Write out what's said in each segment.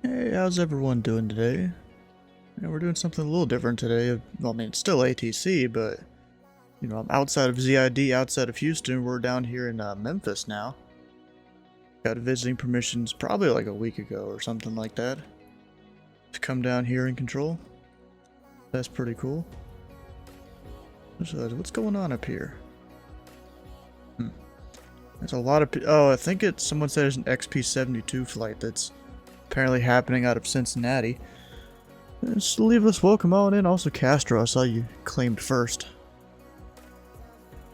Hey, how's everyone doing today? We're doing something a little different today. Well, I mean, it's still ATC, but, I'm outside of ZID, outside of Houston. We're down here in Memphis now. Got visiting permissions probably like a week ago or something like that to come down here and control. That's pretty cool. So, what's going on up here? There's a lot of... Oh, I think it's... Someone said there's an XP-72 flight that's apparently happening out of Cincinnati. Just leave us welcome on in. Also, Castro, I saw you claimed first.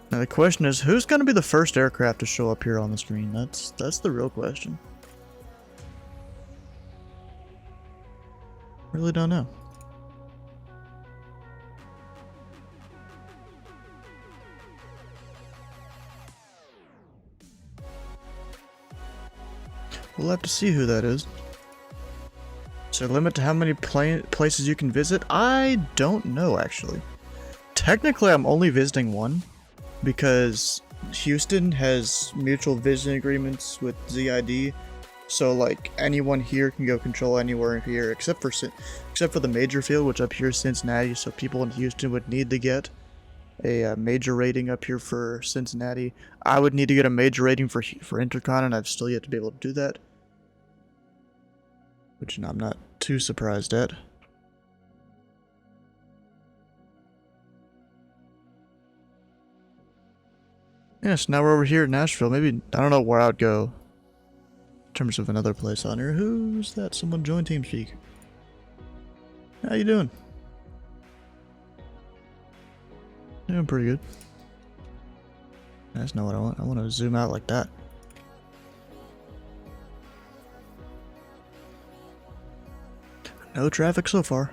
Now the question is, who's going to be the first aircraft to show up here on the screen? That's the real question. Really don't know. We'll have to see who that is. Is there a limit to how many places you can visit? I don't know, actually. Technically, I'm only visiting one, because Houston has mutual visiting agreements with ZID, so like anyone here can go control anywhere here, except for the major field, which up here is Cincinnati. So people in Houston would need to get a major rating up here for Cincinnati. I would need to get a major rating for Intercon, and I've still yet to be able to do that, which I'm not too surprised at. Yes, now we're over here in Nashville. Maybe, I don't know where I'd go in terms of another place on here. Who's that? Someone join TeamSpeak. How you doing? Doing pretty good. That's not what I want. I want to zoom out like that. No traffic so far.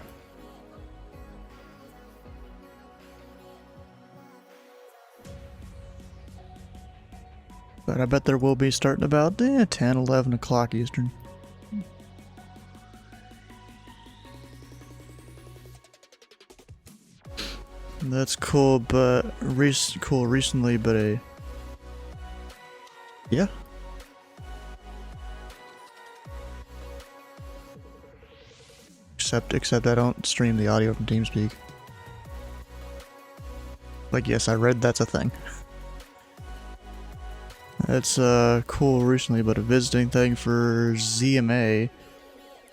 But I bet there will be starting about 10, 11 o'clock Eastern. That's cool, but recently, but yeah. Except I don't stream the audio from TeamSpeak. Like, yes, I read that's a thing. It's cool recently, but a visiting thing for ZMA.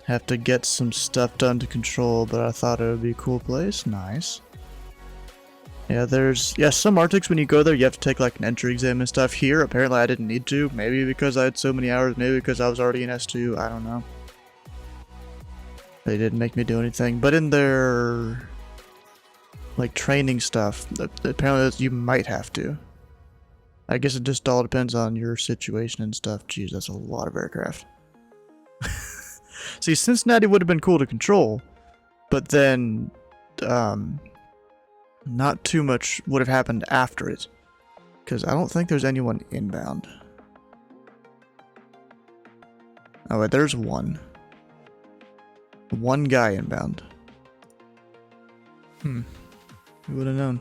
Have to get some stuff done to control, but I thought it would be a cool place. Nice. Yeah, some Arctics when you go there you have to take like an entry exam and stuff. Here, apparently I didn't need to. Maybe because I had so many hours, maybe because I was already in S2, I don't know. They didn't make me do anything, but in their like training stuff, apparently you might have to. I guess it just all depends on your situation and stuff. Jeez, that's a lot of aircraft. See, Cincinnati would have been cool to control, but then not too much would have happened after it, because I don't think there's anyone inbound. Oh wait, there's one guy inbound. Who would have known?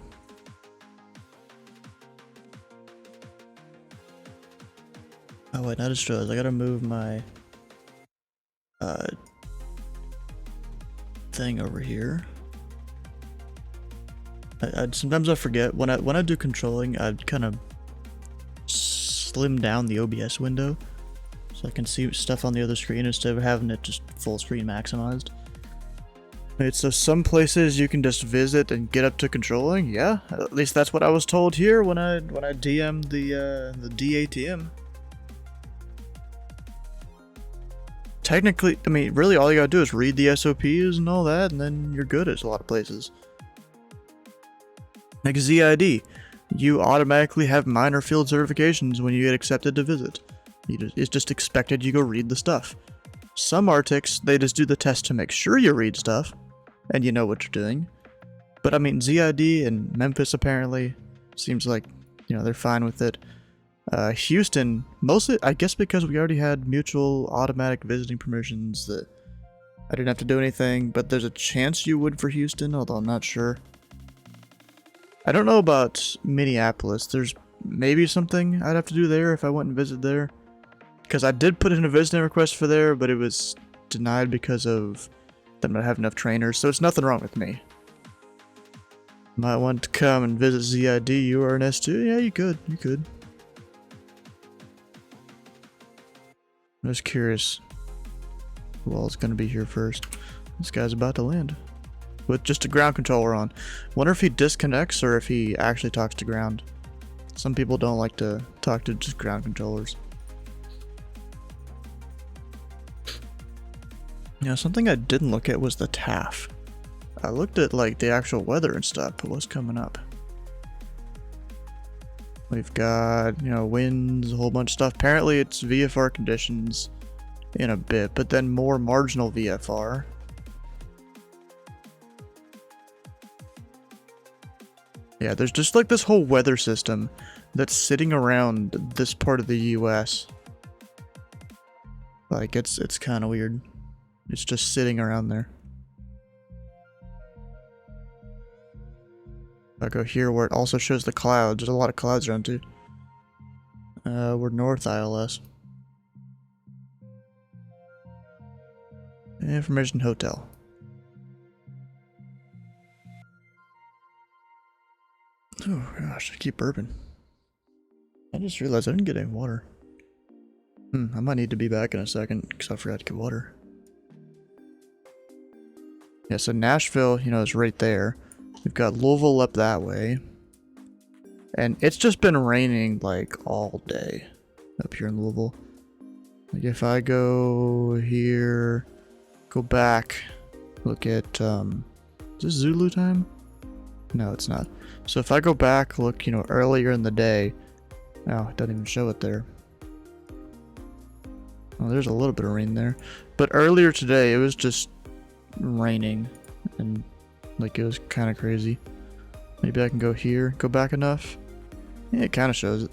Oh wait, not destroyers. I gotta move my thing over here. Sometimes I forget when I do controlling. I'd kind of slim down the OBS window so I can see stuff on the other screen instead of having it just full screen maximized. Right, so some places you can just visit and get up to controlling. Yeah, at least that's what I was told here when I DM'd the DATM. Technically, I mean, really all you gotta do is read the SOPs and all that, and then you're good at a lot of places. Like ZID, you automatically have minor field certifications when you get accepted to visit. It's just expected you go read the stuff. Some Arctics, they just do the test to make sure you read stuff, and you know what you're doing. But I mean, ZID and Memphis apparently, seems like, they're fine with it. Houston, mostly, I guess because we already had mutual automatic visiting permissions that I didn't have to do anything, but there's a chance you would for Houston, although I'm not sure. I don't know about Minneapolis. There's maybe something I'd have to do there if I went and visit there. Because I did put in a visiting request for there, but it was denied because of them not having enough trainers, so it's nothing wrong with me. Might want to come and visit ZID. You are an S2? Yeah, you could. You could. I was curious who all is going to be here first. This guy's about to land with just a ground controller on. Wonder if he disconnects or if he actually talks to ground. Some people don't like to talk to just ground controllers. You know, something I didn't look at was the TAF. I looked at like the actual weather and stuff, but what's coming up? We've got, you know, winds, a whole bunch of stuff. Apparently it's VFR conditions in a bit, but then more marginal VFR. Yeah, there's just like this whole weather system that's sitting around this part of the US. Like it's kind of weird. It's just sitting around there. If I go here where it also shows the clouds, there's a lot of clouds around too. We're north ILS. Information hotel. Oh gosh, I keep burping. I just realized I didn't get any water. I might need to be back in a second because I forgot to get water. Yeah, so Nashville, you know, is right there. We've got Louisville up that way. And it's just been raining like all day up here in Louisville. Like if I go here, go back, look at, is this Zulu time? No, it's not. So if I go back, look, you know, earlier in the day. Oh, it doesn't even show it there. Oh, there's a little bit of rain there. But earlier today, it was just raining. And, like, it was kind of crazy. Maybe I can go here, go back enough. Yeah, it kind of shows it.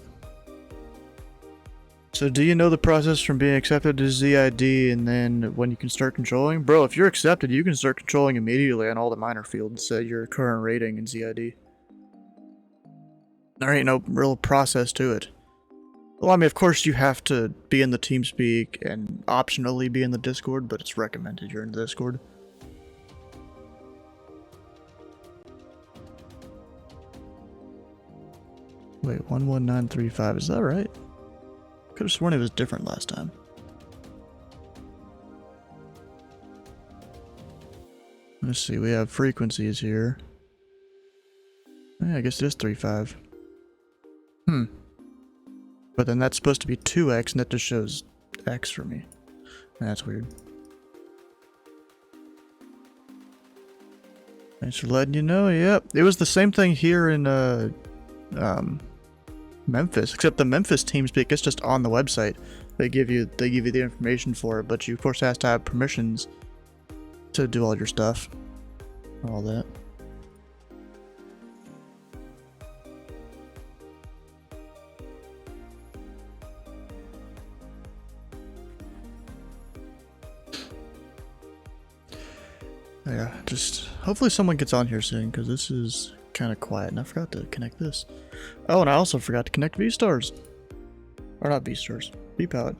So do you know the process from being accepted to ZID and then when you can start controlling? Bro, if you're accepted, you can start controlling immediately on all the minor fields at your current rating in ZID. There ain't no real process to it. Well, I mean, of course you have to be in the TeamSpeak and optionally be in the Discord, but it's recommended you're in the Discord. Wait, 11935, is that right? Could have sworn it was different last time. Let's see, we have frequencies here. Yeah, I guess it is 3.5. But then that's supposed to be 2x and that just shows x for me. That's weird. Thanks for letting you know. Yep, it was the same thing here in Memphis, except the Memphis TeamSpeak is just on the website. They give you the information for it, but you of course have to have permissions to do all your stuff, all that. Yeah, just hopefully someone gets on here soon because this is kind of quiet and I forgot to connect this. Oh, and I also forgot to connect V-Stars. Or not V-Stars, V-Palette.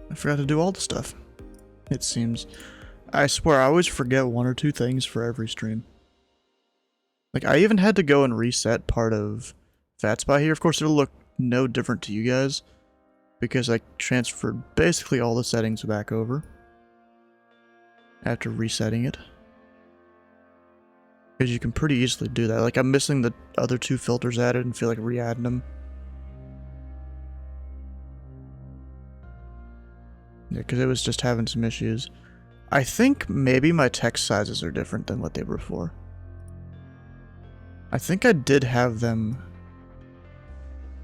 I forgot to do all the stuff. It seems. I swear, I always forget one or two things for every stream. Like, I even had to go and reset part of FatSpy here. Of course, it'll look no different to you guys because I transferred basically all the settings back over after resetting it. Because you can pretty easily do that. Like, I'm missing the other two filters added and feel like re-adding them. Yeah, because it was just having some issues. I think maybe my text sizes are different than what they were before. I think I did have them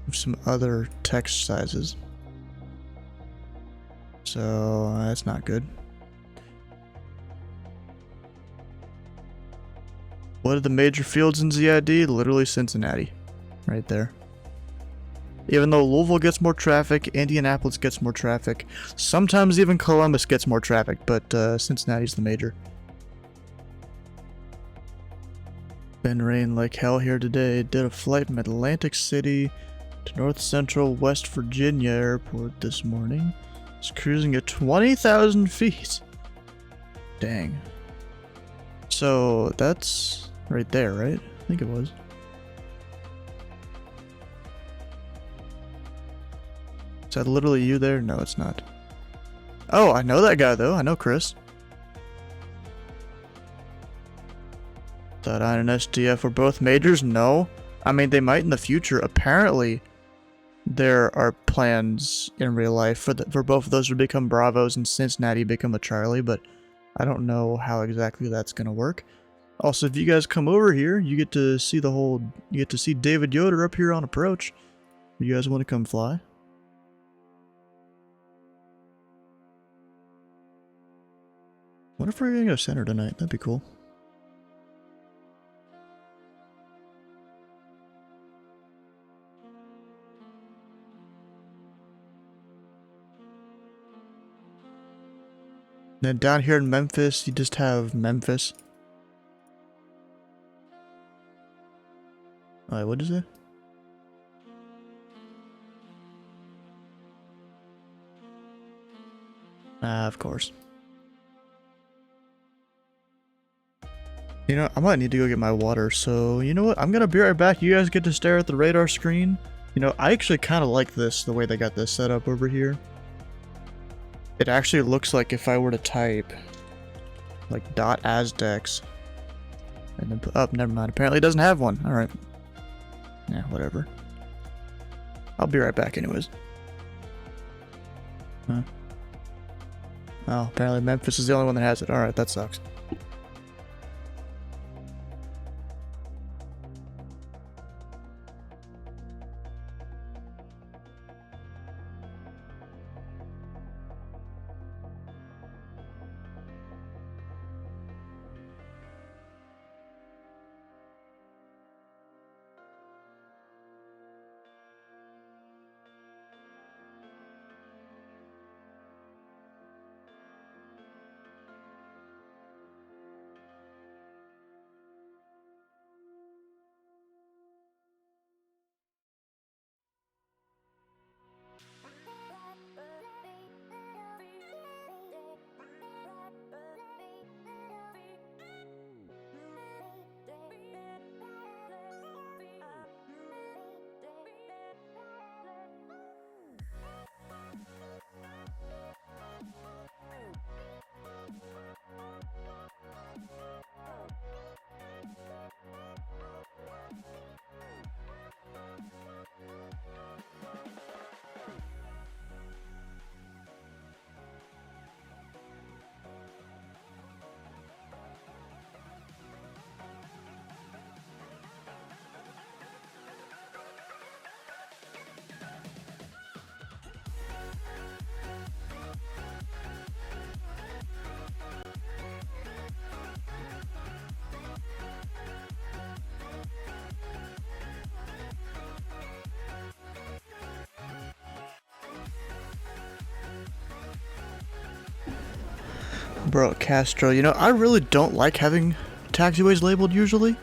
with some other text sizes. So, that's not good. What are the major fields in ZID? Literally Cincinnati. Right there. Even though Louisville gets more traffic, Indianapolis gets more traffic, sometimes even Columbus gets more traffic, but Cincinnati's the major. Been raining like hell here today. Did a flight from Atlantic City to North Central West Virginia Airport this morning. It's cruising at 20,000 feet. Dang. So that's right there, right? I think it was. Is that literally you there? No, it's not. Oh, I know that guy though. I know Chris. Thought I and SDF were both majors? No. I mean, they might in the future. Apparently, there are plans in real life for both of those to become Bravos and Cincinnati become a Charlie, but I don't know how exactly that's gonna work. Also, if you guys come over here, you get to see David Yoder up here on approach. You guys want to come fly? What if we're gonna go center tonight? That'd be cool. Then down here in Memphis, you just have Memphis. Alright, what is it? Of course. You know, I might need to go get my water, so you know what? I'm gonna be right back. You guys get to stare at the radar screen. You know, I actually kind of like this, the way they got this set up over here. It actually looks like if I were to type like .asdex and then put up, never mind. Apparently it doesn't have one. Alright. Yeah, whatever. I'll be right back anyways. Huh. Oh, apparently Memphis is the only one that has it. Alright, that sucks. Bro, Castro, you know, I really don't like having taxiways labeled usually.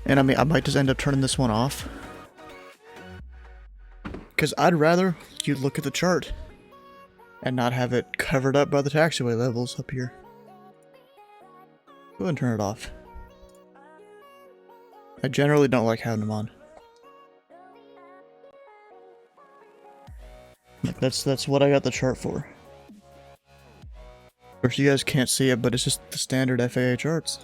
And I mean, I might just end up turning this one off. Because I'd rather you look at the chart and not have it covered up by the taxiway levels up here. Go ahead and turn it off. I generally don't like having them on. That's what I got the chart for. Of course, you guys can't see it, but it's just the standard FAA charts.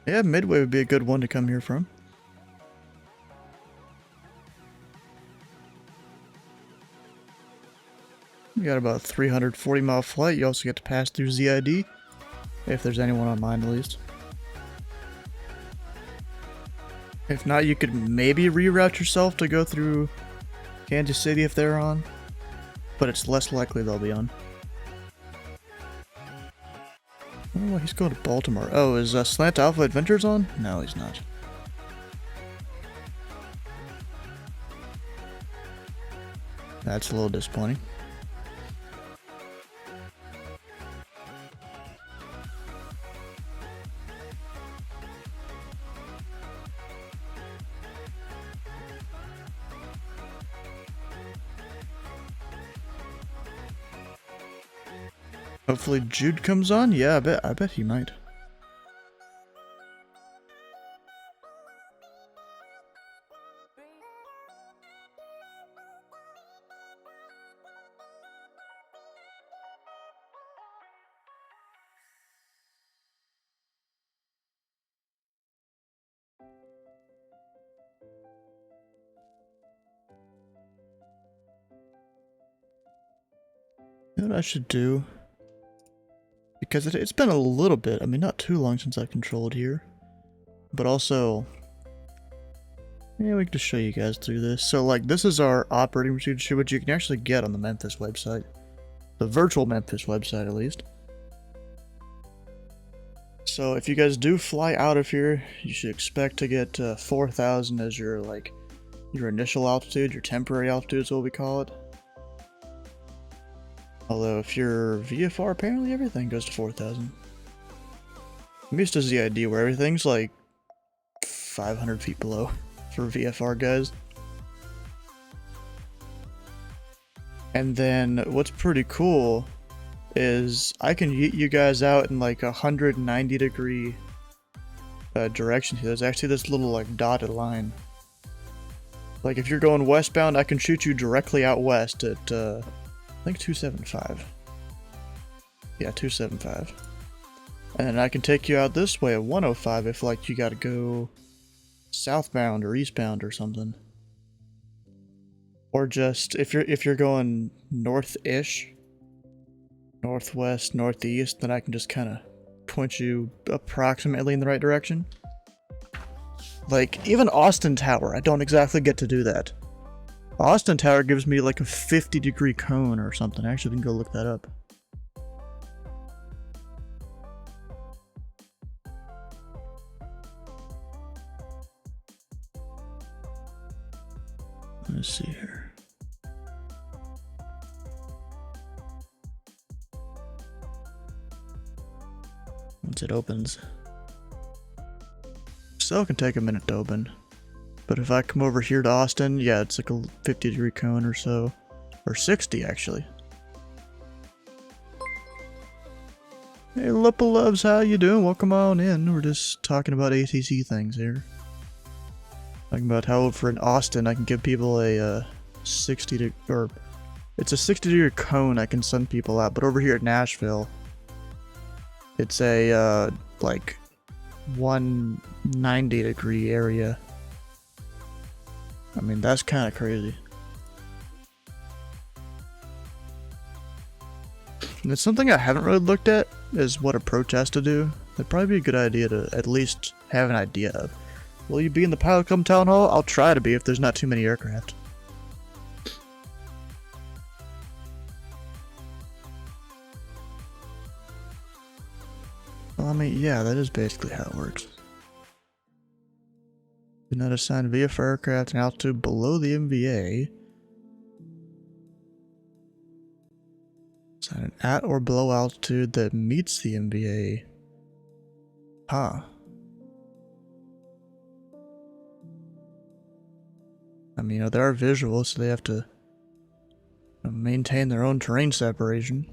Yeah, Midway would be a good one to come here from. You got about a 340-mile flight. You also get to pass through ZID, if there's anyone on mine at least. If not, you could maybe reroute yourself to go through Kansas City if they're on, but it's less likely they'll be on. I don't know why he's going to Baltimore. Oh, is Slant Alpha Adventures on? No, he's not. That's a little disappointing. Hopefully Jude comes on. Yeah, I bet he might. You know what I should do? Because it's been a little bit, I mean not too long since I controlled here. But also, yeah, we can just show you guys through this. So like this is our operating procedure, which you can actually get on the Memphis website. The virtual Memphis website at least. So if you guys do fly out of here, you should expect to get 4,000 as your initial altitude, your temporary altitude is what we call it. Although if you're VFR, apparently everything goes to 4,000. I'm used to ZID where everything's like 500 feet below for VFR guys. And then what's pretty cool is I can yeet you guys out in like 190 degree direction here. There's actually this little like dotted line. Like if you're going westbound, I can shoot you directly out west at I think 275. Yeah, 275. And then I can take you out this way at 105 if like you gotta go southbound or eastbound or something. Or just if you're going north-ish, northwest, northeast, then I can just kind of point you approximately in the right direction. Like even Austin Tower, I don't exactly get to do that. Austin Tower gives me like a 50-degree cone or something. I actually can go look that up. Let's see here. Once it opens. So it can take a minute to open. But if I come over here to Austin, yeah, it's like a 50-degree cone or so. Or 60, actually. Hey, Lupa Loves, how you doing? Welcome on in. We're just talking about ATC things here. Talking about how for an Austin, I can give people a 60 or it's a 60-degree cone I can send people out. But over here at Nashville, it's a like 190-degree area. I mean, that's kind of crazy. And it's something I haven't really looked at, is what approach has to do. That'd probably be a good idea to at least have an idea of. Will you be in the pilot club town hall? I'll try to be if there's not too many aircraft. Well, I mean, yeah, that is basically how it works. Do not assign VFR aircraft an altitude below the MVA. Assign an at or below altitude that meets the MVA. Huh. I mean, there are visuals, so they have to maintain their own terrain separation.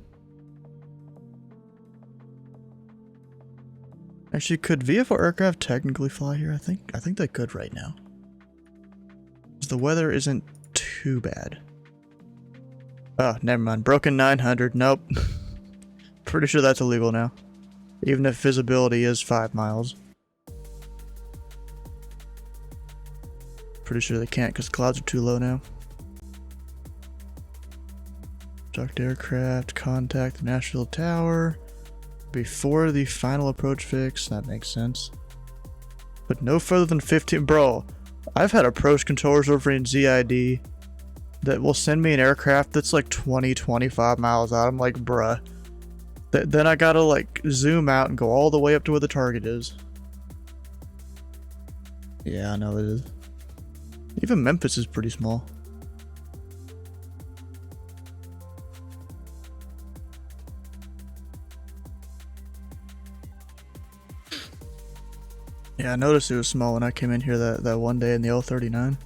Actually, could VFR aircraft technically fly here? I think they could right now. 'Cause the weather isn't too bad. Oh, never mind. Broken 900. Nope. Pretty sure that's illegal now. Even if visibility is 5 miles. Pretty sure they can't because clouds are too low now. Docked aircraft, contact the Nashville Tower. Before the final approach fix, that makes sense. But no further than 15, bro. I've had approach controllers over in ZID that will send me an aircraft that's like 20-25 miles out. I'm like, bruh. Then I gotta like zoom out and go all the way up to where the target is. Yeah, I know it is. Even Memphis is pretty small. Yeah, I noticed it was small when I came in here that one day in the 039.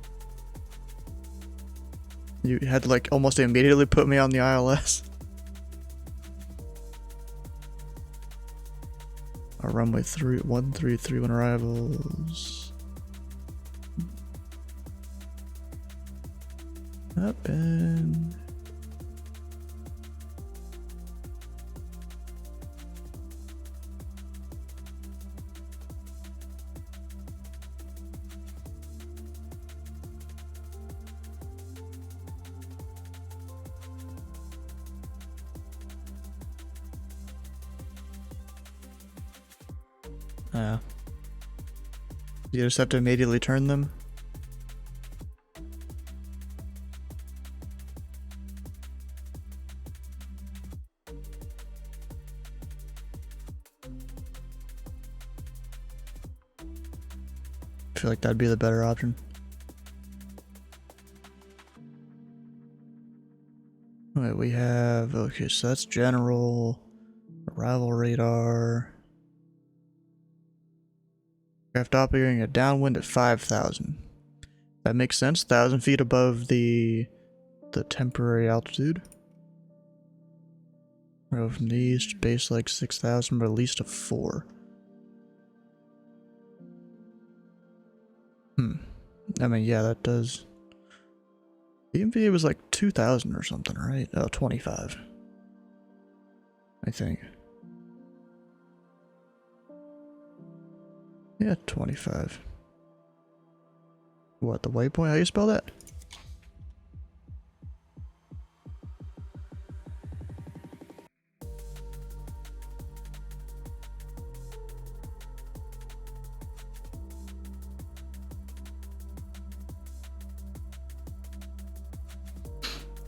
You had to like almost immediately put me on the ILS. runway 133 when arrivals. Up and... You just have to immediately turn them. I feel like that'd be the better option. Alright, we have... Okay, so that's general. Arrival radar. Craft operating a downwind at 5,000. That makes sense. 1,000 feet above the temporary altitude. Road from the east, base like 6,000, but at least a 4. I mean, yeah, that does. The MVA was like 2,000 or something, right? Oh, 25. I think. Yeah, 25. What, the waypoint? How do you spell that?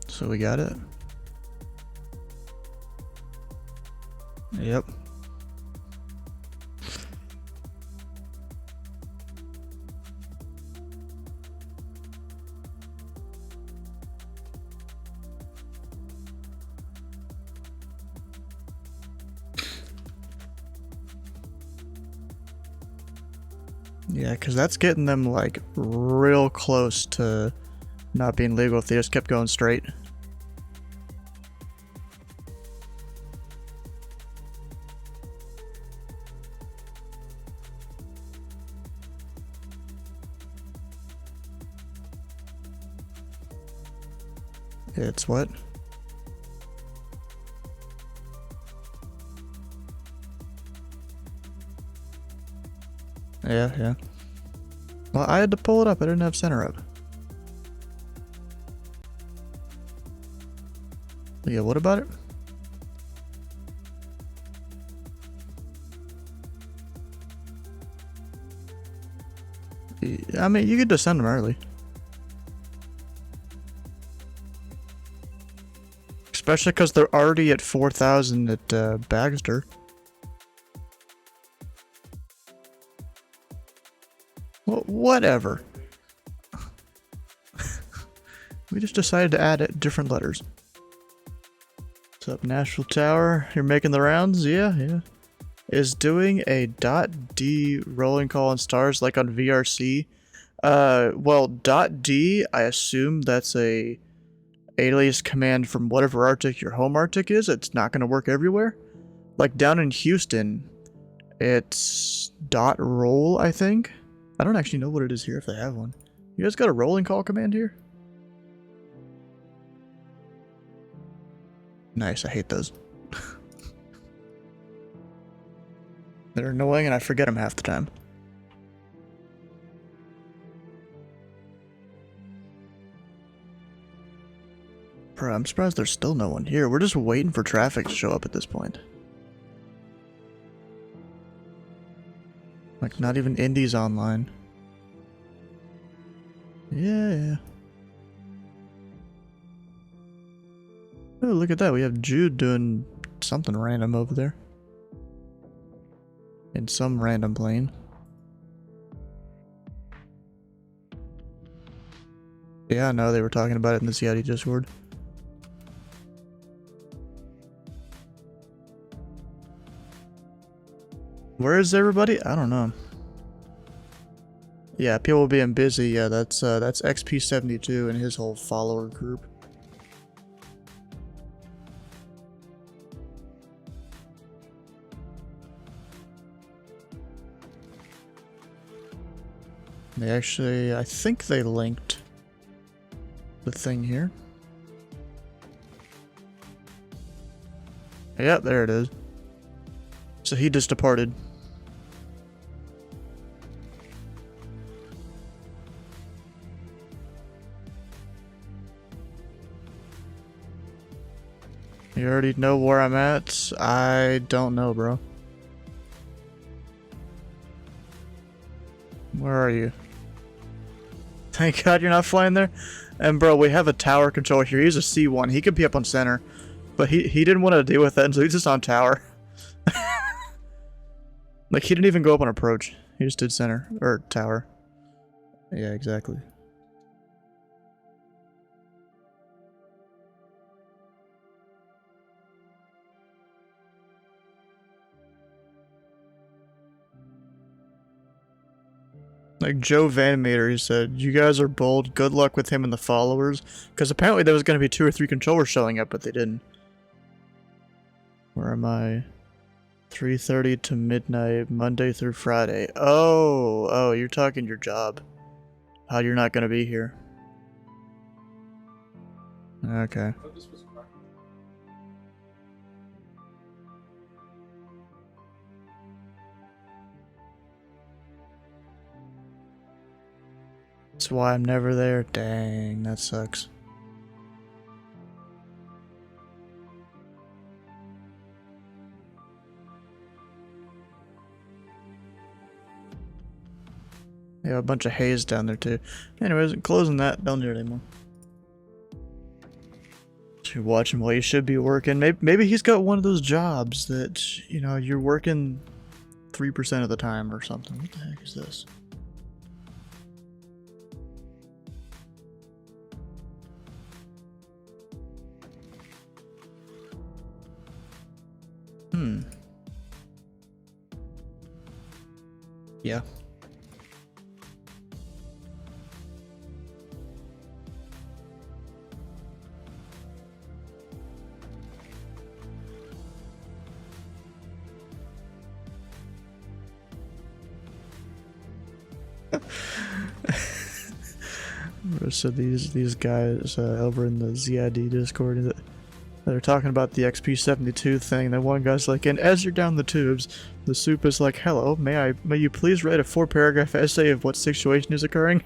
So we got it. Yep. Yeah, because that's getting them like real close to not being legal if they just kept going straight. It's what? Yeah. Well, I had to pull it up. I didn't have center up. Yeah, what about it? I mean, you could just send them early. Especially because they're already at 4,000 at Baxter. Well, whatever. We just decided to add different letters. What's up, Nashville Tower? You're making the rounds? Yeah. Is doing a .d rolling call on stars like on VRC? Well, .d, I assume that's a alias command from whatever Arctic your home Arctic is. It's not going to work everywhere. Like down in Houston, it's .roll, I think. I don't actually know what it is here if they have one. You guys got a rolling call command here? Nice, I hate those. They're annoying and I forget them half the time. Bro, I'm surprised there's still no one here. We're just waiting for traffic to show up at this point. Like, not even Indy's online. Yeah. Oh, look at that. We have Jude doing something random over there. In some random plane. Yeah, no, they were talking about it in the CID Discord. Where is everybody? I don't know. Yeah, people being busy. Yeah, that's XP72 and his whole follower group. They actually, I think they linked the thing here. Yeah, there it is. So he just departed. You already know where I'm at? I don't know, bro. Where are you? Thank God you're not flying there. And bro, we have a tower controller here. He's a C1. He could be up on center. But he didn't want to deal with that, so he's just on tower. Like, he didn't even go up on approach. He just did center. Or tower. Yeah, exactly. Like Joe Van Meter, he said, "You guys are bold. Good luck with him and the followers." Because apparently there was going to be 2 or 3 controllers showing up, but they didn't. Where am I? 3:30 to midnight, Monday through Friday. Oh, you're talking your job. How you're not going to be here. Okay. That's why I'm never there. Dang, that sucks. Yeah, a bunch of haze down there too. Anyways, closing that. Don't do it anymore. You're watching while you should be working. Maybe he's got one of those jobs that, you know, you're working 3% of the time or something. What the heck is this? Yeah. So these guys over in the ZID Discord, they're talking about the XP72 thing. Then one guy's like, "And as you're down the tubes, the soup is like, hello, may you please write a 4-paragraph essay of what situation is occurring?"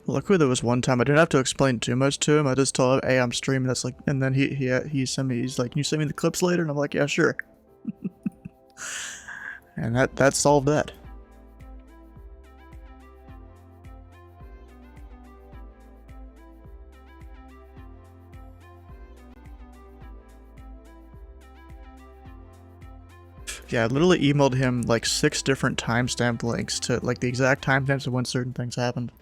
Luckily, there was one time I didn't have to explain too much to him. I just told him, "Hey, I'm streaming." That's like, and then he sent me. He's like, "Can you send me the clips later?" And I'm like, "Yeah, sure." And that solved that. Yeah, I literally emailed him like 6 different timestamp links to like the exact timestamps of when certain things happened.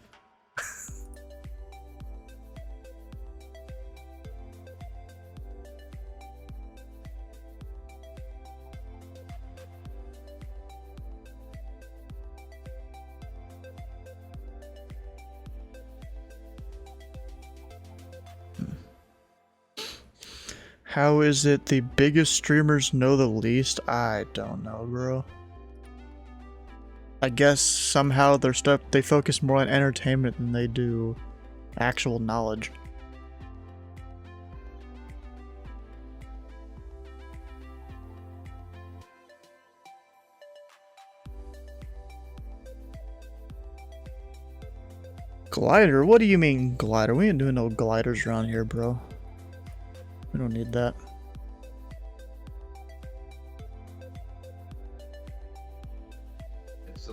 How is it the biggest streamers know the least? I don't know, bro. I guess somehow their stuff, they focus more on entertainment than they do actual knowledge. Glider? What do you mean glider? We ain't doing no gliders around here, bro. We don't need that.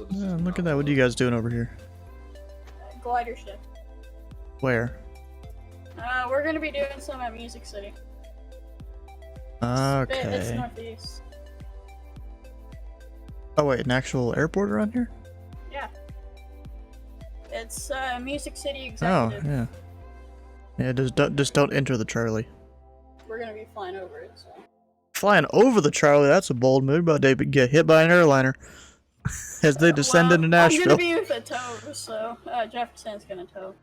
Yeah, look at that. What are you guys doing over here? Glider ship. Where? We're gonna be doing some at Music City. Okay. It's northeast. Oh wait, an actual airport around here? Yeah. It's Music City Oh, Executive. yeah. Yeah, just don't enter the Charlie. We're gonna be flying over it, so. Flying over the Charlie, that's a bold move, but they get hit by an airliner as they descend into Nashville. I'm gonna be with a tow, so Jefferson's gonna tow.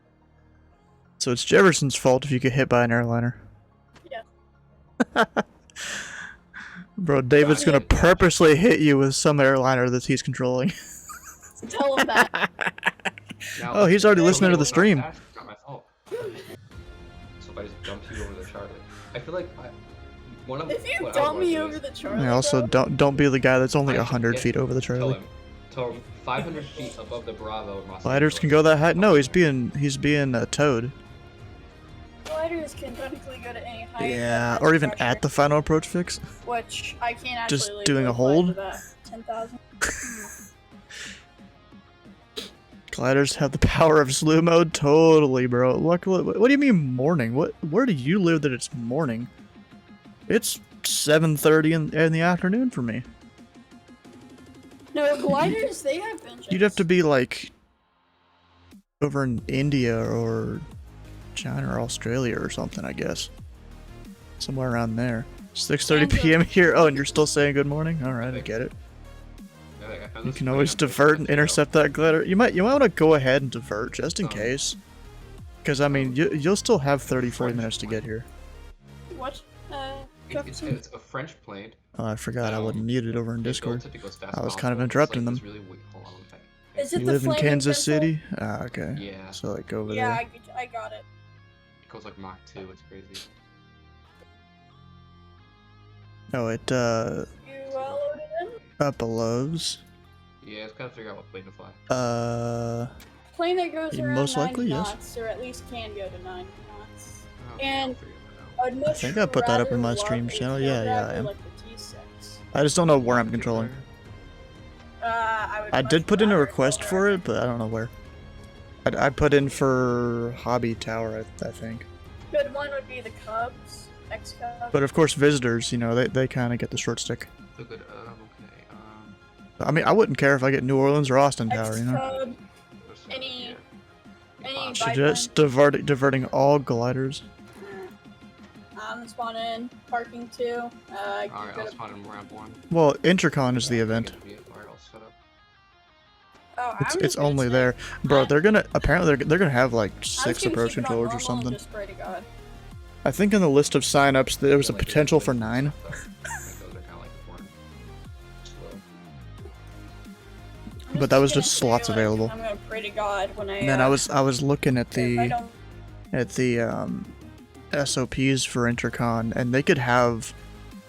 So it's Jefferson's fault if you get hit by an airliner. Yeah. Bro, David's gonna purposely hit you with some airliner that he's controlling. Tell him that. Now, Oh, he's already listening to the it's not stream. Dash, it's not my fault. So if I just dump you over the Charlie, I feel like one of If you what I dump would me do over is the Charlie, And also, don't be the guy that's only I should 100 get feet over the Charlie. to 500 feet above the Bravo in Los Gliders Angeles. can go that high. No, he's being towed. gliders can technically go to any height. Yeah, but or even pressure, at the final approach fix. which I can't actually Just legally doing a fly hold? to that 10,000. Gliders have the power of slew mode, totally, bro. What do you mean morning? Where do you live that it's morning? It's 7:30 in the afternoon for me. No, gliders, they have engines. You'd have to be like over in India or China or Australia or something, I guess. Somewhere around there. 6:30 p.m. here. Oh, and you're still saying good morning? All right, I get it. Yeah, like, I found You this can plane always on divert Facebook and a year ago. intercept that glider. You might want to go ahead and divert just in case. Because I mean, you'll still have 30-40 minutes to get here. What? It's a French plane. Oh, I forgot I wasn't muted over in They Discord. built it to go as fast I as was kind of possible. It's interrupting like them. this really hold on, okay. Is it You the live in flaming Kansas pencil? City? Ah, okay. Yeah. So like over Yeah, there. I got it. It goes like Mach 2, it's crazy. Oh, it You loaded in? up belows. Yeah, it's gotta figure out what plane to fly. Plane that goes Yeah, around most 9 likely, yes. knots, or at least can go to 9 knots. Okay, And- I'll figure that out. I'd much think I put that up in rather my love stream a channel. Yeah, yeah, I tailgrabber am. like the T6. I just don't know where I'm controlling. I did put in a request for it, but I don't know where. I put in for Hobby Tower, I think. Good one would be the Cubs, X-Cubs. But of course, visitors, you know, they kind of get the short stick. So good, okay, I mean, I wouldn't care if I get New Orleans or Austin Tower, you know. X-Cub, what's that? any- Yeah. any So biplane. just diverting all gliders. Spawn in, parking 2. Alright, I'll Go to, spawn in ramp 1. Well, Intercon is the event. Alright, I'll set up. oh, It's only there, bro. They're gonna have like 6 approach controllers or something. Just pray to God. I think in the list of signups there was a potential for 9. Those are kinda like more slow. I'm But that was gonna just say, slots like, available. I'm gonna pray to God when I. And then I was looking at if I the don't, SOPs for Intercon, and they could have,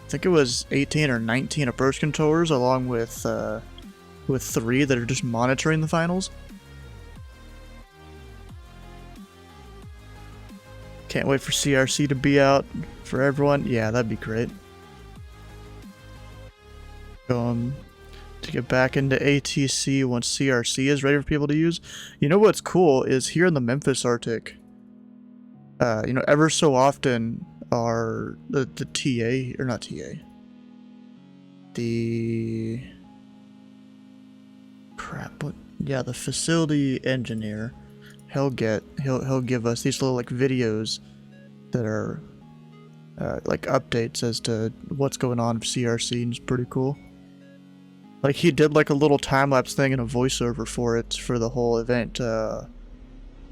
I think it was 18 or 19 approach controllers, along with 3 that are just monitoring the finals. Can't wait for CRC to be out for everyone. Yeah, that'd be great. To get back into ATC once CRC is ready for people to use. You know what's cool is here in the Memphis Arctic, you know, ever so often are the TA, or not TA, the the facility engineer, he'll give us these little like videos that are like updates as to what's going on with CRC, and it's pretty cool. Like he did like a little time-lapse thing and a voiceover for it for the whole event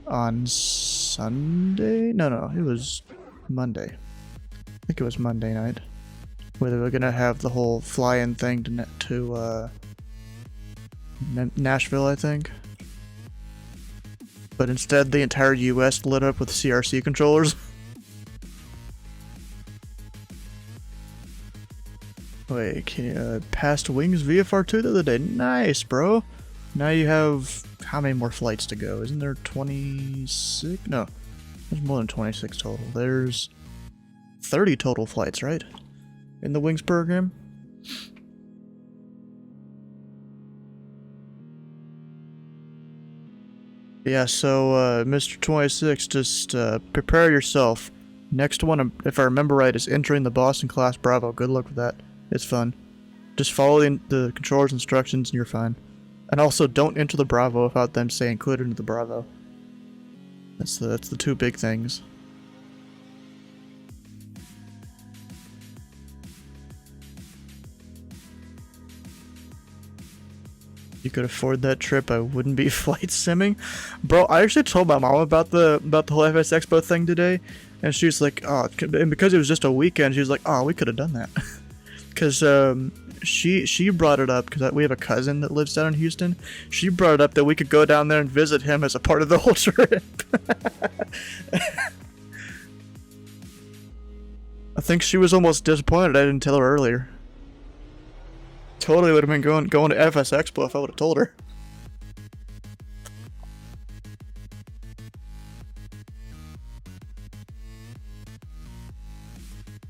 on Sunday? No, it was Monday. I think it was Monday night, where they were gonna have the whole fly-in thing to Nashville, I think. But instead, the entire U.S. lit up with CRC controllers. Wait, can you, passed Wings VFR2 the other day? Nice, bro. Now you have how many more flights to go? Isn't there 26? No, there's more than 26 total. There's 30 total flights, right? In the Wings program? Yeah, so Mr. 26, just prepare yourself. Next one, if I remember right, is entering the Boston class Bravo. Good luck with that. It's fun. Just follow the controller's instructions and you're fine. And also, don't enter the Bravo without them saying include into the Bravo. That's the 2 big things. If you could afford that trip, I wouldn't be flight simming. Bro, I actually told my mom about the whole FS Expo thing today, and she was like, oh, and because it was just a weekend, she was like, oh, we could have done that. Because she brought it up because we have a cousin that lives down in Houston. She brought it up that we could go down there and visit him as a part of the whole trip. I think she was almost disappointed I didn't tell her earlier. Totally would have been going to FS Expo if I would have told her.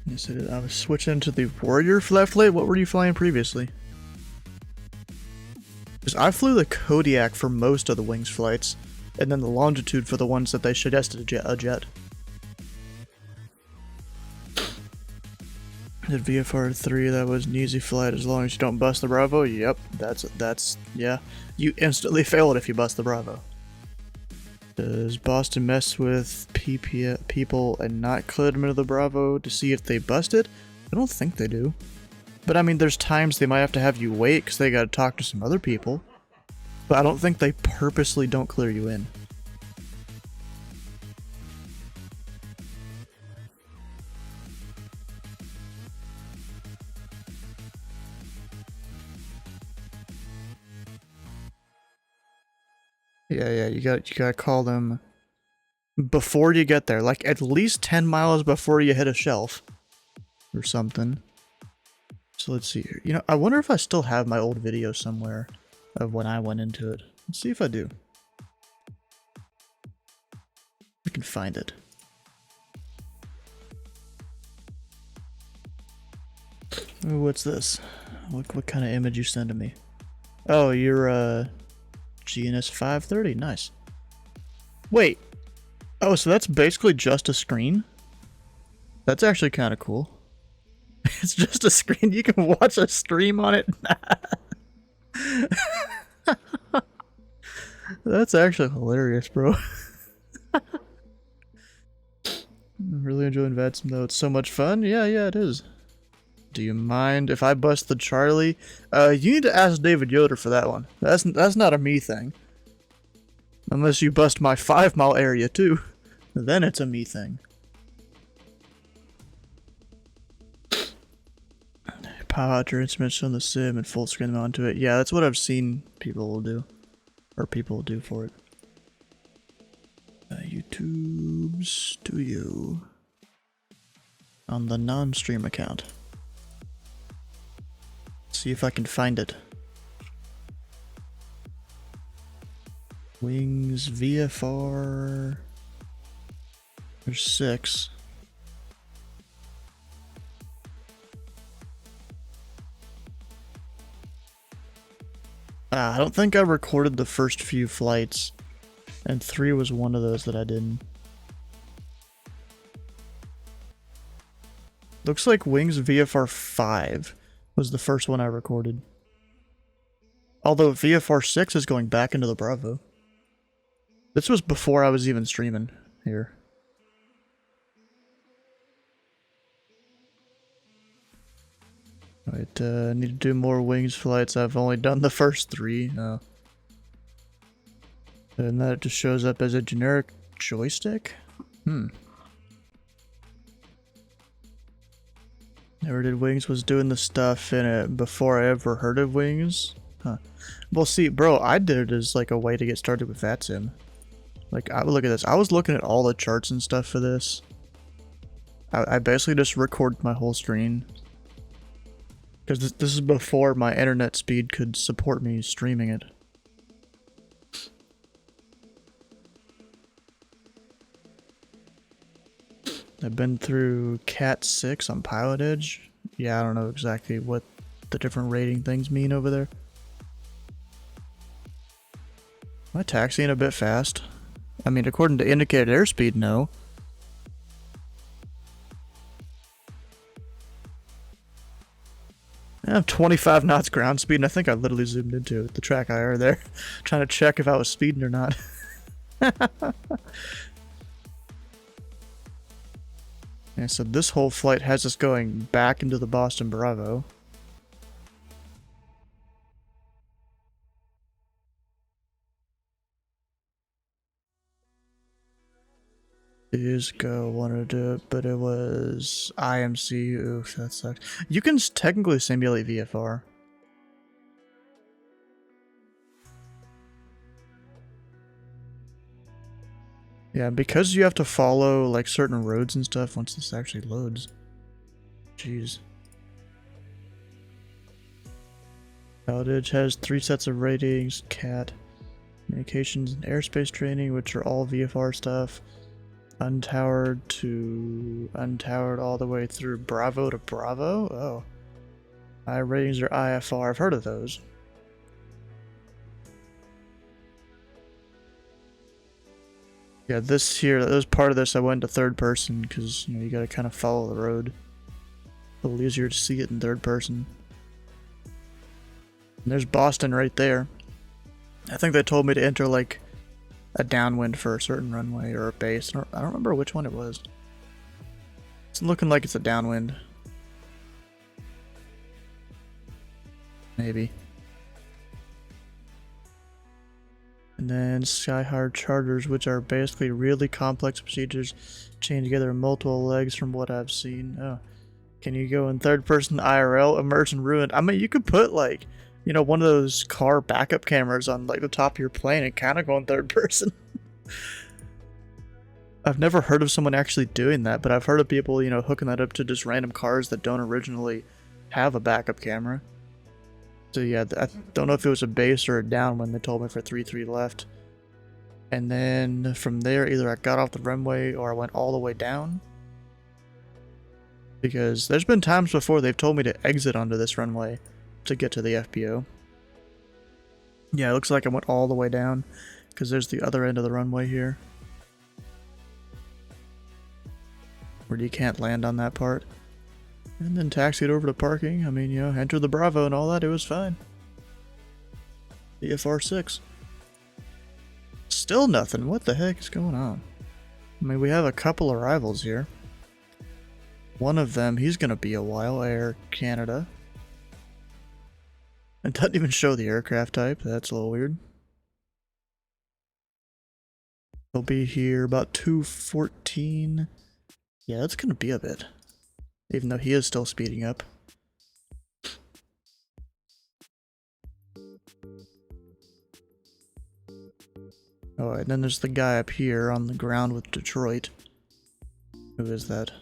Yes, I was switching to the Warrior flight. What were you flying previously? Because I flew the Kodiak for most of the Wings flights, and then the Longitude for the ones that they suggested a jet. Did VFR 3, that was an easy flight as long as you don't bust the Bravo? Yep, that's yeah. You instantly fail it if you bust the Bravo. Does Boston mess with people and not clear them into the Bravo to see if they bust it? I don't think they do. But I mean, there's times they might have to have you wait because they gotta talk to some other people. But I don't think they purposely don't clear you in. Yeah, you gotta call them before you get there, like at least 10 miles before you hit a shelf or something. So let's see here. You know, I wonder if I still have my old video somewhere of when I went into it. Let's see if I do. I can find it. Ooh, what's this? What kind of image you sending me? Oh, you're GNS 530, nice. Wait, oh, so that's basically just a screen? That's actually kind of cool. It's just a screen, you can watch a stream on it? That's actually hilarious, bro. I'm really enjoying VATSIM though, it's so much fun. Yeah, it is. Do you mind if I bust the Charlie? You need to ask David Yoder for that one. That's not a me thing. Unless you bust my 5-mile area too. Then it's a me thing. Pop out your instruments on the sim and full screen them onto it. Yeah, that's what I've seen people will do. Or people will do for it. YouTube Studio. On the non-stream account. See if I can find it. Wings VFR. There's 6. I don't think I recorded the first few flights, and 3 was one of those that I didn't. Looks like Wings VFR 5 was the first one I recorded. Although VFR 6 is going back into the Bravo. This was before I was even streaming here. Right, need to do more Wings flights. I've only done the first 3. And that just shows up as a generic joystick? Never did Wings, was doing the stuff in it before I ever heard of Wings. Huh. Well, see, bro, I did it as like a way to get started with VATSIM. Like, look at this. I was looking at all the charts and stuff for this. I basically just recorded my whole screen. Because this is before my internet speed could support me streaming it. I've been through Cat 6 on Pilot Edge. Yeah, I don't know exactly what the different rating things mean over there. Am I taxiing a bit fast? I mean, according to indicated airspeed, no. I have 25 knots ground speed, and I think I literally zoomed into the track IR there, trying to check if I was speeding or not. Yeah, so this whole flight has us going back into the Boston Bravo. Is go wanted to do it, but it was IMC. Oof, that sucked. You can technically simulate VFR. Yeah, because you have to follow like certain roads and stuff once this actually loads. Jeez. Outage has 3 sets of ratings: CAT, communications, and airspace training, which are all VFR stuff. Untowered to untowered all the way through Bravo to Bravo? Oh. I ratings are IFR. I've heard of those. Yeah, this here, that was part of this. I went to third person because, you know, you gotta kind of follow the road. A little easier to see it in third person. And there's Boston right there. I think they told me to enter like a downwind for a certain runway or a base. I don't remember which one it was. It's looking like it's a downwind. Maybe. And then sky-high charters, which are basically really complex procedures chained together in multiple legs from what I've seen. Oh. Can you go in third person IRL, immerse and ruined? I mean, you could put like, you know, one of those car backup cameras on like the top of your plane and kind of go in third person. I've never heard of someone actually doing that, but I've heard of people, you know, hooking that up to just random cars that don't originally have a backup camera. So yeah, I don't know if it was a base or a down when they told me for 3-3 left. And then from there, either I got off the runway or I went all the way down. Because there's been times before they've told me to exit onto this runway to get to the FBO. Yeah, it looks like I went all the way down because there's the other end of the runway here, where you can't land on that part. And then taxied over to parking. I mean, you know, enter the Bravo and all that. It was fine. VFR 6. Still nothing. What the heck is going on? I mean, we have a couple arrivals here. One of them, he's gonna be a while. Air Canada. It doesn't even show the aircraft type. That's a little weird. He'll be here about 2:14. Yeah, that's gonna be a bit. Even though he is still speeding up. Oh, and then there's the guy up here on the ground with Detroit. Who is that?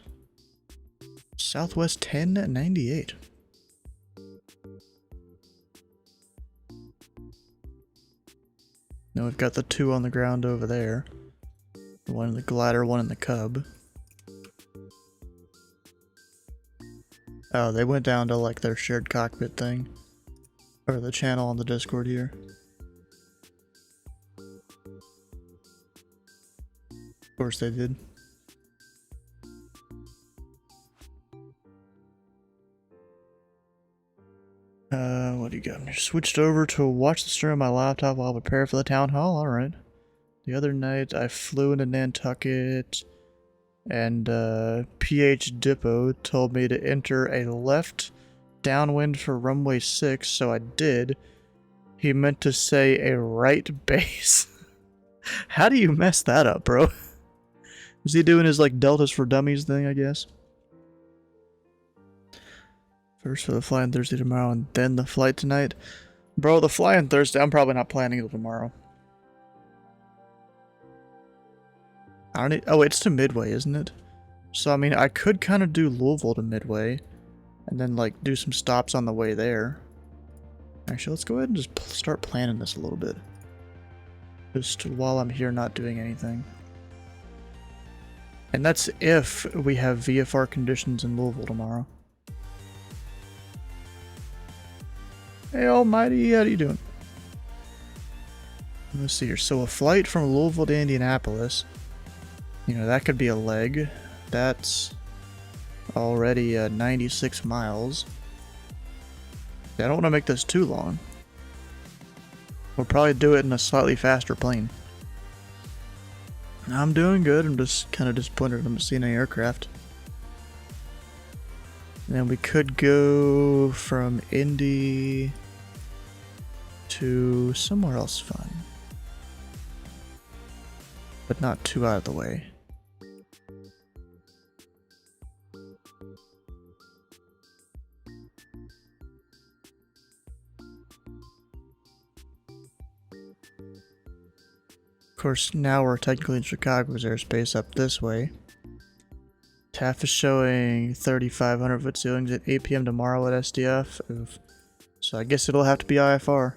Southwest 1098. Now we've got the 2 on the ground over there. One in the glider, one in the Cub. Oh, they went down to like their shared cockpit thing. Or the channel on the Discord here. Of course they did. What do you got? Switched over to watch the stream on my laptop while I prepare for the town hall. Alright. The other night I flew into Nantucket and PH Dippo told me to enter a left downwind for runway 6, so I did. He meant to say a right base. How do you mess that up, bro? Is he doing his like Deltas for Dummies thing, I guess? First for the fly on Thursday tomorrow and then the flight tonight. Bro, the fly on Thursday, I'm probably not planning it tomorrow. I don't need, oh, it's to Midway, isn't it? So, I mean, I could kind of do Louisville to Midway. And then, like, do some stops on the way there. Actually, let's go ahead and just start planning this a little bit. Just while I'm here not doing anything. And that's if we have VFR conditions in Louisville tomorrow. Hey, Almighty, how you doing? Let's see here. So a flight from Louisville to Indianapolis, you know, that could be a leg. That's already 96 miles. I don't want to make this too long. We'll probably do it in a slightly faster plane. I'm doing good. I'm just kind of disappointed I haven't seen any aircraft. And then we could go from Indy to somewhere else fun. But not too out of the way. Of course, now we're technically in Chicago's airspace up this way. TAF is showing 3,500 foot ceilings at 8 p.m. tomorrow at SDF. Oof. So I guess it'll have to be IFR.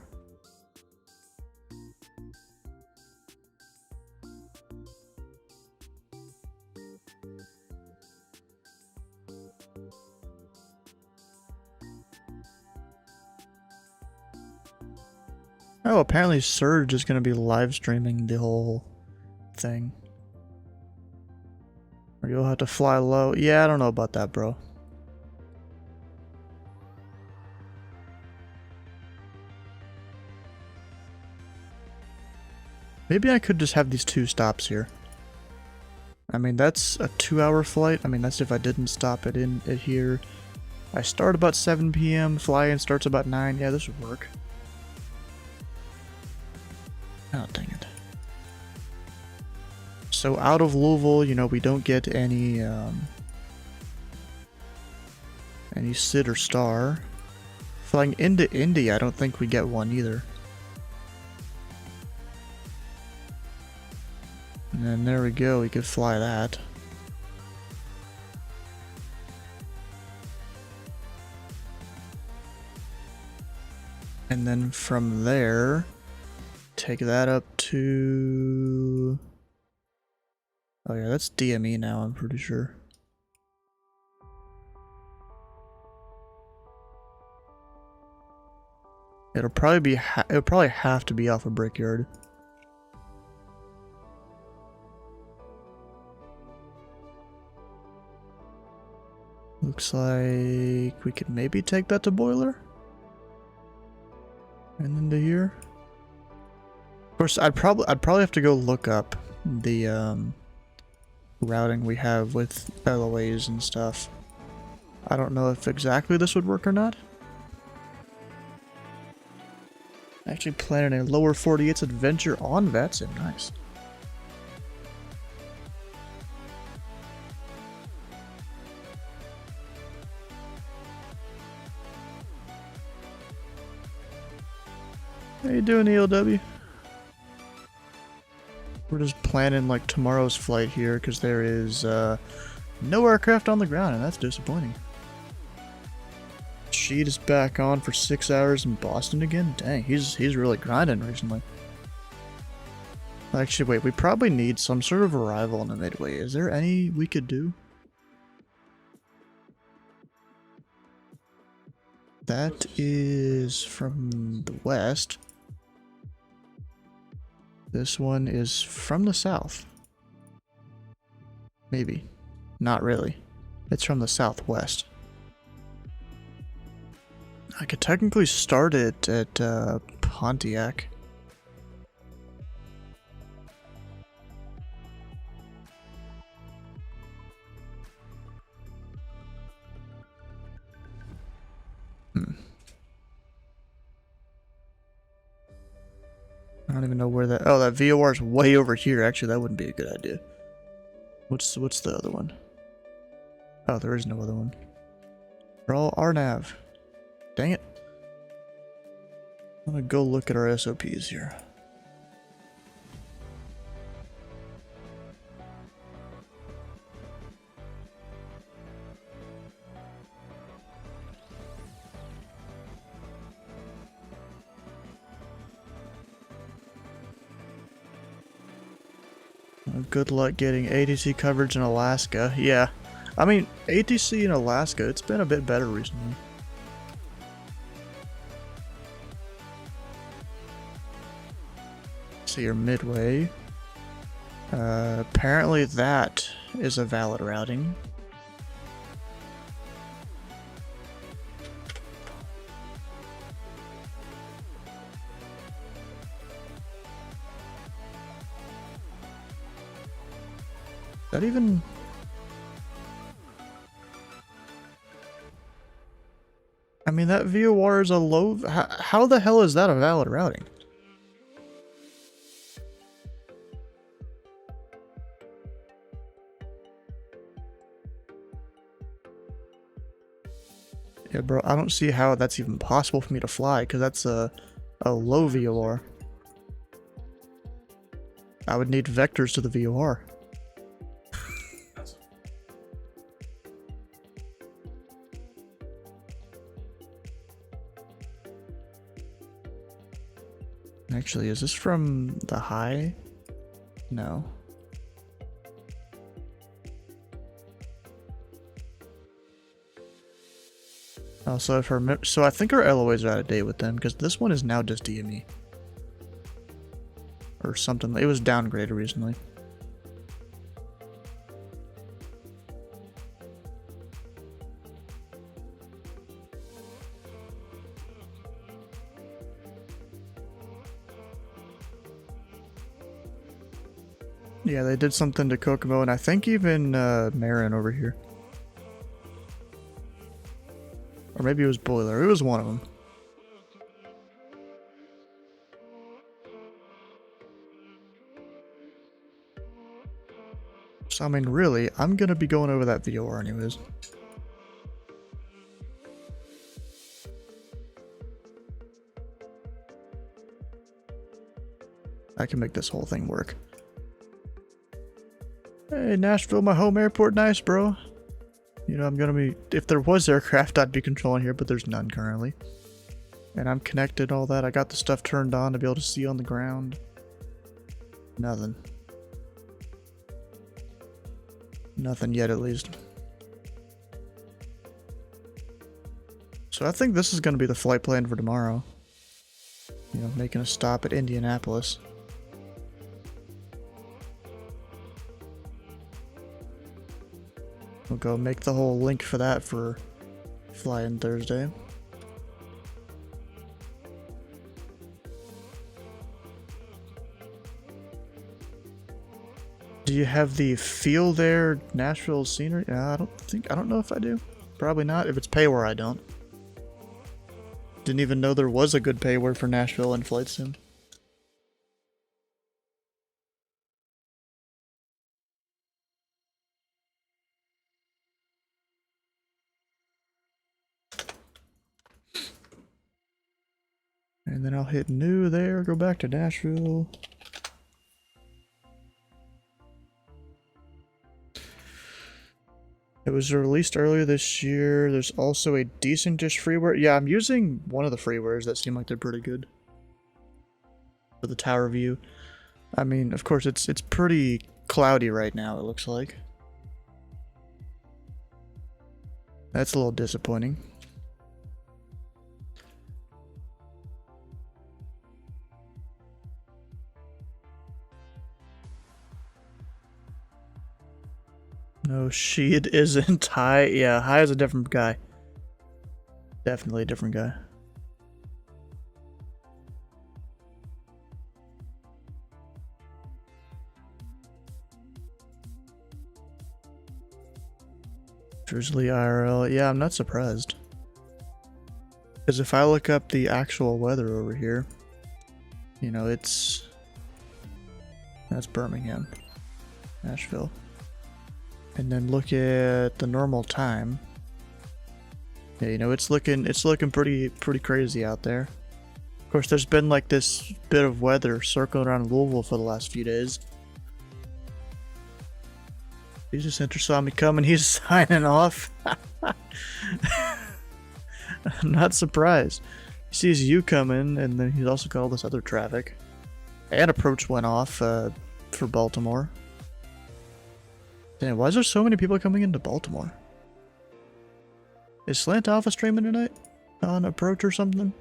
Oh, apparently Surge is going to be live streaming the whole thing. Or you'll have to fly low. Yeah, I don't know about that, bro. Maybe I could just have these 2 stops here. I mean, that's a 2-hour flight. I mean, that's if I didn't stop it in it here. I start about 7 p.m. Fly-in starts about 9. Yeah, this would work. Oh, dang it. So out of Louisville, you know, we don't get any SID or star. Flying into Indy, I don't think we get one either. And then there we go, we could fly that. And then from there, take that up to... Oh yeah, that's DME now, I'm pretty sure. It'll probably have to be off a Brickyard. Looks like we could maybe take that to Boiler. And then to here. Of course, I'd probably have to go look up the routing we have with LOAs and stuff. I don't know if exactly this would work or not. Actually planning a lower 48's adventure on VATSIM, nice. How you doing, ELW? We're just planning like tomorrow's flight here because there is no aircraft on the ground, and that's disappointing. Sheet is back on for 6 hours in Boston again. Dang, he's really grinding recently. Actually, wait, we probably need some sort of arrival in the midway. Is there any we could do? That is from the west. This one is from the south. Maybe. Not really. It's from the southwest. I could technically start it at Pontiac. I don't even know where that... Oh, that VOR is way over here. Actually, that wouldn't be a good idea. What's the other one? Oh, there is no other one. They're all RNAV. Dang it. I'm gonna go look at our SOPs here. Good luck getting ATC coverage in Alaska. Yeah, I mean, ATC in Alaska, it's been a bit better recently. So you're midway. Apparently that is a valid routing. That even... I mean, that VOR is a low... How the hell is that a valid routing? Yeah, bro, I don't see how that's even possible for me to fly, because that's a low VOR. I would need vectors to the VOR. That's Actually, is this from the high? No. Oh, so if our so I think our LOAs are out of date with them because this one is now just DME or something. It was downgraded recently. Yeah, they did something to Kokomo and I think even Marin over here. Or maybe it was Boiler. It was one of them. So, I mean, really, I'm gonna be going over that VOR anyways. I can make this whole thing work. Hey, Nashville, my home airport. Nice, bro. You know, I'm gonna be... If there was aircraft, I'd be controlling here, but there's none currently. And I'm connected, all that. I got the stuff turned on to be able to see on the ground. Nothing. Nothing yet, at least. So I think this is gonna be the flight plan for tomorrow. You know, making a stop at Indianapolis. We'll go make the whole link for that for flying Thursday. Do you have the feel there Nashville scenery? I don't know if I do. Probably not. If it's payware, I don't. Didn't even know there was a good payware for Nashville in Flight Sim. And then I'll hit new there, go back to Nashville. It was released earlier this year. There's also a decent-ish freeware. Yeah, I'm using one of the freewares that seem like they're pretty good. For the tower view. I mean, of course, it's pretty cloudy right now, it looks like. That's a little disappointing. No, it isn't. High, yeah, High is a different guy. Definitely a different guy. Drizzly IRL, yeah, I'm not surprised. Because if I look up the actual weather over here, you know, that's Birmingham, Nashville. And then look at the normal time. Yeah, you know, it's looking pretty crazy out there. Of course, there's been like this bit of weather circling around Louisville for the last few days. Jesus Center saw me coming, he's signing off. I'm not surprised. He sees you coming, and then he's also got all this other traffic. And approach went off for Baltimore. Damn, why is there so many people coming into Baltimore? Is Slant Alpha streaming tonight? On Approach or something?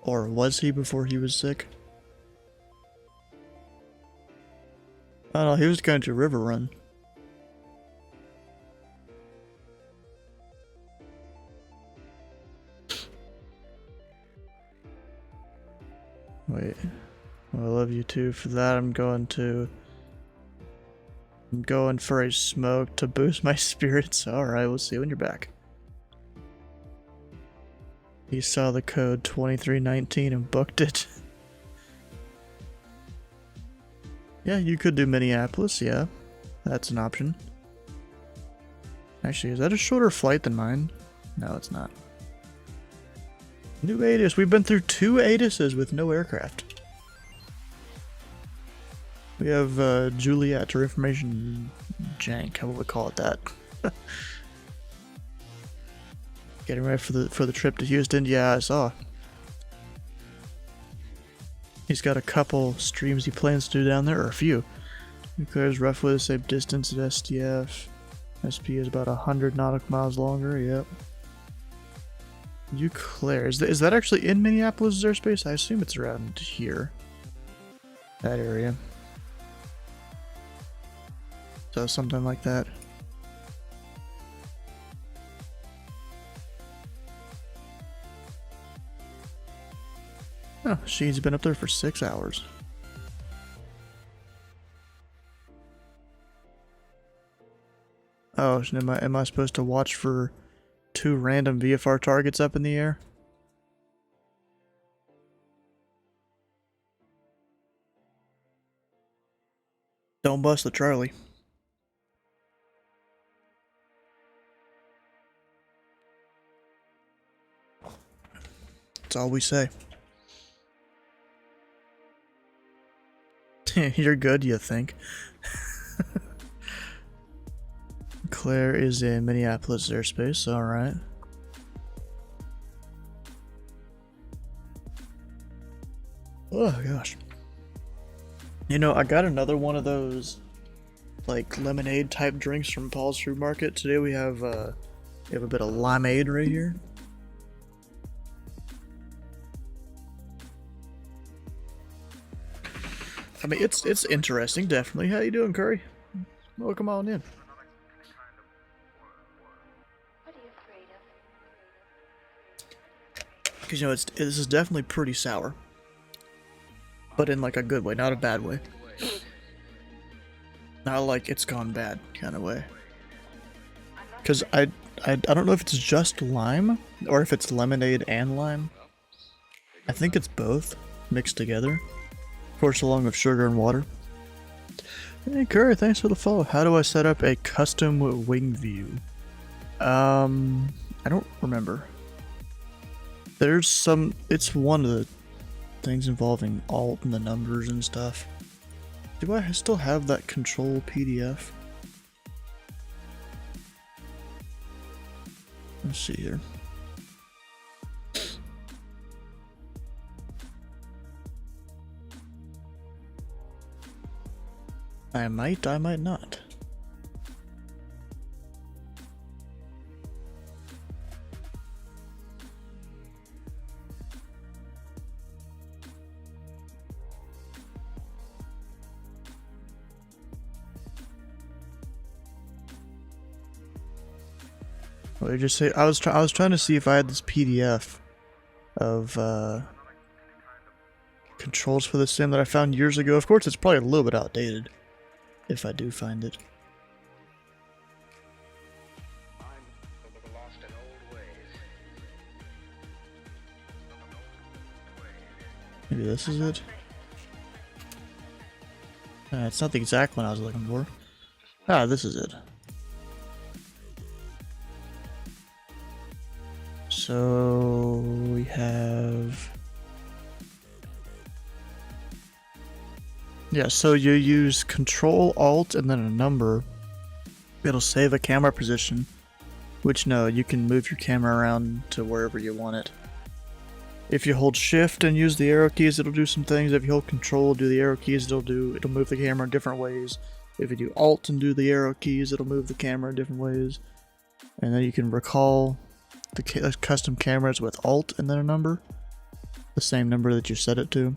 Or was he before he was sick? Oh no, he was going to River Run. Wait. Well, I love you too for that. I'm going for a smoke to boost my spirits. Alright, we'll see you when you're back. He saw the code 2319 and booked it. Yeah, you could do Minneapolis, yeah. That's an option. Actually, is that a shorter flight than mine? No, it's not. New ATIS. We've been through 2 ATISes with no aircraft. We have Juliet or information jank. How would we call it that? Getting ready for the trip to Houston. Yeah, I saw. He's got a couple streams he plans to do down there, or a few. Nuclear is roughly the same distance as SDF. SP is about 100 nautical miles longer. Yep. Euclair. Is that actually in Minneapolis airspace? I assume it's around here. That area. So something like that. Oh, she's been up there for 6 hours. Oh, am I supposed to watch for 2 random VFR targets up in the air? Don't bust the Charlie. That's all we say. You're good, you think? Claire is in Minneapolis airspace, alright. Oh gosh. You know, I got another one of those like lemonade type drinks from Paul's Fruit Market. Today we have a bit of limeade right here. I mean, it's interesting, definitely. How you doing, Curry? Welcome on in. Because, you know, this is definitely pretty sour. But in, like, a good way, not a bad way. Not like it's gone bad kind of way. Because I don't know if it's just lime, or if it's lemonade and lime. I think it's both mixed together. Of course, along with sugar and water. Hey Curry, thanks for the follow. How do I set up a custom wing view? I don't remember. There's some, it's one of the things involving alt and the numbers and stuff. Do I still have that control PDF? Let's see here. I might not. What did you say? I was trying to see if I had this PDF of controls for the sim that I found years ago. Of course, it's probably a little bit outdated. If I do find it. Maybe this is it? It's not the exact one I was looking for. Ah, this is it. So we have... Yeah, so you use Control Alt and then a number. It'll save a camera position. Which, no, you can move your camera around to wherever you want it. If you hold Shift and use the arrow keys, it'll do some things. If you hold Control, do the arrow keys, it'll move the camera in different ways. If you do Alt and do the arrow keys, it'll move the camera in different ways. And then you can recall the custom cameras with Alt and then a number. The same number that you set it to.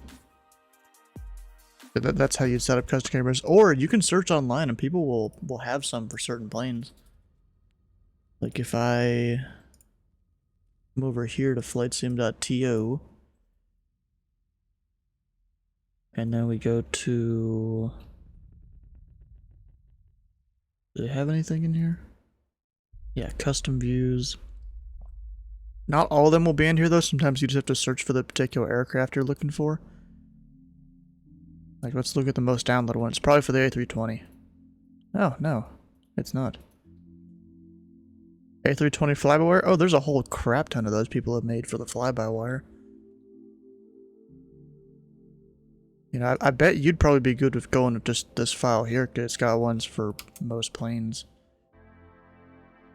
That's how you set up custom cameras. Or you can search online and people will have some for certain planes. Like if I come over here to flightsim.to and then we go to... Do they have anything in here? Yeah, custom views. Not all of them will be in here though. Sometimes you just have to search for the particular aircraft you're looking for. Like, let's look at the most downloaded one. It's probably for the A320. Oh, no. It's not. A320 fly-by-wire? Oh, there's a whole crap ton of those people have made for the fly-by-wire. You know, I bet you'd probably be good with going with just this file here, because it's got ones for most planes.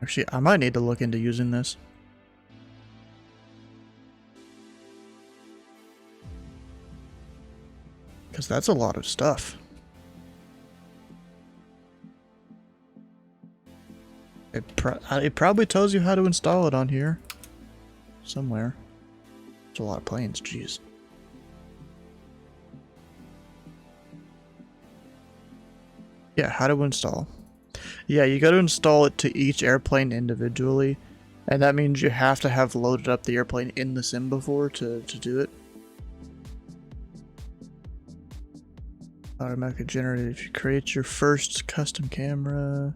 Actually, I might need to look into using this. Because that's a lot of stuff. It probably tells you how to install it on here. Somewhere. It's a lot of planes, jeez. Yeah, how to install. Yeah, you gotta install it to each airplane individually. And that means you have to have loaded up the airplane in the sim before to do it. Automatically generated if you create your first custom camera.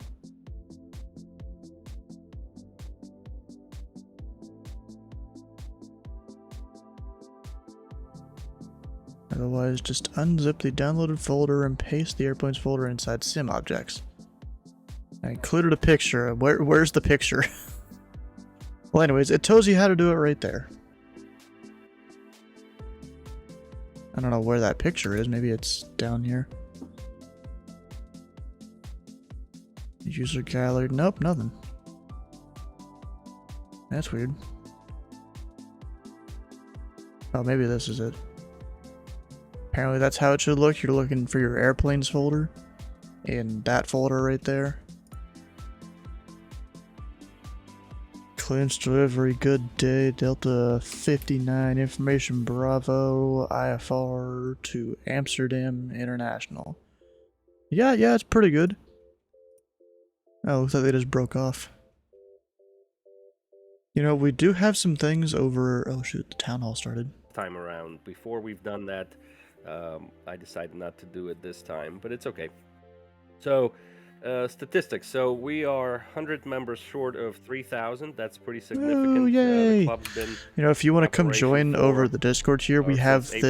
Otherwise, just unzip the downloaded folder and paste the airplane's folder inside sim objects. I included a picture. Where's the picture? Well, anyways, it tells you how to do it right there. I don't know where that picture is. Maybe it's down here. User gallery. Nope, nothing. That's weird. Oh, maybe this is it. Apparently that's how it should look. You're looking for your airplanes folder in that folder right there. Clearance delivery, good day, Delta 59, information Bravo, IFR to Amsterdam International. Yeah, it's pretty good. Oh, looks like they just broke off. You know, we do have some things over... Oh shoot, the town hall started. Time around. Before we've done that, I decided not to do it this time, but it's okay. So, statistics. So we are 100 members short of 3,000. That's pretty significant. Oh, yay! The club's been You know, if you want to come join for, over the Discord here, we have since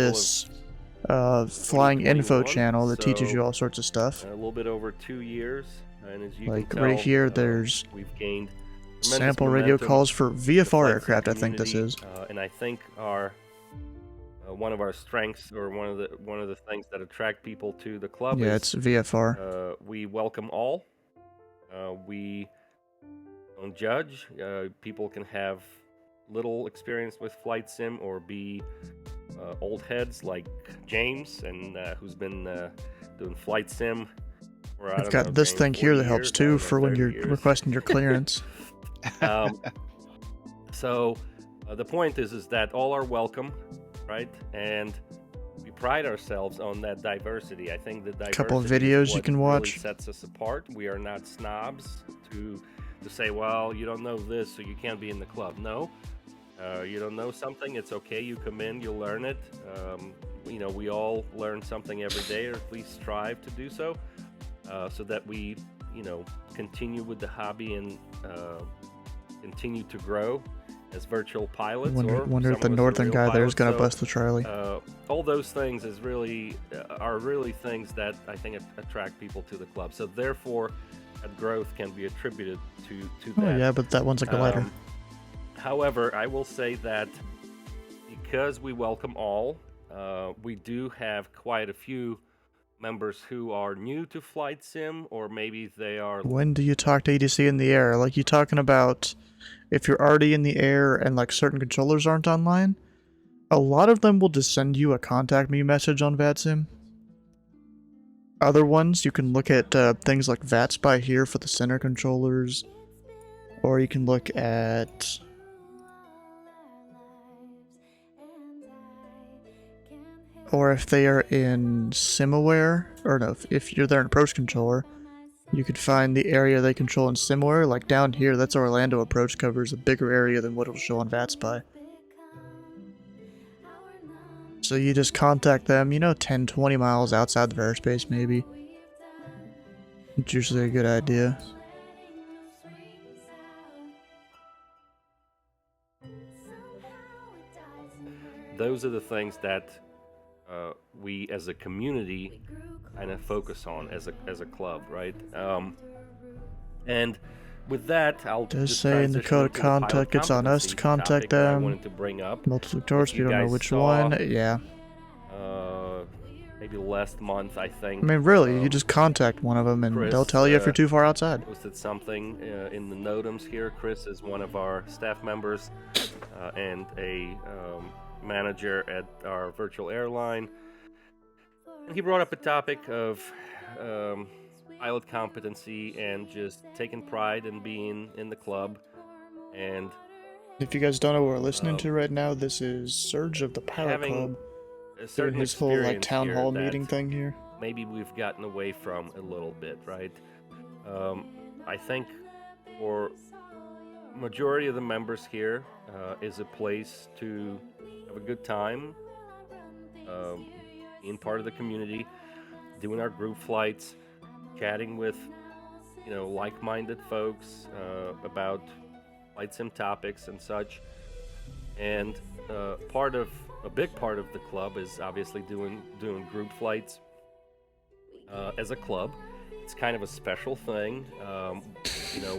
April this flying info 2021, channel that teaches you so, all sorts of stuff. a little bit over 2 years, and as you Like can tell, right here, there's we've gained tremendous sample radio momentum. calls for The VFR flight aircraft, I think this community, is. and I think our one of our strengths, or one of the things that attract people to the club, Yeah, is it's VFR. we welcome all. We don't judge. People can have little experience with flight sim or be old heads like James, and who's been doing flight sim for, I I've don't got know, this James, thing here 40 that helps years, I too don't know, for when 30 you're years. requesting your clearance. So the point is that all are welcome, right? And we pride ourselves on that diversity. I think the diversity Couple of is videos you what can really watch. sets us apart. We are not snobs to say, well, you don't know this, so you can't be in the club. No, you don't know something, it's okay. You come in, you'll learn it. You know, we all learn something every day, or at least strive to do so, so that we, you know, continue with the hobby and continue to grow as virtual pilots. Wonder if the some of us are northern real guy there is pilots. gonna So, bust the Charlie. all those things are really things that I think attract people to the club. So therefore, that growth can be attributed to Oh that. yeah, but that one's a glider. However, I will say that because we welcome all, we do have quite a few members who are new to flight sim, or maybe they are... When do you talk to ADC in the air? Like, you talking about if you're already in the air and like certain controllers aren't online? A lot of them will just send you a contact me message on VATSIM. Other ones, you can look at things like VATSpy here for the center controllers, or you can look at... Or if they are in SimAware, or no, if you're there in Approach Controller, you could find the area they control in SimAware. Like down here, that's Orlando Approach, covers a bigger area than what it'll show on VATSpy. So you just contact them, you know, 10, 20 miles outside the airspace maybe. It's usually a good idea. Those are the things that we as a community kind of focus on as a club, right? And with that, I'll Does just say in the transition code of into the pilot contact, it's on us to competency contact topic that I them. wanted to bring up. Multiple victorious, If we you don't know guys which saw, one. Yeah. Maybe last month, I think. I mean, really, you just contact one of them and Chris, they'll tell you if you're too far outside. Posted something in the notams here. Chris is one of our staff members and a manager at our virtual airline. And he brought up a topic of pilot competency and just taking pride in being in the club. And If you guys don't know what we're listening to right now, this is Surge of the Pilot having Club a doing certain his whole like experience town here hall that meeting thing here. maybe we've gotten away from a little bit, right? I think for majority of the members here is a place to have a good time, being part of the community, doing our group flights, chatting with like-minded folks about flight sim topics and such. And a big part of the club is obviously doing group flights as a club. It's kind of a special thing.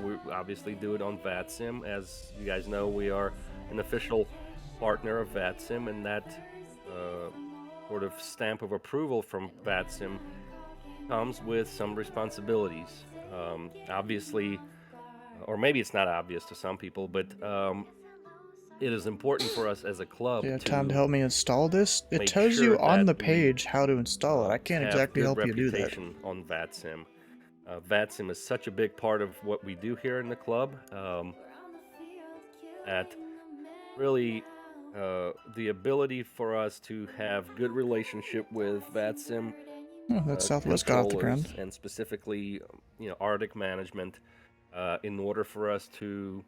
We obviously do it on VATSIM. As you guys know, we are an official partner of VATSIM, and that sort of stamp of approval from VATSIM comes with some responsibilities. Obviously, or maybe it's not obvious to some people, but it is important for us as a club. Do you have to time to help me install this? It make tells sure you on the that we, page how to install it. I can't have exactly good help you do that. reputation on VATSIM. VATSIM is such a big part of what we do here in the club that really the ability for us to have good relationship with VATSIM, Oh, that Southwest got off the controllers, ground. and specifically Arctic management, in order for us to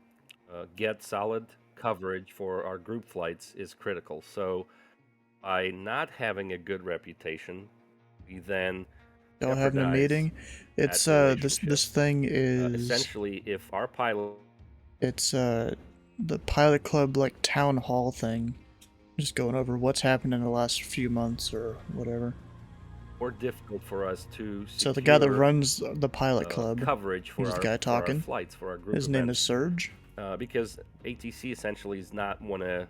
get solid coverage for our group flights is critical. So by not having a good reputation, we then Y'all having a jeopardize meeting? It's that this thing is essentially, if our pilot it's the Pilot Club like town hall thing. Just going over what's happened in the last few months or whatever. more difficult for us to So the guy that secure, runs the Pilot Club, coverage for who's our, the guy for our talking. flights, for our group His name is events. Surge. Because ATC essentially is not want to,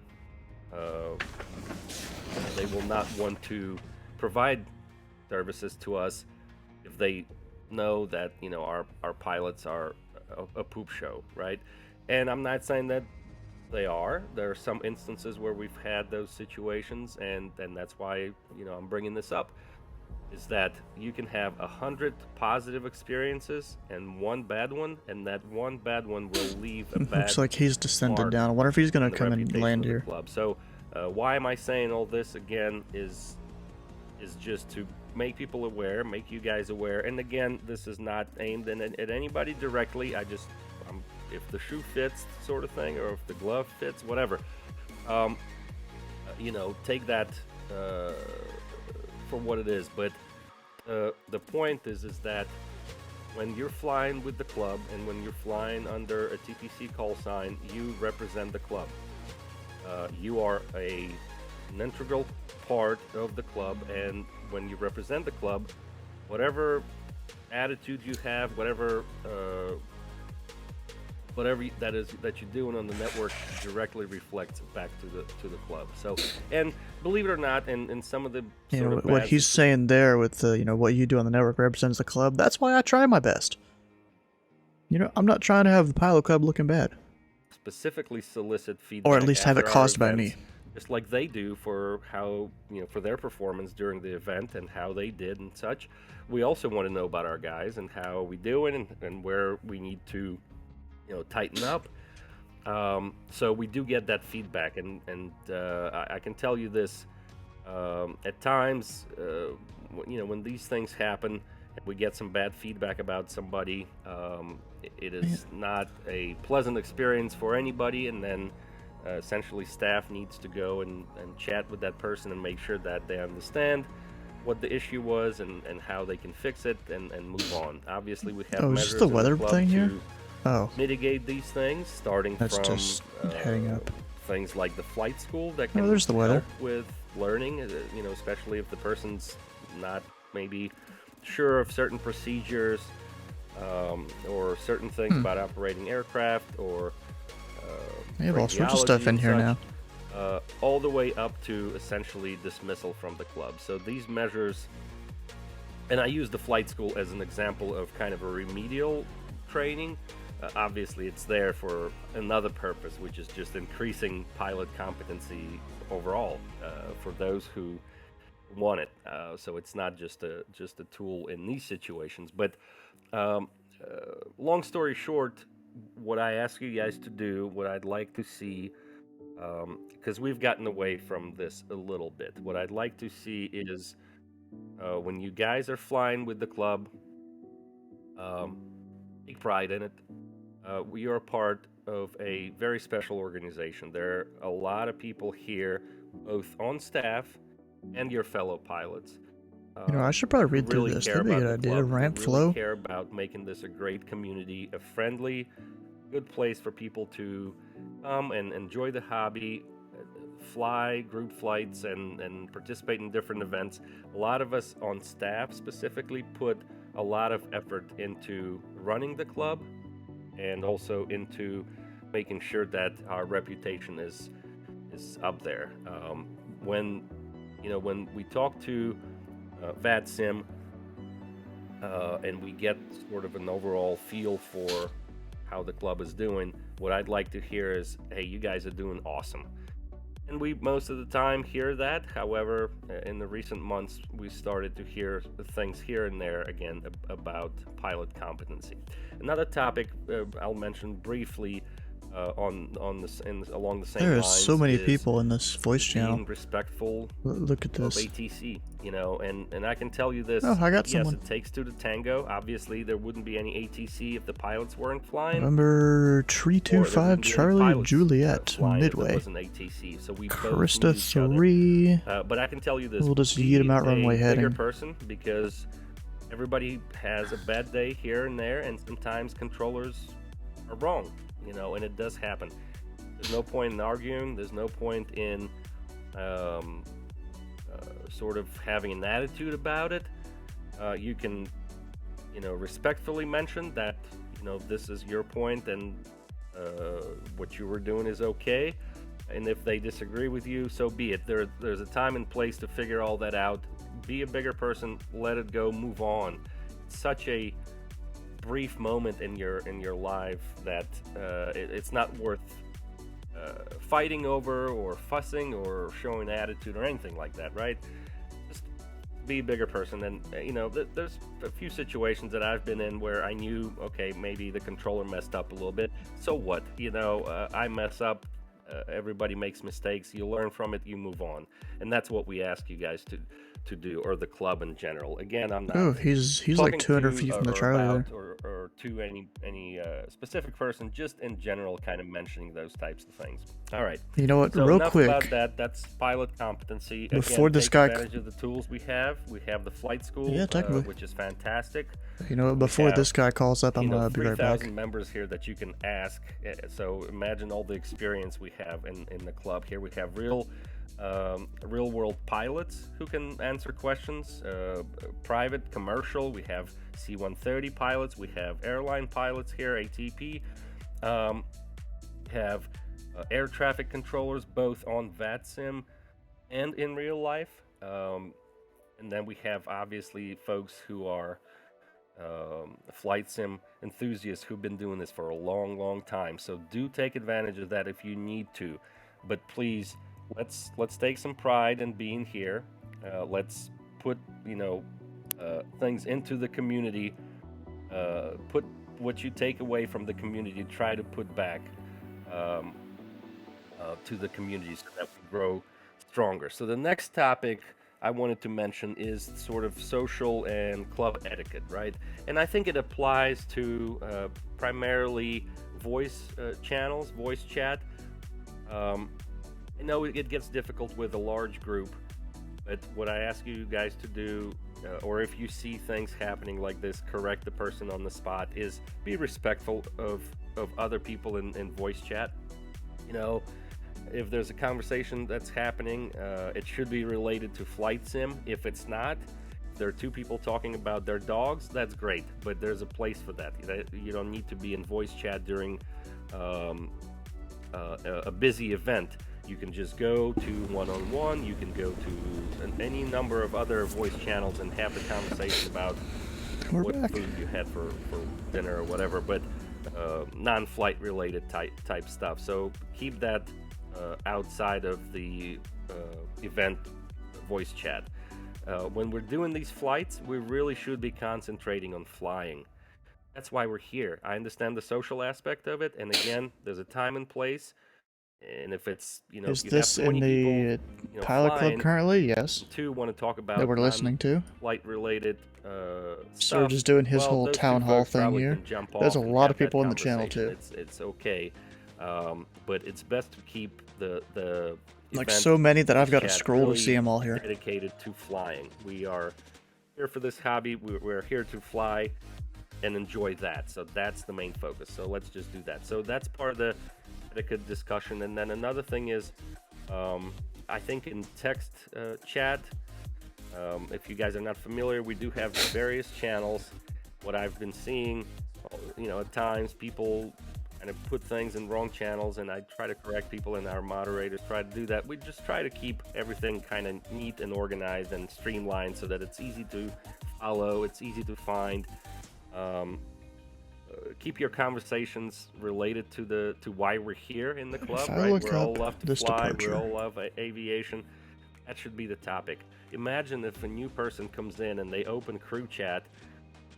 they will not want to provide services to us if they know that our pilots are a poop show, right? And I'm not saying that they are. There are some instances where we've had those situations, and that's why I'm bringing this up. Is that you can have 100 positive experiences and one bad one, and that one bad one will leave a bad Looks like he's descended mark down. I wonder if he's gonna on the come and reputation land of the here. club. So why am I saying all this again is just to make people aware, make you guys aware. And again, this is not aimed at anybody directly. If the shoe fits, sort of thing, or if the glove fits, whatever. Take that for what it is. But the point is that when you're flying with the club and when you're flying under a TPC call sign, you represent the club. You are an integral part of the club, and when you represent the club, whatever attitude you have, whatever that you're doing on the network directly reflects back to the club. So, and believe it or not, in some of the sort of What bad he's saying there with the what you do on the network represents the club. That's why I try my best. I'm not trying to have the Pilot Club looking bad, specifically solicit feedback, or at least have it after our caused by events, me. just like they do for how for their performance during the event and how they did and such. We also want to know about our guys and how we doing and where we need to tighten up. So we do get that feedback, and I can tell you this, at times when these things happen, we get some bad feedback about somebody, it is not a pleasant experience for anybody, and then essentially staff needs to go and chat with that person and make sure that they understand what the issue was and how they can fix it and move on. Obviously we have Oh, is measures this the in weather club thing here? to Oh, mitigate these things, starting that's from just heading up. things like the flight school that can there's the weather. help with learning, especially if the person's not maybe sure of certain procedures. or certain things about operating aircraft or They have all sorts of stuff radiology in and here such, now. all the way up to essentially dismissal from the club. So these measures, and I use the flight school as an example of kind of a remedial training. Obviously, it's there for another purpose, which is just increasing pilot competency overall for those who want it. So it's not just a tool in these situations. But long story short, what I ask you guys to do, what I'd like to see, because we've gotten away from this a little bit. What I'd like to see is when you guys are flying with the club, take pride in it. We are part of a very special organization. There are a lot of people here, both on staff and your fellow pilots. I should probably who read through really this. care That'd be a about good the idea. club, who Ramp really flow. care about making this a great community, a friendly, good place for people to come and enjoy the hobby, fly group flights, and participate in different events. A lot of us on staff specifically put a lot of effort into running the club and also into making sure that our reputation is up there. When we talk to VADSIM and we get sort of an overall feel for how the club is doing, what I'd like to hear is, hey, you guys are doing awesome. And we most of the time hear that. However, in the recent months, we started to hear things here and there again about pilot competency. Another topic I'll mention briefly along the same There are lines so many is people in this voice channel. being respectful Look at of this. ATC, and I can tell you this. Oh, I got yes, someone. it takes two to tango. Obviously, there wouldn't be any ATC if the pilots weren't flying. Number Or there 325 wouldn't be any Charlie pilots, Juliet flying if there Midway. wasn't ATC. So we both Krista need each other. 3. But I can tell you this: We'll just be yeet 'em out runway a bigger heading. person, because everybody has a bad day here and there, and sometimes controllers are wrong, and it does happen. There's no point in arguing. There's no point in sort of having an attitude about it. You can, respectfully mention that, this is your point and what you were doing is okay. And if they disagree with you, so be it. There's a time and place to figure all that out. Be a bigger person. Let it go. Move on. It's such a brief moment in your life that it's not worth fighting over or fussing or showing attitude or anything like that, right? Just be a bigger person. And there's a few situations that I've been in where I knew, okay, maybe the controller messed up a little bit. So what? I mess up. Everybody makes mistakes. You learn from it. You move on. And that's what we ask you guys to do, or the club in general. Again, I'm not. Oh, he's like 200 feet from the Charlie there. Or to any specific person, just in general, kind of mentioning those types of things. All right. You know what? So Real enough quick. about that. That's pilot competency. Before Again, this take guy- advantage of the tools we have. We have the flight school, Yeah, technically. which is fantastic. You know what? Before have, this guy calls up, I'm gonna be right back. 3,000 members here that you can ask. So imagine all the experience we have in the club here. We have real world pilots who can answer questions, private, commercial. We have C-130 pilots. We have airline pilots here, ATP. Have air traffic controllers, both on VADSIM and in real life. And then we have obviously folks who are flight sim enthusiasts who've been doing this for a long time. So do take advantage of that if you need to. But please, let's take some pride in being here. Let's put things into the community. Put what you take away from the community, try to put back to the community so that we grow stronger. So the next topic I wanted to mention is sort of social and club etiquette, right? And I think it applies to primarily voice channels, voice chat. I know it gets difficult with a large group, but what I ask you guys to do, or if you see things happening like this, correct the person on the spot, is be respectful of other people in voice chat. If there's a conversation that's happening, it should be related to flight sim. If it's not, there are two people talking about their dogs, that's great, but there's a place for that. You don't need to be in voice chat during a busy event. You can just go to one-on-one, you can go to any number of other voice channels and have the conversation about what food you had for dinner or whatever, but non-flight related type stuff. So keep that outside of the event voice chat. When we're doing these flights, we really should be concentrating on flying. That's why we're here. I understand the social aspect of it, and again, there's a time and place. And if it's, Is you this have 20 in the people, pilot flying, club currently? Yes. two want to talk about That we're listening to. flight related Serge stuff. is doing his whole those two town hall folks thing probably here. can jump There's a off and lot have of people that in the channel conversation. too. It's okay, but it's best to keep the Like event so many that I've got to chat scroll to really see them all here. dedicated to flying. We are here for this hobby. We're here to fly and enjoy that. So that's the main focus. So let's just do that. So that's part of the etiquette discussion. And then another thing is, I think in text chat, if you guys are not familiar, we do have various channels. What I've been seeing, at times people kind of put things in wrong channels, and I try to correct people, and our moderators try to do that. We just try to keep everything kind of neat and organized and streamlined so that it's easy to follow, it's easy to find. Keep your conversations related to why we're here in the club, I right? look We all up love to this fly, we departure. all love aviation. That should be the topic. Imagine if a new person comes in and they open crew chat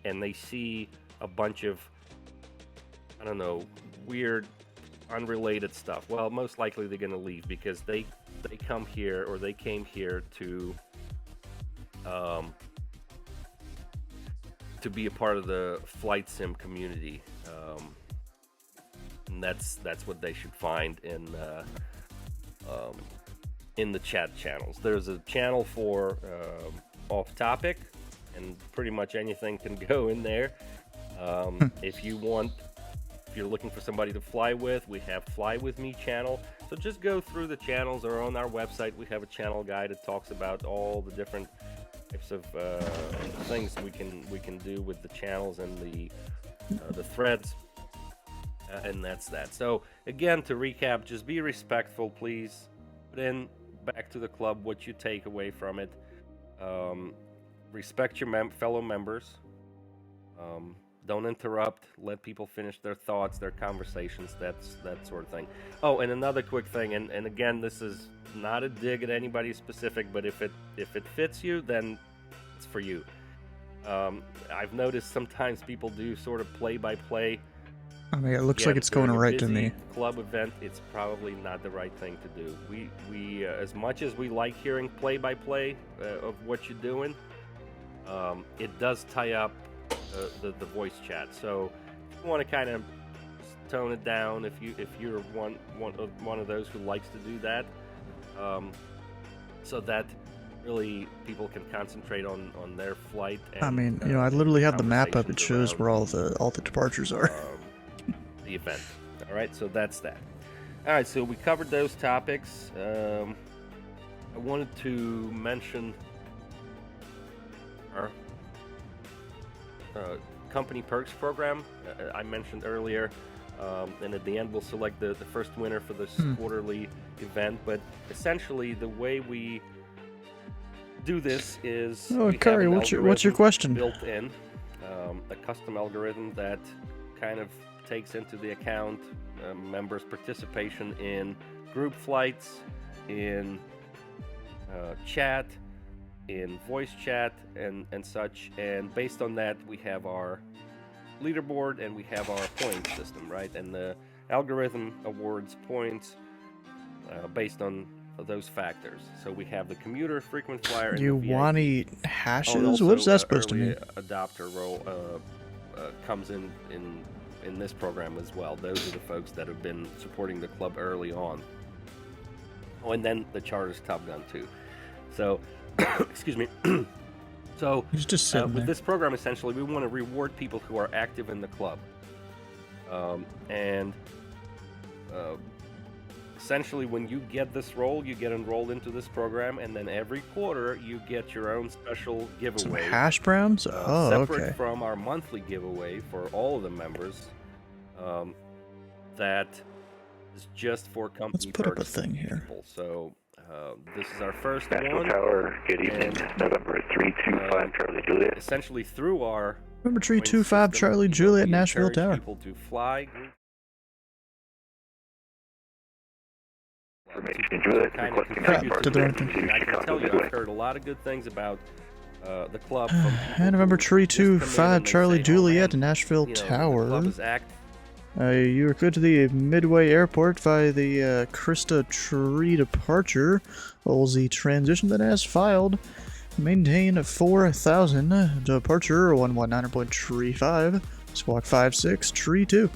and they see a bunch of, I don't know, weird, unrelated stuff. Well, most likely they're going to leave because they come here, or they came here to be a part of the flight sim community, and that's what they should find in the chat channels. There's a channel for off topic, and pretty much anything can go in there. If you're looking for somebody to fly with, we have Fly With Me channel. So just go through the channels, or on our website we have a channel guide that talks about all the different types of things we can do with the channels and the threads, and that's that. So again, to recap, just be respectful, please. Put in back to the club what you take away from it. Respect your fellow members. Don't interrupt. Let people finish their thoughts, their conversations, that sort of thing. Oh, and another quick thing, and again, this is not a dig at anybody specific, but if it fits you, then it's for you. I've noticed sometimes people do sort of play-by-play. I mean, it looks like it's during going a right to busy me. club event, it's probably not the right thing to do. We as much as we like hearing play-by-play of what you're doing, it does tie up the voice chat. So if you want to kind of tone it down, if you're one of those who likes to do that, so that really people can concentrate on their flight. And, I mean, I literally have the map up. It conversations shows where around all the departures are. the event. All right, so that's that. All right, so we covered those topics. I wanted to mention our company perks program. I mentioned earlier, and at the end we'll select the first winner for this quarterly event. But essentially, the way we do this is we Curry, have an what's your algorithm question? built in, a custom algorithm that kind of takes into the account members' participation in group flights, in chat, in voice chat, and such. And based on that, we have our leaderboard and we have our point system, right? And the algorithm awards points based on those factors. So we have the commuter, frequent flyer, and You the VIP. want to eat hashes? Oh, and What is also, that supposed to early mean? adopter role comes in this program as well. Those are the folks that have been supporting the club early on. Oh, and then the charter's Top Gun too. So, excuse me. So He's just sitting with there. this program, essentially, we want to reward people who are active in the club, and essentially, when you get this role, you get enrolled into this program, and then every quarter you get your own special Some giveaway. hash browns? Oh, Separate okay. from our monthly giveaway for all of the members. That is just for company Let's put up a perks thing here. people. So this is our first Nashville one. Tower, good evening. And, November 325 Charlie Juliet. Essentially, through our Number point 325 system, Charlie you know, Juliet, we Nashville encourage Tower. people to fly. Information Juliet, Kind of requesting Crap, contribute to the wrong to thing. and I can Chicago tell you, Midway. I've heard a lot of good things about the club from people And November who just come in 325 and they Charlie say, "Oh, Juliet, man, Nashville you know, the Tower. club is active. You were cleared to the Midway Airport via the Krista Tree departure. Olsey transition that has filed. Maintain 4000. Departure 119.35. Squawk 56. Tree 2.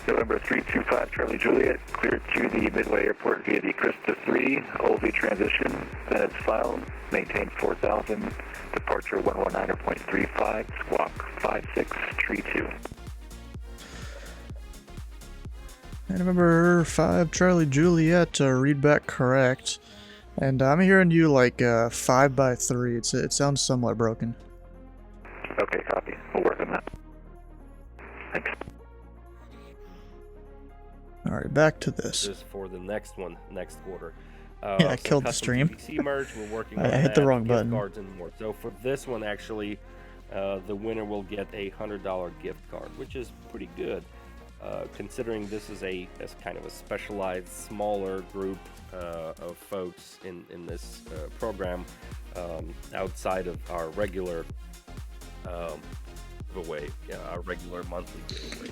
November 325 Charlie Juliet, cleared to the Midway Airport via the Krista 3, Olsey transition, minutes filed, maintain 4000, departure 119.35, squawk 56, tree 2. And November 5 Charlie Juliet, read back correct. And I'm hearing you like 5 by 3. It sounds somewhat broken. Okay, copy. We'll work on that. Thanks. Alright, back to this. This for the next one, next quarter. Yeah, I killed the custom stream. TVC merch, we're working I on hit the that, wrong gift button. cards and more. So for this one, actually, the winner will get a $100 gift card, which is pretty good, considering this is as kind of a specialized, smaller group of folks in this program outside of our regular giveaway, our regular monthly giveaway.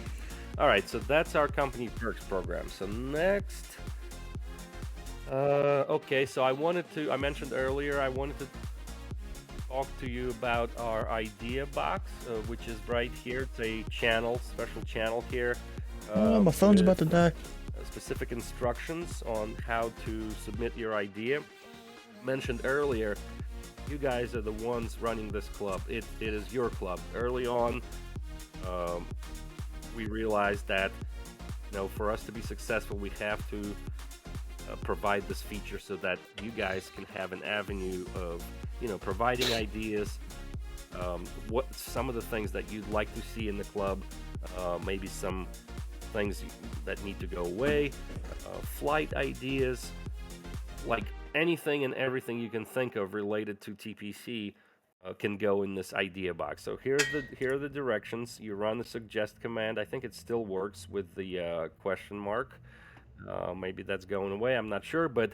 All right, so that's our company perks program. So next, okay, so I mentioned earlier, I wanted to talk to you about our idea box, which is right here. It's a special channel here. Oh, my phone's about to with, die. Specific instructions on how to submit your idea. Mentioned earlier, you guys are the ones running this club. It is your club. Early on, we realized that, for us to be successful, we have to provide this feature so that you guys can have an avenue of, providing ideas, what some of the things that you'd like to see in the club, maybe some things that need to go away, flight ideas, like anything and everything you can think of related to TPC can go in this idea box. So here are the directions. You run the suggest command. I think it still works with the question mark. Maybe that's going away, I'm not sure, but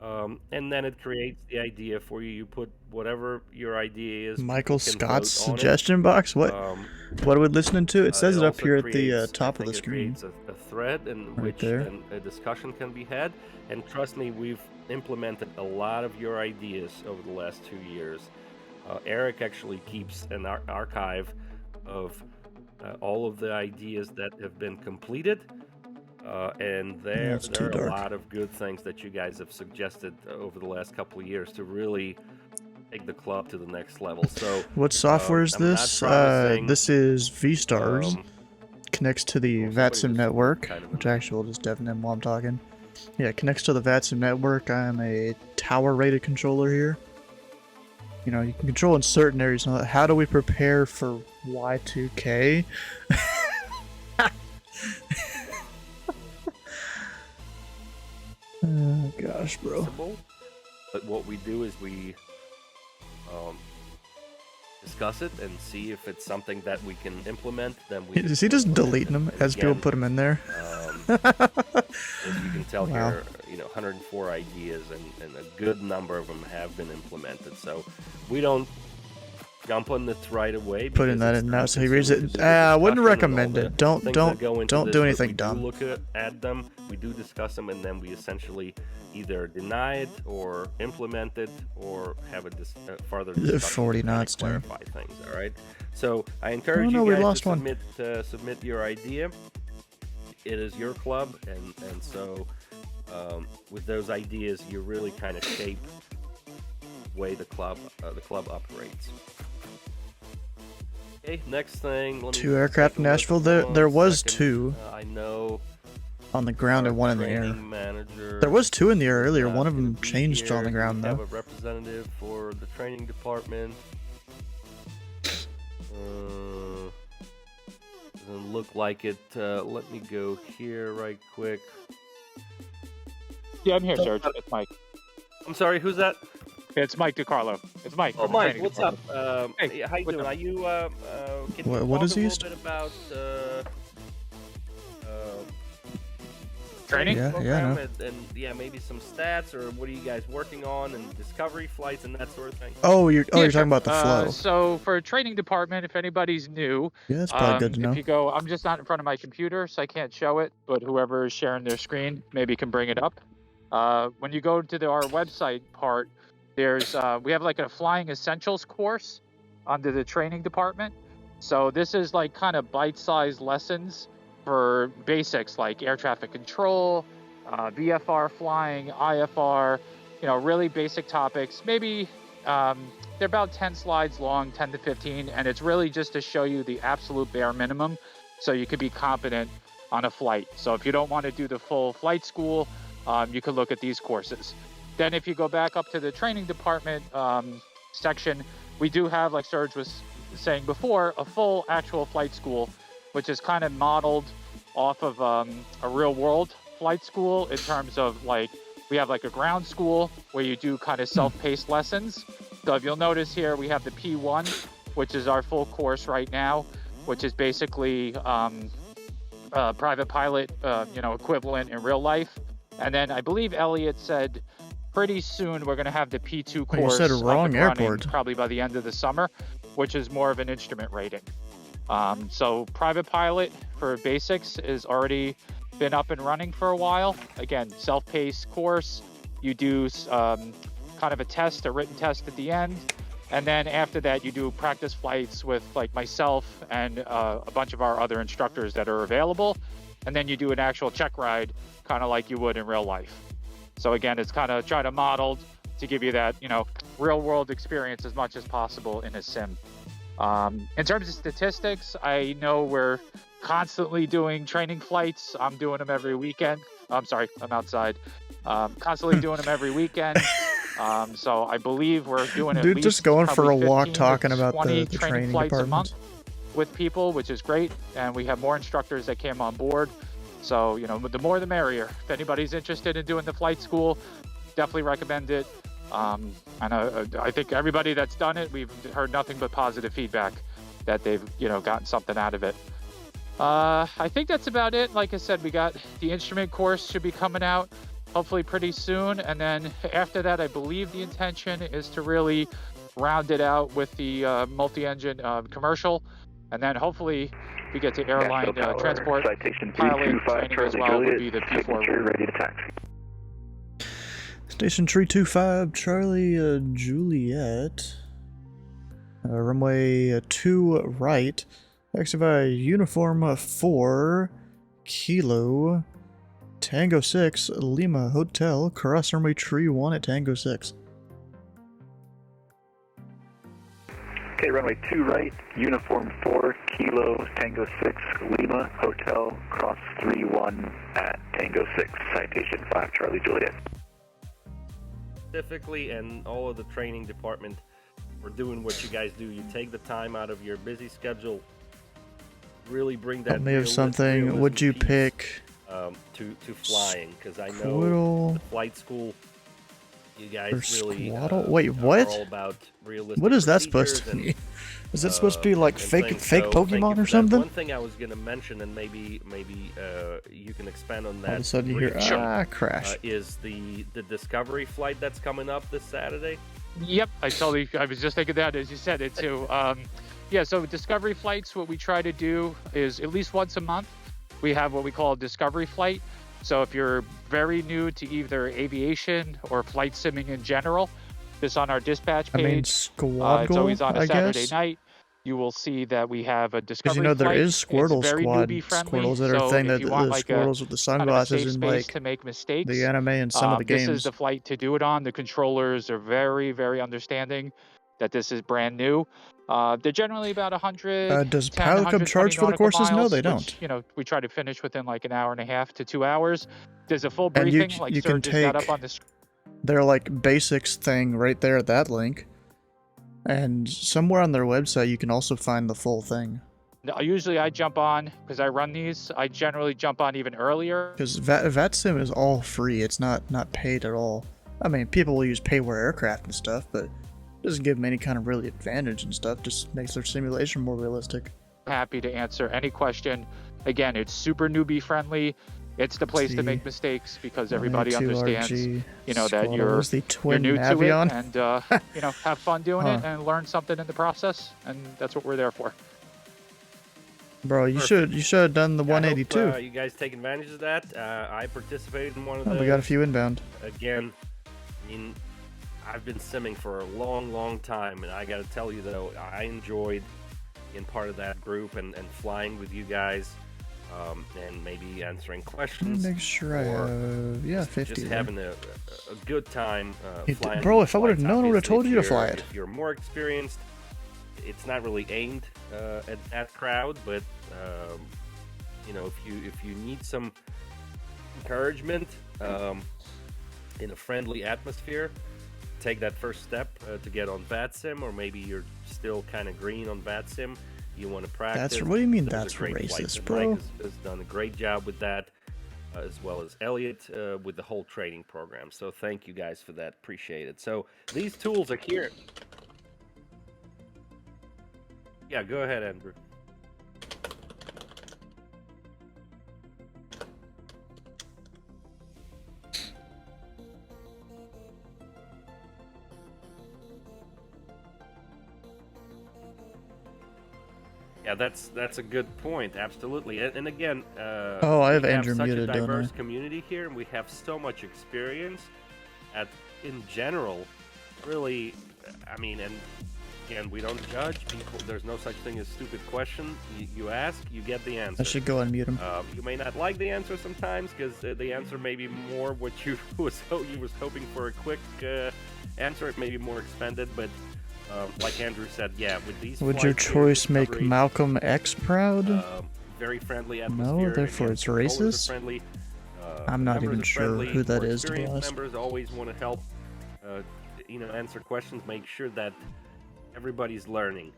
and then it creates the idea for you. You put whatever your idea is. Michael People can Scott's vote on it. suggestion box? What are we listening to? It says it up also here at the creates, top I of the think it screen. creates a thread in Right which there. then a discussion can be had. And trust me, we've implemented a lot of your ideas over the last 2 years. Eric actually keeps an archive of all of the ideas that have been completed. And there it's too are a dark. lot of good things that you guys have suggested over the last couple of years to really take the club to the next level. So What software is I'm not this? promising, This is VStars. Connects to the well, somebody VATSIM just network, kind of which actually will just deafen him while I'm talking. Yeah, it connects to the VATSIM network. I'm a tower-rated controller here. You can control in certain areas. How do we prepare for Y2K? Oh, gosh, bro. possible. But what we do is we discuss it and see if it's something that we can implement. Then we Is he just deleting them as people put them in there? As you can tell Wow. here, 104 ideas, and a good number of them have been implemented. So we don't jump on it right away. Putting because that it's in now, so he reads time-consuming it. to do the I wouldn't discussion and all recommend the it. Don't things that go into this, do but anything we dumb. do look at them. We do discuss them, and then we essentially either deny it or implement it or have a further discussion 40 to kinda knots, dude. clarify things. All right. So I encourage no, you we guys lost to one. submit your idea. It is your club, and so with those ideas, you really kind of shape the way the club operates. Okay, next thing. Let me 2 aircraft take in a look. Nashville. Hold on There a was second. 2. I know on the ground and one in the air. Training manager. There was 2 in the air earlier. One of gonna them be changed on the here. ground We have though. a representative for the training department. Doesn't look like it. Let me go here right quick. Yeah, I'm here, Serge. It's Mike. I'm sorry, who's that? It's Mike DiCarlo. It's Mike. Oh, from the Mike, training what's up? department. Hey, How you what's doing? up? Are you? Can you What talk is a he? little bit about Training? Yeah, program no. and yeah, maybe some stats or what are you guys working on and discovery flights and that sort of thing? Oh, you're Yeah, you're sure. talking about the flow. So for a training department, if anybody's new, Yeah, that's probably good to know. if you go, I'm just not in front of my computer, so I can't show it, but whoever is sharing their screen maybe can bring it up. When you go to our website part, there's we have like a flying essentials course under the training department. So this is like kind of bite-sized lessons for basics like air traffic control, VFR flying, IFR, really basic topics. Maybe they're about 10 slides long, 10 to 15, and it's really just to show you the absolute bare minimum so you could be competent on a flight. So if you don't want to do the full flight school, you could look at these courses. Then if you go back up to the training department section, we do have, like Serge was saying before, a full actual flight school, which is kind of modeled off of a real world flight school in terms of like, we have like a ground school where you do kind of self-paced lessons. So if you'll notice here, we have the P1, which is our full course right now, which is basically private pilot, equivalent in real life. And then I believe Elliot said pretty soon we're going to have the P2 Oh, you course said up wrong and running, airport. probably by the end of the summer, which is more of an instrument rating. So private pilot for basics is already been up and running for a while. Again, self-paced course. You do kind of a test, a written test at the end. And then after that, you do practice flights with like myself and a bunch of our other instructors that are available. And then you do an actual check ride, kind of like you would in real life. So again, it's kind of try to model to give you that, real world experience as much as possible in a sim. In terms of statistics, I know we're constantly doing training flights. I'm doing them every weekend. I'm sorry, I'm outside. Constantly doing them every weekend. So I believe we're doing at Dude, least just going for a probably walk 15 to talking about 20 the training training flights a month department. with people, which is great. And we have more instructors that came on board. So, the more the merrier. If anybody's interested in doing the flight school, definitely recommend it. And I think everybody that's done it, we've heard nothing but positive feedback that they've, gotten something out of it. I think that's about it. Like I said, we got the instrument course should be coming out hopefully pretty soon. And then after that, I believe the intention is to really round it out with the multi-engine commercial. And then hopefully we get to airline Nashville Tower, transport citation pilot 325, training as Charlie well would Juliet, be the signature, P4. ready to taxi. Station 325, Charlie Juliet. Runway 2 right. Taxify uniform 4 Kilo Tango 6 Lima Hotel. Cross runway tree 1 at Tango 6. Okay, runway 2 right, uniform 4 Kilo Tango 6 Lima Hotel, cross 31 at Tango 6, citation 5 Charlie Juliet. Specifically, and all of the training department, we're doing what you guys do. You take the time out of your busy schedule, really bring that. Help me have something. Would you piece, pick? To flying, because I know Squirrel the flight school. You guys or really squaddle? Wait, are what? all about realistic What is that supposed to procedures be? Is that supposed to be like and fake things. fake So thank you Pokemon for or that. something? One thing I was gonna mention, and maybe you can expand on that. All of a sudden you hear briefly, crash. is the Discovery flight that's coming up this Saturday? Yep, I was just thinking that as you said it too. Yeah, so Discovery flights, what we try to do is at least once a month, we have what we call a Discovery flight. So if you're very new to either aviation or flight simming in general, this on our dispatch page. I mean, It's Squaddle, always on a I Saturday guess. night. You will see that we have a Discovery Because there flight. is Squirtle It's very Squad newbie friendly. Squirtles that are So thing if that you the want like Squirtles with the kind of a sunglasses safe in space like to make mistakes, the anime and some of the this games. is the flight to do it on. The controllers are very, very understanding. that this is brand new. They're generally about 100. Does Pilot Club charge for the courses? No, they don't. Which, you know, we try to finish within like an hour and a half to 2 hours. There's a full And briefing, like you Sir can just got take up on the screen. their like basics thing right there at that link. And somewhere on their website you can also find the full thing. Usually I jump on, because I run these, I generally jump on even earlier. Because VATSIM is all free, it's not paid at all. I mean, people will use payware aircraft and stuff, but it doesn't give them any kind of really advantage and stuff, just makes their simulation more realistic. Happy to answer any question. Again, it's super newbie friendly. It's the place to make mistakes because everybody understands, you know, that you're new to it, and you know, have fun doing it and learn something in the process, and that's what we're there for. Bro, you should have done the 182. I hope, you guys take advantage of that. I participated in one of those. We got a few inbound. Again, I mean, I've been simming for a long time, and I got to tell you though, I enjoyed being part of that group and flying with you guys, and maybe answering questions. Make sure I have, yeah, 50. Just having a good time flying. Bro, if I would have known, I would have told you to fly it. If you're more experienced, it's not really aimed at that crowd, but you know, if you need some encouragement in a friendly atmosphere, take that first step to get on VATSIM, or maybe you're still kind of green on VATSIM, you want to practice. What do you mean There's that's a great racist, flight, bro? Mike has done a great job with that, as well as Elliot with the whole training program. So thank you guys for that. Appreciate it. So these tools are here. Yeah, go ahead, Andrew. Yeah, that's a good point. Absolutely, and again, I have Andrew such muted, a don't diverse I? community here, and we have so much experience. In general, really, I mean, and again, we don't judge people. There's no such thing as stupid question. You ask, you get the answer. I should go unmute him. You may not like the answer sometimes because the answer may be more what you was hoping for a quick answer. It may be more expanded, but. Like Andrew said, yeah, with these Would your choice make Malcolm X proud? Very friendly atmosphere. No, therefore it's racist? Friendly, I'm not even sure who that is, to be honest. Members always want to help, you know, answer questions, make sure that everybody's learning.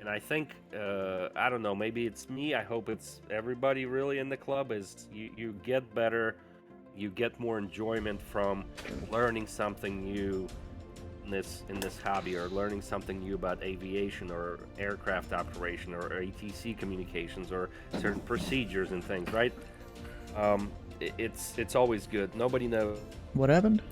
And I think, I don't know, maybe it's me, I hope it's everybody really in the club, is you get better, you get more enjoyment from learning something new in this hobby, or learning something new about aviation or aircraft operation or ATC communications or certain procedures and things, right? It's always good. Nobody knows. What happened?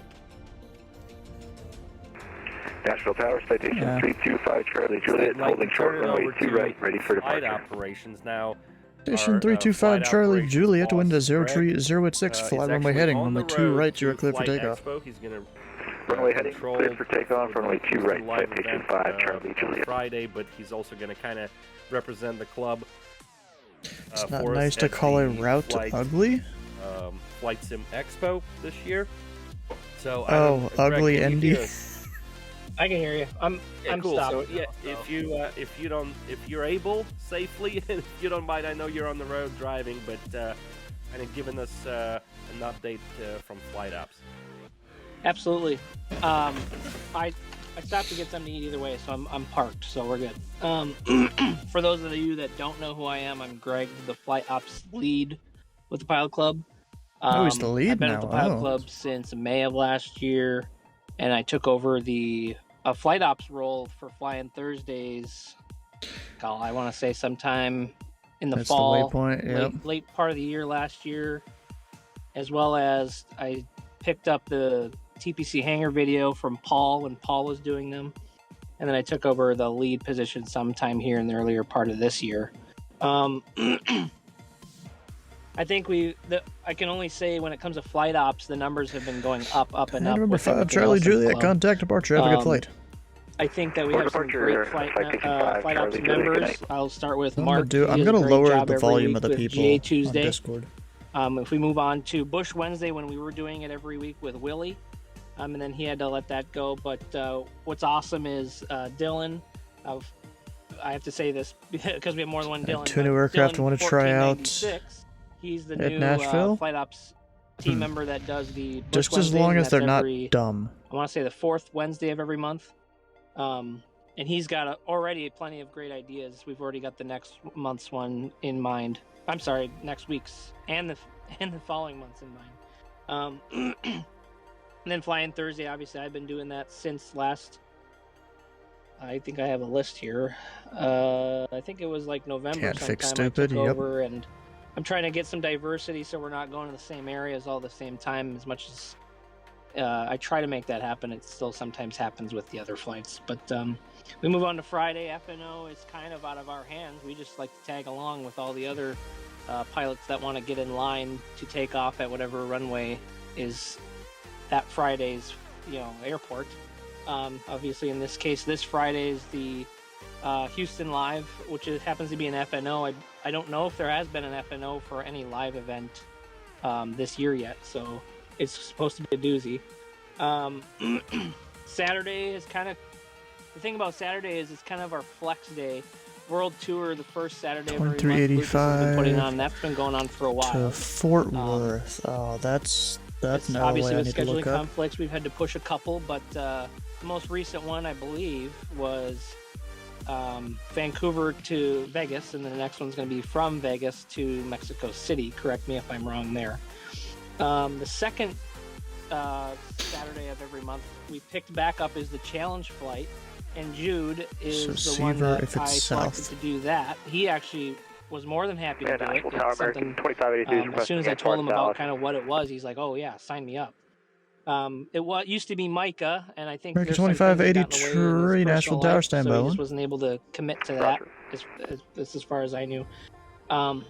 Nashville Tower, citation 325 Charlie Juliet, holding short runway 2 right, ready for flight departure. operations now. Station 325 Charlie Juliet, wind to 03086, fly runway heading, runway 2 right, you're clear for takeoff. He's gonna runway heading, clear for takeoff, runway 2 right, citation 5 Charlie Juliet. Friday, but he's also going to kind of represent the club. It's not nice to call a route ugly? Flight Sim Expo this year. So ugly Indy. I can hear you. I'm cool. stopped. So yeah, if you're able safely, and if you don't mind, I know you're on the road driving, but kind of giving us an update from Flight Ops. Absolutely. I stopped to get something to eat either way, so I'm parked, so we're good. For those of you that don't know who I am, I'm Greg, the Flight Ops lead with the Pilot Club. He's the lead I've been now. with the Pilot Club since May of last year, and I took over the Flight Ops role for Flying Thursdays. I want to say sometime in the fall, late part of the year last year, as well as I picked up the TPC hangar video from Paul when Paul was doing them, and then I took over the lead position sometime here in the earlier part of this year. I think I can only say when it comes to Flight Ops, the numbers have been going up and up. Number 5 Charlie Juliet, contact departure, have a good flight. I think that we have some great Flight Ops members. I'll start with Mark. I'm going to lower the volume of the people on Discord. If we move on to Bush Wednesday, when we were doing it every week with Willie, and then he had to let that go. But what's awesome is Dylan. I have to say this because we have more than one Dylan. 2 new aircraft I want to try out He's the at new Nashville. flight ops team member that does the Bush Just as Wednesdays, long and as they're that's not every, dumb. I want to say the 4th Wednesday of every month. And he's got already plenty of great ideas. We've already got the next month's one in mind. I'm sorry, next week's and the following months in mind. And then Flying Thursday, obviously, I've been doing that since last. I think I have a list here. I think it was like November Can't sometime fix stupid, I took yep. over, and I'm trying to get some diversity so we're not going to the same areas all the same time. As much as I try to make that happen, it still sometimes happens with the other flights. But we move on to Friday. FNO is kind of out of our hands. We just like to tag along with all the other pilots that want to get in line to take off at whatever runway is that Friday's airport. Obviously, in this case, this Friday is the Houston Live, which happens to be an FNO. I don't know if there has been an FNO for any live event this year yet, so it's supposed to be a doozy. Saturday is kind of... The thing about Saturday is it's kind of our flex day. World Tour, the first Saturday of every month, Lucas has been putting on. That's been going on for a while. To Fort Worth. that's no obviously way I with need to scheduling look up. conflicts, we've had to push a couple, but the most recent one, I believe, was Vancouver to Vegas, and then the next one's going to be from Vegas to Mexico City. Correct me if I'm wrong there. The second Saturday of every month we picked back up is the challenge flight, and Jude is So the one that if it's I selected south. to do that. He actually was more than happy to do it. Nashville Tower, It's something, American 2582 as soon as I told him about kind of what it was, he's like, "Oh yeah, sign me up." It used to be Micah, and I think American there's some things that got in the way in his 2583 personal Nashville Tower, life, stand so by he one. just wasn't able to commit to that. As far as I knew. I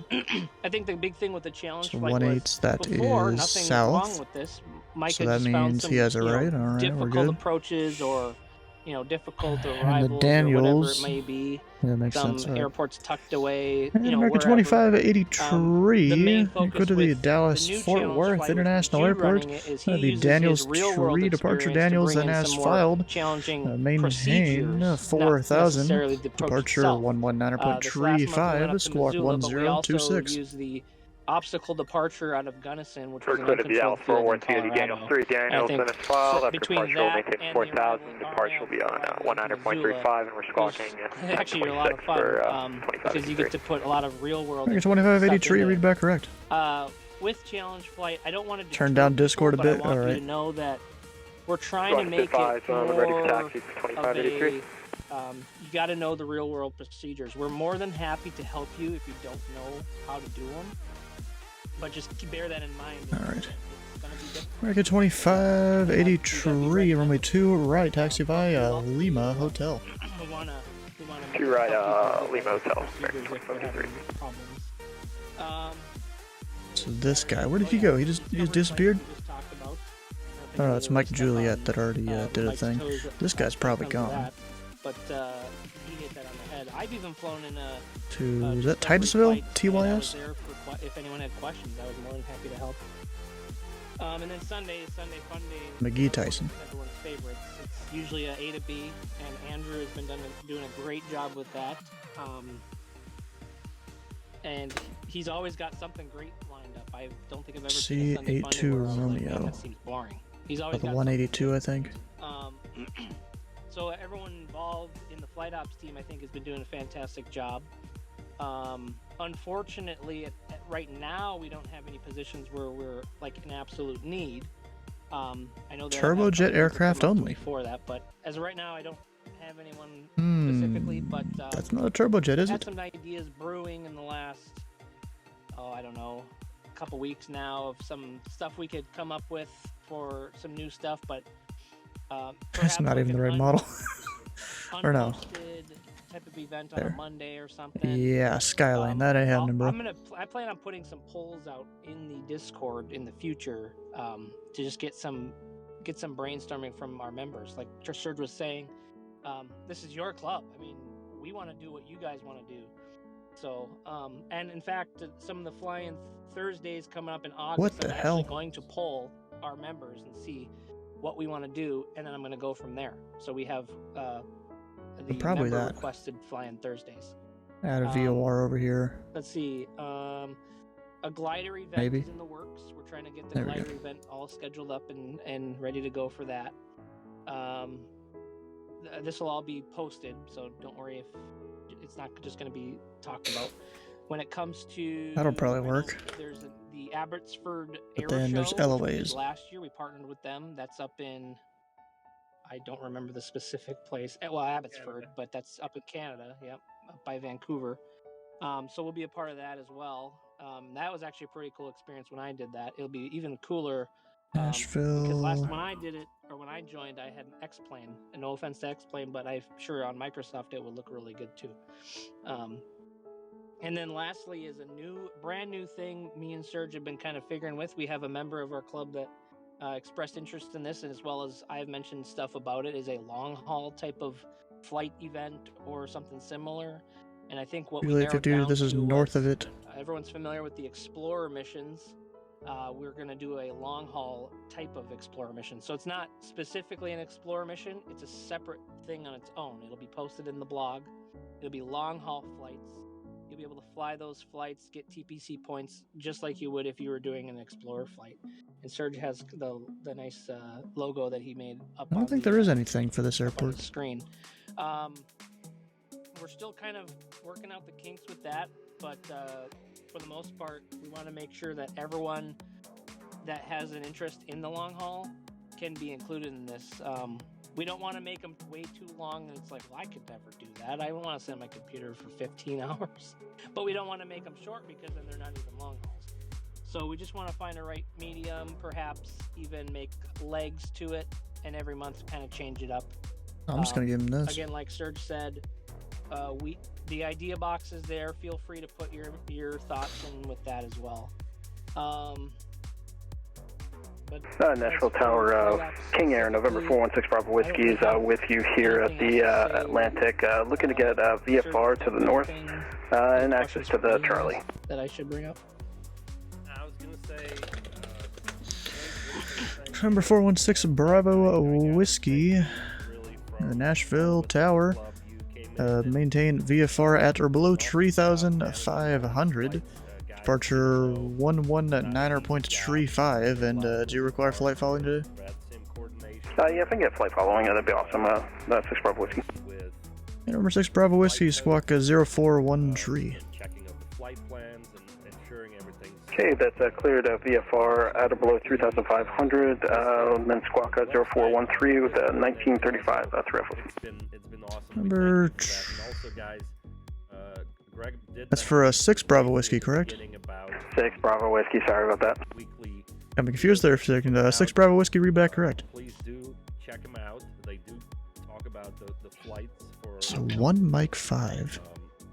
think the big thing with the challenge So flight 1/8, was that before, is nothing south. wrong with this. Micah So that just found means some he has it right. All right, we're difficult good. approaches or difficult And the arrivals or whatever it Daniels, may be. that makes Some sense. All right. airports tucked away, American wherever. 2583. The main Go focus to the with Dallas the new Fort challenge Worth flight with International Jude Airport. running it is That'd he be uses Daniels his real-world tree departure experience to Daniels bring and in as some more filed. challenging Maintain procedures, not 4000. necessarily the approach Departure itself. 119.35. Squawk Missoula, but we also 1026. use the obstacle departure out of Gunnison, which was First an clear to the uncontrolled Alpha field in 413 Daniels Colorado. 3, Daniels And I and think it's filed. After between departure will that maintain and the 4000. arrival Departure will be on into 19.35 and we're squawking actually a lot of fun because you get to put a lot of real world American 2583. Read back correct. with challenge flight. I don't want to Turn down Discord a bit. I want All you right. to know that we're trying to make it more ready for taxi of 2583. you got to know the real world procedures. We're more than happy to help you if you don't know how to do them, but just bear that in mind. All right. It's gonna be different. American 2583. Runway 2 right. Taxi via Lima Hotel. We wanna make Two right, help you Lima Hotel, procedures if we're having problems. So this guy, where did he go? He just disappeared? Oh no, it's Mike Juliet that already did a thing. This guy's probably gone. But he hit that on the head. I've even flown in a To, is that Titusville? I was TYS? there for if anyone had questions, I was more than happy to help. And then Sunday Fun Day. McGee Tyson. Everyone's favorites. It's usually a A to B, and Andrew has been doing a great job with that. And he's always got something great lined up. I don't think I've ever seen a Sunday Fun Day C82 where I was like, man, Romeo. that seems boring. He's always The got 182, I think. So everyone involved in the flight ops team, I think, has been doing a fantastic job. Unfortunately, right now, we don't have any positions where we're like in absolute need. I know that Turbojet aircraft only. Before that, but as of right now, I don't have anyone specifically. But That's not a turbojet, is had it? some ideas brewing in the last, I don't know, couple weeks now of some stuff we could come up with for some new stuff, but That's not even the right model. Or no. Type of event on a Monday or something. Yeah, Skyline. That ain't happening, bro. I plan on putting some polls out in the Discord in the future to just get some brainstorming from our members. Like Serge was saying, this is your club. I mean, we want to do what you guys want to do. So, and in fact, some of the Flying Thursdays coming up in August, What the I'm hell? actually going to poll our members and see what we want to do, and then I'm going to go from there. So we have the Probably member that. requested fly-in Thursdays. Add a VOR over here. Let's see. A glider event Maybe. is in the works. We're trying to get the There we glider go. event all scheduled up and ready to go for that. This will all be posted, so don't worry if it's not just going to be talked about. When it comes to That'll probably work. There's the Abbotsford But Aero then Show, there's which we did LOAs. last year. We partnered with them. That's up in, I don't remember the specific place. Well, Abbotsford, but that's up in Canada. Yep, up by Vancouver. So we'll be a part of that as well. That was actually a pretty cool experience when I did that. It'll be even cooler. Nashville. Because last when I did it, or when I joined, I had an X-Plane. And no offense to X-Plane, but I'm sure on Microsoft it will look really good too. And then lastly is a brand new thing me and Serge have been kind of figuring with. We have a member of our club that expressed interest in this, and as well as I've mentioned stuff about it, is a long haul type of flight event or something similar. And I think what we Really, narrowed 52, down this is to north was, of it. everyone's familiar with the Explorer missions. We're going to do a long haul type of Explorer mission. So it's not specifically an Explorer mission. It's a separate thing on its own. It'll be posted in the blog. It'll be long haul flights. You'll be able to fly those flights, get TPC points, just like you would if you were doing an Explorer flight. And Serge has the nice logo that he made up. I don't think there is anything for this on the airport. screen. We're still kind of working out the kinks with that, but for the most part, we want to make sure that everyone that has an interest in the long haul can be included in this. We don't want to make them way too long, and it's like, well, I could never do that. I don't want to sit on my computer for 15 hours. But we don't want to make them short because then they're not even long hauls. So we just want to find a right medium, perhaps even make legs to it, and every month kind of change it up. I'm just gonna give him this. Again, like Serge said, the idea box is there. Feel free to put your thoughts in with that as well. Nashville Tower, King Air, November 416 Bravo Whiskey is with you here at the Atlantic, looking to get VFR to the north and access to the Charlie. That I should bring up? I was going to say... Number 416 Bravo Whiskey, the Nashville Tower. Maintain VFR at or below 3,500. Departure 119.35, and do you require flight following today? Yeah, if I can get flight following, that'd be awesome. That's 6 Bravo Whiskey. And number 6 Bravo Whiskey, squawk 0413. Okay, that's cleared VFR at or below 3,500, then squawk 0413 with 1935 3F Whiskey. Number... That's for a 6 Bravo Whiskey, correct? 6 Bravo Whiskey, sorry about that. Got me confused there for a second. 6 Bravo Whiskey, read back correct. Please do check them out. They do talk about the flights for... So 1 Mike 5.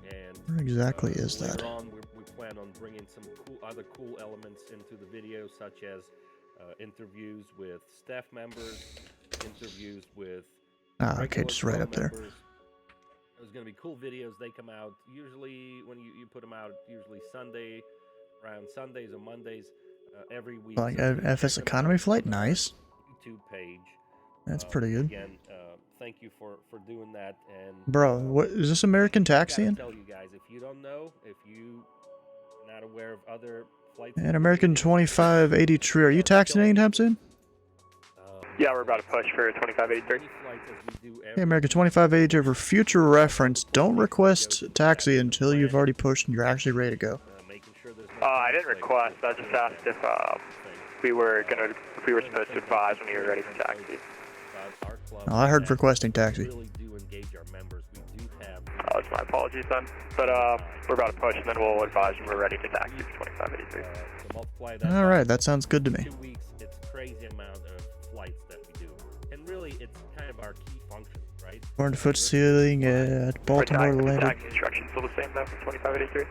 And Where exactly is that? later on, we plan on bringing some other cool elements into the video, such as interviews with staff members, interviews with... Ah, okay, just right up there. There's going to be cool videos. They come out usually when you put them out, usually around Sundays or Mondays every week. Like FS Economy Flight? Nice. YouTube page. That's pretty good. Again, thank you for doing that. And Bro, what is this American Taxiing? tell you guys, if you don't know, if you are not aware of other flights... And American 2580 Tree, are you taxiing anytime soon? Yeah, we're about to push for 2583. Hey, American 2580 Tree, for future reference, don't request taxi until you've already pushed and you're actually ready to go. I didn't request. I just asked if we were supposed to advise when you were ready for taxi. Oh, I heard requesting taxi. Oh, it's my apologies then. But we're about to push, and then we'll advise when we're ready to taxi for 2583. Alright, that sounds good to me. 2 weeks, it's crazy amount of flights that we do. And really, it's kind of our key function, right? Born to foot ceiling at Baltimore landing. Taxi instructions still the same though for 2583?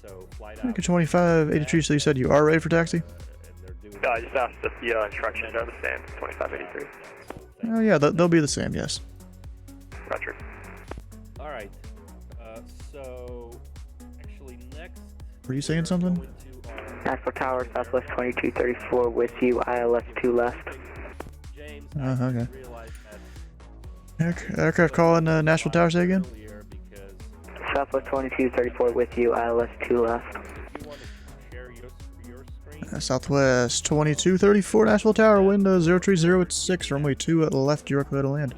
So flight American 2583, so you said you are ready for taxi? No, I just asked if the instructions are the same for 2583. Oh yeah, they'll be the same, yes. Roger. Alright, so actually next... Were you saying something? Nashville Tower, Southwest 2234 with you, ILS 2 left. James, Okay. realized that Aircraft calling Nashville Tower, say again? earlier because Southwest 2234 with you, ILS 2 left. you want to share your screen. Southwest 2234 Nashville Tower, wind 03086, runway 2 at left, you're clear to land.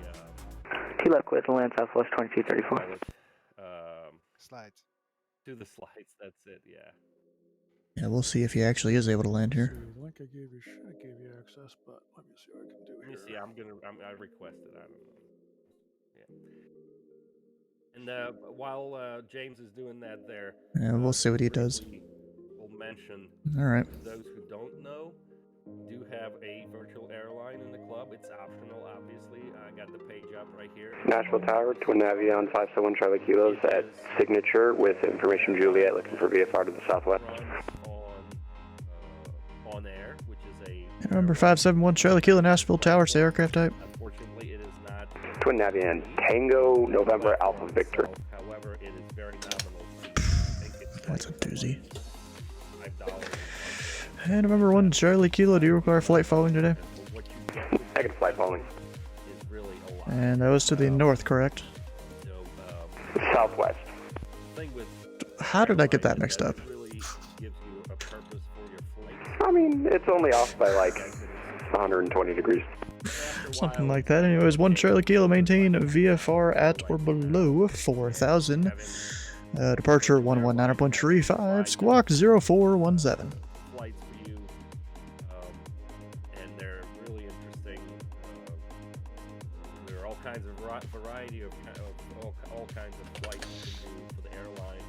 2 left, clear to land, Southwest 2234. Slides. Do the slides, that's it, yeah. Yeah, we'll see if he actually is able to land here. The link I gave you should have gave you access, but let me see what I can do Let me here. see, I requested, I don't know. Yeah. And while James is doing that there, Yeah, we'll see what he does. We'll mention Alright. those who don't know, do have a virtual airline in the club. It's optional, obviously. I got the page up right here. Nashville Tower, Twin Navion 571 Charlie Kilos at signature with information Juliet looking for VFR to the southwest. On air, which is a Number 571 Charlie Kilo Nashville Tower, say aircraft type. unfortunately it is not Twin Navion Tango November Alpha Victor. However, it is very nominal. I think it's That's a doozy. $5. And November 1 Charlie Kilo, do you require flight following today? What you get Negative flight following. is really a lot. And that was to the north, correct? So, Southwest. thing with How did I get that mixed up? really gives you a purpose for your flight. I mean, it's only off by like 120 degrees. Something like that. Anyways, 1 Charlie Kilo, maintain VFR at or below 4,000. Departure 119.35, squawk 0417. Flights for you, and they're really interesting. There are all kinds of variety of all kinds of flights you can do for the airline,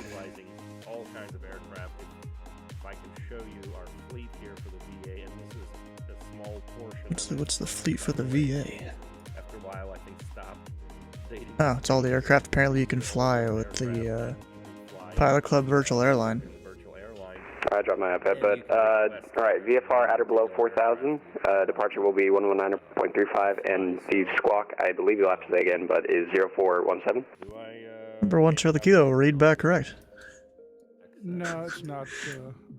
utilizing all kinds of aircraft. If I can show you our fleet here for the VA, and this is a small portion. What's the fleet for the VA? After a while, I think stopped dating. Oh, it's all the aircraft apparently you can fly with the Pilot Club Virtual Airline. I dropped my iPad, but alright, VFR at or below 4,000. Departure will be 119.35, and the squawk, I believe you'll have to say again, but is 0417. Number 1 Charlie Kilo, read back correct. No, it's not. I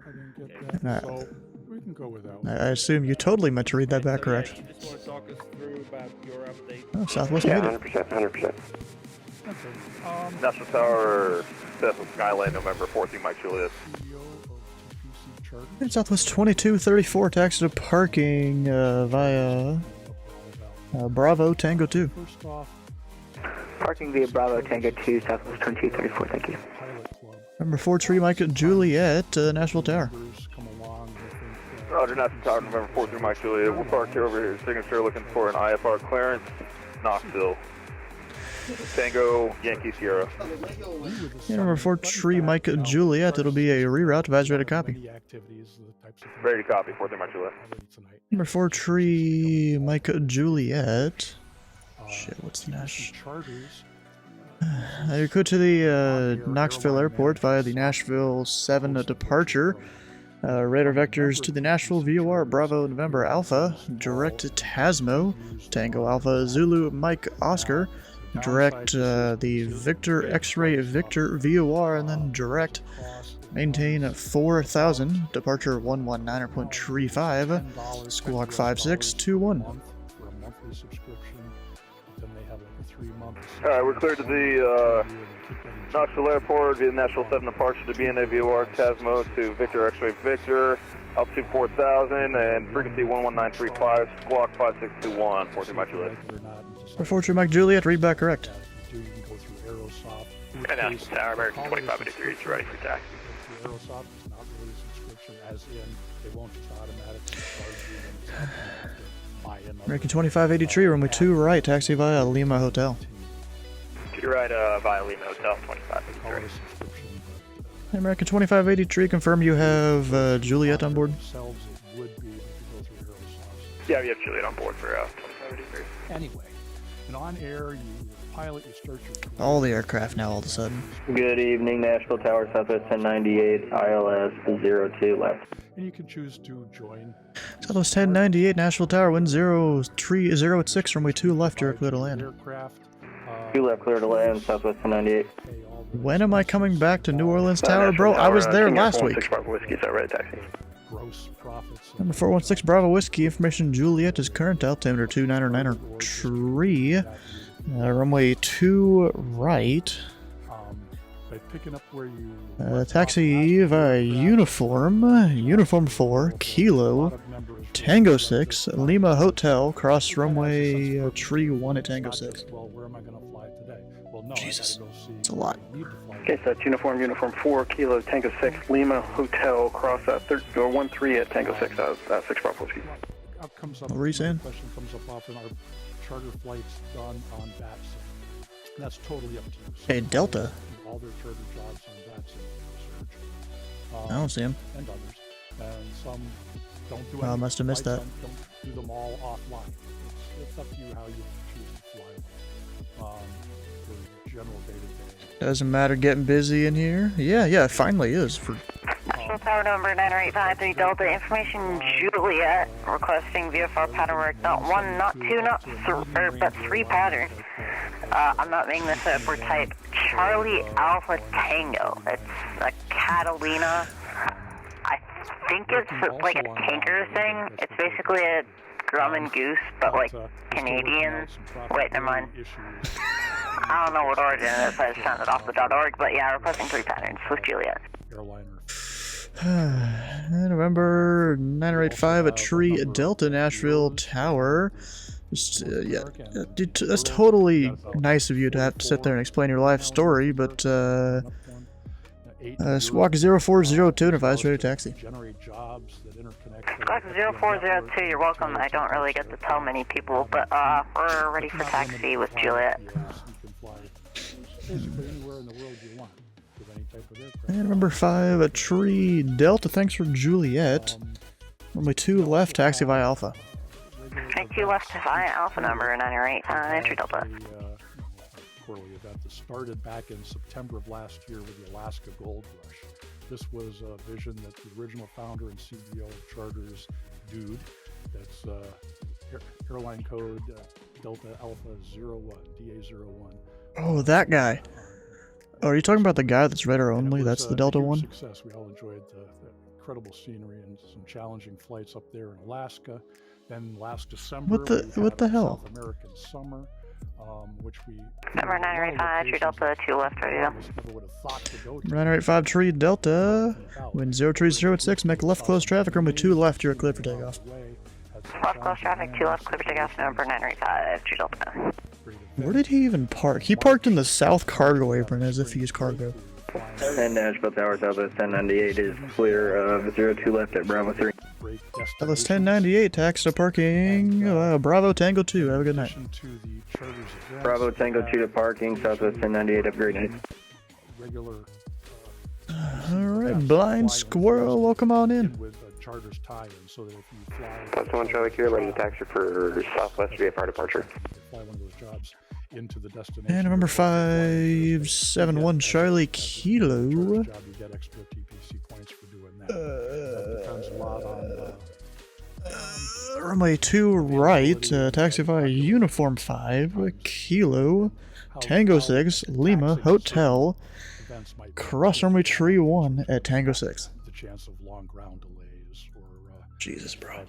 didn't get that. Nah. So we can go with that one. I assume you totally meant to read that back correct. You just want to talk us through about your update? Oh, Southwest Yeah, made it. 100%. Okay. National Tower, Cessna Skyline, November 14, Mike Julius. CEO of TPC Charter. And Southwest 2234, taxi to parking via Bravo Tango 2. First off, Parking via Bravo Tango 2, Southwest 2234, thank you. Pilot Club. Number 4 Tree Mike Juliet, Nashville Tower. Members come along. I think, Roger, National Tower, November 14, Mike Julius. We're parked here over here, signature, looking for an IFR clearance, Knoxville. Tango, Yankee Sierra. Yeah, number 4 Tree Mike Juliet, it'll be a reroute, advisory to copy. many activities, the types of things Ready to copy, 14, Mike Juliet. already tonight. Number 4 Tree Mike Juliet. Shit, what's the Nash? Charters. You go to the Knoxville Airport via the Nashville 7 departure. Radar vectors to the Nashville VOR Bravo November Alpha. Direct to Tasmo. Tango Alpha Zulu Mike Oscar. Direct the Victor X-Ray Victor VOR, and then direct maintain 4,000. Departure 119.35. Squawk 5621. For a monthly subscription. Then they have like a 3-month. Alright, we're cleared to the Knoxville Airport via Nashville 7 departure to BNA VOR Tasmo to Victor X-Ray Victor, altitude 4,000 and frequency 11935, squawk 5621, 14 Mike Juliet. Before True Mike Juliet, read back correct. You can go through Aerosoft. And National Tower, American 2583, it's ready for taxi. Aerosoft is not really a subscription, as in they won't just automatically charge you when it's up. You have to buy another. American 2583, runway 2 right, taxi via Lima Hotel. You're right, via Lima Hotel, Call it 2583. a subscription, but, American 2583, confirm you have Juliet on board. themselves it would be if you go through Aerosoft. Yeah, we have Juliet on board for 2583. Anyway, and on air, you pilot, you start your All the aircraft now all of a sudden. Good evening, Nashville Tower, Southwest 1098, ILS 02 left. and you can choose to join. Southwest 1098, Nashville Tower, wind 03086, runway 2 left, you're clear to land. Aircraft. 2 left, clear to land, Southwest 1098. Pay all the When am I coming back to New Orleans Tower? Bro, I was there last week. 6 Whiskey, is that right, taxi? gross profits. Number 416 Bravo Whiskey, information Juliet is current, altimeter 299 tree, runway 2 right. By picking up where you Taxi via uniform 4, Kilo, Tango 6, Lima Hotel, cross runway tree 1 at Tango 6. Well, where am I going to fly today? Well, no, Jesus, I gotta go see it's a lot. Okay, so that's uniform 4, Kilo, Tango 6, Lima Hotel, cross 13 at Tango 6, 6 Bravo Whiskey. What were you saying? Question comes up often, are charter flights done on VATSIM? That's totally up to you. Hey, Delta. All their charter jobs on VATSIM research. I don't see him. And others. And some don't do I must have missed that. Don't do them all offline. It's up to you how you choose to fly them. For general day-to-day. Doesn't matter getting busy in here. Yeah, it finally is. For Nashville Tower number 90853 Delta, information Juliet, requesting VFR pattern work, not 1, not 2, not 3, but 3 patterns. I'm not making this up, we're type Charlie Alpha Tango. It's a Catalina. I think it's like a tanker thing. It's basically a drum and goose, but like Canadian. Wait, never mind. I don't know what origin it is, I just found it off the .org, but yeah, requesting 3 patterns with Juliet. November 985, a tree, Delta Nashville Tower. Just, dude, that's totally nice of you to have to sit there and explain your life story, but Squawk 0402 advise ready taxi. Squawk 0402, you're welcome. I don't really get to tell many people, but we're ready for taxi with Juliet. And number 5, a tree, Delta, thanks for Juliet. Only 2 left, taxi via Alpha. 2 left via Alpha number 908, Tree Delta. Quarterly event that started back in September of last year with the Alaska Gold Rush. This was a vision that the original founder and CEO of Charters, Dude, that's airline code Delta Alpha 01, DA01. Oh, that guy. Oh, are you talking about the guy that's radar only? That's the Delta one? Success. We all enjoyed the incredible scenery and some challenging flights up there in Alaska. Then last December, what the hell? South American summer, which we number 985, Tree Delta, 2 left, ready to go. 985 Tree Delta, wind 0306, make left close traffic, runway 2 left, you're clear for takeoff. Left close traffic, 2 left, clear for takeoff, number 985, Tree Delta. Where did he even park? He parked in the south cargo apron as if he's cargo. And Nashville Tower, Southwest 1098 is clear, 02 left at Bravo 3. Southwest 1098, taxi to parking, Bravo Tango 2, have a good night. Bravo Tango 2 to parking, Southwest 1098, have a great night. Alright, Blind Squirrel, welcome on in. That's 1 Charlie Kilo, ready to taxi for Southwest VFR departure. Into the destination. And number 571 Charlie Kilo. Runway 2 right, taxi via uniform 5, Kilo, Tango 6, Lima Hotel, cross runway tree 1 at Tango 6. Jesus, bro.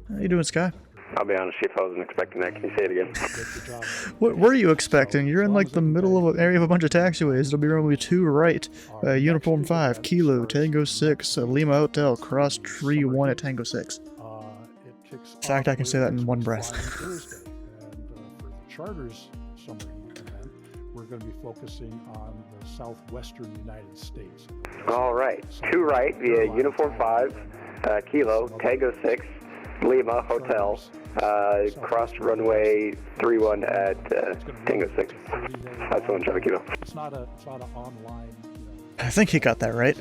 How you doing, Sky? I'll be honest, Chief, I wasn't expecting that. Can you say it again? What were you expecting? You're in like the middle of an area of a bunch of taxiways. It'll be runway 2 right, uniform 5, Kilo, Tango 6, Lima Hotel, cross tree 1 at Tango 6. In fact, I can say that in one breath. And for the Charters summer event, we're going to be focusing on the southwestern United States. All right, 2 right via uniform 5, Kilo, Tango 6, Lima Hotel, cross runway 31 at Tango 6. That's 1 Charlie Kilo. It's not an online. I think he got that right.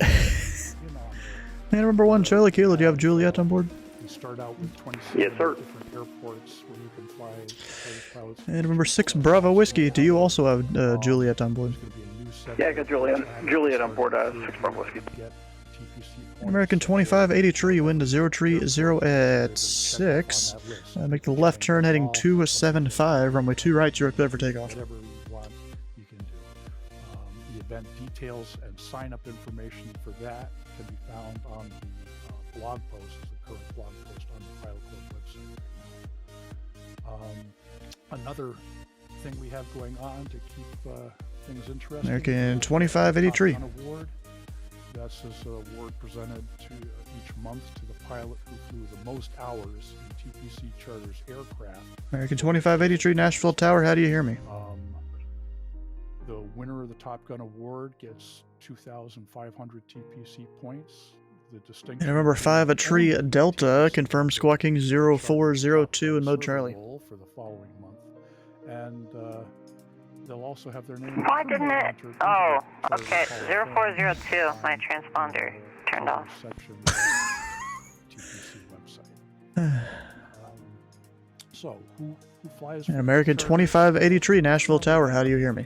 And number 1 Charlie Kilo, do you have Juliet on board? We start out with 26 yes, sir. different airports where you can fly pilots. And number 6 Bravo Whiskey, do you also have Juliet on board? Yeah, I got Juliet on board, 6 Bravo Whiskey. American 2583, wind to 030 at 6. Make the left turn heading 275, runway 2 right, you're clear for takeoff. Whatever you want, you can do. The event details and sign-up information for that can be found on the blog post is the current blog post on the Pilot Club website. Another thing we have going on to keep things interesting. American 2583. Top Gun Award. That's this award presented to each month to the pilot who flew the most hours in TPC Charter's aircraft. American 2583 Nashville Tower, how do you hear me? The winner of the Top Gun Award gets 2,500 TPC points. The distinction. And number 5, a tree Delta, confirmed squawking 0402 in mode Charlie. For the following month. And they'll also have their name. Why didn't it? Oh, okay. 0402, my transponder turned off. Section of the TPC website. So, who flies? And American 2583 Nashville Tower, how do you hear me?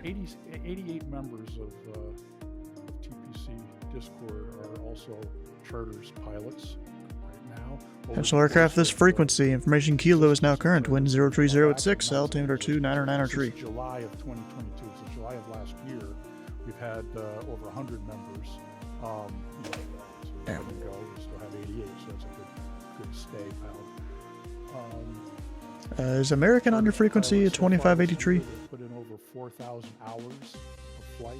88 members of TPC Discord are also Charter's pilots right now. Potential aircraft this frequency. Information Kilo is now current. Wind 03086, altimeter 299 tree. Since July of 2022, so July of last year, we've had over 100 members. So we go. We still have 88, so that's a good stay out. Is American under frequency at 2583? Put in over 4,000 hours of flight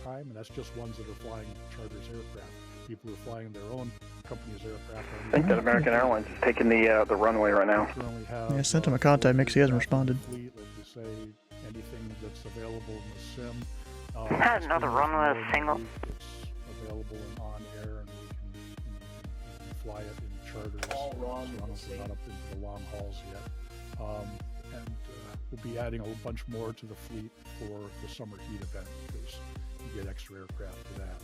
time, and that's just ones that are flying Charter's aircraft. People who are flying their own company's aircraft. I think that American Airlines is taking the runway right now. Yeah, I sent him a contact mix. He hasn't responded. Fleet, like you say, anything that's available in the sim. Had another runway with single. It's available and on air, and we can fly it in charters. All wrong. So we're not up into the long hauls yet. And we'll be adding a whole bunch more to the fleet for the summer heat event because you get extra aircraft for that.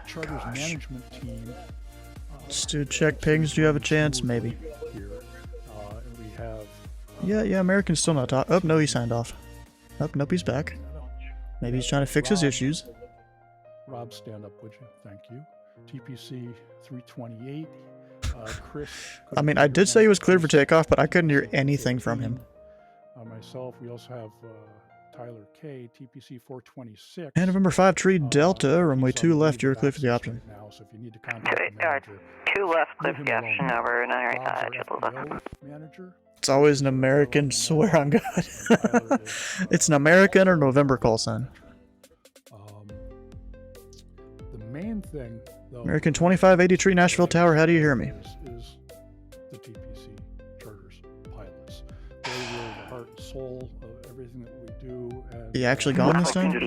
Charter's management team. Stu, check pings. Do you have a chance? Maybe. Here, and we have. Yeah. American's still not talking. Oh, no, he signed off. Oh, nope, he's back. Maybe he's trying to fix his issues. Rob, stand up, would you? Thank you. TPC 328. Chris. I mean, I did say he was cleared for takeoff, but I couldn't hear anything from him. Myself, we also have Tyler K, TPC 426. And November 5, tree Delta, runway 2 left, you're clear for the option. Now, so if you need to contact the manager, 2 left, clear for the option, over 985. Manager. It's always an American, swear on God. It's an American or November call sign. The main thing, though, American 2583 Nashville Tower, how do you hear me? Is the TPC Charters pilots. They were the heart and soul of everything that we do. And He actually gone this time? just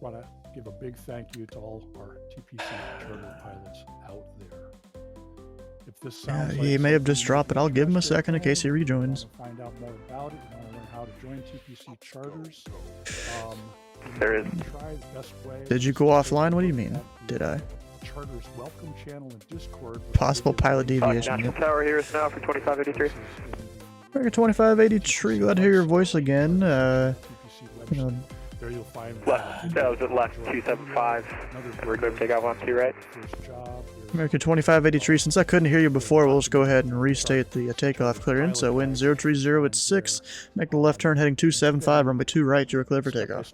want to give a big thank you to all our TPC Charter pilots out there. If this sounds He may have just dropped, but I'll give him a second in case he rejoins. Find out more about it. You want to learn how to join TPC Charters. There is. Try the best way. Did you go offline? What do you mean? Did I? Charters welcome channel in Discord. Possible pilot deviation. Nashville Tower here is now for 2583. American 2583, glad to hear your voice again. There you'll find That was at left 275. We're clear for takeoff on 2 right. American 2583, since I couldn't hear you before, we'll just go ahead and restate the takeoff clearance. So wind 030 at 6, make the left turn heading 275, runway 2 right, you're clear for takeoff.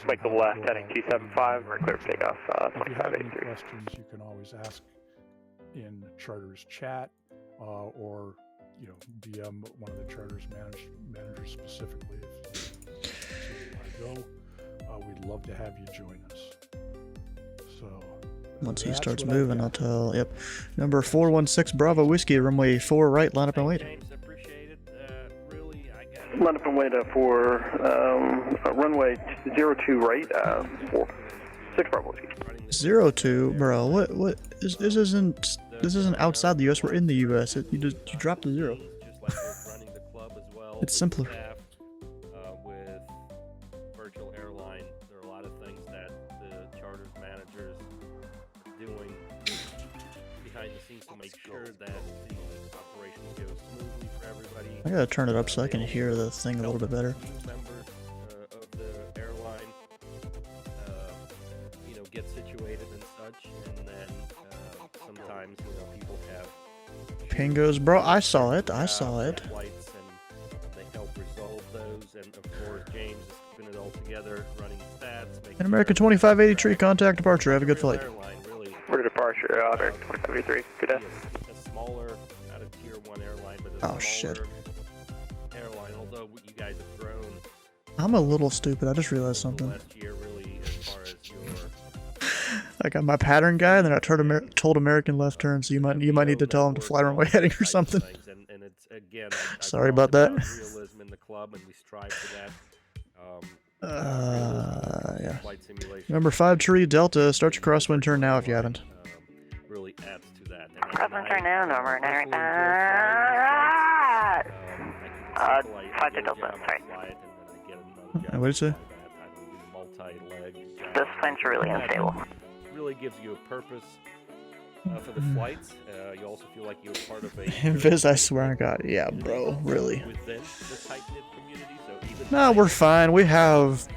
Make the left heading 275, we're clear for takeoff, If you have any 2583. questions, you can always ask in Charters chat or DM one of the Charters managers specifically. If you want to go, we'd love to have you join us. So. Once he starts moving, I'll tell. Yep. Number 416 Bravo Whiskey, runway 4 right, line up and wait. James, appreciate it. Really, I got Line up and wait for runway 02 right, 6 Bravo Whiskey. 02, bro. What? This isn't outside the U.S. We're in the U.S. You dropped the 0. just like we're running the club as well. It's simpler. Staff, with virtual airline, there are a lot of things that the charters managers are doing behind the scenes to make sure that the operations go smoothly for everybody. I gotta turn it up so I can hear the thing a little bit better. New members of the airline, get situated and such, and then sometimes people have Pingos, bro. I saw it. flights, and they help resolve those. And of course, James is keeping it all together, running stats. An American 2583, contact departure. Have a good flight. Airline, really. departure, American 2583. Good day. A smaller, not a tier 1 airline, but a smaller airline, although you guys have grown. I'm a little stupid. I just realized something. Last year, really, as far as your... I got my pattern guy, and then I told American left turn, so you might need to tell him to fly runway heading or something. And it's, again, sorry about that. Realism in the club, and we strive for that. Yeah. Number 5 Tree Delta, start your crosswind turn now if you haven't. Really adds to that. Crosswind turn now, number 985. 5 to Delta, sorry. What did you say? This plane's really unstable. Really gives you a purpose for the flights. You also feel like you're part of a... Viz, I swear to God. Yeah, bro, really. Within the tight-knit community, so even... No, we're fine. We have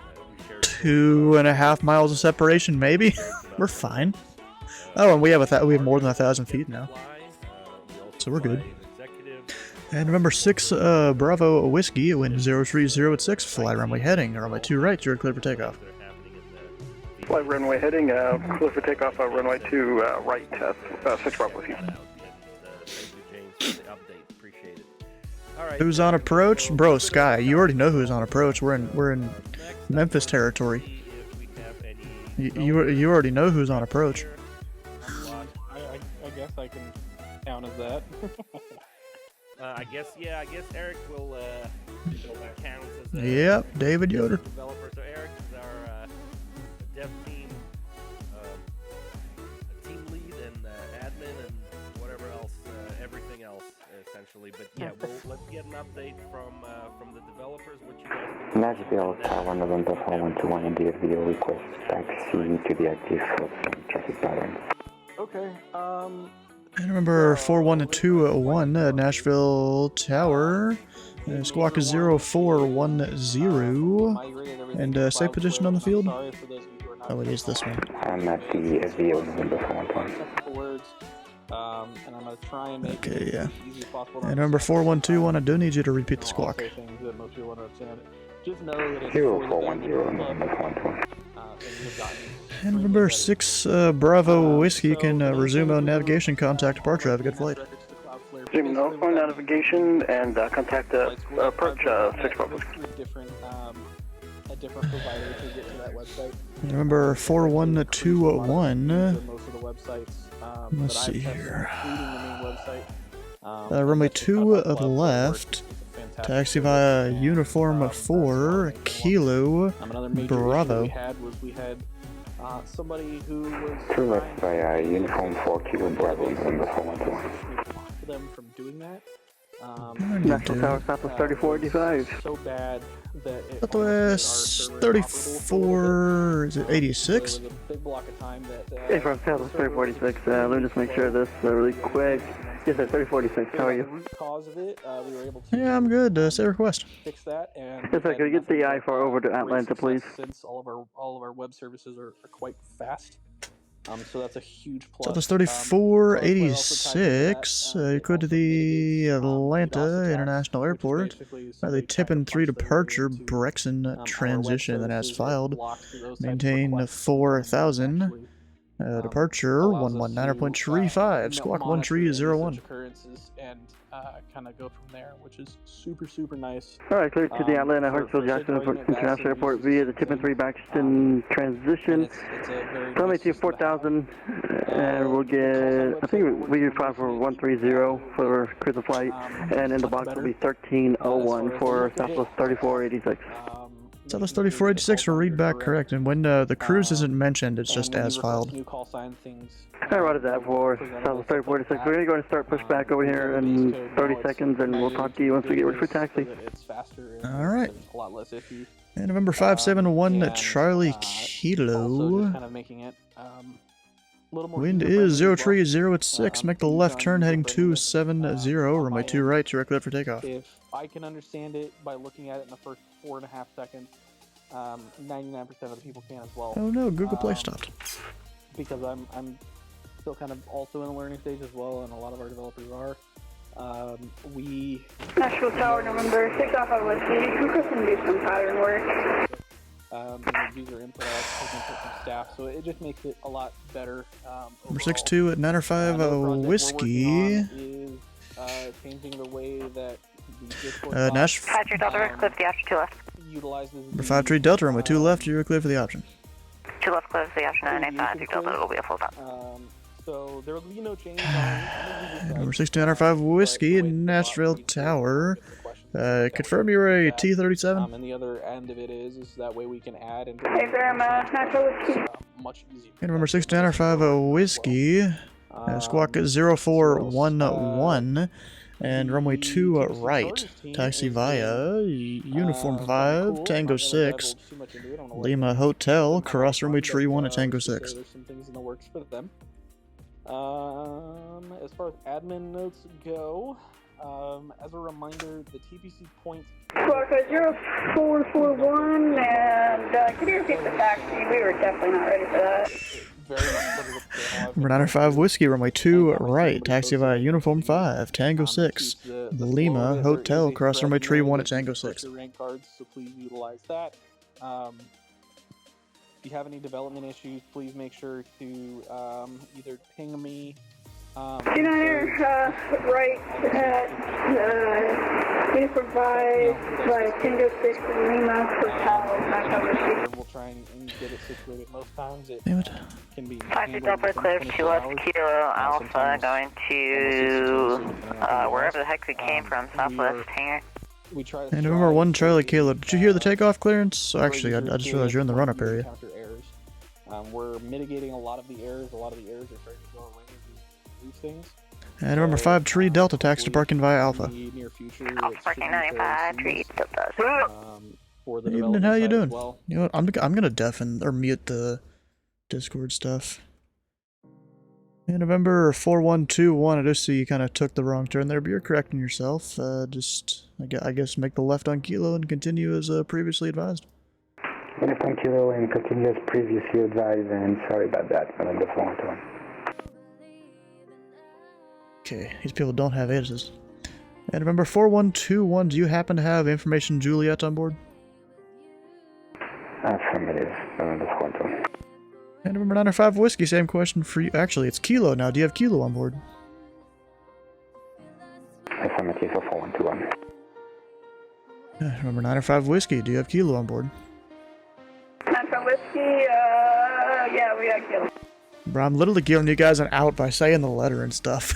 2.5 miles of separation, maybe. We're fine. Oh, and we have more than 1,000 feet now. So we're good. And remember 6 Bravo Whiskey, wind 030 at 6, fly runway heading, runway 2 right, you're clear for takeoff. Fly runway heading, clear for takeoff, runway 2 right, 6 Bravo Whiskey. Who's on approach? Bro, Sky, you already know who's on approach. We're in Memphis territory. You already know who's on approach. I guess I can count as that. I guess Eric will count as Yep, David Yoder. Developer. So Eric is our dev team, team lead and admin and whatever else, everything else essentially. But yeah, let's get an update from the developers. What you guys Nashville Tower, November 4121, India video request taxi to the active traffic pattern. Okay. And remember 41201 Nashville Tower, squawk is 0410, and safe position on the field. Oh, it is this one. I'm at the SVO November 412. And I'm going to try and make Okay, it yeah. as easy as possible. And number 4121, I do need you to repeat the squawk. Things that most people want to understand. Just know that it's 0410 November 412. And remember 6 Bravo Whiskey can resume on navigation, contact departure. Have a good flight. Resume on navigation and contact approach 6 Bravo Whiskey. A different provider to get to that website. Remember 4121. Most of the websites. Let's see here. Including the main website. Runway 2 left. Taxi via uniform 4 Kilo Bravo. We had somebody who was Left via uniform 4 Kilo Bravo November 412. them from doing that. Nashville Tower, Southwest 3485. So bad that it Southwest 34, is it 86? there was a big block of time that Hey, from Southwest 3446, let me just make sure of this really quick. Yes, sir, 3046, how are you? Cause of it, we were able to Yeah, I'm good. Say request. fix that. And Yes, sir, can we get the I-4 over to Atlanta, please? Since all of our web services are quite fast. So that's a huge plus. Southwest 3486. You go to the Atlanta International Airport. The tip and 3 departure, Brexon transition that has filed. Maintain 4000. Departure 119.35. Squawk 1301. Occurrences and kind of go from there, which is super nice. All right, clear to the Atlanta Hartsfield Jackson International Airport via the tip and 3 Braxton transition. Runway 4000, and we'll get, I think we do file for 130 for cruise flight, and in the box will be 1301 for Southwest 3486. Southwest 3486 for read back correct, and when the cruise isn't mentioned, it's just as filed. New call sign things. I wrote that for Southwest 3486. We're going to go and start pushback over here in 30 seconds, and we'll talk to you once we get ready for taxi. It's faster. Alright. A lot less iffy. And November 571 Charlie Kilo. Just kind of making it Wind is 030 at 6. Make the left turn heading 270. Runway 2 right, direct left for takeoff. If I can understand it by looking at it in the first 4.5 seconds, 99% of the people can as well. Oh no, Google Play stopped. Because I'm still kind of also in the learning stage as well, and a lot of our developers are. Nashville Tower, November 6 Alpha Whiskey. Who can do some pattern work? user input, taking input from staff, so it just makes it a lot better. Number 62 at 905 Whiskey. Is changing the way that the Discord Nashville. Patrick Delta, we're clear for the option 2 left. Utilizes Number 53 Delta, runway 2 left, you're clear for the option. 2 left, clear for the option 985 Delta, will be a full stop. So there will be no change on Number 6905 Whiskey in Nashville Tower. Confirm you're a T-37. And the other end of it is that way we can add and Hey there, Nashville Whiskey. much easier. And number 6905 Whiskey. Squawk 0411. And runway 2 right. Taxi via Uniform 5, Tango 6. Lima Hotel, cross runway tree 1 at Tango 6. There's some things in the works for them. As far as admin notes go, as a reminder, the TPC points. Squawk 0441, and can you repeat the taxi? We were definitely not ready for that. Number 905 Whiskey, runway 2 right. Taxi via Uniform 5, Tango 6. Lima Hotel, cross runway tree 1 at Tango 6. Rank cards, so please utilize that. If you have any development issues, please make sure to either ping me. United, right at Uniform 5 by Tango 6 in Lima Hotel. We'll try and get it situated. Most times it can be. Patrick Delta, clear 2 left, Kilo Alpha, going to wherever the heck we came from, southwest hangar. And November 1 Charlie Kilo, did you hear the takeoff clearance? So actually, I just realized you're in the run-up area. We're mitigating a lot of the errors. A lot of the errors are starting to go away as we lose things. And number 5 Tree Delta, taxi to parking via Alpha. Near future, parking 95, Tree Delta. Evening, how you doing? Well. You know what, I'm gonna deafen or mute the Discord stuff. And November 4121, I just see you kind of took the wrong turn there, but you're correcting yourself. Just, I guess, make the left on Kilo and continue as previously advised. Left on Kilo and continue as previously advised, and sorry about that, November 4121. Okay, these people don't have ages. And November 4121, do you happen to have information Juliet on board? Affirmative, November 4121. And November 905 Whiskey, same question for you. Actually, it's Kilo now. Do you have Kilo on board? Affirmative for 4121. November 905 Whiskey, do you have Kilo on board? 905 Whiskey, yeah, we got Kilo. Bro, I'm literally giving you guys an out by saying the letter and stuff.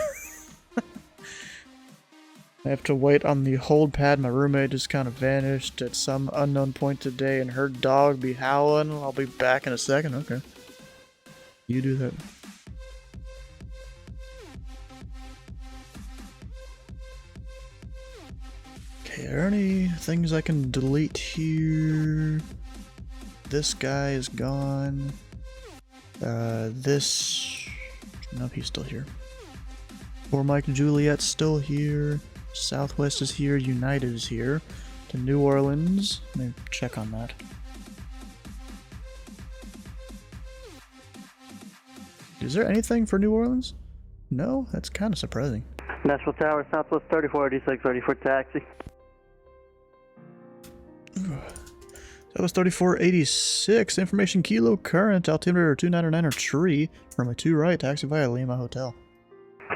I have to wait on the hold pad. My roommate just kind of vanished at some unknown point today and her dog be howling. I'll be back in a second. Okay. You do that. Okay, are there any things I can delete here? This guy is gone. This... Nope, he's still here. Poor Mike and Juliet's still here. Southwest is here. United is here. To New Orleans. Let me check on that. Is there anything for New Orleans? No? That's kind of surprising. Nashville Tower, Southwest 3486, ready for taxi. Southwest 3486, information Kilo current, altimeter 299 tree, runway 2 right, taxi via Lima Hotel.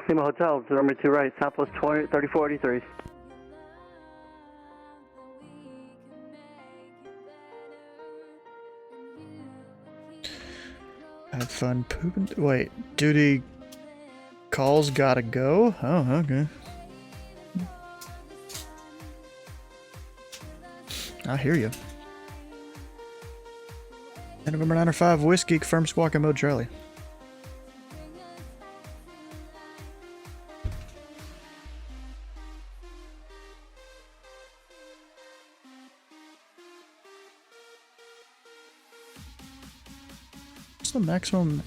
Lima Hotel, runway 2 right, Southwest 3483. Have fun pooping. Wait, duty calls gotta go? Oh, okay. I hear you. And November 905 Whiskey, confirm squawk in mode Charlie. What's the maximum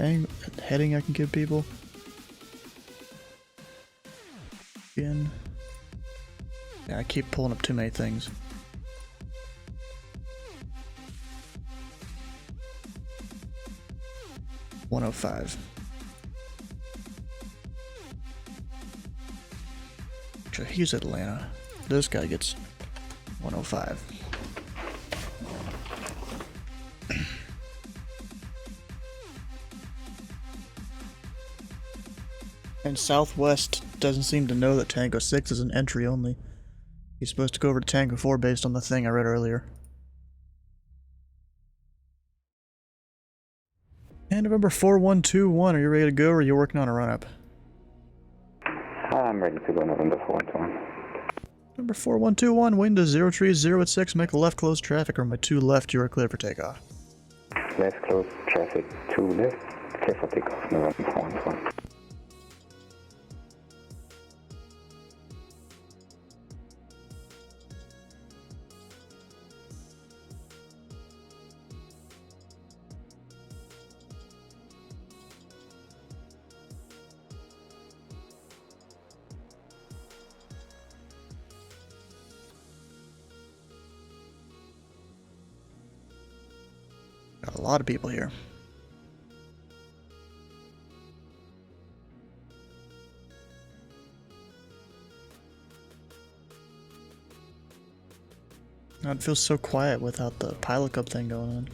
heading I can give people? Again. Yeah, I keep pulling up too many things. .105. Actually, he's Atlanta. This guy gets 105. And Southwest doesn't seem to know that Tango 6 is an entry only. He's supposed to go over to Tango 4 based on the thing I read earlier. And November 4121, are you ready to go, or are you working on a run-up? I'm ready to go November 421. November 4121, wind is 030 at 6, make a left, close traffic, runway 2 left, you are clear for takeoff. Left, close traffic, 2 left, clear for takeoff, November 421. Got a lot of people here. Oh, it feels so quiet without the pilot cup thing going on.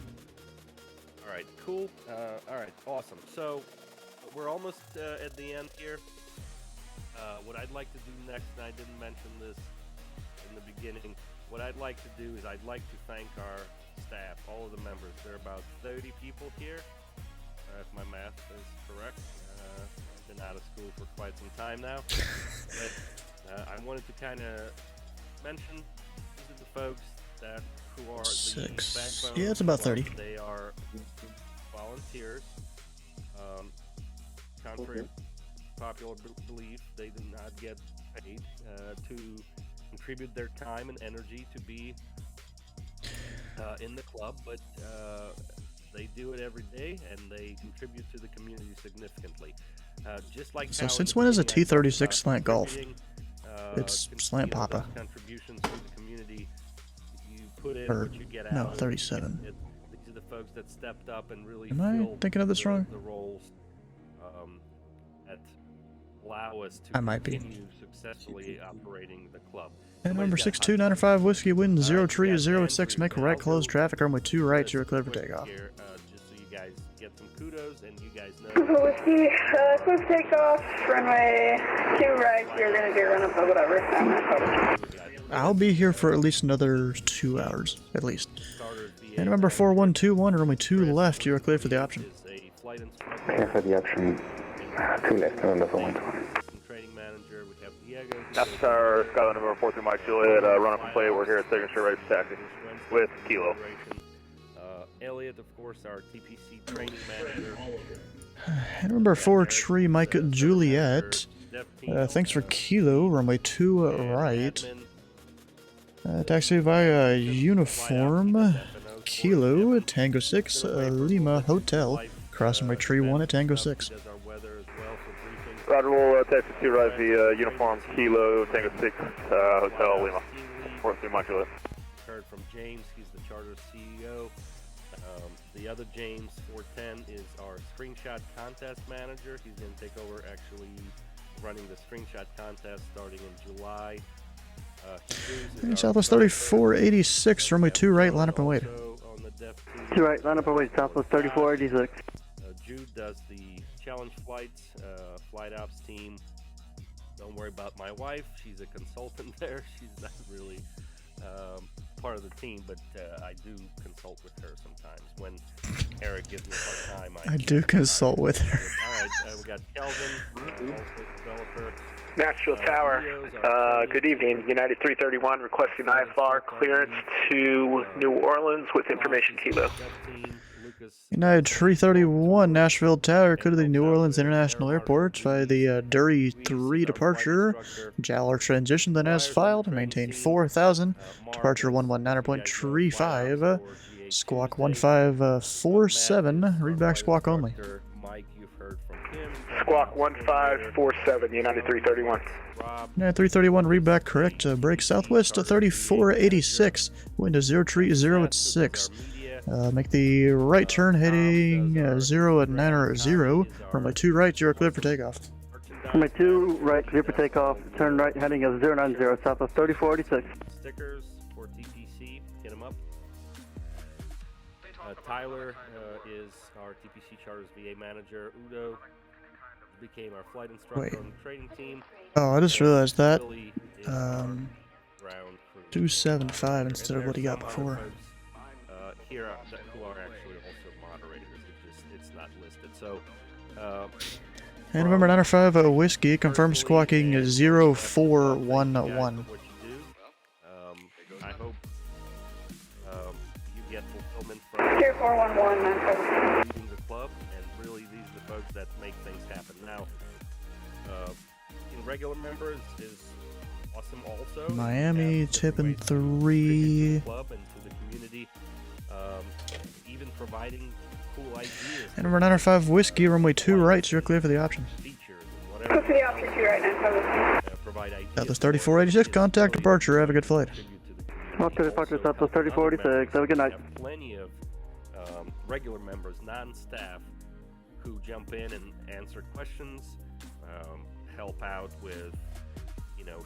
Alright, cool. Alright, awesome. So, we're almost at the end here. What I'd like to do next, and I didn't mention this in the beginning, what I'd like to do is I'd like to thank our staff, all of the members. There are about 30 people here, if my math is correct. I've been out of school for quite some time now. But I wanted to kind of mention these are the folks who are the backbone. Yeah, it's about 30. They are volunteers. Contrary to popular belief, they do not get paid to contribute their time and energy to be in the club, but they do it every day and they contribute to the community significantly. Just like so since when is a T36 slant golf? It's slant papa. Contributions to the community, you put in Or, what you get out. no, 37. These are the folks that stepped up and really Am I filled thinking of this wrong? the roles that allow us to I might be. continue successfully operating the club. And number 6295 Whiskey, wind 030 at 6, make a right, close traffic, runway 2 right, you're clear for takeoff. Here, just so you guys get some kudos and you guys know. Whiskey, close takeoff, runway 2 right, you're gonna do run up or whatever. I'm not publishing. I'll be here for at least another 2 hours, at least. And number 4121, runway 2 left, you are clear for the option. Clear for the option, 2 left, November 421. That's our Skyline number 43 Mike Juliet, run up and play. We're here at Signature Ready for taxi with Kilo. Elliot, of course, our TPC training manager. And number 43 Mike Juliet, thanks for Kilo, runway 2 right. Taxi via uniform, Kilo, Tango 6, Lima Hotel, crossing by tree 1 at Tango 6. Roger, we'll taxi 2 right via uniform Kilo, Tango 6, Hotel Lima, 43 Mike Juliet. Heard from James, he's the charter CEO. The other James, 410, is our screenshot contest manager. He's going to take over actually running the screenshot contest starting in July. And Southwest 3486, runway 2 right, line up and wait. 2 right, line up and wait, Southwest 3486. Jude does the challenge flights, flight ops team. Don't worry about my wife, she's a consultant there. She's not really part of the team, but I do consult with her sometimes. When Eric gives me a hard time, I do consult with her. Alright, we got Kelvin, developer. Nashville Tower, good evening. United 331 requesting IFR clearance to New Orleans with information Kilo. United 331 Nashville Tower, go to the New Orleans International Airport via the Dury 3 departure. JALR transition then as filed, maintain 4000, departure 119.35, squawk 1547, read back squawk only. Squawk 1547, United 331. United 331, read back correct, break southwest 3486, wind is 030 at 6. Make the right turn heading 0 at 900, runway 2 right, you're clear for takeoff. Runway 2 right, clear for takeoff, turn right heading is 090, Southwest 3486. Stickers for TPC, get them up. Tyler is our TPC Charters VA manager. Udo became our flight instructor Wait. on the training team. Oh, I just realized that. Billy is our ground crew. 275 instead of And what he there's got some other before. folks, here who are actually also moderators. It's not listed. So. And November 95 whiskey confirmed squawking 0411. What you do. I hope you get fulfillment from Tier 411 leading the club, and really these are the folks that make things happen. Now, in regular members is awesome also. Miami tipping 3. Club and to the community, even providing cool ideas. And November 95 whiskey runway 2 right, so you're clear for the option. Go for the option 2 right now. Atlas 3486, contact departure. Have a good flight. Okay, departure Atlas 3486. Have a good night. Plenty of regular members, non-staff, who jump in and answer questions, help out with,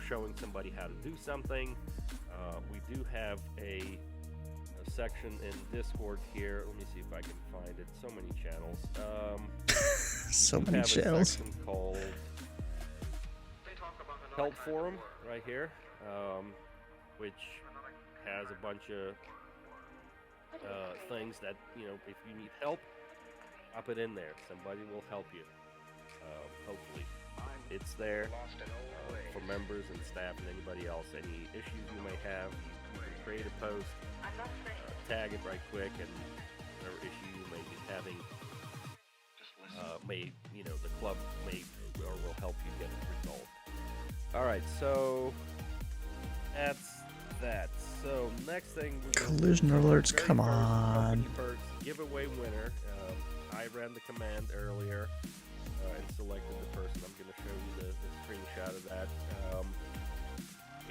showing somebody how to do something. We do have a section in Discord here. Let me see if I can find it. So many channels. So many have channels. A section called Help Forum right here, which has a bunch of things that, if you need help, drop it in there. Somebody will help you. Hopefully, it's there for members and staff and anybody else. Any issues you may have, you can create a post, tag it right quick, and whatever issue you may be having, the club may or will help you get it resolved. All right, so that's that. So next thing, Collision alerts, come on. Giveaway winner. I ran the command earlier and selected the person. I'm going to show you the screenshot of that.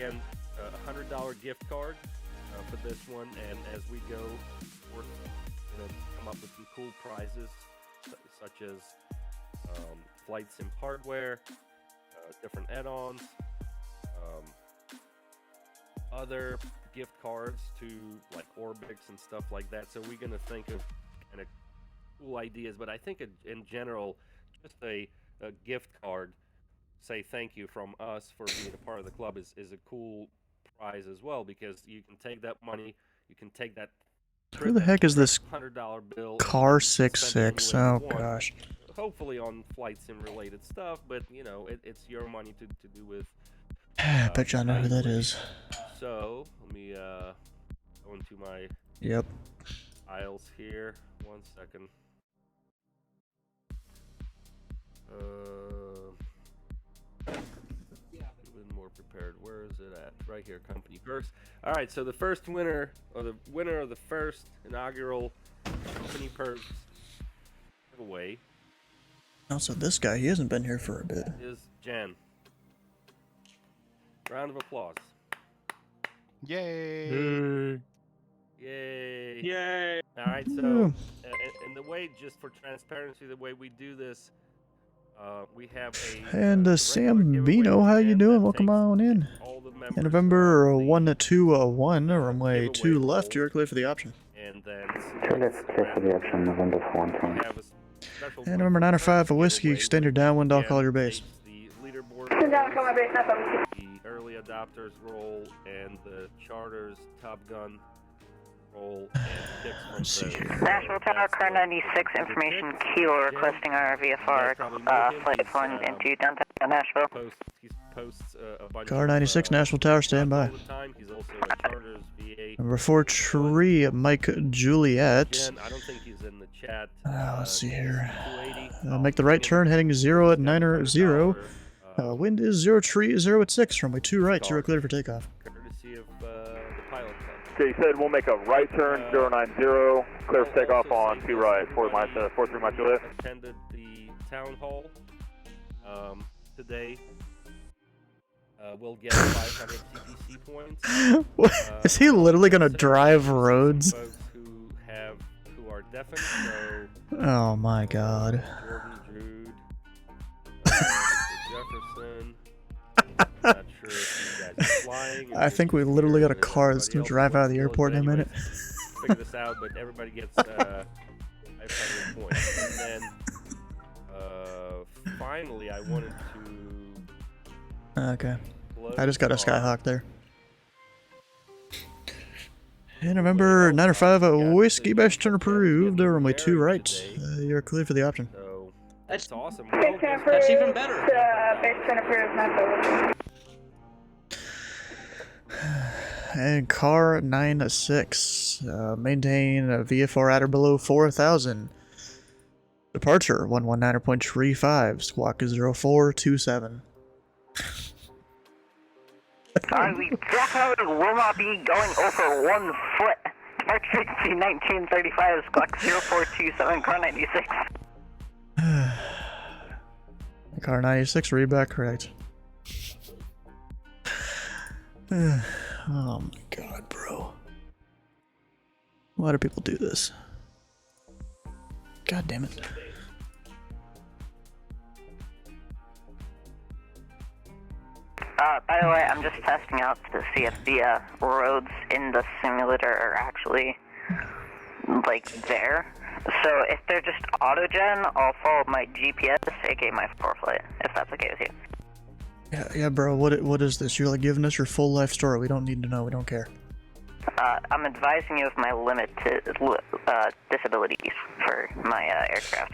And a $100 gift card for this one. And as we go, we're going to come up with some cool prizes, such as flight sim hardware, different add-ons, other gift cards to like Orbix and stuff like that. So we're going to think of kind of cool ideas, but I think in general, just a gift card, say thank you from us for being a part of the club is a cool prize as well, because you can take that money, you can take that. Who the heck is this $100 bill Car 66? Oh gosh. Hopefully on flight sim related stuff, but it's your money to do with. I bet you I know who that is. So let me go into my files here. 1 second. Even more prepared. Where is it at? Right here, company perks. All right, so the first winner, or the winner of the first inaugural company perks giveaway. Also, this guy, he hasn't been here for a bit. Is Jen. Round of applause. Yay! Yay! Yay! All right, so and the way, just for transparency, the way we do this, we have a And Sam Bino, how you doing? Welcome on in. And November 1201, runway 2 left. You're clear for the option. And then Let's clear for the option, November 120. And November 95 whiskey. Extend your downwind. I'll call your base. the leaderboard. Send down, call my base, not The early adopters role and the charters Top Gun role and picks from the Nashville Tower, car 96, information Kilo requesting our VFR flight 1 into downtown Nashville. He posts a bunch Car 96, Nashville Tower, stand by. He's also a charters VA. Number 4 tree, Mike Juliet. Jen, I don't think he's in the chat. Let's see here. Make the right turn, heading 0 at 9-0. Wind is 0 tree, 0 at 6. Runway 2 right, 0 clear for takeoff. Courtesy of the pilot club. Okay, you said we'll make a right turn, 090, clear for takeoff on 2 right, 43 Mike Juliet. Attended the town hall today. We'll get 500 CPC points. Is he literally gonna drive roads? Folks who are deafened, so Oh my god. Jordan, Jude, Jefferson. Not sure if you guys are flying. I think we literally got a car that's gonna drive out of the airport in a minute. Figure this out, but everybody gets 500 points. And then finally, I wanted to. Okay. I just got a Skyhawk there. And remember, 905 Whiskey Bash turn approved. Runway 2 right. You're clear for the option. So that's awesome. Base turn approved. That's even better. Base turn approved. Nashville. And car 96. Maintain a VFR at or below 4,000. Departure 119.35. Squawk is 0427. We definitely will not be going over 1 foot. Departure frequency 1935, squawk 0427, car 96. Car 96, read back correct. Oh my god, bro. Why do people do this? God damn it. By the way, I'm just testing out to see if the roads in the simulator are actually, like, there. So if they're just auto-gen, I'll follow my GPS, aka my ForeFlight, if that's okay with you. Yeah, bro, what is this? You're like giving us your full life story. We don't need to know, we don't care. I'm advising you of my limited disabilities for my aircraft.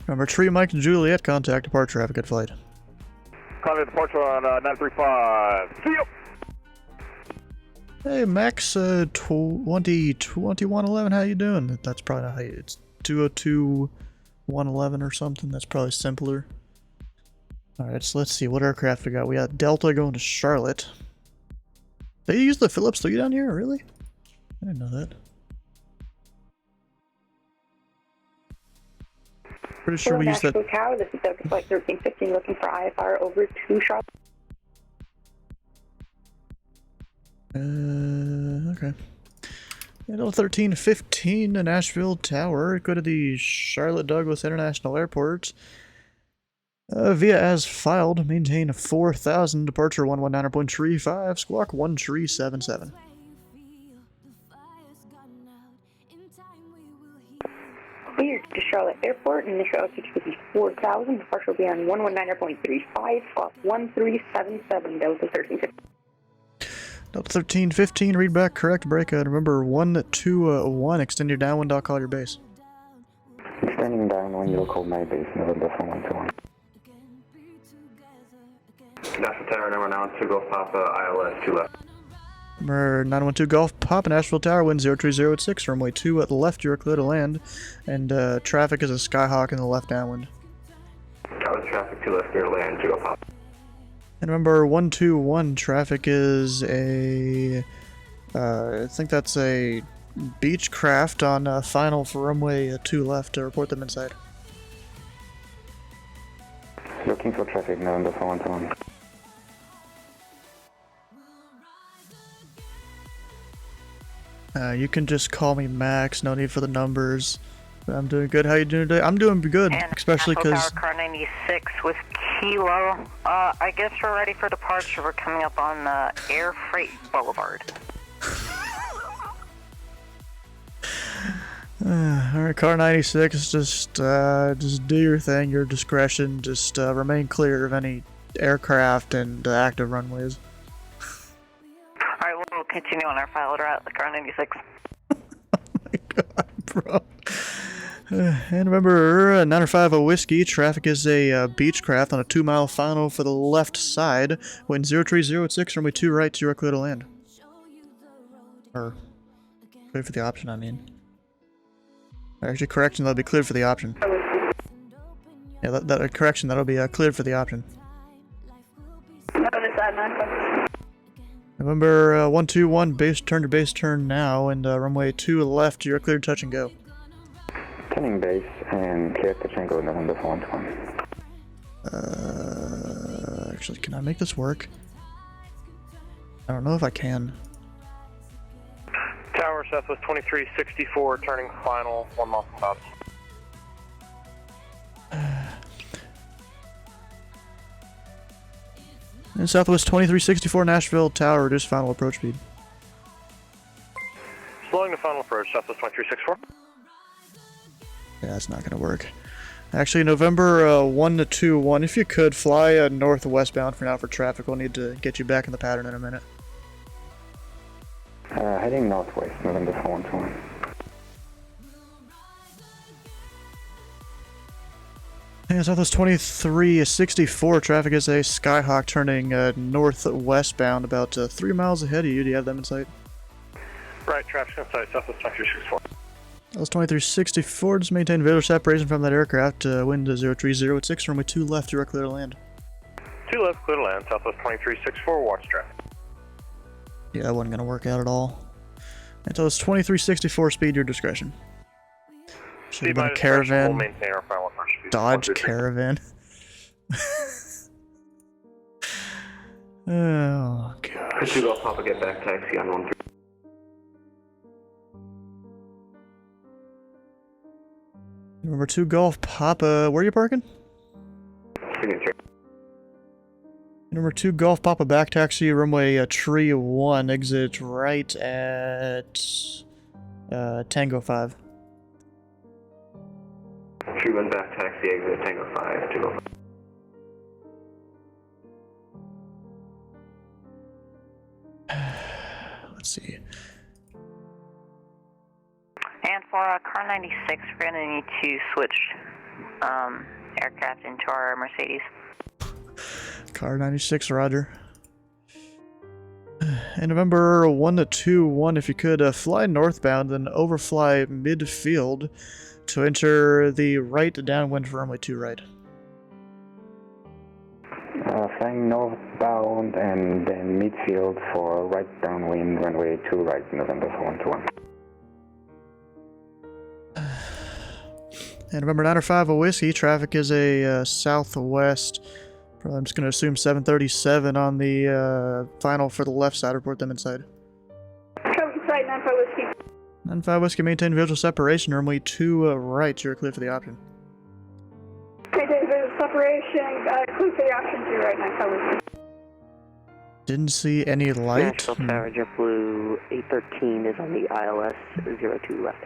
Remember, Tree, Mike, and Juliet, contact departure. Have a good flight. Contact departure on 935. See you! Hey, Max, 2111, how you doing? That's probably not how you... It's 202-111 or something. That's probably simpler. Alright, so let's see. What aircraft we got? We got Delta going to Charlotte. They use the Phillips 3 down here? Really? I didn't know that. Pretty sure we use that. Nashville Tower, this is Delta Flight 1315 looking for IFR over to Charlotte. Okay. Delta 1315 to Nashville Tower. Go to the Charlotte Douglas International Airport. Via as filed, maintain 4,000, departure 119.35, squawk 1377. Clear to Charlotte Airport, initial altitude will be 4,000, departure will be on 119.35, squawk 1377, Delta 1315. Delta 1315, read back correct, breakout. Remember 121, extend your downwind, I'll call your base. Extending downwind, you'll call my base, November 121. Nashville Tower, number 912 Golf Papa, ILS 2 left. Number 912 Golf Papa, Nashville Tower, wind 03086, runway 2 at the left, you're clear to land, and traffic is a Skyhawk in the left downwind. Tower traffic 2 left, clear to land, 2 Golf Papa. And remember 121, traffic is a, I think that's a Beechcraft on final for runway 2 left to report them inside. Looking for traffic, November 121. You can just call me Max, no need for the numbers. I'm doing good. How you doing today? I'm doing good, And especially because... Car 96 with Kilo. I guess we're ready for departure. We're coming up on Air Freight Boulevard. Alright, car 96, just do your thing, your discretion, just remain clear of any aircraft and active runways. Alright, we'll continue on our pilot route, the car 96. Oh my god, bro. And remember, 905 Whiskey, traffic is a Beechcraft on a 2-mile final for the left side, wind 0306, runway 2 right, 0 clear to land. Or, clear for the option, I mean. Actually, correction, that'll be cleared for the option. Yeah, that correction, that'll be cleared for the option. Remember, 121, base turn now, and runway 2 left, you're cleared, touch and go. Turning base and clear touch and go, November 121. Actually, can I make this work? I don't know if I can. Tower Southwest 2364, turning final, 1 mile from Tobu. And Southwest 2364 Nashville Tower, reduce final approach speed. Slowing the final approach, Southwest 2364. Yeah, that's not gonna work. Actually, November 1 to 2-1, if you could, fly northwestbound for now for traffic. We'll need to get you back in the pattern in a minute. Heading northwest, November 4 to 1. Yeah, Southwest 2364, traffic is a Skyhawk turning northwestbound about 3 miles ahead of you. Do you have them in sight? Right, traffic in sight, Southwest 2364. Southwest 2364, just maintain visual separation from that aircraft. Wind 030 at 6, runway 2 left, you are clear to land. 2 left, clear to land, Southwest 2364, watch traffic. Yeah, that wasn't going to work out at all. Until it's 2364, speed your discretion. Should have been a Caravan. We'll maintain our final approach speed. Dodge Caravan. Oh, gosh. 2 Golf Papa, get back taxi on 13. Number 2 Golf Papa, where are you parking? Signature. Number 2 Golf Papa, back taxi, runway tree 1, exit right at Tango 5. Tree 1 back taxi, exit Tango 5, 2 Golf. Let's see. And for car 96, we're going to need to switch aircraft into our Mercedes. Car 96, roger. And November 1 to 2-1, if you could, fly northbound, then overfly midfield to enter the right downwind for runway 2 right. Flying northbound and then midfield for right downwind, runway 2 right, November 4 to 1. And November 905 of Whiskey, traffic is a southwest. I'm just going to assume 737 on the final for the left side. Report them inside. Traffic inside 95 Whiskey. 95 Whiskey, maintain visual separation. Runway 2 right. You're clear for the option. Maintain visual separation. Clear for the option 2 right, 95 Whiskey. Didn't see any light. Nashville Tower, JetBlue 813 is on the ILS 02 left.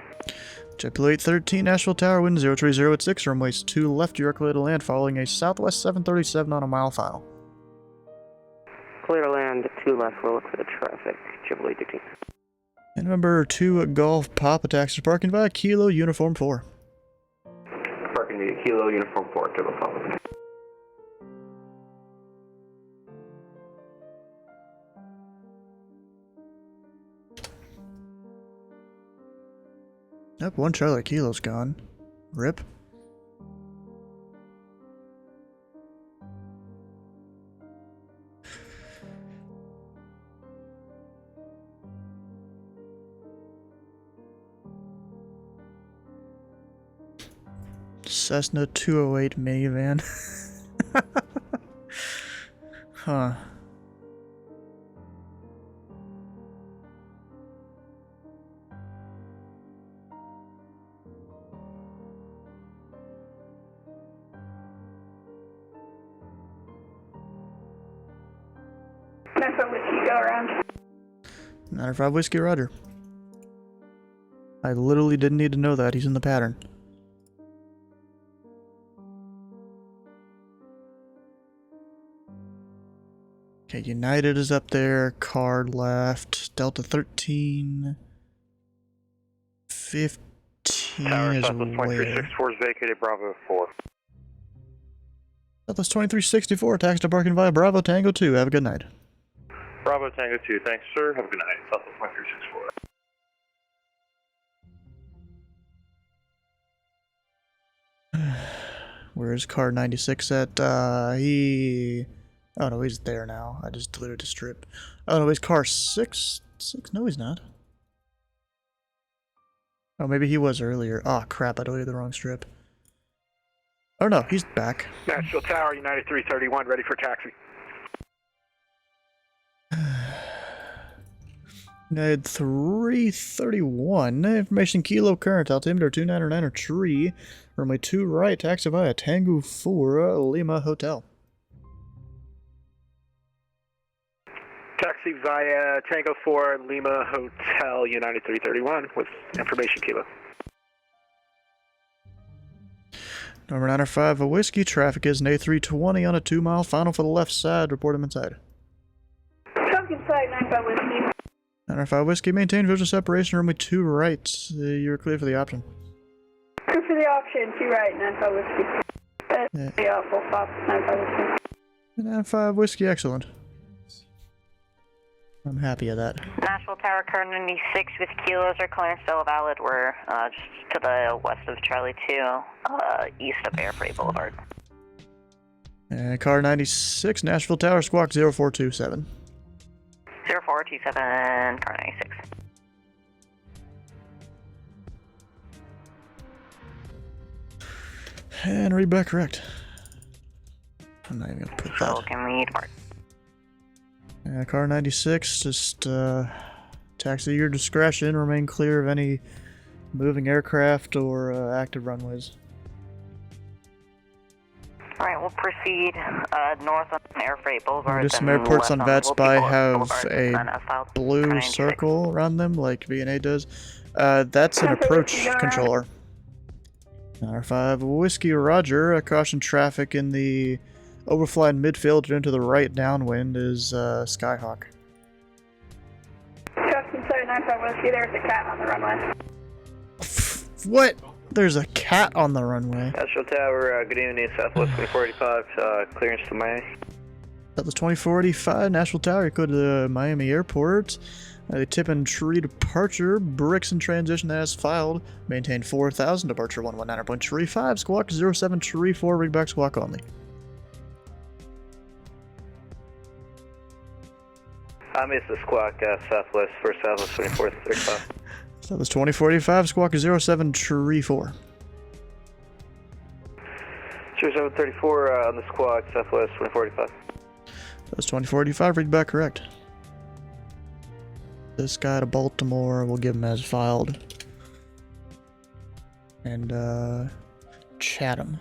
JetBlue 813, Nashville Tower, wind 030 at 6, runways 2 left, you are clear to land, following a Southwest 737 on a mile final. Clear to land, 2 left, we'll look for the traffic, JetBlue 813. And number 2 Golf Papa taxi parking via Kilo Uniform 4. Parking via Kilo Uniform 4, 2 Golf Papa. Yep, 1 Charlie Kilo's gone. Rip. Cessna 208 minivan. Huh. Whiskey, go around. 95 Whiskey, roger. I literally didn't need to know that. He's in the pattern. Okay, United is up there. Card left. Delta 13. 15 Tower, is Southwest where? 2364 is vacated, Bravo 4. Southwest 2364, taxi to parking via Bravo Tango 2. Have a good night. Bravo Tango 2, thanks sir, have a good night. Southwest 2364. Where's car 96 at? Oh no, he's there now. I just deleted his strip. Oh no, he's car 6? No, he's not. Oh, maybe he was earlier. Oh crap, I deleted the wrong strip. Oh no, he's back. Nashville Tower, United 331, ready for taxi. United 331. Information Kilo current. Altimeter 299 tree. Runway 2 right. Taxi via Tango 4 Lima Hotel. Taxi via Tango 4 Lima Hotel, United 331 with information Kilo. Number 905, a whiskey. Traffic is an A320 on a 2-mile final for the left side. Report him inside. Traffic inside 95 whiskey. 905 whiskey, maintain visual separation, runway 2 right. You're clear for the option. Clear for the option, 2 right, 95 whiskey. Yeah, full stop, 95 whiskey. 905 whiskey, excellent. I'm happy of that. Nashville Tower, car 96 with kilos. Our clearance still valid. We're just to the west of Charlie 2, east of Air Freight Boulevard. Car 96, Nashville Tower, squawk 0427. 0427, car 96. And read back correct. I'm not even gonna put that. So can we depart? Car 96, just taxi at your discretion. Remain clear of any moving aircraft or active runways. Alright, we'll proceed north on Air Freight Boulevard. Just some then airports west on Wilkie VATSPY have Boulevard, a and south blue 96. circle around them like KBNA does. That's an approach controller. 905 Whiskey Roger. Caution traffic in the overflight midfield and to the right downwind is Skyhawk. Traffic inside 95 whiskey, there's a cat on the runway. What? There's a cat on the runway. Nashville Tower, good evening, Southwest 2485, clearance to Miami. That was 2485, Nashville Tower. You go to the Miami Airport. The tip and tree departure, bricks in transition as filed. Maintain 4000, departure 119.35, squawk 0734, ring back squawk only. I missed the squawk, Southwest, first Southwest 2435. So that was 2485, squawk 0734. 0734 on the squawk, Southwest 2485. That was 2485, read back correct. This guy to Baltimore, we'll give him as filed. And, Chatham.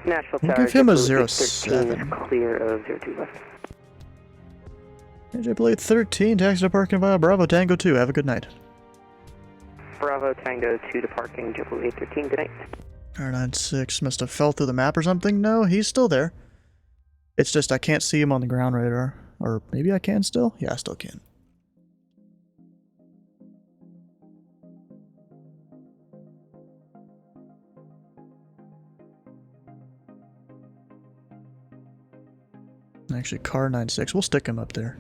Nashville We'll Tower, give him a JetBlue 07. 13 is clear of 02 left. JetBlue 13, taxi to parking via Bravo Tango 2. Have a good night. Bravo Tango 2 to parking, JetBlue 813, good night. R96 must have fell through the map or something. No, he's still there. It's just I can't see him on the ground radar. Or maybe I can still? Yeah, I still can. Actually, car 96. We'll stick him up there.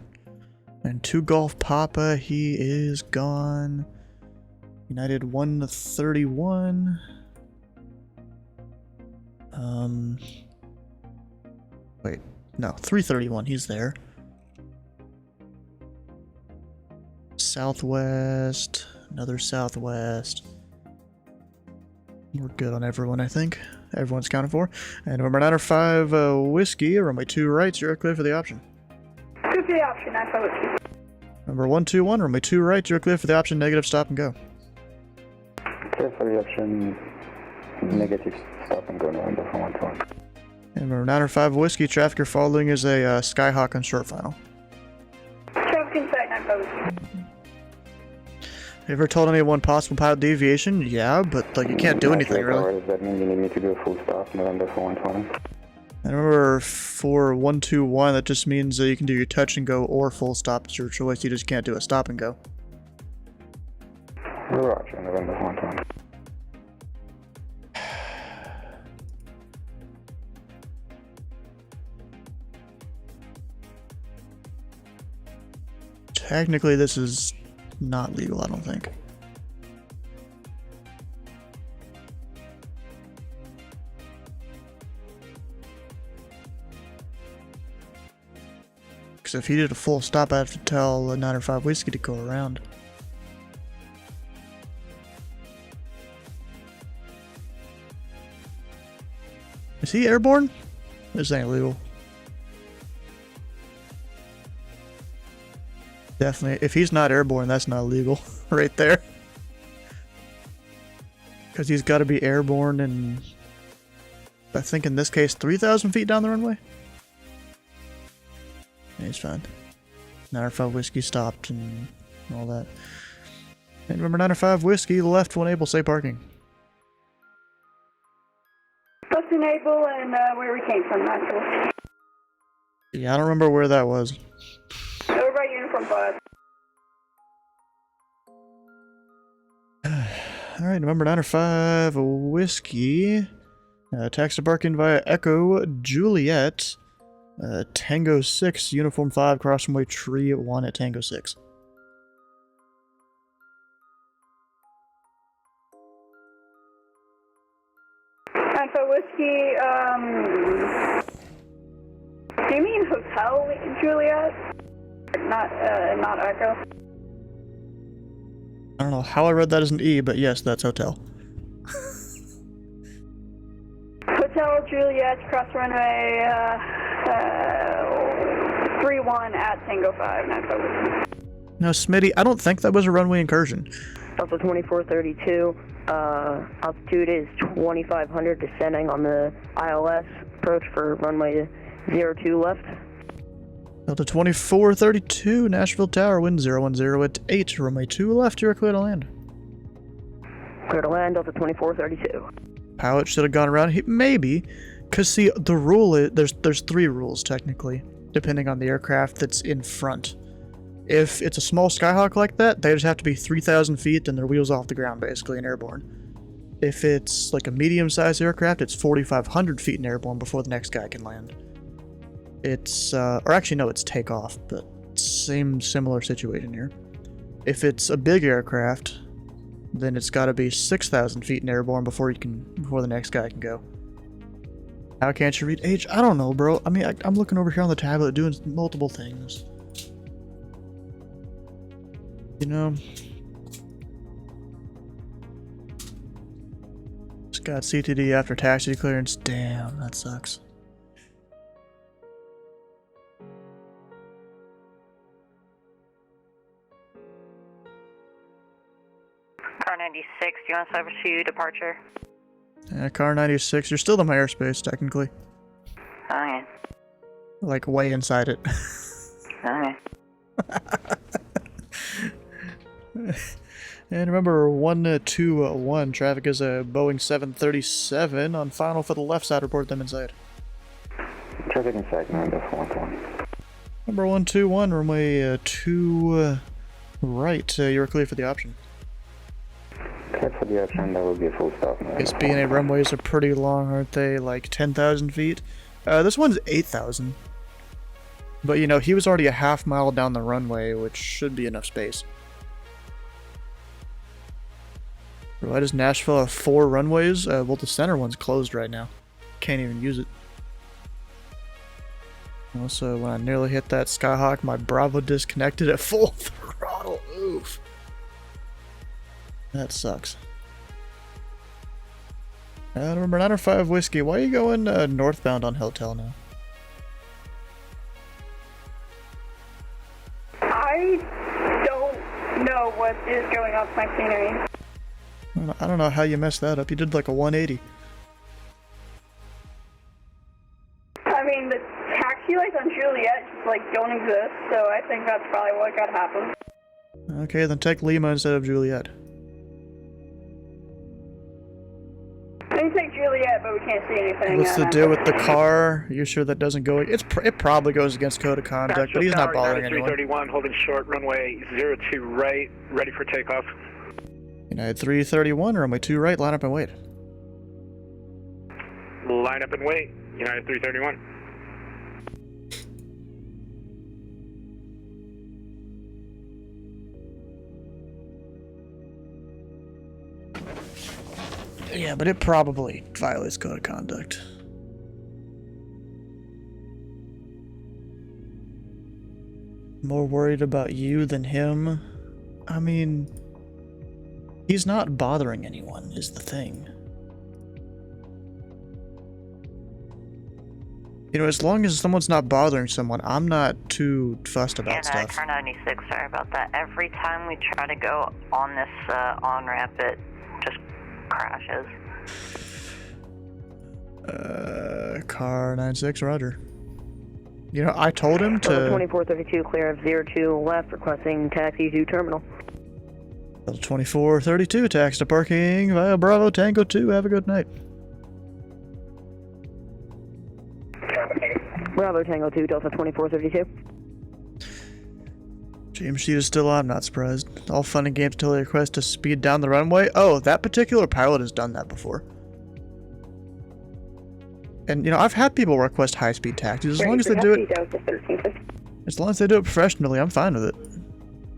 And 2 Golf Papa, he is gone. United 131. Wait, no, 331, he's there. Southwest, another Southwest. We're good on everyone, I think. Everyone's counted for. And number 905 Whiskey, runway 2 right, you're clear for the option. Clear for the option, 95 whiskey. Number 121, runway 2 right, you're clear for the option, negative, stop and go. Clear for the option, negative, stop and go, November 121. And number 905 Whiskey, traffic you're following is a Skyhawk on short final. Traffic inside 95 whiskey. Have you ever told anyone possible pilot deviation? Yeah, but like you can't do anything really. Does that mean you need me to do a full stop, November 120? And remember for 121, that just means that you can do your touch and go or full stop. It's your choice. You just can't do a stop and go. Roger, November 120. Technically, this is not legal, I don't think. Because if he did a full stop, I'd have to tell 905 Whiskey to go around. Is he airborne? This ain't legal. Definitely. If he's not airborne, that's not legal. Right there. Because he's got to be airborne and I think in this case 3,000 feet down the runway. Yeah, he's fine. 905 Whiskey stopped and all that. And remember 905 Whiskey, left when able, say parking. enable and where we came from, Nashville. Yeah, I don't remember where that was. Over by Uniform 5. Alright, November 9 or 5, Whiskey. Taxi parking via Echo Juliet. Tango 6, Uniform 5, cross runway Tree 1 at Tango 6. Alpha Whiskey, do you mean Hotel Juliet? Not Echo? I don't know how I read that as an E, but yes, that's hotel. Hotel Juliet, cross runway 3-1 at Tango 5, Alpha Whiskey. No, Smitty, I don't think that was a runway incursion. Alpha 2432, altitude is 2500, descending on the ILS, approach for runway 02 left. Delta 2432, Nashville Tower, wind 010 at 8, runway 2 left, you're clear to land. Clear to land, Delta 2432. Pilot should have gone around, maybe, because see, the rule is, there's 3 rules technically, depending on the aircraft that's in front. If it's a small Skyhawk like that, they just have to be 3,000 feet and their wheels off the ground, basically, in airborne. If it's like a medium-sized aircraft, it's 4,500 feet in airborne before the next guy can land. It's, or actually no, it's takeoff, but similar situation here. If it's a big aircraft, then it's gotta be 6,000 feet in airborne before the next guy can go. How can't you read H? I don't know, bro. I mean, I'm looking over here on the tablet doing multiple things. You know? Just got CTD after taxi clearance. Damn, that sucks. Car 96, do you want to service to departure? Car 96, you're still in my airspace, technically. Okay. Like, way inside it. Okay. And remember, 121, traffic is a Boeing 737 on final for the left side, report them inside. Traffic inside, Commando 411. Number 121, runway 2 right, you're clear for the option. Clear for the option, that will be a full stop. KBNA runways are pretty long, aren't they? Like 10,000 feet? This one's 8,000. But you know, he was already a half mile down the runway, which should be enough space. Why does Nashville have 4 runways? Well, the center one's closed right now. Can't even use it. Also, when I nearly hit that Skyhawk, my Bravo disconnected at full throttle. Oof. That sucks. Number 9 or 5 Whiskey, why are you going northbound on Hotel now? I don't know what is going on with my scenery. I don't know how you messed that up. You did like a 180. I mean, the taxi lights on Juliet just like don't exist, so I think that's probably what got happened. Okay, then take Lima instead of Juliet. I can take Juliet, but we can't see anything. What's the deal with the car? You sure that doesn't go? It probably goes against code of conduct, but he's not bothering anyone. 331, holding short, runway 02 right, ready for takeoff. United 331, runway 2 right, line up and wait. Line up and wait, United 331. Yeah, but it probably violates code of conduct. More worried about you than him? I mean, he's not bothering anyone, is the thing. You know, as long as someone's not bothering someone, I'm not too fussed about stuff. Car 96, sorry about that. Every time we try to go on this on-ramp, it just crashes. Car 96, roger. You know, I told him to... 2432, clear of 02 left, requesting taxi to terminal. 2432, taxi to parking via Bravo Tango 2, have a good night. Bravo Tango 2, Delta 2432. James sheet is still on, I'm not surprised. All fun and games until they request to speed down the runway. Oh, that particular pilot has done that before. And, you know, I've had people request high-speed taxis. As long as they do it... As long as they do it professionally, I'm fine with it.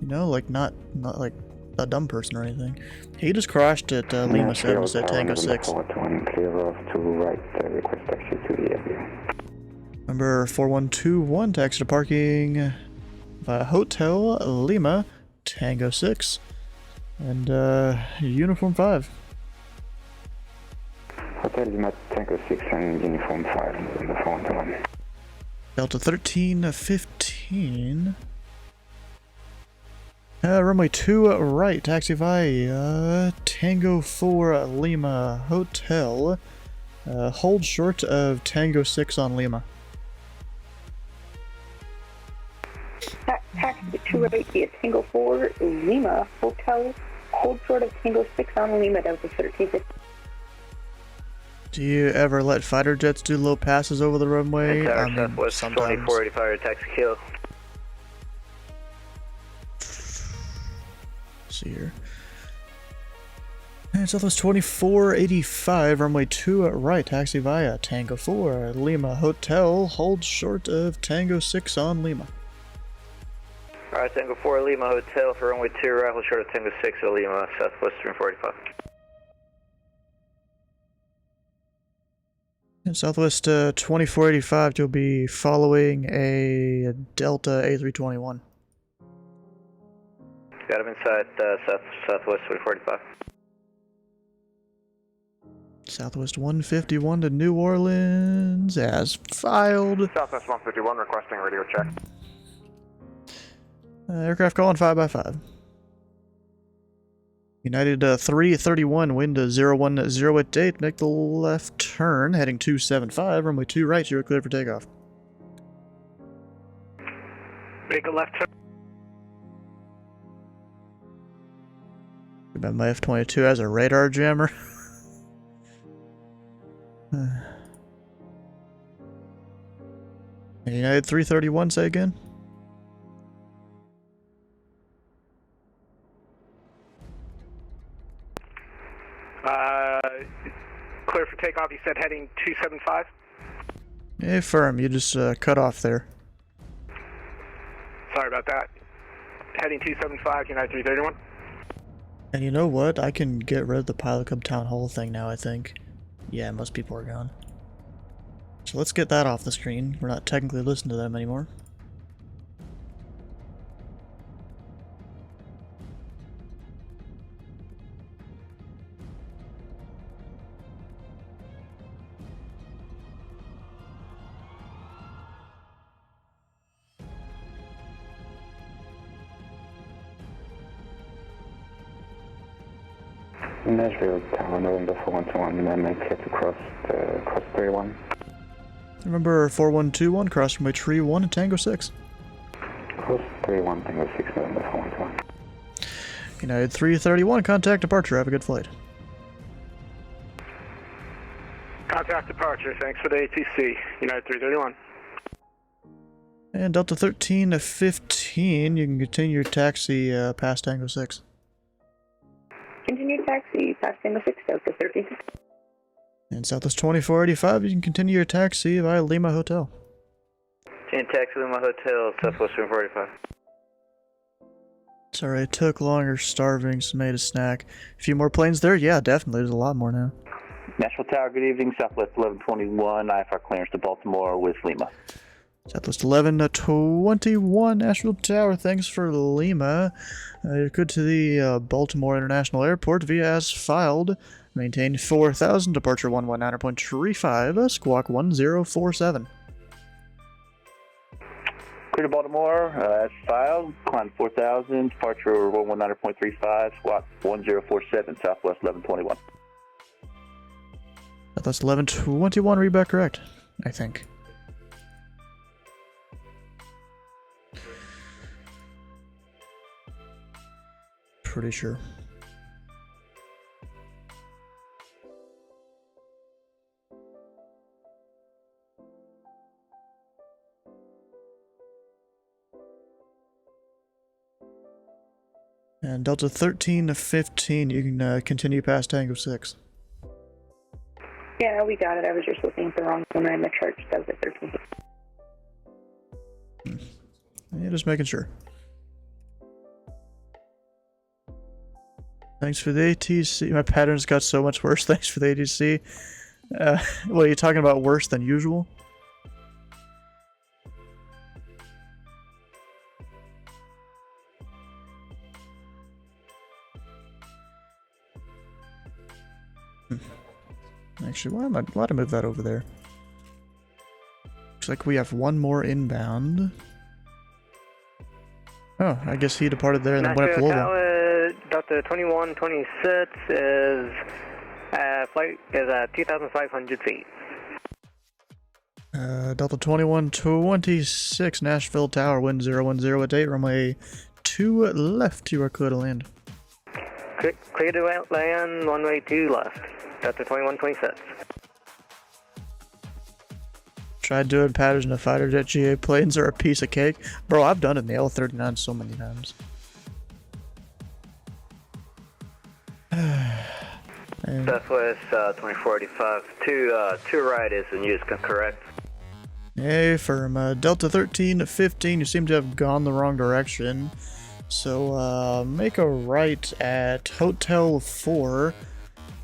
You know, like, not like a dumb person or anything. He just crashed at Lima 7, so Tango 6. Number 4121, taxi to parking via Hotel Lima, Tango 6. And, Uniform 5. Hotel Lima, Tango 6 and Uniform 5 in the phone one. Delta 1315. Runway 2 right, taxi via Tango 4 Lima Hotel. Hold short of Tango 6 on Lima. Taxi 2 right via Tango 4 Lima Hotel. Hold short of Tango 6 on Lima, Delta 1315. Do you ever let fighter jets do low passes over the runway? Southwest 2485, taxi kill. See here. And Southwest 2485, runway 2 right, taxi via Tango 4 Lima Hotel. Hold short of Tango 6 on Lima. Alright, Tango 4 Lima Hotel for runway 2 right, hold short of Tango 6 at Lima, Southwest 2485. In Southwest 2485, you'll be following a Delta A321. Got him inside Southwest 2485. Southwest 151 to New Orleans as filed. Southwest 151 requesting radio check. Aircraft calling 5x5. United 331, wind 01088, make the left turn, heading 275, runway 2 right, you're clear for takeoff. Make a left turn. About my F-22 as a radar jammer. United 331, say again? Clear for takeoff, you said heading 275? Yeah, firm, you just cut off there. Sorry about that. Heading 275, United 331. And you know what? I can get rid of the Pilot Club Town Hall thing now, I think. Yeah, most people are gone. So let's get that off the screen. We're not technically listening to them anymore. Nashville Tower, November 412, and make it across 31. Remember 4121, cross from tree 1 and Tango 6. Cross 31, Tango 6, November 412. United 331, contact departure, have a good flight. Contact departure, thanks for the ATC, United 331. And Delta 1315, you can continue your taxi past Tango 6. Continue taxi past Tango 6, Delta 1315. And Southwest 2485, you can continue your taxi via Lima Hotel. Continue taxi Lima Hotel, Southwest 2485. Sorry, it took longer, starving, so made a snack. A few more planes there? Yeah, definitely, there's a lot more now. Nashville Tower, good evening, Southwest 1121, IFR clearance to Baltimore with Lima. Southwest 1121, Nashville Tower, thanks for Lima. You're good to the Baltimore International Airport via as filed. Maintain 4000, departure 119.35, squawk 1047. Clear to Baltimore, as filed, climb 4000, departure 119.35, squawk 1047, Southwest 1121. Southwest 1121, read back correct, I think. Pretty sure. And Delta 13 to 15, you can continue past Tango 6. Yeah, we got it. I was just looking at the wrong one in the chart. That was at 13. Yeah, just making sure. Thanks for the ATC. My patterns got so much worse. Thanks for the ATC. What are you talking about? Worse than usual? Actually, why did I move that over there? Looks like we have one more inbound. Oh, I guess he departed there and then went up to Nashville Louisville. Tower, Delta 2126 is flight is at 2,500 feet. Delta 2126, Nashville Tower, wind 010 at 8, runway 2 left, you are clear to land. Clear to land, runway 2 left, Delta 2126. Tried doing patterns in a fighter jet. GA planes are a piece of cake. Bro, I've done it in the L-39 so many times. Southwest 2485, two right is in use, correct? Hey, from Delta 13 to 15, you seem to have gone the wrong direction. So, make a right at Hotel 4,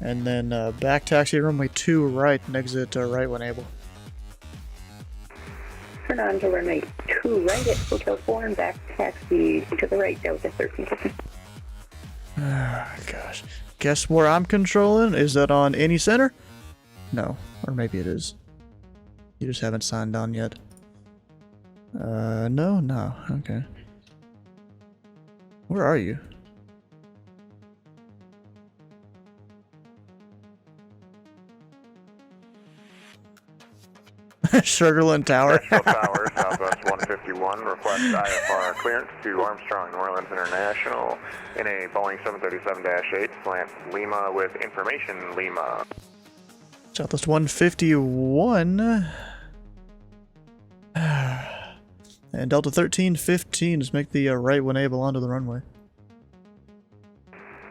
and then back taxi runway 2 right, and exit right when able. Turn on to runway 2 right at Hotel 4 and back taxi to the right, Delta 13. Ah, gosh. Guess where I'm controlling? Is that on any center? No. Or maybe it is. You just haven't signed on yet. No. Okay. Where are you? Sugarland Tower. Nashville Tower, Southwest 151, request IFR clearance to Armstrong, New Orleans International in a Boeing 737-8, slant Lima with information Lima. Southwest 151. And Delta 1315, just make the right when able onto the runway.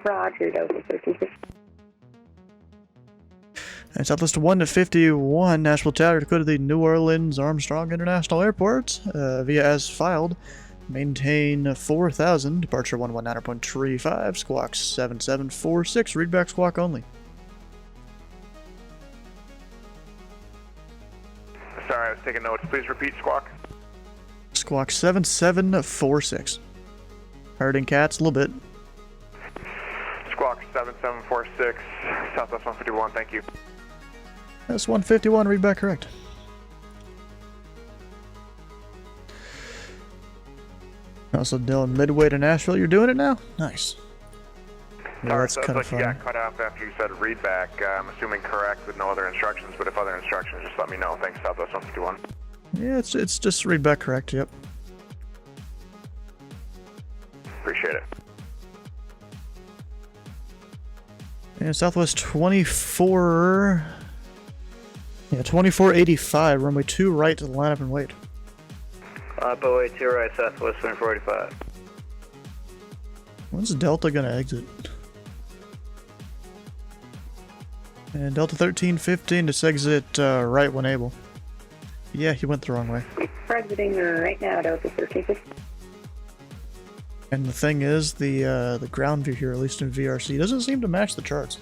Roger, Delta 1315. And Southwest 151, Nashville Tower to go to the New Orleans Armstrong International Airport via as filed. Maintain 4,000, departure 119.35, squawk 7746, readback squawk only. Sorry, I was taking notes. Please repeat squawk. Squawk 7746. Herding cats a little bit. Squawk 7746, Southwest 151, thank you. That's 151, readback correct. Also doing midway to Nashville, you're doing it now? Nice. Yeah, Sorry, that's so kind of you fun. got cut off after you said read back. I'm assuming correct with no other instructions, but if other instructions, just let me know. Thanks, Southwest 151. Yeah, it's just readback correct, yep. Appreciate it. And Southwest 24... Yeah, 2485, runway 2 right to line up and wait. Boy 2 right, Southwest 2485. When's Delta gonna exit? And Delta 1315 just exit right when able. Yeah, he went the wrong way. We're exiting right now, Delta 1315. And the thing is, the ground view here, at least in VRC, doesn't seem to match the charts.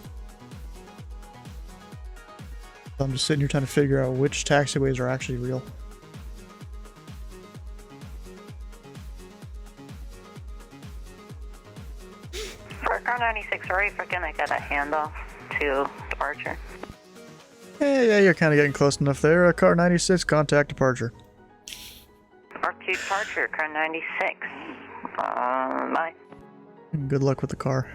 I'm just sitting here trying to figure out which taxiways are actually real. For car 96, right, we're gonna get a handoff to departure. Yeah, you're kind of getting close enough there. Car 96, contact departure. R2 departure, car 96. Bye. Good luck with the car.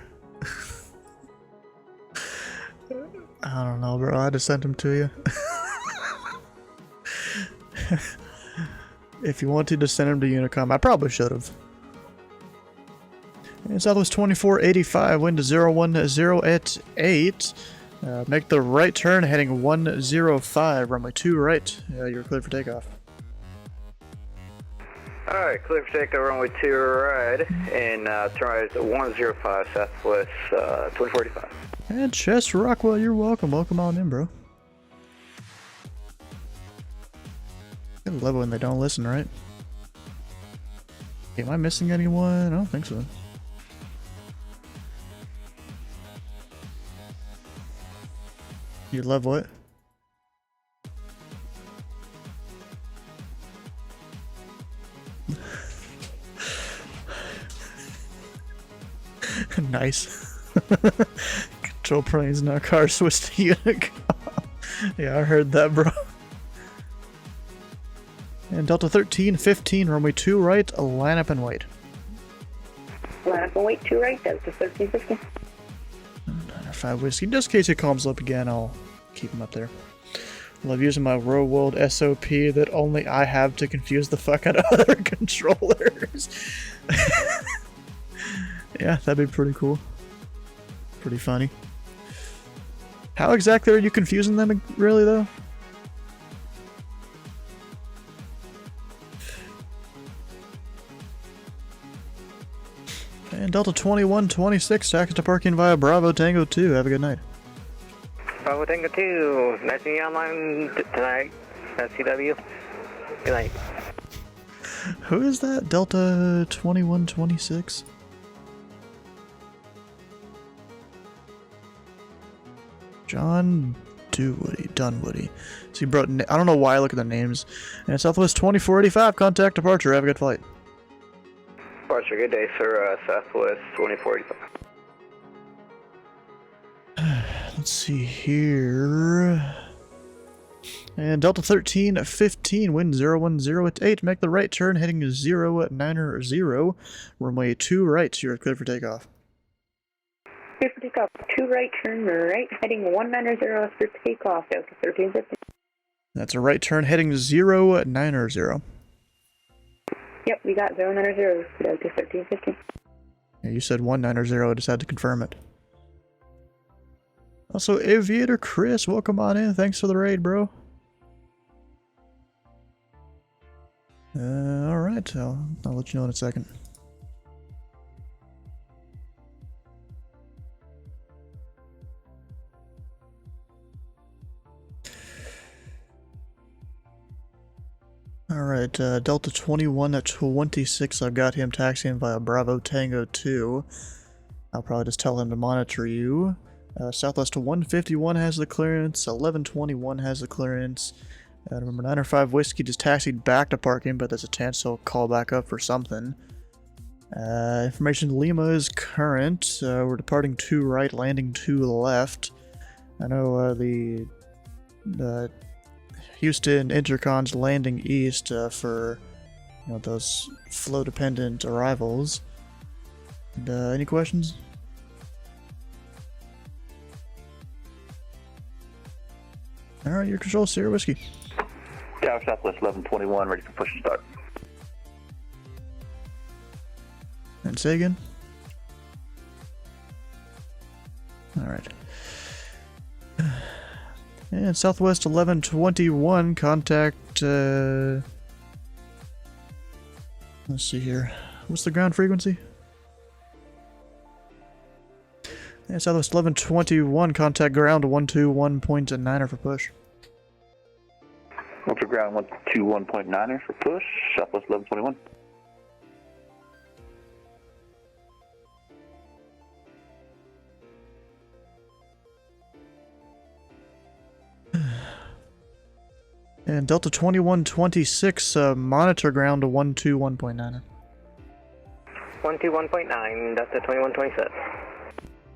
I don't know, bro. I had to send him to you. If you wanted to send him to Unicom, I probably should have. And Southwest 2485, wind to 010 at 8. Make the right turn, heading 105, runway 2 right. You're cleared for takeoff. Alright, clear for takeoff runway 2 right, and turn right at 105 Southwest 2045. And Chester Rockwell, you're welcome. Welcome on in, bro. I love it when they don't listen, right? Am I missing anyone? I don't think so. You love what? Nice. Control planes, now car switch to unit. Yeah, I heard that, bro. And Delta 1315, runway 2 right, line up and wait. Line up and wait 2 right, Delta 1315. 5 whiskey. Just in case he comes up again, I'll keep him up there. Love using my real world SOP that only I have to confuse the fuck out of other controllers. Yeah, that'd be pretty cool. Pretty funny. How exactly are you confusing them, really, though? And Delta 2126, taxi to parking via Bravo Tango 2. Have a good night. Bravo Tango 2, nice to meet you online tonight at CW. Good night. Who is that? Delta 2126? John Dunwoody. So he brought. I don't know why I look at the names. And Southwest 2485, contact departure. Have a good flight. Departure, good day, sir. Southwest 2485. Let's see here. And Delta 1315, wind 010 at 8. Make the right turn, heading 090. Runway 2 right. You're clear for takeoff. Clear for takeoff. 2 right, turn right, heading 190 for takeoff, Delta 1315. That's a right turn, heading 090. Yep, we got 090 for Delta 1315. Yeah, you said 190, I just had to confirm it. Also, Aviator Chris, welcome on in. Thanks for the raid, bro. Alright, I'll let you know in a second. Alright, Delta 2126, I've got him taxiing via Bravo Tango 2. I'll probably just tell him to monitor you. Southwest 151 has the clearance, 1121 has the clearance. Remember, 905 Whiskey just taxied back to parking, but there's a chance he'll call back up for something. Information Lima is current. We're departing 2 right, landing 2 left. I know the Houston Intercon's landing east for those flow-dependent arrivals. And, any questions? Alright, your control, Sierra Whiskey. Tower Southwest 1121, ready for push and start. And say again? Alright. And Southwest 1121, contact, let's see here. What's the ground frequency? Yeah, Southwest 1121, contact ground 121.9er for push. Ultra ground 121.9er for push, Southwest 1121. And Delta 2126, monitor ground to 121.9er. 121.9, Delta 2127.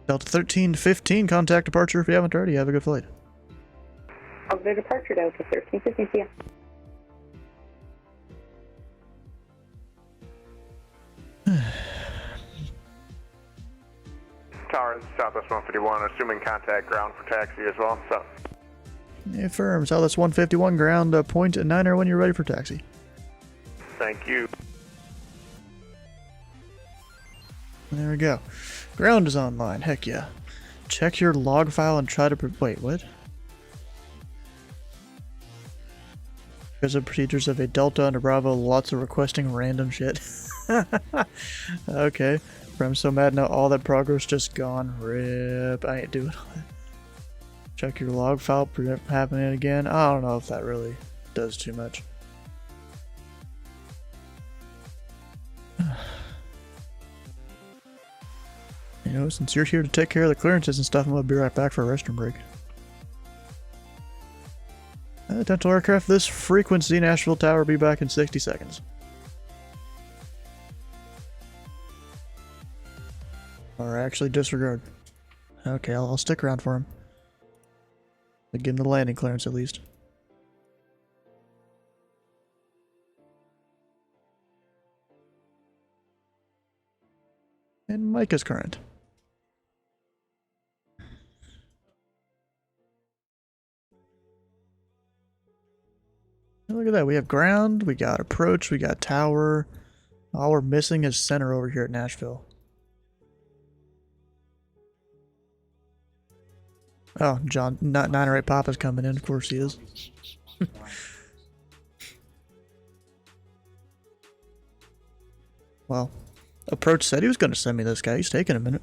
Delta 1315, contact departure if you haven't already. Have a good flight. Of the departure, Delta 1315, see ya. Tower, Southwest 151, assuming contact ground for taxi as well. So. Affirm, Southwest 151, ground point 9er when you're ready for taxi. Thank you. There we go. Ground is online, heck yeah. Check your log file and try to wait, what? Because of procedures of a Delta and a Bravo, lots of requesting random shit. Okay. I'm so mad now, all that progress just gone. Rip. I ain't doing all that. Check your log file, prevent from happening again. I don't know if that really does too much. You know, since you're here to take care of the clearances and stuff, I'm gonna be right back for a restroom break. Dental aircraft, this frequency, Nashville Tower, be back in 60 seconds. Or actually disregard. Okay, I'll stick around for him. But give him the landing clearance at least. And Mike is current. Look at that, we have ground, we got approach, we got tower. All we're missing is center over here at Nashville. Oh, John, not 908 Papa's coming in, of course he is. Well, approach said he was going to send me this guy, he's taking a minute.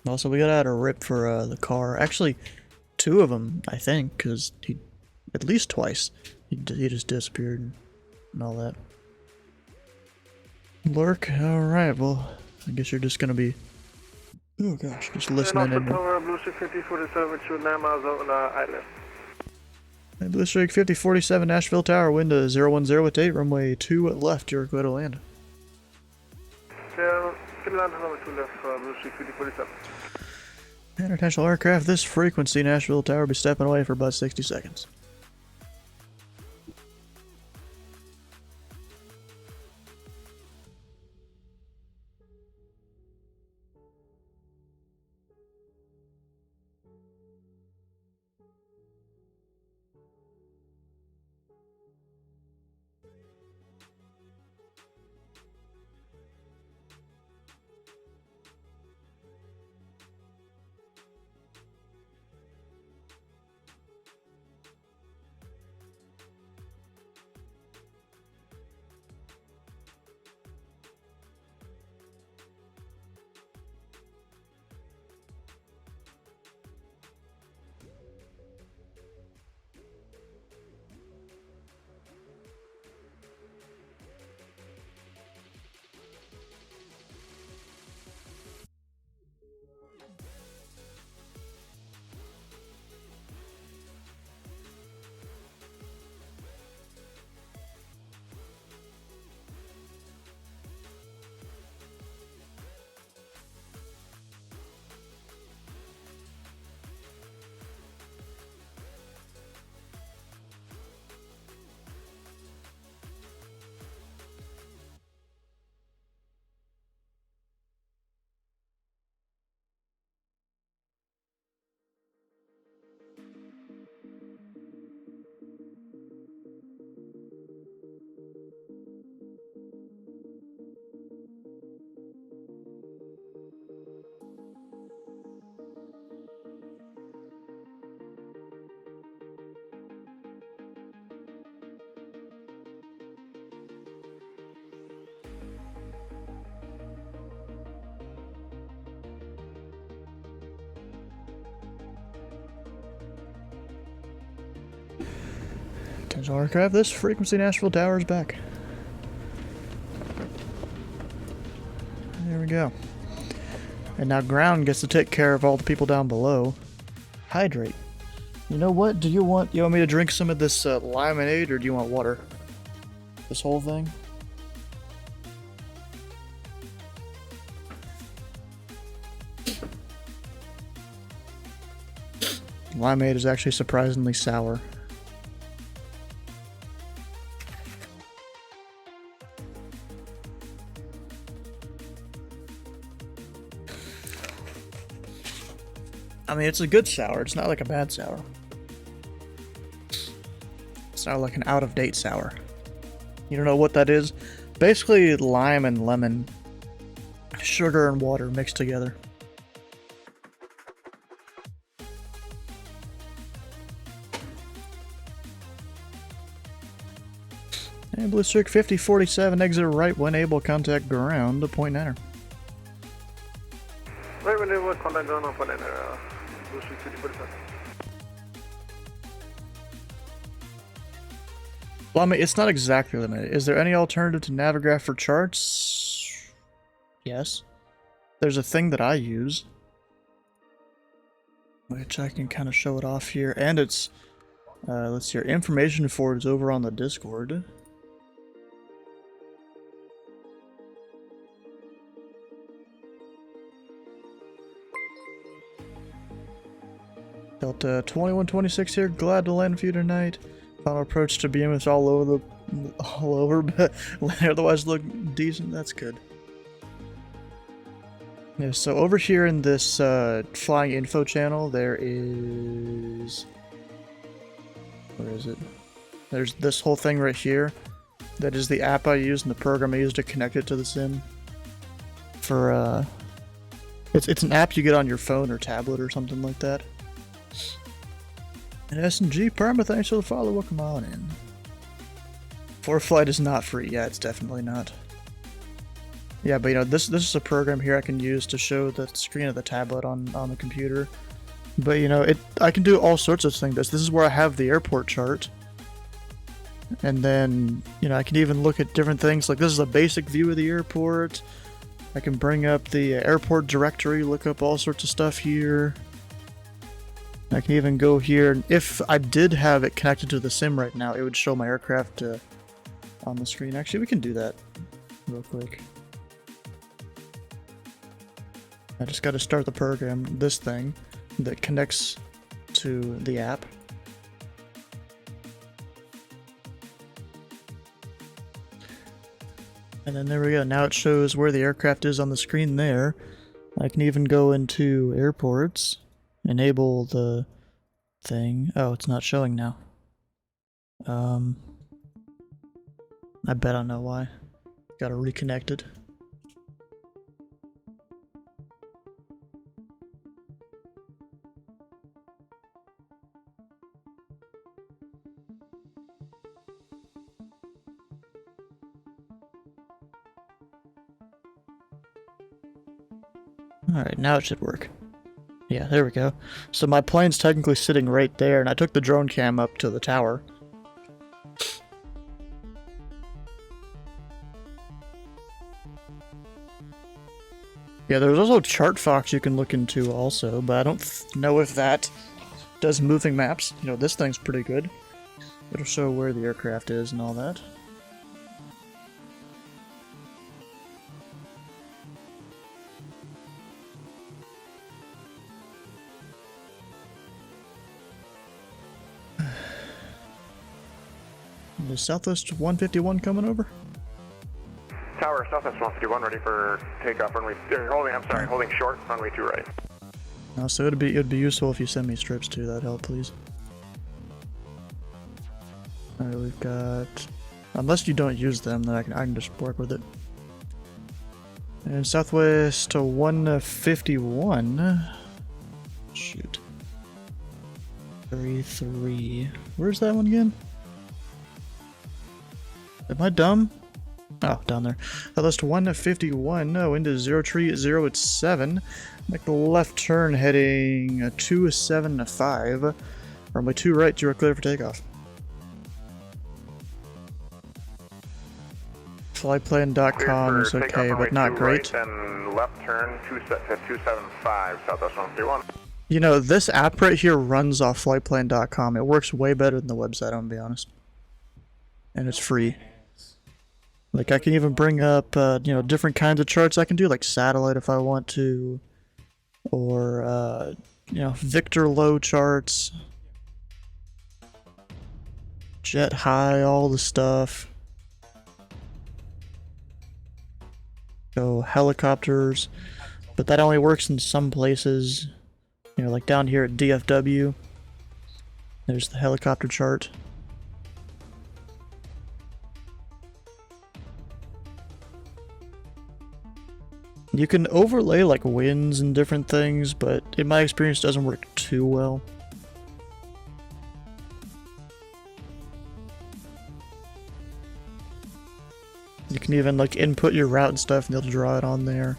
Also, we got out a rip for the car. Actually, 2 of them, I think, because he, at least twice, he just disappeared and all that. Lurk, alright, well, I guess you're just gonna be, oh gosh, just listening in. Blue Streak 5047 to 9 miles out on island. Blue Streak 5047 Nashville Tower, wind 010 with 8, runway 2 left, you're going to land. International aircraft, this frequency, Nashville Tower, be stepping away for about 60 seconds. Attention aircraft, this frequency Nashville Tower is back. There we go. And now ground gets to take care of all the people down below. Hydrate. You know what? Do you want me to drink some of this lemonade, or do you want water? This whole thing? Limeade is actually surprisingly sour. I mean, it's a good sour. It's not like a bad sour. It's not like an out-of-date sour. You don't know what that is? Basically, lime and lemon, sugar and water mixed together. And Blue Cirque 5047, exit right when able, contact ground, point 9er. Right when able, contact ground, point 9er, Blue Cirque 5047. Well, I mean, it's not exactly limited. Is there any alternative to Navigraph for charts? Yes. There's a thing that I use, which I can kind of show it off here, and it's, let's see, information for it is over on the Discord. Delta 2126 here, glad to land with you tonight. Final approach to beam is all over, but otherwise look decent, that's good. Yeah, so over here in this flying info channel, there is... Where is it? There's this whole thing right here. That is the app I use and the program I use to connect it to the sim. For, it's an app you get on your phone or tablet or something like that. And S&G Perma, thanks for the follow, welcome on in. ForeFlight is not free, yeah, it's definitely not. Yeah, but you know, this is a program here I can use to show the screen of the tablet on the computer. But you know, I can do all sorts of things. This is where I have the airport chart. And then, you know, I can even look at different things, like this is a basic view of the airport. I can bring up the airport directory, look up all sorts of stuff here. I can even go here, and if I did have it connected to the sim right now, it would show my aircraft on the screen. Actually, we can do that real quick. I just got to start the program, this thing, that connects to the app. And then there we go, now it shows where the aircraft is on the screen there. I can even go into airports. Enable the thing. Oh, it's not showing now. I bet I know why. Gotta reconnect it. Alright, now it should work. Yeah, there we go. So my plane's technically sitting right there, and I took the drone cam up to the tower. Yeah, there's also ChartFox you can look into also, but I don't know if that does moving maps. You know, this thing's pretty good. It'll show where the aircraft is and all that. Is Southwest 151 coming over? Tower, Southwest 151, ready for takeoff. Runway, holding short, runway 2 right. So it'd be useful if you send me strips too. That'd help, please. All right, we've got. Unless you don't use them, then I can just work with it. And Southwest to 151. Shoot. 33. Where's that one again? Am I dumb? Oh, down there. Southwest 151. No, into 030 at 7. Make the left turn heading 275. Runway 2 right, you are clear for takeoff. Flyplan.com is okay, but not great. Right, and left turn 275, Southwest 131. You know, this app right here runs off flightplan.com. It works way better than the website, I'm gonna be honest. And it's free. Like, I can even bring up, you know, different kinds of charts I can do, like satellite if I want to. Or, you know, Victor low charts. Jet high, all the stuff. So, helicopters. But that only works in some places. You know, like down here at DFW. There's the helicopter chart. You can overlay like winds and different things, but in my experience it doesn't work too well. You can even like input your route and stuff and they'll draw it on there.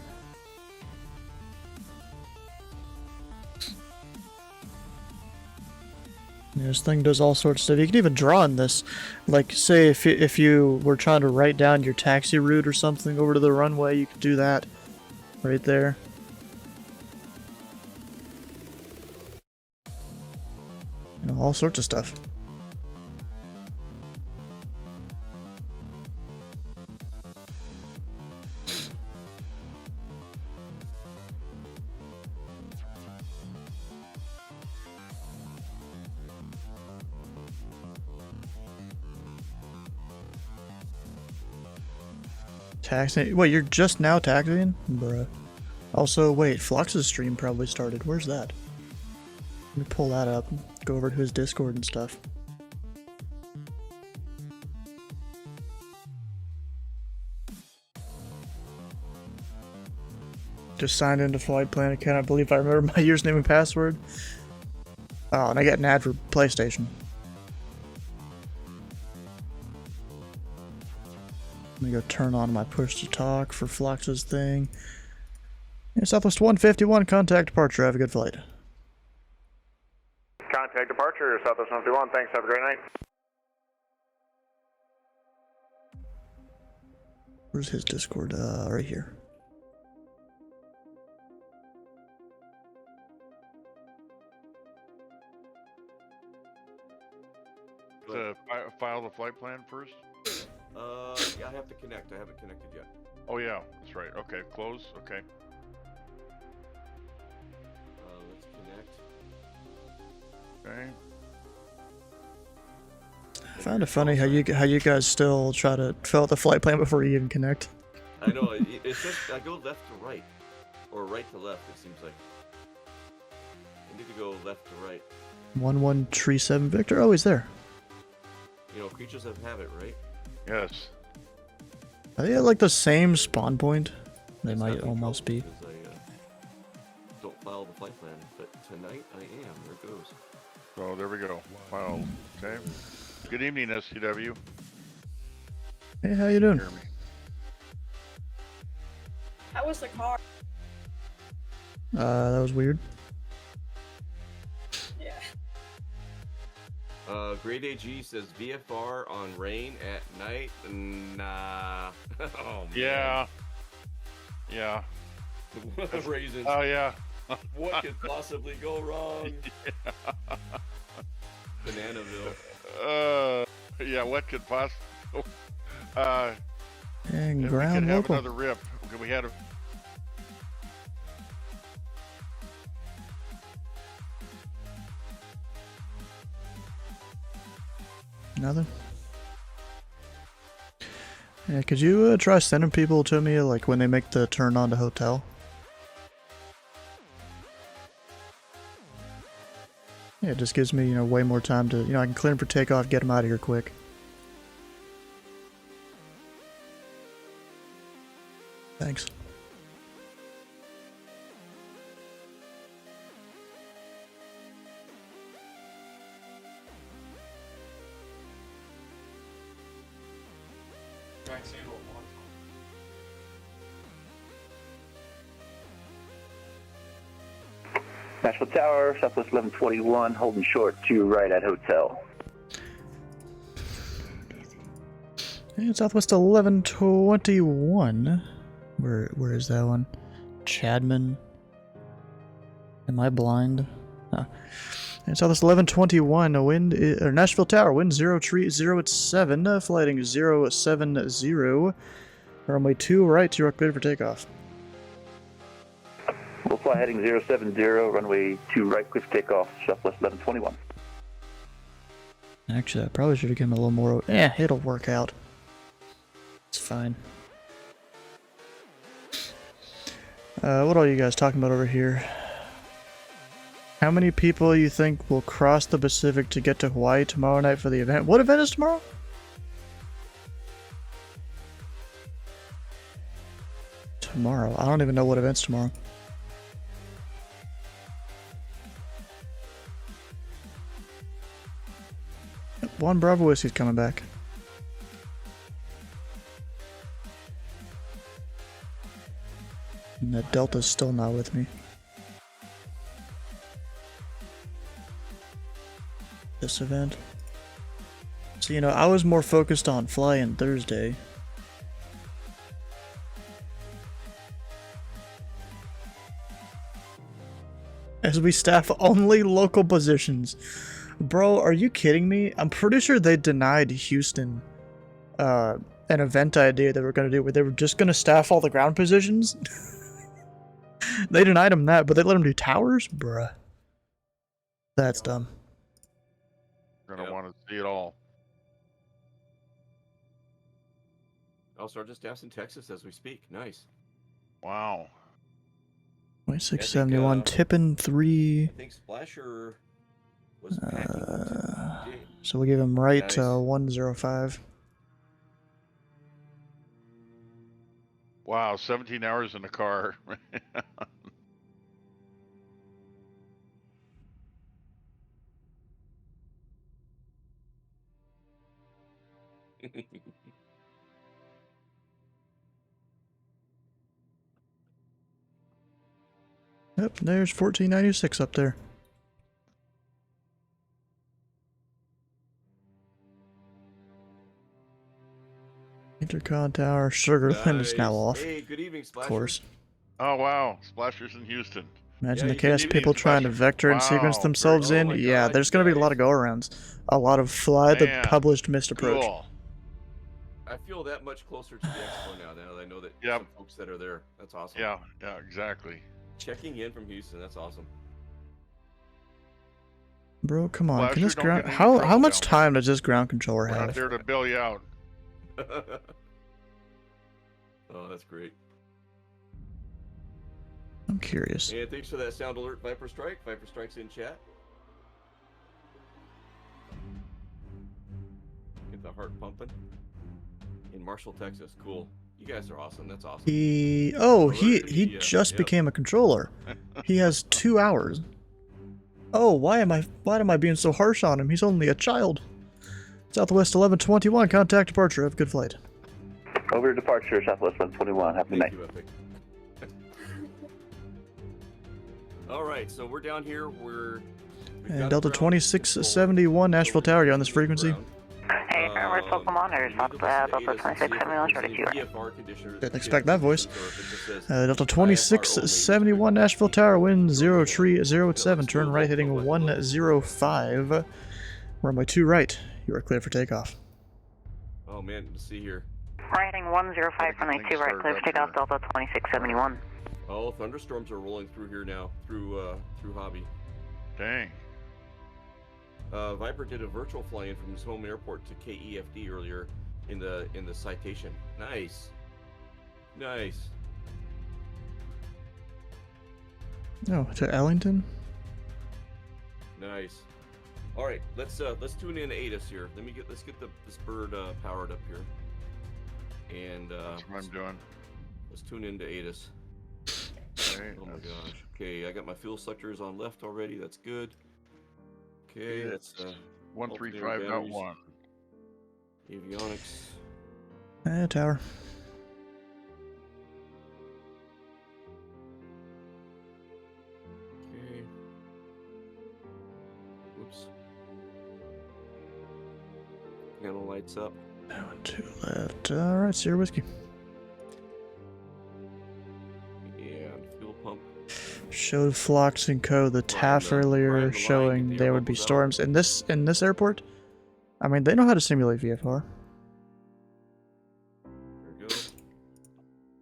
Yeah, this thing does all sorts of stuff. You can even draw in this. Like, say if you were trying to write down your taxi route or something over to the runway, you could do that right there. You know, all sorts of stuff. Taxing? Wait, you're just now taxiing? Bruh. Also, wait, Flox's stream probably started. Where's that? Let me pull that up. Go over to his Discord and stuff. Just signed into Flight Plan. I cannot believe I remember my username and password. Oh, and I got an ad for PlayStation. Let me go turn on my push to talk for Flox's thing. Yeah, Southwest 151, contact departure. Have a good flight. Contact departure, Southwest 151. Thanks. Have a great night. Where's his Discord? Right here. To file the flight plan first? Yeah, I have to connect. I haven't connected yet. Oh yeah, that's right. Okay, close. Okay. Let's connect. Okay. I found it funny how you guys still try to fill out the flight plan before you even connect. I know. It's just I go left to right, or right to left. It seems like I need to go left to right. 1137 Victor. Oh, he's there. You know, creatures have habit, right? Yes. Are they at like the same spawn point? They might almost be. Because I don't file the flight plan, but tonight I am. There it goes. So there we go. Wow. Okay. Good evening, SCW. Hey, how you doing? Hear me. How was the car? That was weird. Yeah. Grade AG says VFR on rain at night. Nah. Oh, man. Yeah. Yeah. Raisins. Oh yeah. What could possibly go wrong? Yeah. Bananaville. Yeah. What could possibly? And we ground could have local. another rip. We had a. Nothing. Yeah, could you try sending people to me like when they make the turn on to hotel? Yeah, it just gives me, way more time to, I can clear them for takeoff, get them out of here quick. Thanks. Nashville Tower, Southwest 1121, holding short to right at hotel. And Southwest 1121. Where is that one? Chadman. Am I blind? Huh. And Southwest 1121, Nashville Tower, wind 030 at 7, flighting 070. Runway 2 right, you're cleared for takeoff. We'll fly heading 070, runway 2 right, quick takeoff, Southwest 1121. Actually, I probably should have given a little more. It'll work out. It's fine. What are you guys talking about over here? How many people you think will cross the Pacific to get to Hawaii tomorrow night for the event? What event is tomorrow? Tomorrow? I don't even know what event's tomorrow. One Bravo Whiskey's coming back. And the Delta's still not with me. This event. So, you know, I was more focused on flying Thursday. As we staff only local positions. Bro, are you kidding me? I'm pretty sure they denied Houston an event idea they were going to do where they were just going to staff all the ground positions. They denied them that, but they let them do towers? Bruh. That's dumb. Gonna want to see it all. Oh, Sergeant Staff's in Texas as we speak. Nice. Wow. 2671, tipping 3. I think Splasher was packing. So we give him right Nice. 105. Wow, 17 hours in the car. Yep, there's 1496 up there. Intercon Tower, Sugarland is now off. Hey, good evening, Splasher. Of course. Oh, wow. Splashers in Houston. Imagine Yeah, the you chaos can- people trying to vector and sequence Wow, themselves very- in. Oh my Yeah, God, there's you going to be a guys. lot of go-arounds. A lot of fly the Man, published missed approach. Cool. I feel that much closer to the expo now that I know that Yep. some folks that are there. That's awesome. Yeah, exactly. Checking in from Houston. That's awesome. Bro, come on. Can Flasher, this don't ground... get any How trouble much down time does this ground controller We're not have? there to bail you out. Oh, that's great. I'm curious. And thanks for that sound alert, Viper Strike. Viper Strike's in chat. Get the heart pumping. In Marshall, Texas. Cool. You guys are awesome. That's awesome. He Media, just yep. became a controller. He has 2 hours. Oh, why am I being so harsh on him? He's only a child. Southwest 1121, contact departure. Have a good flight. Over departure, Southwest 121. Have a good night. Thank you, Epic. All right, so we're down here. We've And got Delta ground 2671, Nashville Tower, you on this frequency? Hey, we're Tobu Commander, Delta 2671, short of you. Didn't expect that voice. Delta 2671, Nashville Tower, wind 0307, turn right heading 105. Runway 2 right, you are clear for takeoff. Oh man, let's see here. Riding 105 runway 2 right, clear for takeoff, Delta 2671. Oh, thunderstorms are rolling through here now, through Hobby. Dang. Viper did a virtual fly-in from his home airport to KEFD earlier in the citation. Nice. Nice. Oh, to Ellington? Nice. All right, let's tune in to ATIS here. Let's get this bird powered up here. And That's what I'm doing. Let's tune in to ATIS. Okay, Oh my gosh. Okay, I got my fuel selectors on left already. That's good. Okay, that's 135.1. Avionics. Tower. Okay. Oops. Panel lights up. 2 left. Alright, Sierra Whiskey. And fuel pump. Showed Phlox and Co. the TAF earlier showing there would be storms in this airport. I mean, they know how to simulate VFR. There we go.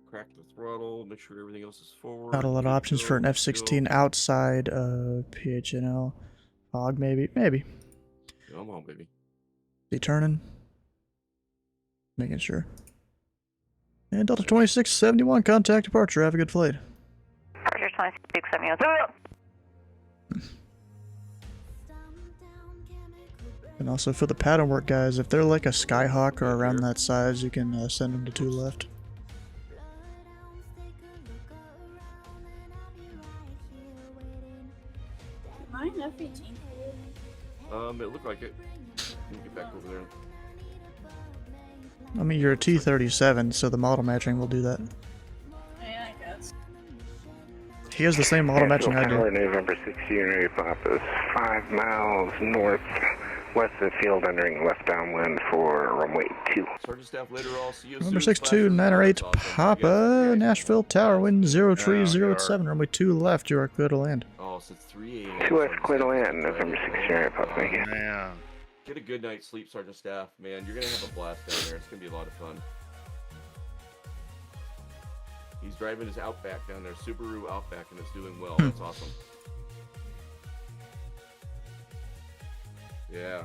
Crack the throttle. Make sure everything else is forward. Not a lot of Good to options go, for an good to F-16 go. outside PHNL. Fog, maybe. Come on, baby. They turning. Making sure. And Delta 2671, contact departure. Have a good flight. Departure 2671. And also for the pattern work guys, if they're like a Skyhawk or around that size, you can send them to 2 left. Mine F-18. It looked like it. Let me get back over there. I mean, you're a T-37, so the model matching will do that. Yeah, I guess. he has the same auto matching I Tower, do. November 6 Unity Papa's 5 miles north west of the field, entering left downwind for runway 2. Sergeant Staff later, I'll see you Number soon. 62908 Papa, Nashville Tower, wind 03087, runway 2 left, you are clear to land. Oh, so it's 3 a.m. 2 west, clear to land, November 6 Unity Papa, thank you. Man. Get a good night's sleep, Sergeant Staff. Man, you're going to have a blast down there. It's going to be a lot of fun. He's driving his Outback down there, Subaru Outback, and it's doing well. That's awesome. Yeah.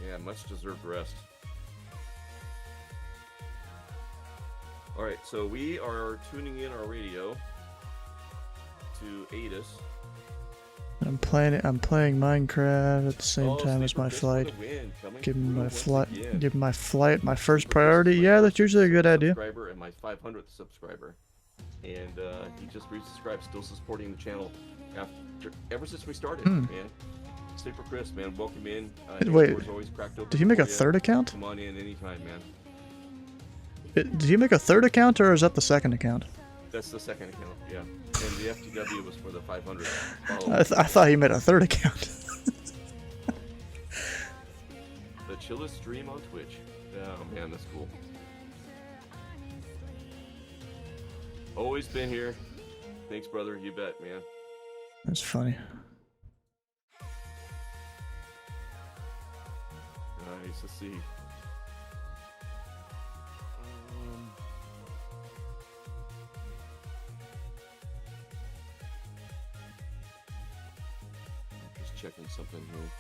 Yeah, much deserved rest. Alright, so we are tuning in our radio to aid us. I'm playing Minecraft at the same time as my flight. Giving my flight my first priority. Yeah, that's usually a good idea. Subscriber and my 500th subscriber, and he just resubscribed, still supporting the channel ever since we started. Man, Sleeper Chris, man, welcome in. Wait, always cracked open did he make a for you. third account? Come on in anytime, man. Did he make a third account, or is that the second account? That's the second account, yeah. And the FTW was for the 500. I thought he made a third account. The chillest stream on Twitch. Oh man, that's cool. Always been here. Thanks, brother. You bet, man. That's funny. Nice to see. Just checking something here.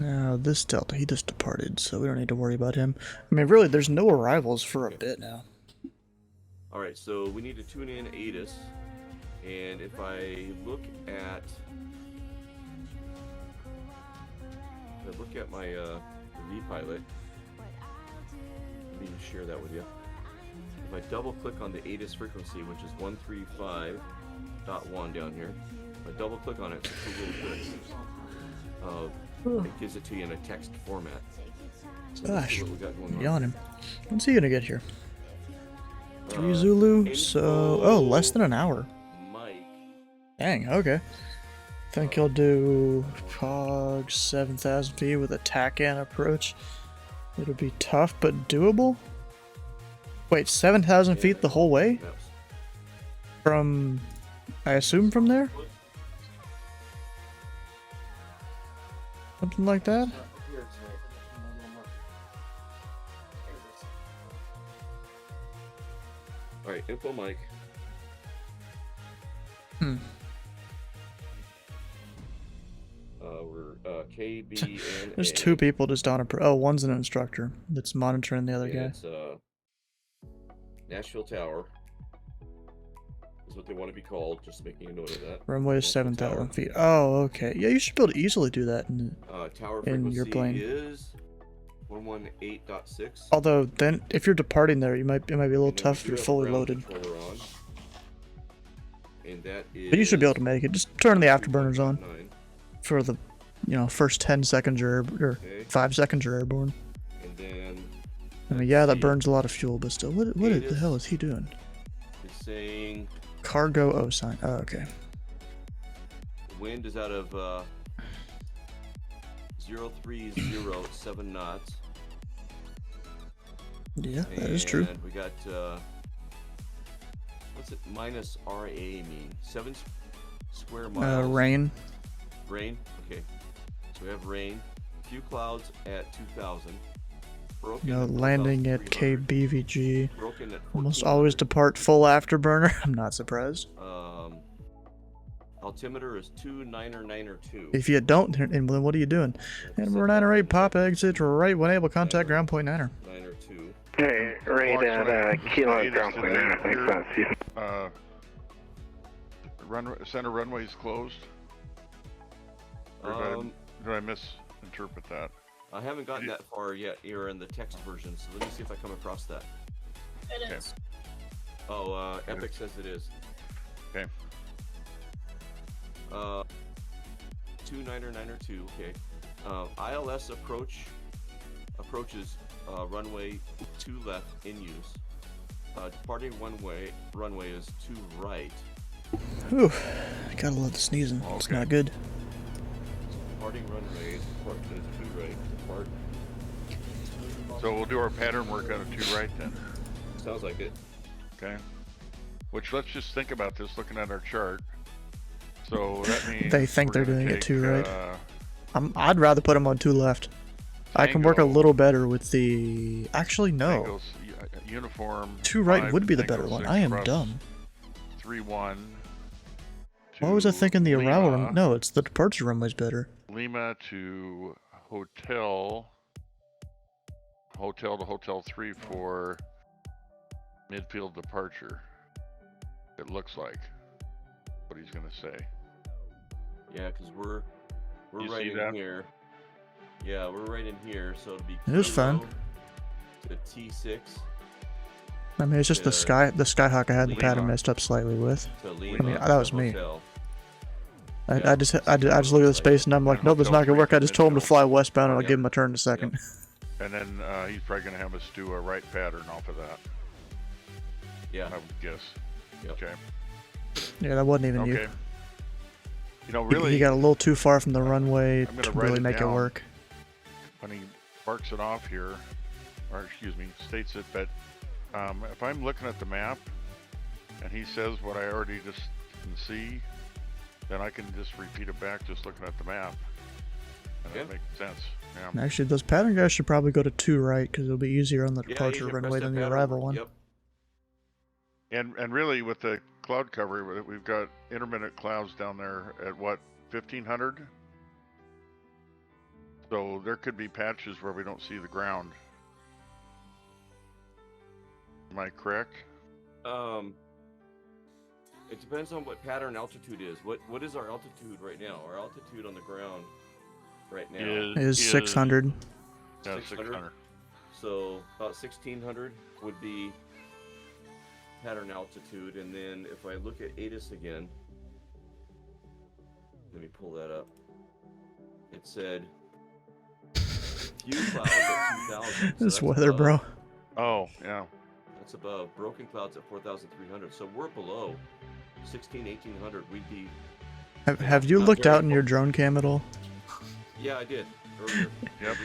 Now, this Delta, he just departed, so we don't need to worry about him. I mean, really, there's no arrivals for a bit now. Alright, so we need to tune in ATIS, and if I look at my V-Pilot, let me share that with you. If I double click on the ATIS frequency, which is 135.1 down here, if I double click on it, it's a little bit. It gives it to you in a text format. So Gosh, what we got going on. yawning. When's he gonna get here? 3 Zulu, so... Oh, less than an hour. Mike. Dang, okay. Think he'll do POG 7,000 feet with a tack-in approach. It'll be tough, but doable? Wait, 7,000 feet the whole way? From... I assume from there? Something like that? Alright, info Mike. We're KBNA. There's two people just on a... Oh, one's an instructor that's monitoring the other guy. It's Nashville Tower is what they want to be called, just making a note of that. Runway is 7,000 feet. Oh, okay. Yeah, you should be able to easily do that Tower in your plane. is 118.6. Although, then, if you're departing there, it might be a little tough if you're fully loaded. And that is, But you should be able to make it. Just turn the afterburners on for the, first 10 seconds or 5 seconds you're airborne. And then, I mean, yeah, that burns a lot of fuel, but still, what the hell is he doing? It's saying Cargo O sign. Oh, okay. the wind is out of 0307 knots. Yeah, that is true. And we got what's it minus RA mean? 7 square miles. Rain. Rain. Okay. So we have rain. A few clouds at 2,000. Landing at KBVG. Almost always depart full afterburner. I'm not surprised. Altimeter is 2992. If you don't, then what are you doing? And we're 908 pop exit right when able contact ground point 9er. 902. Hey, right at Kilo ground point 9er. Thanks, Center runway is closed. Or did I misinterpret that? I haven't gotten that far yet here in the text version, so let me see if I come across that. It is. Oh, Epic says it is. Okay. 2992. Okay. ILS approaches runway 2 left in use. Departing runway is 2 right. Whew, gotta love the sneezing. Okay. It's not good. Departing runway is 2 right. Depart. So we'll do our pattern work on a 2 right then. Sounds like it. Okay. Which, let's just think about this looking at our chart. So that means they think they're doing it 2 right. I'd rather put them on 2 left. I can work a little better with the. Actually, no. Tangos, uniform. 2 right would be the better one. I am dumb. 3-1. Why was I thinking the arrival runway? No, it's the departure runway's better. Lima to hotel. Hotel to hotel 3 for midfield departure. It looks like what he's gonna say. Yeah, because we're right in here. Yeah, we're right in here, so it'll be. It was fun. To T6. I mean, it's just the Skyhawk I had the pattern messed up slightly with. I mean, that was me. I just look at the space and I'm like, nope, it's not gonna work. I just told him to fly westbound and I'll give him a turn in a second. And then he's probably gonna have us do a right pattern off of that. Yeah, I would guess. Yep. Okay. Yeah, that wasn't even you. You know, really, he got a little too far from the runway to really make it work. When he marks it off here, or excuse me, states it, but if I'm looking at the map and he says what I already just can see, then I can just repeat it back just looking at the map. And that makes sense. Yeah. Actually, those pattern guys should probably go to 2 right because it'll be easier on the departure runway than the arrival one. Yep. And really, with the cloud cover, we've got intermittent clouds down there at what, 1500? So there could be patches where we don't see the ground. Am I correct? It depends on what pattern altitude is. What is our altitude right now? Our altitude on the ground right now is 600. Yeah, 600. So about 1600 would be pattern altitude, and then if I look at ATIS again, let me pull that up. It said few clouds at 2000. So this weather, bro. Oh, yeah. That's above. Broken clouds at 4,300. So we're below 1800. We'd be. Have you looked out in your drone cam at all? Yeah, I did earlier. Yep.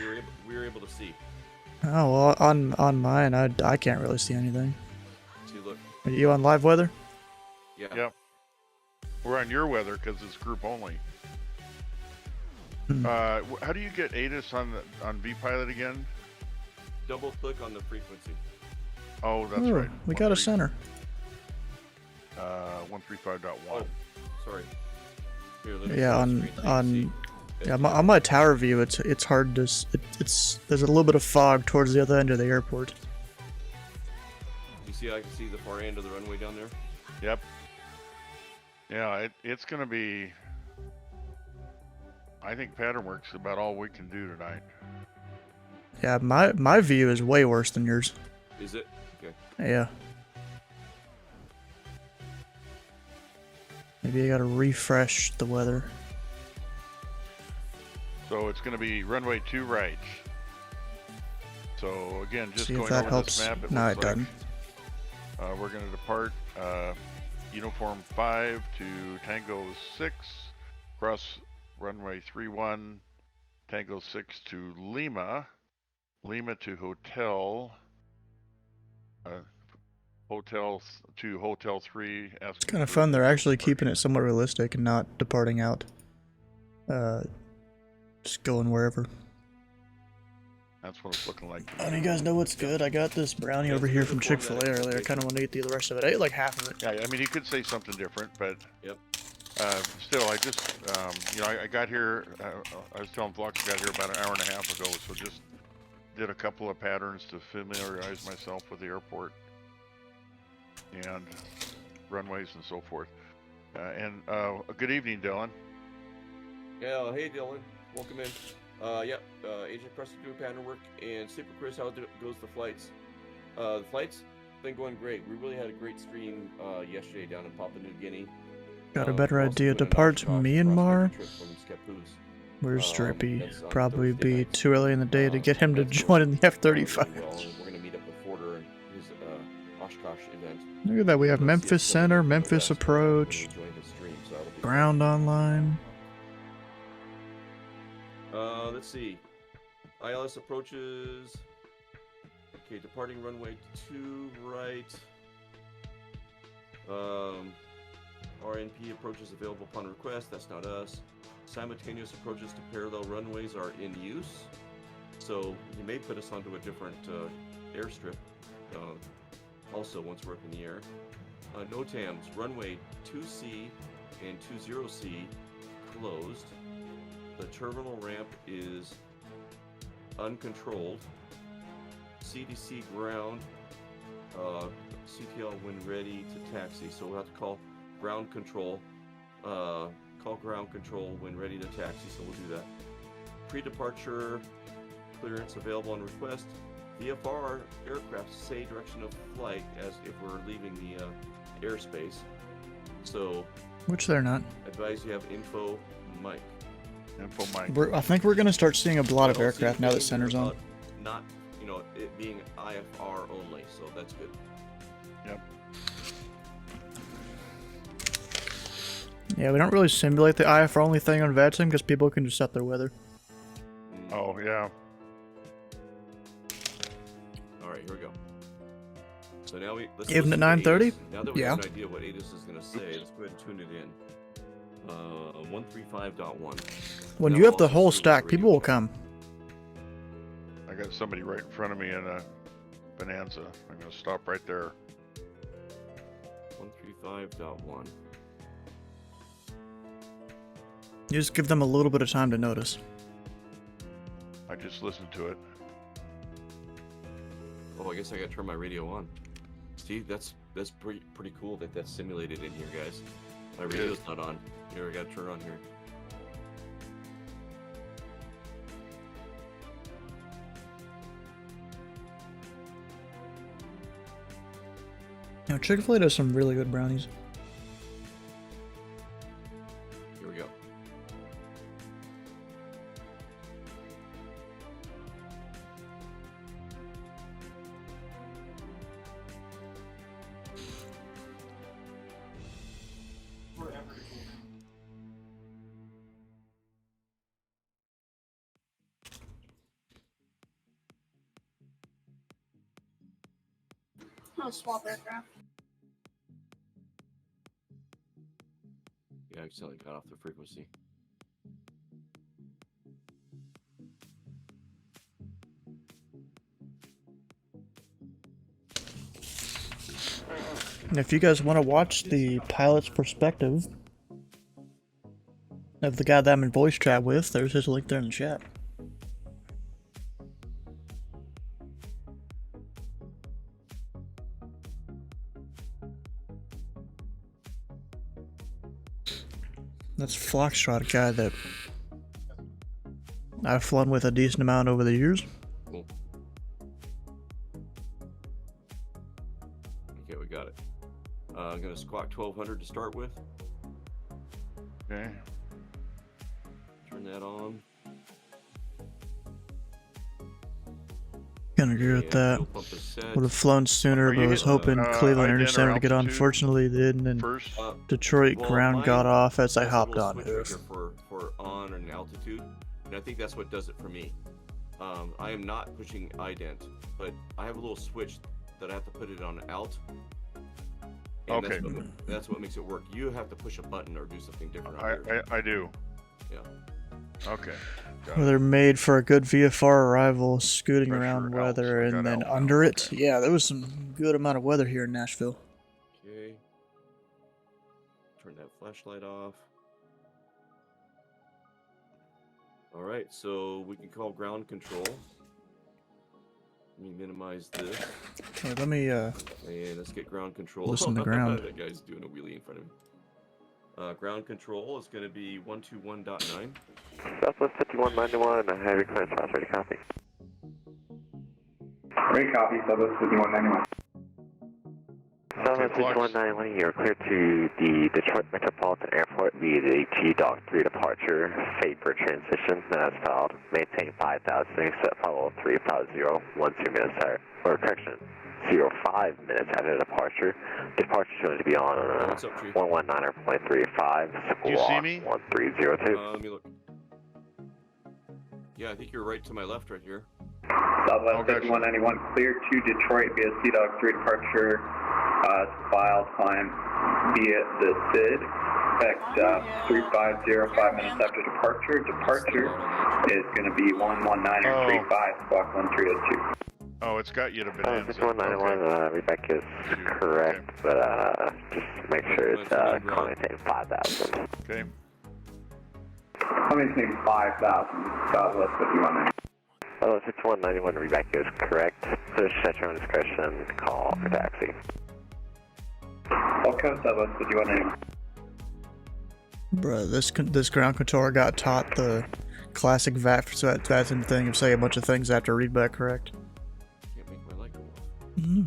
We were able to see. Oh well, on mine, I can't really see anything. See, look. Are you on live weather? Yeah. Yep. We're on your weather because it's group only. How do you get ATIS on VPilot again? Double click on the frequency. Oh, that's right. We got a center. 135.1. Oh, sorry. Here, yeah, on my tower view, it's hard to there's a little bit of fog towards the other end of the airport. You see, I can see the far end of the runway down there. Yep. Yeah, it's gonna be. I think pattern work's about all we can do tonight. Yeah, my view is way worse than yours. Is it? Okay. Yeah. Maybe I gotta refresh the weather. So it's gonna be runway 2 right. So again, just see going if that over helps. this map, No, it looks doesn't. like we're gonna depart uniform 5 to Tango 6, cross runway 31, Tango 6 to Lima, Lima to hotel, hotel to hotel 3. It's kind of fun. They're actually keeping it somewhat realistic and not departing out. Just going wherever. That's what it's looking like. Oh, do you guys know what's good? I got this brownie over here from Chick-fil-A earlier. I kind of want to eat the rest of it. I ate like half of it. Yeah, I mean, he could say something different, but yep. Still, I just, I got here, I was telling Vlogs I got here about an hour and a half ago, so just did a couple of patterns to familiarize myself with the airport and runways and so forth. Good evening, Dylan. Yeah, hey Dylan, welcome in. Agent Preston doing pattern work, and Super Chris, how goes the flights? The flights been going great. We really had a great stream yesterday down in Papua New Guinea. Got a better idea. Depart Myanmar. Trip from Scappoose. Where's Drippy? That's on Probably Thursday be night. too early in the day to get him to That's join in the going F-35. well, and we're going to meet up with Porter and his Oshkosh event. Look at that. We have Let's see if Memphis somebody Center, from the Memphis West will Approach, join the stream, so that'll be Ground Online. Let's see. ILS approaches. Okay, departing runway 2 right. RNP approaches available upon request. That's not us. Simultaneous approaches to parallel runways are in use. So you may put us onto a different airstrip. Also, once we're up in the air. NOTAMs, runway 2C and 20C closed. The terminal ramp is uncontrolled. CDC ground, CTL when ready to taxi. So we'll have to call ground control. Call ground control when ready to taxi. So we'll do that. Pre-departure clearance available on request. VFR aircraft say direction of flight as if we're leaving the airspace. So, Which they're not. advise you have info mic. Info mic. I think we're going to start seeing a lot of I don't see aircraft now that anything center's on. about Not, it being IFR only, so that's good. Yep. Yeah, we don't really simulate the IFR only thing on VATSIM because people can just set their weather. Oh, yeah. Alright, here we go. So now let's Even listen at to 9:30? ATIS. Now that we have Yeah. an idea what ATIS is going to say, let's go ahead and tune it in. 135.1. When Now you have the also whole see what stack, the people will come. I got somebody right in front of me in a Bonanza. I'm going to stop right there. 135.1. You just give them a little bit of time to notice. I just listened to it. Oh, I guess I got to turn my radio on. Steve, that's pretty cool that that's simulated in here, guys. My radio's not on. Here, I got to turn it on here. You know, Chick-fil-A does some really good brownies. Here we go. I'll swap aircraft. Yeah, I accidentally got off the frequency. And if you guys want to watch the pilot's perspective of the guy that I'm in voice chat with, there's his link there in the chat. That's Foxtrot, a guy that I've flown with a decent amount over the years. Cool. Okay, we got it. I'm going to squawk 1200 to start with. Okay. Turn that on. Can agree with that. fuel pump is set. Would have flown sooner, but was hoping Cleveland ident or Intercenter to get on. altitude Unfortunately, they didn't, and Detroit Well, ground mine got off as I has a hopped little on. switcher here for on and altitude, and I think that's what does it for me. I am not pushing ident, but I have a little switch that I have to put it on alt. And Okay. That's what makes it work. You have to push a button or do something different. on yours. I do. Yeah. Okay. Well, they're made for a good VFR arrival, scooting around weather, and then under it. Yeah, there was some good amount of weather here in Nashville. Okay. Turn that flashlight off. All right, so we can call ground control. Let me minimize this. Okay, let me And let's get ground control. listen to ground. That guy's doing a wheelie in front of me. Ground control is going to be 121.9. Southwest 5191, heavy clearance, fast ready, copy. Great copy, Southwest 5191. Southwest 191, you're clear to the Detroit Metropolitan Airport via the G-Dock 3 departure, Faber transition, that's filed, maintain 5,000, set follow 350, 12 minutes out, or correction, 05 minutes after departure. Departure is going to be on 119.35, squawk 1302. Let me look. Yeah, I think you're right to my left right here. Southwest 191, clear to Detroit via C-Dog 3 departure, filed, climb via the SID, expect 3505 minutes after departure. Departure is going to be 119.35, squawk 1302. Oh, it's got you to Bonanza. 191, Rebecca is correct, but just make sure it's commenting 5,000. Okay. Commenting 5,000, Southwest 51. Oh, 6191, Rebecca is correct. Push at your own discretion, call for taxi. Okay, Southwest 51. Bruh, this ground controller got taught the classic VATSIM thing of say a bunch of things after read back correct. Can't make my leg go off.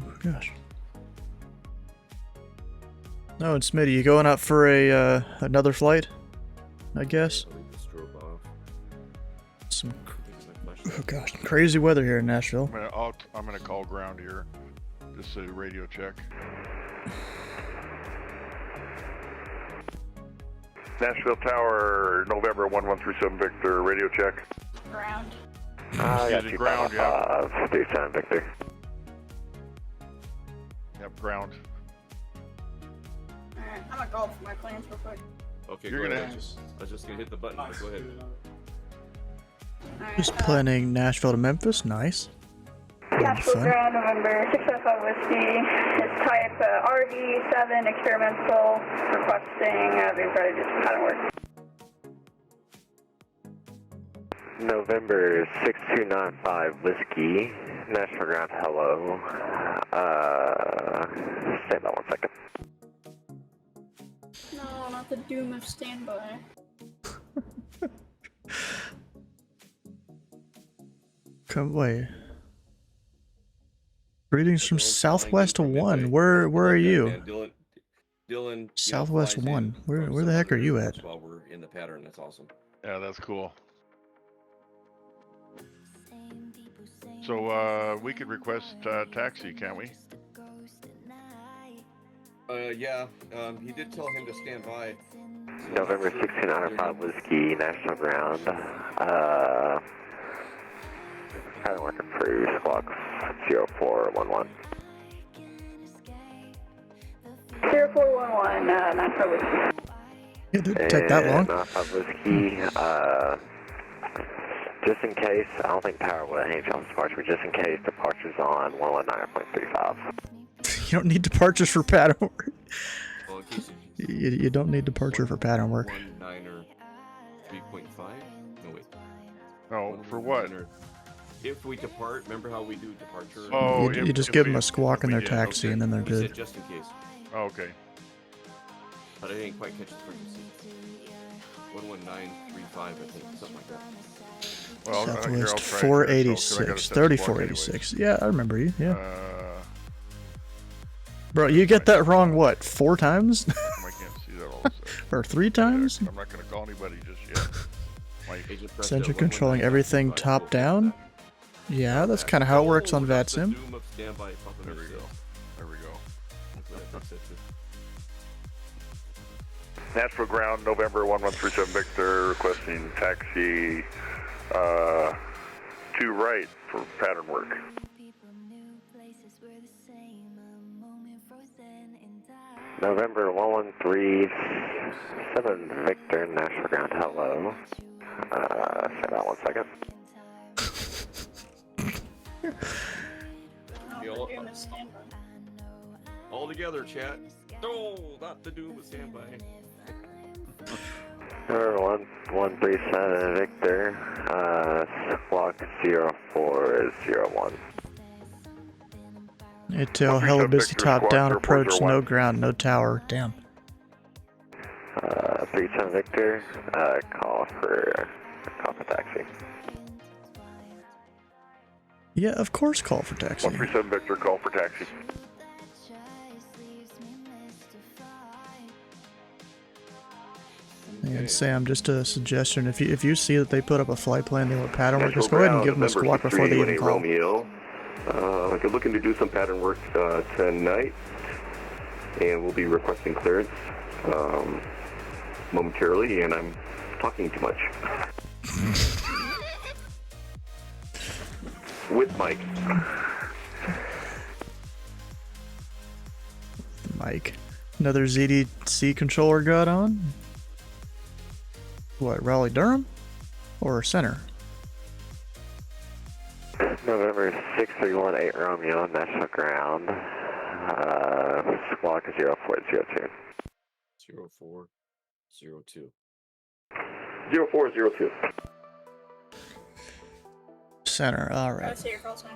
Oh, gosh. No, and Smitty, you going up for a another flight? I guess. Some oh gosh, crazy weather here in Nashville. I'm gonna call ground here. Just a radio check. Nashville Tower, November 1137 Victor, radio check. Ground. Got you ground, yeah. 37 Victor. Yep, ground. Alright, I'm gonna go for my plans real quick. Okay, You're go gonna- ahead. I was just gonna hit the button, but go ahead. Just planning Nashville to Memphis, nice. Nashville Fun. ground, November 655 Whiskey. It's type RV7 experimental, requesting being ready to do some pattern work. November 6295 Whiskey, Nashville ground, hello. Stand by 1 second. No, not the doom of standby. Come wait. Greetings from Southwest 1. Where are you? Dylan. Southwest 1. Where the heck are you at? While we're in the pattern, that's awesome. Yeah, that's cool. So we could request taxi, can't we? Yeah. He did tell him to stand by. November 1695 Whiskey, National Ground. Pattern work approved, squawk 0411. 0411, Nashville Whiskey. It didn't take that long. 95 Whiskey, just in case, I don't think Tower will change off departure, but just in case, departure's on 119.35. You don't need departures for pattern work. You don't need departure for pattern work. 19 or 3.5? No, wait. No, for what? If we depart, remember how we do departure? Oh, You just give them a squawk in their taxi and then they're We said good. just in case. Oh, okay. But I didn't quite catch the frequency. 11935, I think, something like that. Well, Southwest 486, 3486. Yeah, I remember you. Yeah. Bro, you get that wrong, what, 4 times? I can't see that all of a sudden. Or 3 times? I'm not going to call anybody just yet. Since you're controlling everything top down? Yeah, that's kind of how it works on VATSIM. There we go. There we go. Nashville ground, November 1137 Victor, requesting taxi to right for pattern work. November 1137 Victor, Nashville ground, hello. Say that 1 second. All together, chat. No, not the doom of standby. Number 1137 Victor, squawk 0401. Intel, hella busy top down approach, no ground, no tower. Damn. 37 Victor, call for taxi. Yeah, of course call for taxi. 137 Victor, call for taxi. And Sam, just a suggestion: if you see that they put up a flight plan they want pattern work, just go ahead and give them a squawk before they even call. Romeo. We're looking to do some pattern work tonight, and we'll be requesting clearance momentarily. And I'm talking too much. With Mike. Mike. Another ZDC controller got on? What, Raleigh Durham? Or Center? November 6318 Romeo, National Ground. Squawk 0402. 0402. 0402. Center, alright. Let's see your call sign.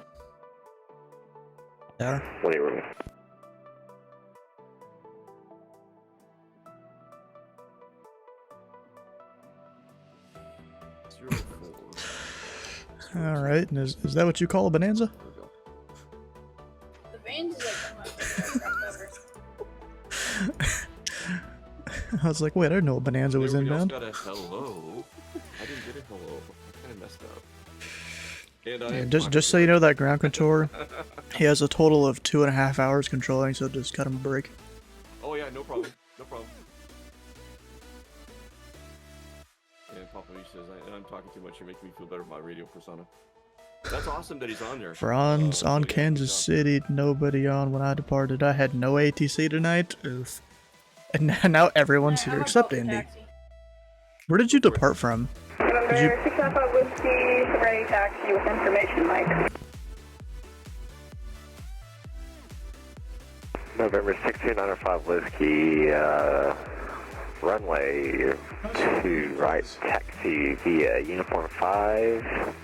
There. What do you mean? Alright, and is that what you call a bonanza? The veins is like my favorite aircraft ever. I was like, wait, I didn't know a bonanza was inbound. Got a hello. I didn't get a hello. I kind of messed up. And Yeah, just so you know, that ground controller, he has a total of 2.5 hours controlling, so just cut him a break. Oh yeah, no problem. No problem. And Papa Lee says, I'm talking too much. You're making me feel better about my radio persona. That's awesome that he's on there. Franz on Kansas City, nobody on when I departed. I had no ATC tonight. Oof. And now everyone's here except Andy. Where did you depart from? November 695 Whiskey, ready taxi with information, Mike. November 6295 Whiskey, runway 2 right taxi via Uniform 5.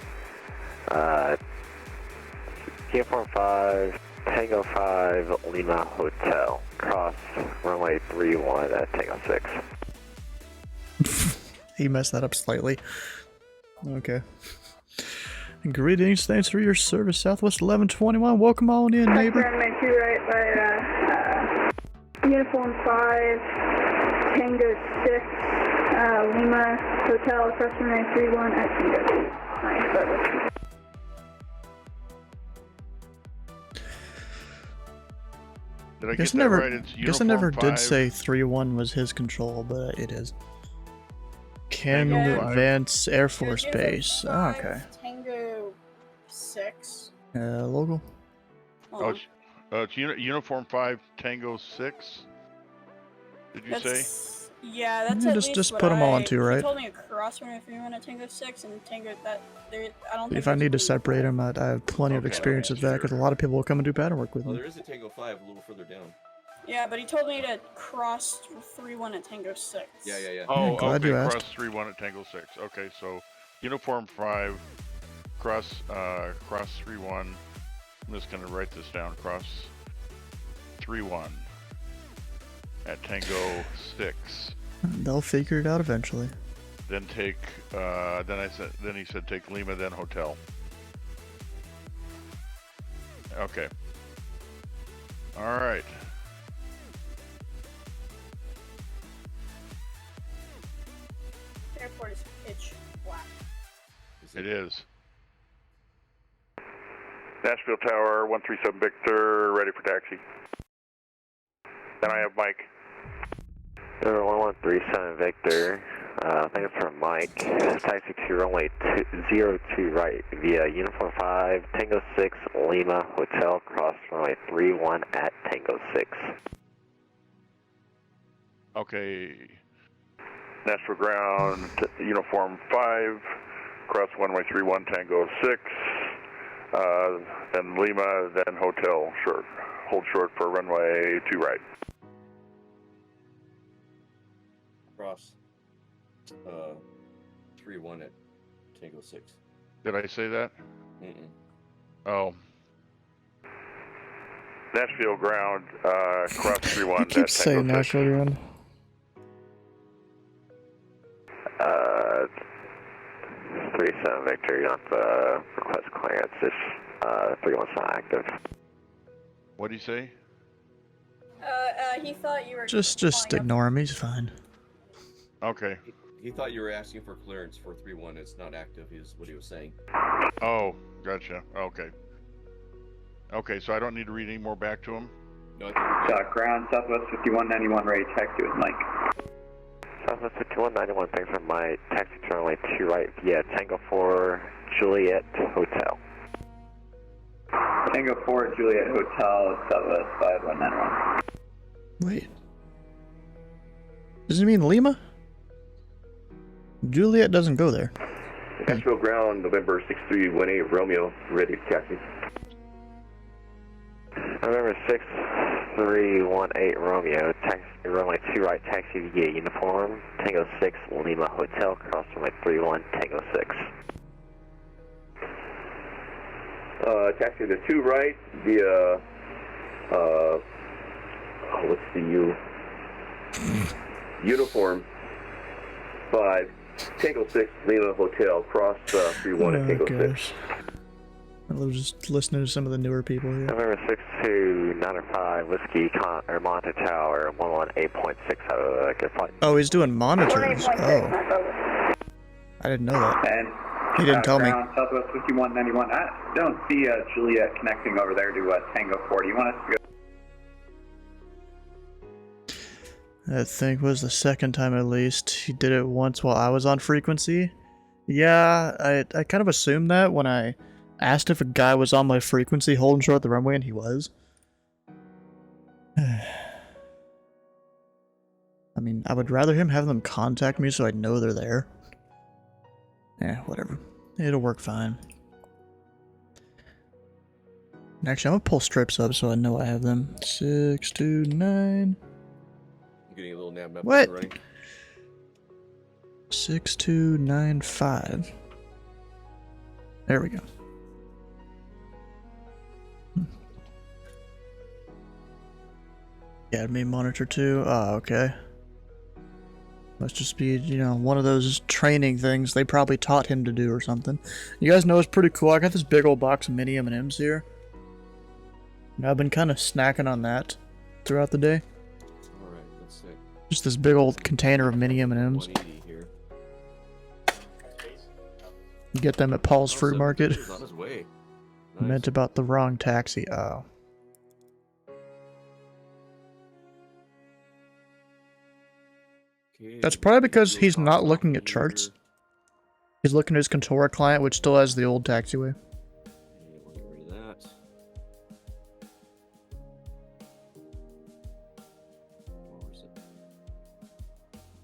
Uniform 5, Tango 5, Lima Hotel. Cross runway 31 at Tango 6. He messed that up slightly. Okay. Greetings, thanks for your service, Southwest 1121. Welcome on in, neighbor. Runway 2 right by Uniform 5, Tango 6, Lima Hotel, cross runway 31 at Tango 6. Nice, that was Did I guess get that right? It's guess I never Uniform did 5. say 3-1 was his control, but it is. Ken Tango 5. Vance Air Force Base. Oh, okay. Tango 6. Local. Oh, it's Uniform 5, Tango 6. Did you say? Yeah, that's Yeah, at just least what put 'em all on two, He right? told me a cross runway 31 at Tango 6 and Tango that there. I don't think. If I need to separate them, I have plenty of experience with that because a lot of people will come and do pattern work with Oh, me. there is a Tango 5 a little further down. Yeah, but he told me to cross 31 at Tango 6. Yeah. Oh, glad okay. you asked. Cross 3-1 at Tango 6. Okay, so Uniform 5, cross 3-1. I'm just gonna write this down. Cross 3-1 at Tango 6. They'll figure it out eventually. Then take. Then he said take Lima, then Hotel. Okay. All right. The airport is pitch black. It is. Nashville Tower, 137 Victor, ready for taxi. Then I have Mike. Number 1137 Victor, I think it's from Mike. Taxi to runway 02 right via Uniform 5, Tango 6, Lima Hotel, cross runway 31 at Tango 6. Okay. Nashville ground, Uniform 5, cross runway 31, Tango 6, then Lima, then Hotel, short. Hold short for runway 2 right. Cross 3-1 at Tango 6. Did I say that? Mm-mm. Oh. Nashville ground, cross 3-1 I at keep saying Tango 6. Nashville Ground. 37 Victor, you don't have to request clearance. This 31's not active. What do you say? He thought you were. Just ignore him. He's fine. Okay. He thought you were asking for clearance for 3-1. It's not active, is what he was saying. Oh, gotcha. Okay. Okay, so I don't need to read any more back to him? No, I think ground, Southwest 5191, ready, taxi with Mike. Southwest 5191, thanks for my taxi turn lane 2 right via Tango 4 Juliet Hotel. Tango 4 Juliet Hotel, Southwest 5191. Wait. Does it mean Lima? Juliet doesn't go there. Nashville ground, November 6318 Romeo, ready to taxi. November 6318 Romeo, taxi, runway 2 right, taxi via uniform, Tango 6 Lima Hotel, cross runway 31 Tango 6. Taxi to 2 right via, what's the U? Uniform 5, Tango 6 Lima Hotel, cross 31 at Tango 6. I love just listening to some of the newer people here. November 62905 Whiskey Monitor Tower 118.6. Good flight. Oh, he's doing monitors. Oh. I didn't know that. And he didn't tell me. Southwest 5191. I don't see Juliet connecting over there to Tango 4. Do you want us to go? I think was the second time at least. He did it once while I was on frequency. Yeah, I kind of assumed that when I asked if a guy was on my frequency holding short the runway, and he was. I mean, I would rather him have them contact me so I know they're there. Whatever. It'll work fine. Actually, I'm gonna pull strips up so I know I have them. 629. I'm getting a little nabbed up. What? Already. 6295. There we go. Yeah, main monitor too. Oh, okay. Must just be, you know, one of those training things they probably taught him to do or something. You guys know it's pretty cool. I got this big old box of mini M&Ms here. And I've been kind of snacking on that throughout the day. Alright, let's see. Just this big old container of mini M&Ms. 180 here. You get them at Paul's Fruit Market. He's on his way. Meant about the wrong taxi. Oh. Okay, That's probably because he's not looking at charts. He's looking at his Contora client, which still has the old taxiway. we'll get rid of that. Where is it?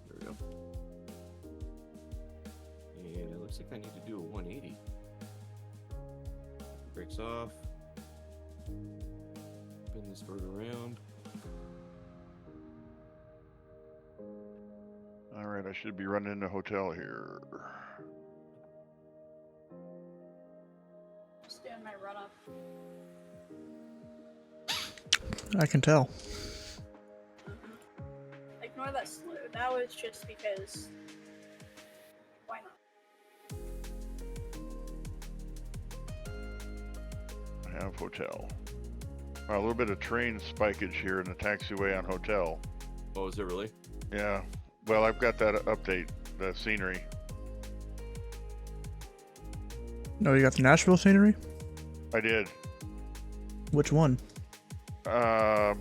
There we go. And it looks like I need to do a 180. Brakes off. Spin this bird around. Alright, I should be running into a hotel here. Stand my run up. I can tell. Ignore that slew. That was just because. Why not? I have hotel. A little bit of train spikage here in the taxiway on hotel. Oh, is it really? Yeah. Well, I've got that update, the scenery. No, you got the Nashville scenery? I did. Which one? The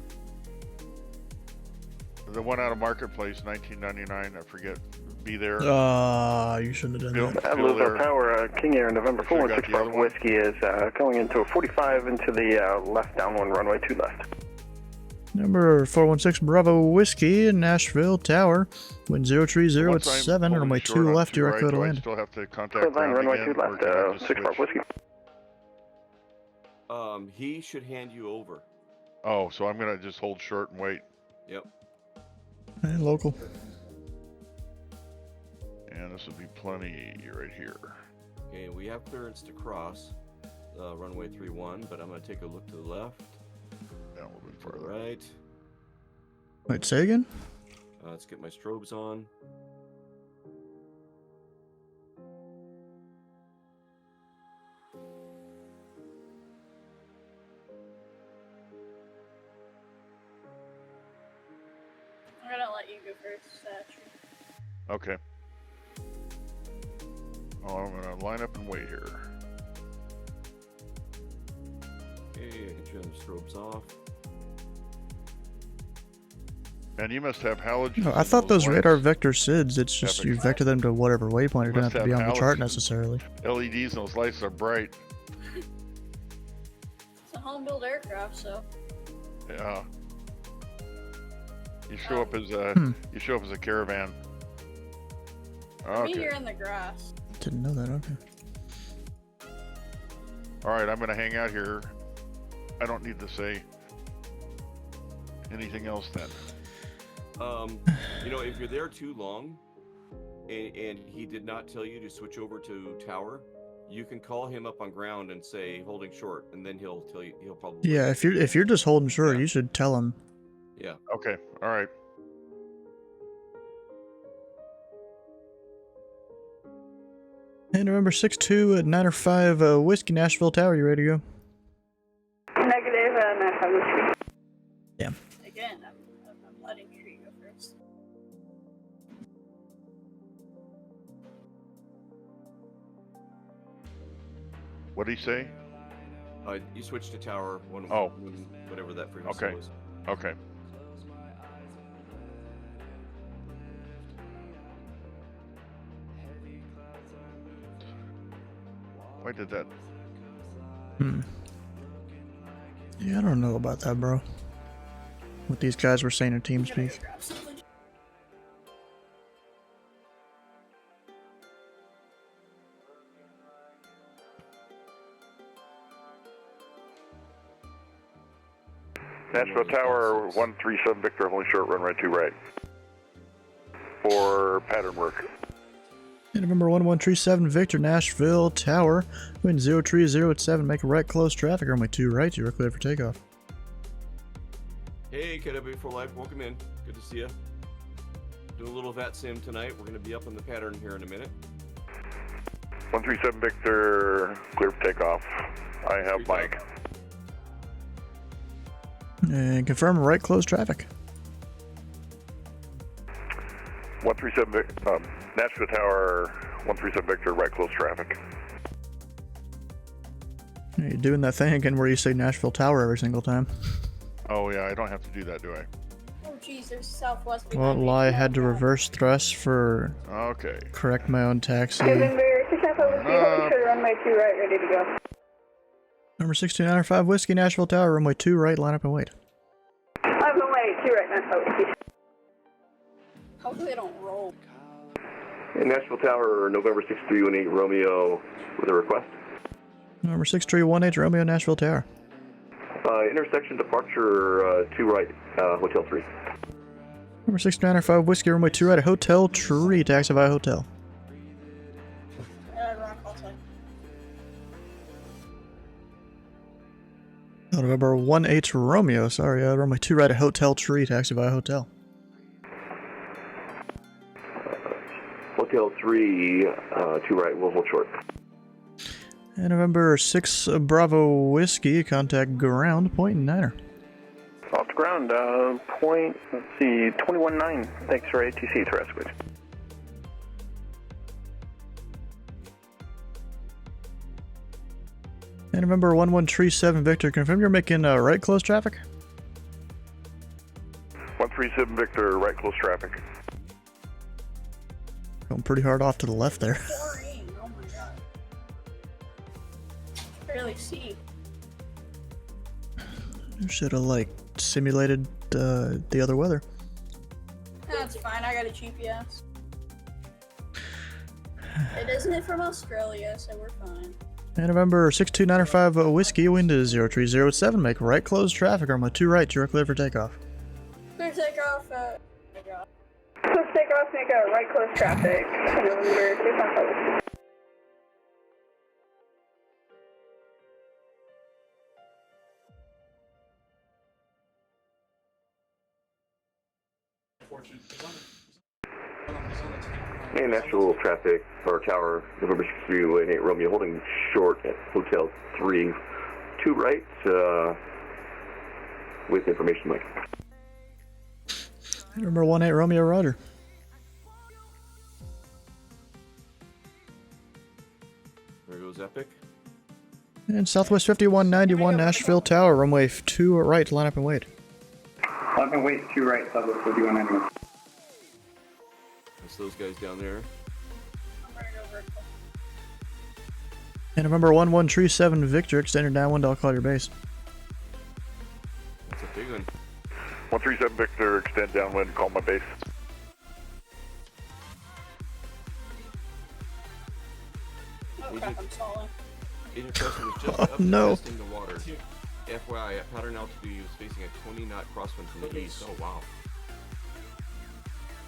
one out of Marketplace, 1999. I forget. Be there. You shouldn't have done that. Nashville Tower, King Air, November 4165 Whiskey is going into a 45 into the left downwind runway 2 left. Number 416 Bravo Whiskey in Nashville Tower. Wind 030 at 7, runway 2 left, direct code to land. Still have to contact Code line, runway again, 2 or left, can I just 6 Park switch? Whiskey. He should hand you over. Oh, so I'm gonna just hold short and wait. Yep. Hey, local. And this would be plenty right here. Okay, we have clearance to cross runway 31, but I'm going to take a look to the left. Down a little bit further. Right. Wait, say again? Let's get my strobes on. I'm gonna let you go first, Satchel. Okay. Oh, I'm gonna line up and wait here. Okay, I can turn the strobes off. And you must have halogens. No, I thought those radar vector SIDS, it's just you vector them to whatever waypoint. It doesn't have to be on the chart necessarily. LEDs and those lights are bright. It's a home-built aircraft, so. Yeah. You show up as a caravan. I mean, Okay. you're in the grass. Didn't know that. Okay. All right, I'm gonna hang out here. I don't need to say anything else then. You know, if you're there too long, and he did not tell you to switch over to tower, you can call him up on ground and say holding short, and then he'll tell you. He'll probably. Yeah, if you're just holding short, you should tell him. Yeah. Okay. All right. And November 6-2 at 905 Whiskey Nashville Tower. You ready to go? Negative, 9-5 Whiskey. Yeah. Again, I'm letting Tree go first. What did he say? You switch to tower when whatever that frequency Okay. was. Okay. Why did that? Yeah, I don't know about that, bro. What these guys were saying in TeamSpeak. Nashville Tower, 137 Victor, only short runway 2 right. For pattern work. And November 1137 Victor Nashville Tower. Wind 030 at 7. Make a right, close traffic. Runway 2 right. You're clear for takeoff. Hey, KW4 Life, welcome in. Good to see you. Doing a little VAT sim tonight. We're going to be up on the pattern here in a minute. 137 Victor, clear for takeoff. I have Mike. And confirm right, close traffic. 137 Nashville Tower, 137 Victor, right close traffic. You're doing that thing again where you say Nashville Tower every single time. Oh yeah, I don't have to do that, do I? Oh, jeez, there's Southwest Well, behind me. I had to reverse thrust for correct my own taxi. November 6-5 Whiskey, runway 2 right, ready to go. Number 6295 Whiskey Nashville Tower, runway 2 right, line up and wait. I'm runway 2 right, 9-5 Whiskey. Hopefully they don't roll. In Nashville Tower, November 6318 Romeo with a request. Number 6318 Romeo Nashville Tower. Intersection departure 2 right, Hotel 3. Number 6905 Whiskey, runway 2 right at Hotel Tree, taxi via hotel. Wrong call sign. Oh, November 18 Romeo, sorry, runway 2 right at Hotel Tree, taxi via hotel. Hotel 3, 2 right, we'll hold short. And November 6 Bravo Whiskey, contact ground, point niner. Off the ground, point, let's see, 21-9. Thanks for ATC, Terrestrial. And November 1137 Victor, confirm you're making right close traffic? 137 Victor, right close traffic. Going pretty hard off to the left there. Boring. Oh my god. Barely see. Should have, like, simulated the other weather. That's fine, I got a GPS. It isn't from Australia, so we're fine. And November 6295 Whiskey, wind is 0307, make right close traffic, runway 2 right, you're clear for takeoff. Clear takeoff, Clear takeoff, make a right close traffic. November 6-5 Whiskey. And Nashville traffic, or tower, November 6318 Romeo, holding short at Hotel 3, 2 right, with information, Mike. November 18 Romeo, roger. goes Epic. And Southwest 5191 Nashville Tower, runway 2 right, line up and wait. Line up and wait, 2 right, Southwest 5191. That's those guys down there. And November 1137 Victor, extended downwind, I'll call your base. That's a big one. 137 Victor, extend downwind, call my base. Oh crap, I'm stalling. Agent Preston was just Oh, up no. testing the water. FYI, at pattern altitude, he was facing a 20-knot crosswind from the east. Oh, wow.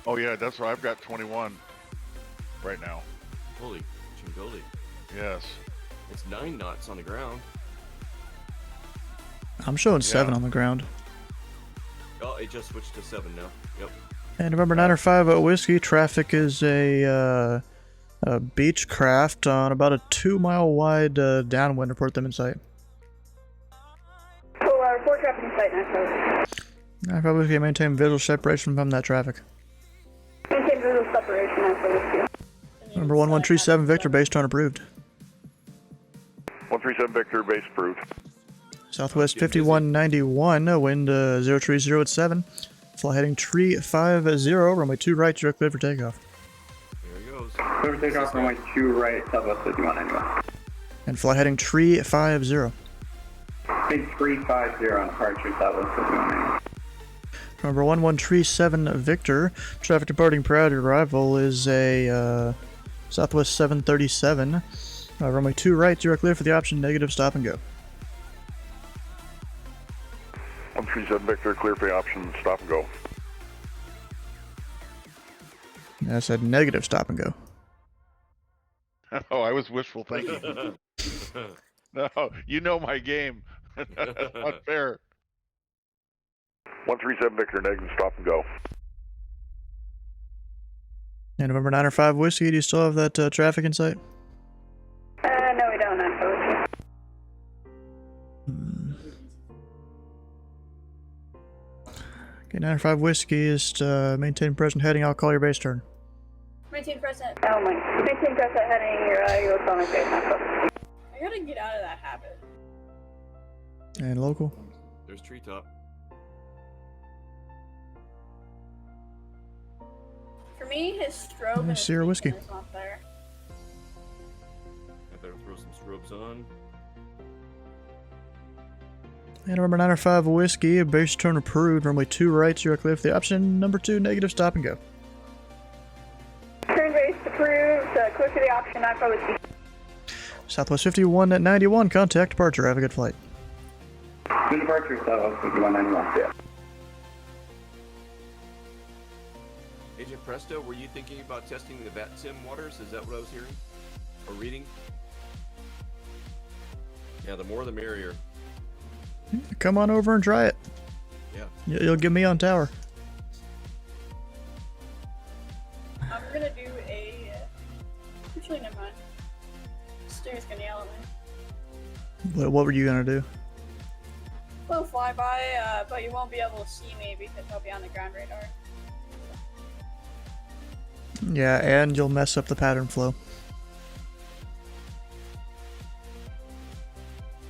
Oh yeah, that's right. I've got 21 right now. Holy chingoli. Yes. It's 9 knots on the ground. I'm showing 7 on the ground. Oh, it just switched to 7 now. Yep. And November 905 Whiskey, traffic is a beach craft on about a 2-mile wide downwind. Report them in sight. Report traffic in sight, 905 Whiskey, maintain visual separation from that traffic. Maintain visual separation, 905 Whiskey. Number 1137 Victor, base turn approved. 137 Victor, base approved. Southwest 5191, wind 030 at 7. Fly heading tree 50, runway 2 right, you're cleared for takeoff. There he goes. Clear for takeoff, runway 2 right, Southwest 5191. And fly heading tree 50. Big 350 on departure, Southwest 5191. Number 1137 Victor, traffic departing prior to arrival is a Southwest 737. Runway 2 right, you're clear for the option negative stop and go. 137 Victor, clear for the option, stop and go. I said negative stop and go. Oh, I was wishful thinking. No, you know my game. Not fair. 137 Victor, negative stop and go. And November 905 Whiskey, do you still have that traffic in sight? No, we don't, 905 Whiskey. Okay, 905 Whiskey is to maintain present heading, I'll call your base turn. Maintain present. Oh my. Maintain present heading, you're on my base, 905. I gotta get out of that habit. And local. There's treetop. For me, his strobe and his Sierra Whiskey. is not there. I better throw some strobes on. And November 905 Whiskey, base turn approved, runway 2 right, you're clear for the option number 2, negative stop and go. Turn base approved, clear for the option, 905 Whiskey. Southwest 5191, contact departure, have a good flight. Good departure, Southwest 5191. Yeah. Agent Presto, were you thinking about testing the VATSIM waters? Is that what I was hearing? Or reading? Yeah, the more the merrier. Come on over and try it. Yeah. You'll get me on tower. I'm gonna do a. Actually, never mind. Stu's gonna yell at me. What were you gonna do? We'll fly by, but you won't be able to see me because I'll be on the ground radar. Yeah, and you'll mess up the pattern flow.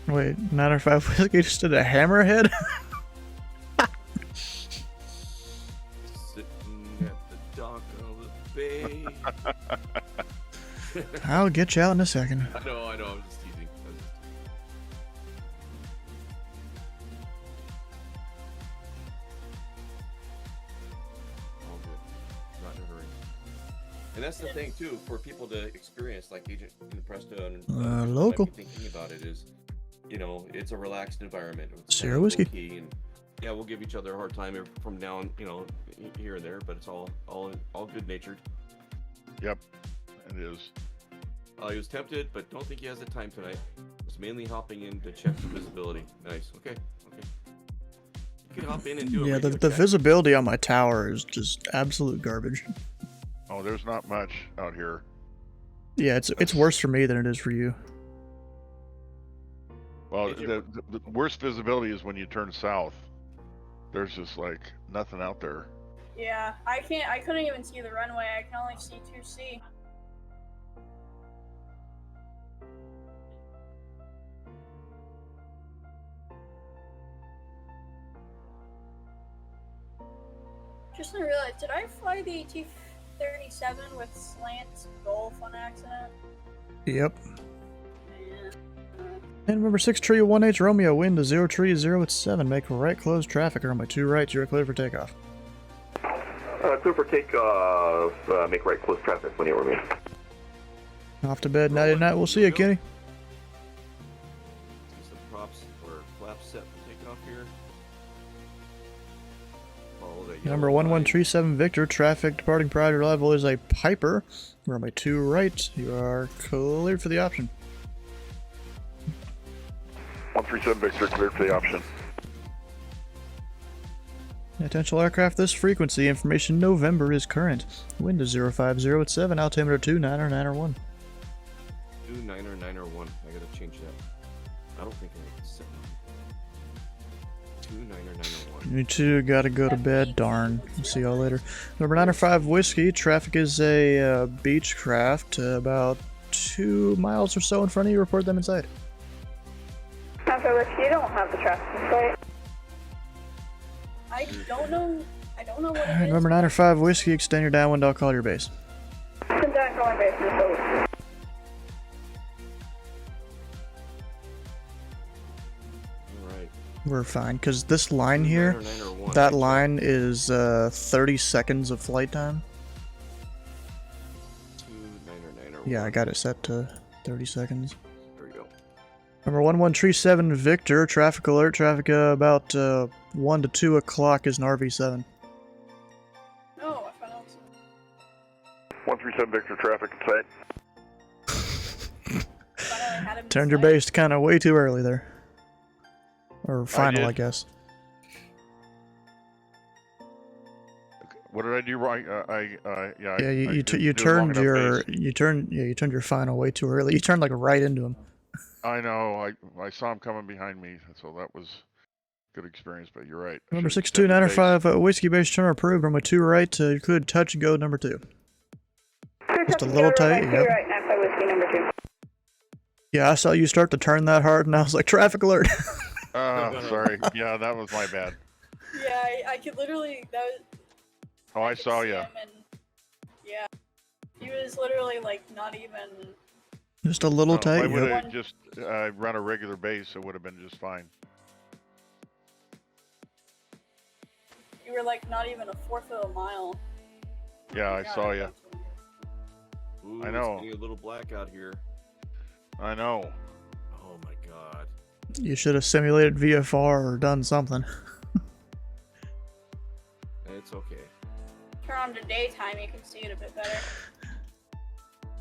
Wait, 905 Whiskey just did a hammerhead? Sitting at the dock of the bay. I'll get you out in a second. I know, I'm just teasing. All good. Not in a hurry. And that's the thing, too, for people to experience, like Agent Presto and local. thinking about it is, you know, it's a relaxed environment. It's Sierra Whiskey. and yeah, we'll give each other a hard time from down, you know, here and there, but it's all good natured. Yep, it is. He was tempted, but don't think he has the time tonight. Was mainly hopping in to check the visibility. Nice. Okay. You can hop in and do it. Yeah, the visibility on my tower is just absolute garbage. Oh, there's not much out here. Yeah, it's worse for me than it is for you. Well, the worst visibility is when you turn south. There's just like nothing out there. Yeah, I couldn't even see the runway. I can only see 2C. Just realized, did I fly the T-37 with slant Gulf on accident? Yep. And remember 6-1H Romeo, wind to 030 at 7. Make right close traffic. Runway 2 right, you're clear for takeoff. Clear for takeoff, make right close traffic when you're with me. Off to bed, nighty night. We'll see you, Kenny. See some props or flaps set for takeoff here. Follow the Number 1137 Victor, traffic departing prior to arrival is a Piper. Runway 2 right, you are cleared for the option. 137 Victor, cleared for the option. Attention aircraft, this frequency information November is current. Wind is 050 at 7, altimeter 29901. 29901. I gotta change that. I don't think I can set it. 29901. You two gotta go to bed, darn. See y'all later. Number 905 Whiskey, traffic is a Beechcraft, about 2 miles or so in front of you. Report them inside. 905 Whiskey, you don't have the traffic in sight. I don't know what it Alright, is. number 905 Whiskey, extend your downwind, I'll call your base. Send down calling base, 905 Whiskey. Alright. We're fine, because this line here, that line is 30 seconds of flight time. 29901. Yeah, I got it set to 30 seconds. There we go. Number 1137 Victor, traffic alert, traffic about 1 to 2 o'clock is an RV7. No, I found out. 137 Victor, traffic in sight. Turned your base kind of way too early there. Or final, I guess. What did I do wrong? Yeah, you turned your final way too early. You turned like right into him. I know. I saw him coming behind me, so that was good experience. But you're right. Number 62905 Whiskey Base turn approved. Number 2 right. You could touch and go number 2. Just a little tight. Yep. Right, 905 Whiskey, number 2. Yeah, I saw you start to turn that hard, and I was like, traffic alert. Sorry. Yeah, that was my bad. Yeah, I could literally. That was. Oh, I saw you. Yeah, he was literally like not even. Just a little tight. If I would Yep. have just run a regular base, it would have been just fine. You were like not even a fourth of a mile. Yeah, I saw you. Ooh, I know. It's getting a little black out here. I know. Oh my god. You should have simulated VFR or done something. It's okay. Turn on to daytime, you can see it a bit better.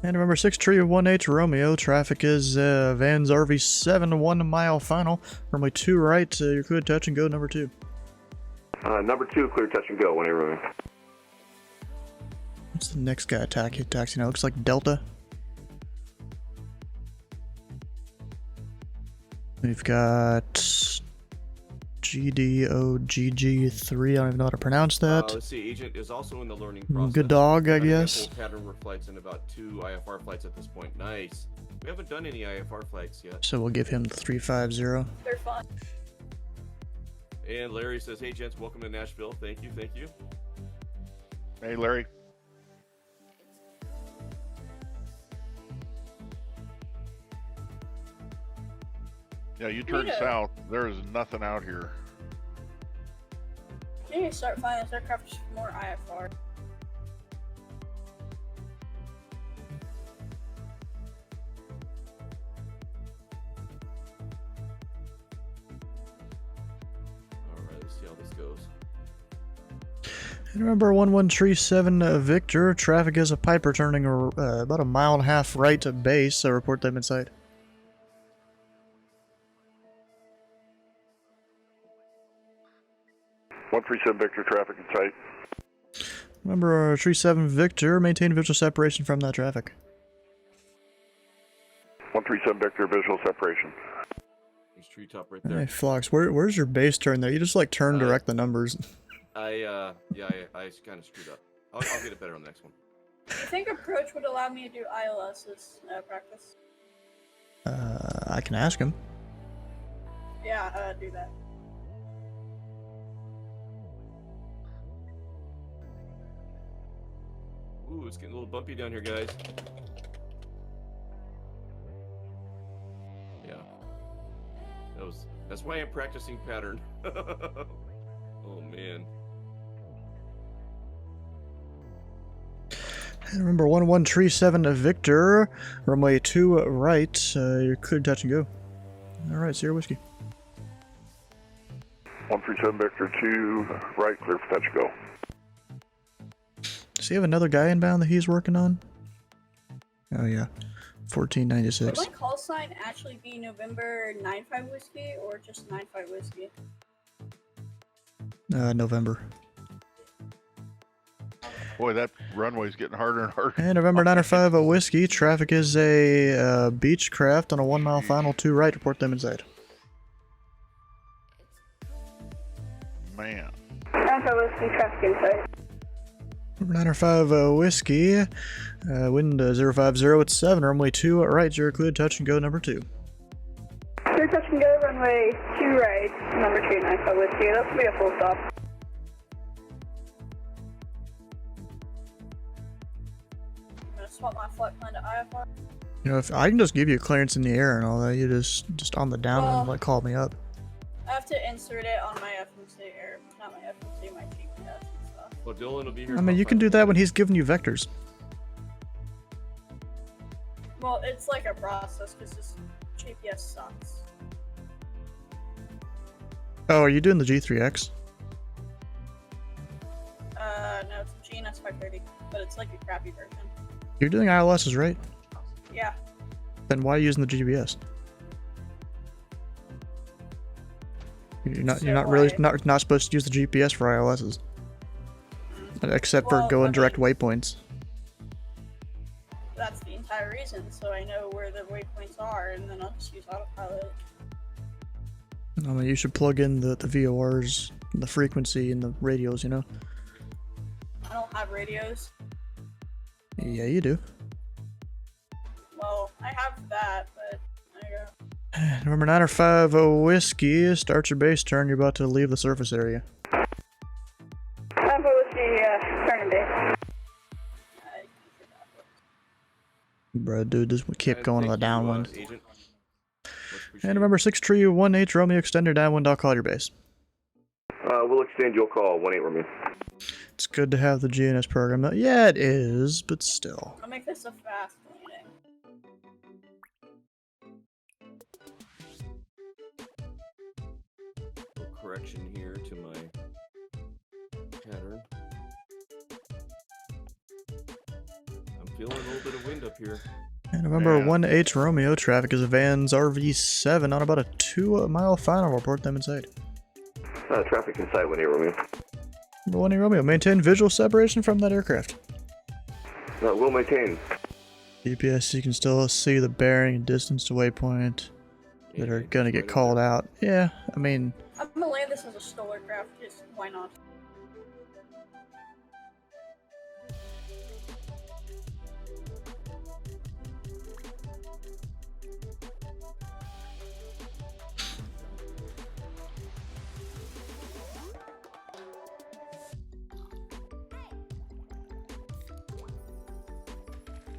And remember 631H Romeo, traffic is Van's RV7, 1 mile final. Runway 2 right, you could touch and go number 2. Number 2, clear touch and go when you're moving. What's the next guy taxi now? Looks like Delta. We've got GDOGG3, I don't even know how to pronounce that. Let's see, Agent is also in the learning process. Good dog, I Done a guess. handful of pattern work flights and about 2 IFR flights at this point. Nice. We haven't done any IFR flights yet. So we'll give him the 350. They're fun. And Larry says, hey gents, welcome to Nashville. Thank you, thank you. Hey, Larry. Yeah, you turn Rita. south. There is nothing out here. You need to start flying this aircraft just for more IFR. Alright, let's see how this goes. And remember 1137 Victor, traffic is a Piper turning about a mile and a half right to base, so report them inside. (137) Victor, traffic in sight. Remember 37 Victor, maintain visual separation from that traffic. 137 Victor, visual separation. There's treetop right there. Hey, Flox, where's your base turn there? You just like turn direct the numbers. I kind of screwed up. I'll get it better on the next one. Do you think approach would allow me to do ILS's practice? I can ask him. Yeah, do that. Ooh, it's getting a little bumpy down here, guys. Yeah. That's why I'm practicing pattern. Oh man. And remember 1137 to Victor, runway 2 right, you're clear to touch and go. Alright, Sierra Whiskey. 137 Victor 2, right, clear for touch, go. Does he have another guy inbound that he's working on? Oh yeah, 1496. Would my call sign actually be November 95 Whiskey or just 95 Whiskey? November. Boy, that runway's getting harder and harder. And November 95 Whiskey, traffic is a Beechcraft on a 1 mile final 2 right, report them inside. Man. 95 Whiskey, traffic inside. Number 905 Whiskey, wind 050 at 7, runway 2 right, you're clear, touch and go number 2. Clear touch and go, runway 2 right, number 2, 95 Whiskey, that will be a full stop. I'm gonna swap my flight plan to IFR. You know, if I can just give you clearance in the air and all that, you just on the downwind, like call me up. I have to insert it on my FMC, or not my FMC, my GPS and stuff. Well, Dylan will be here. I mean, you can do that when he's giving you vectors. Well, it's like a process because this GPS sucks. Oh, are you doing the G3X? No, it's a GNS 530, but it's like a crappy version. You're doing ILSs, right? Yeah. Then why are you using the GPS? You're not really not supposed to use the GPS for ILSs, except for going direct waypoints. That's the entire reason, so I know where the waypoints are, and then I'll just use autopilot. I mean, you should plug in the VORs, the frequency, and the radios. You know. I don't have radios. Yeah, you do. Well, I have that, but there you go. Number 905 Whiskey, start your base turn. You're about to leave the surface area. 95 Whiskey, turning base. Bro, dude, just keep going to the downwind. And remember 6318 Romeo, extend your downwind. I'll call your base. We'll extend your call, 18 Romeo. It's good to have the GNS program. Yeah, it is, but still. I'll make this a fast landing. Correction here to my pattern. I'm feeling a little bit of wind up here. And remember 18 Romeo, traffic is a Vans RV7 on about a 2 mile final. Report them inside. Traffic inside, 18 Romeo. Number 18 Romeo, maintain visual separation from that aircraft. We'll maintain. GPS, you can still see the bearing and distance to waypoint that are gonna get called out. Yeah, I mean... I'm gonna land this as a STOL aircraft, just why not?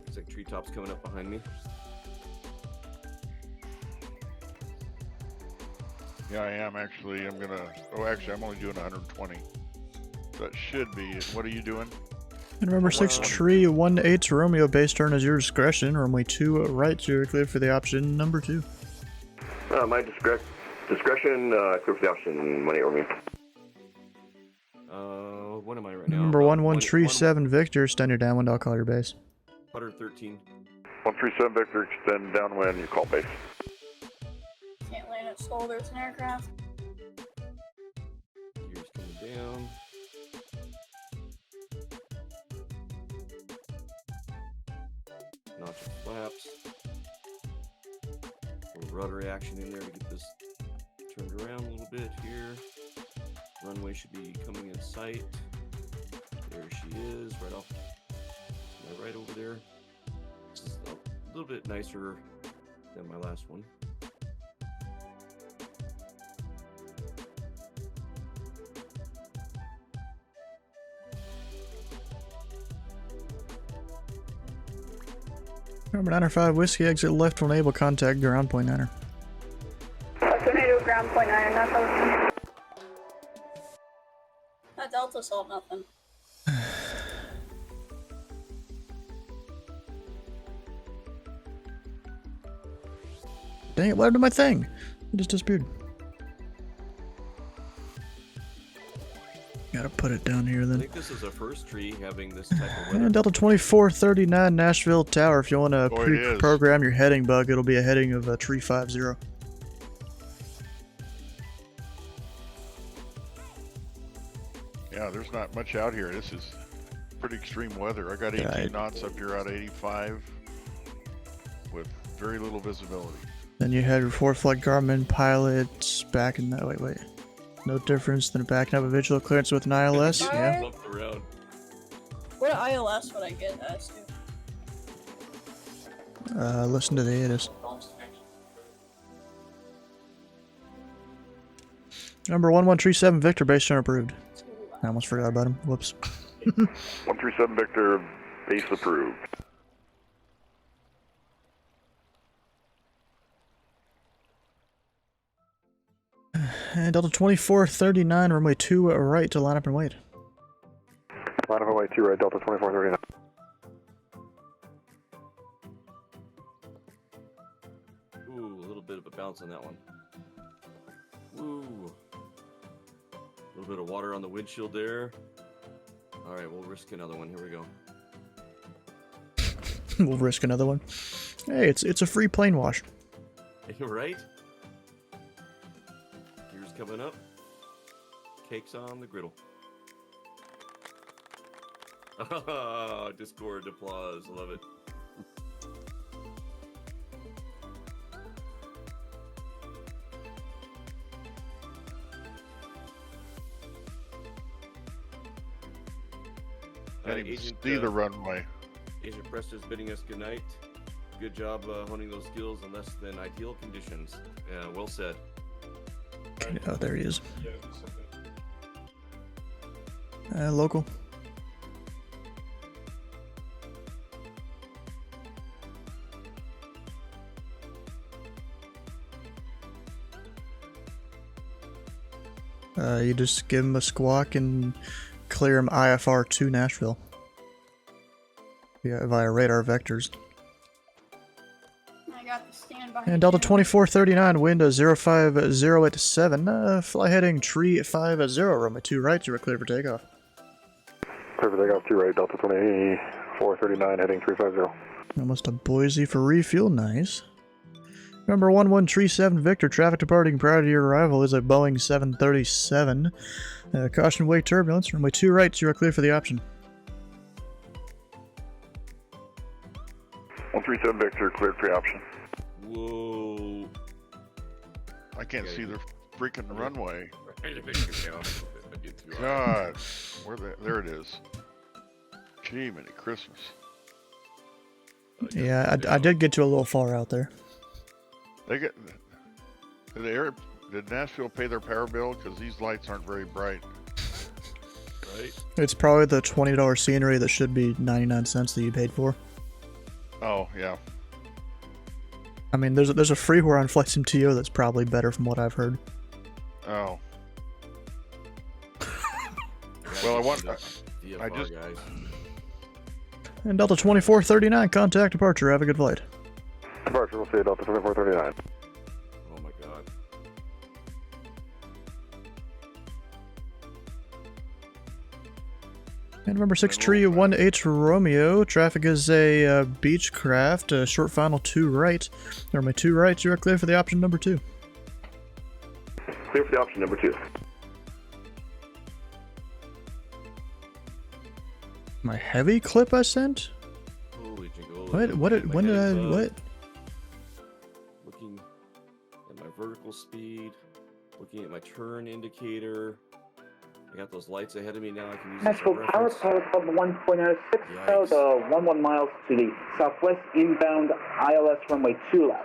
Looks like treetops coming up behind me. Yeah, I am actually. I'm gonna. Oh, actually, I'm only doing 120. That should be. What are you doing? And remember 6318 Romeo, base turn is your discretion. Runway 2 right, you're clear for the option number 2. My discretion, clear for the option, 18 Romeo. What am I right now? Number 1137 Victor, extend your downwind. I'll call your base. 113. 137 Victor, extend downwind, you call base. Can't land at STOL, there's an aircraft. Gears coming down. Notch of flaps. A little rudder action in there to get this turned around a little bit here. Runway should be coming in sight. There she is, right off to my right over there. This is a little bit nicer than my last one. Number 905 Whiskey, exit left when able, contact ground point 9er. Tornado ground point 9er, not Delta. That Delta saw nothing. Dang it, what happened to my thing? It just disappeared. Gotta put it down here I then. think this is our first tree having this type of weather. And Delta 2439 Nashville Tower. If you want to pre-program your heading bug, it'll be a heading of tree 50. Yeah, there's not much out here. This is pretty extreme weather. I got 18 knots up here out 85 with very little visibility. Then you had your 4-flight Garmin pilots back in that. Wait. No difference than backing up a visual clearance with an ILS. Yeah. What ILS would I get as to? Listen to the ATIS. Number 1137 Victor, base turn approved. I almost forgot about him. Whoops. 137 Victor, base approved. And Delta 2439, runway 2 right to line up and wait. Line up and wait 2 right, Delta 2439. Ooh, a little bit of a bounce on that one. Ooh. A little bit of water on the windshield there. Alright, we'll risk another one. Here we go. We'll risk another one. Hey, it's a free plane wash. Right? Gears coming up. Cakes on the griddle. Discord applause. Love it. Can't even see the runway. Agent Presto's bidding us goodnight. Good job honing those skills in less than ideal conditions. Well said. Oh, there he is. Local. You just give him a squawk and clear him IFR to Nashville. Yeah, via radar vectors. I got the standby. And Delta 2439, wind 05087, fly heading tree 50, runway 2 right, you are clear for takeoff. Clear for takeoff 2 right, Delta 2439, heading 350. Almost to Boise for refuel, nice. Number 1137 Victor, traffic departing prior to your arrival is a Boeing 737. Caution wake turbulence, runway 2 right, you are clear for the option. 137 Victor, cleared for option. Whoa. I can't see the freaking runway. God. There it is. Gee, many Christmas. Yeah, I did get you a little far out there. Did Nashville pay their power bill? Because these lights aren't very bright. Right? It's probably the $20 scenery that should be 99 cents that you paid for. Oh, yeah. I mean, there's a freeware on Flex MTO that's probably better from what I've heard. Oh. Well, I just... And Delta 2439, contact departure. Have a good flight. Departure, we'll see you, Delta 2439. Oh my god. And number 6 tree 1H Romeo. Traffic is a Beechcraft. Short final 2 right. Runway 2 right. You are clear for the option number 2. Clear for the option number 2. My heavy clip I sent? Holy jingle. What? When did I? What? Looking at my vertical speed. Looking at my turn indicator. I got those lights ahead of me now. I can use Nashville Tower, Pilot Club 1.06, out 11 miles to the southwest, inbound ILS runway 2 left.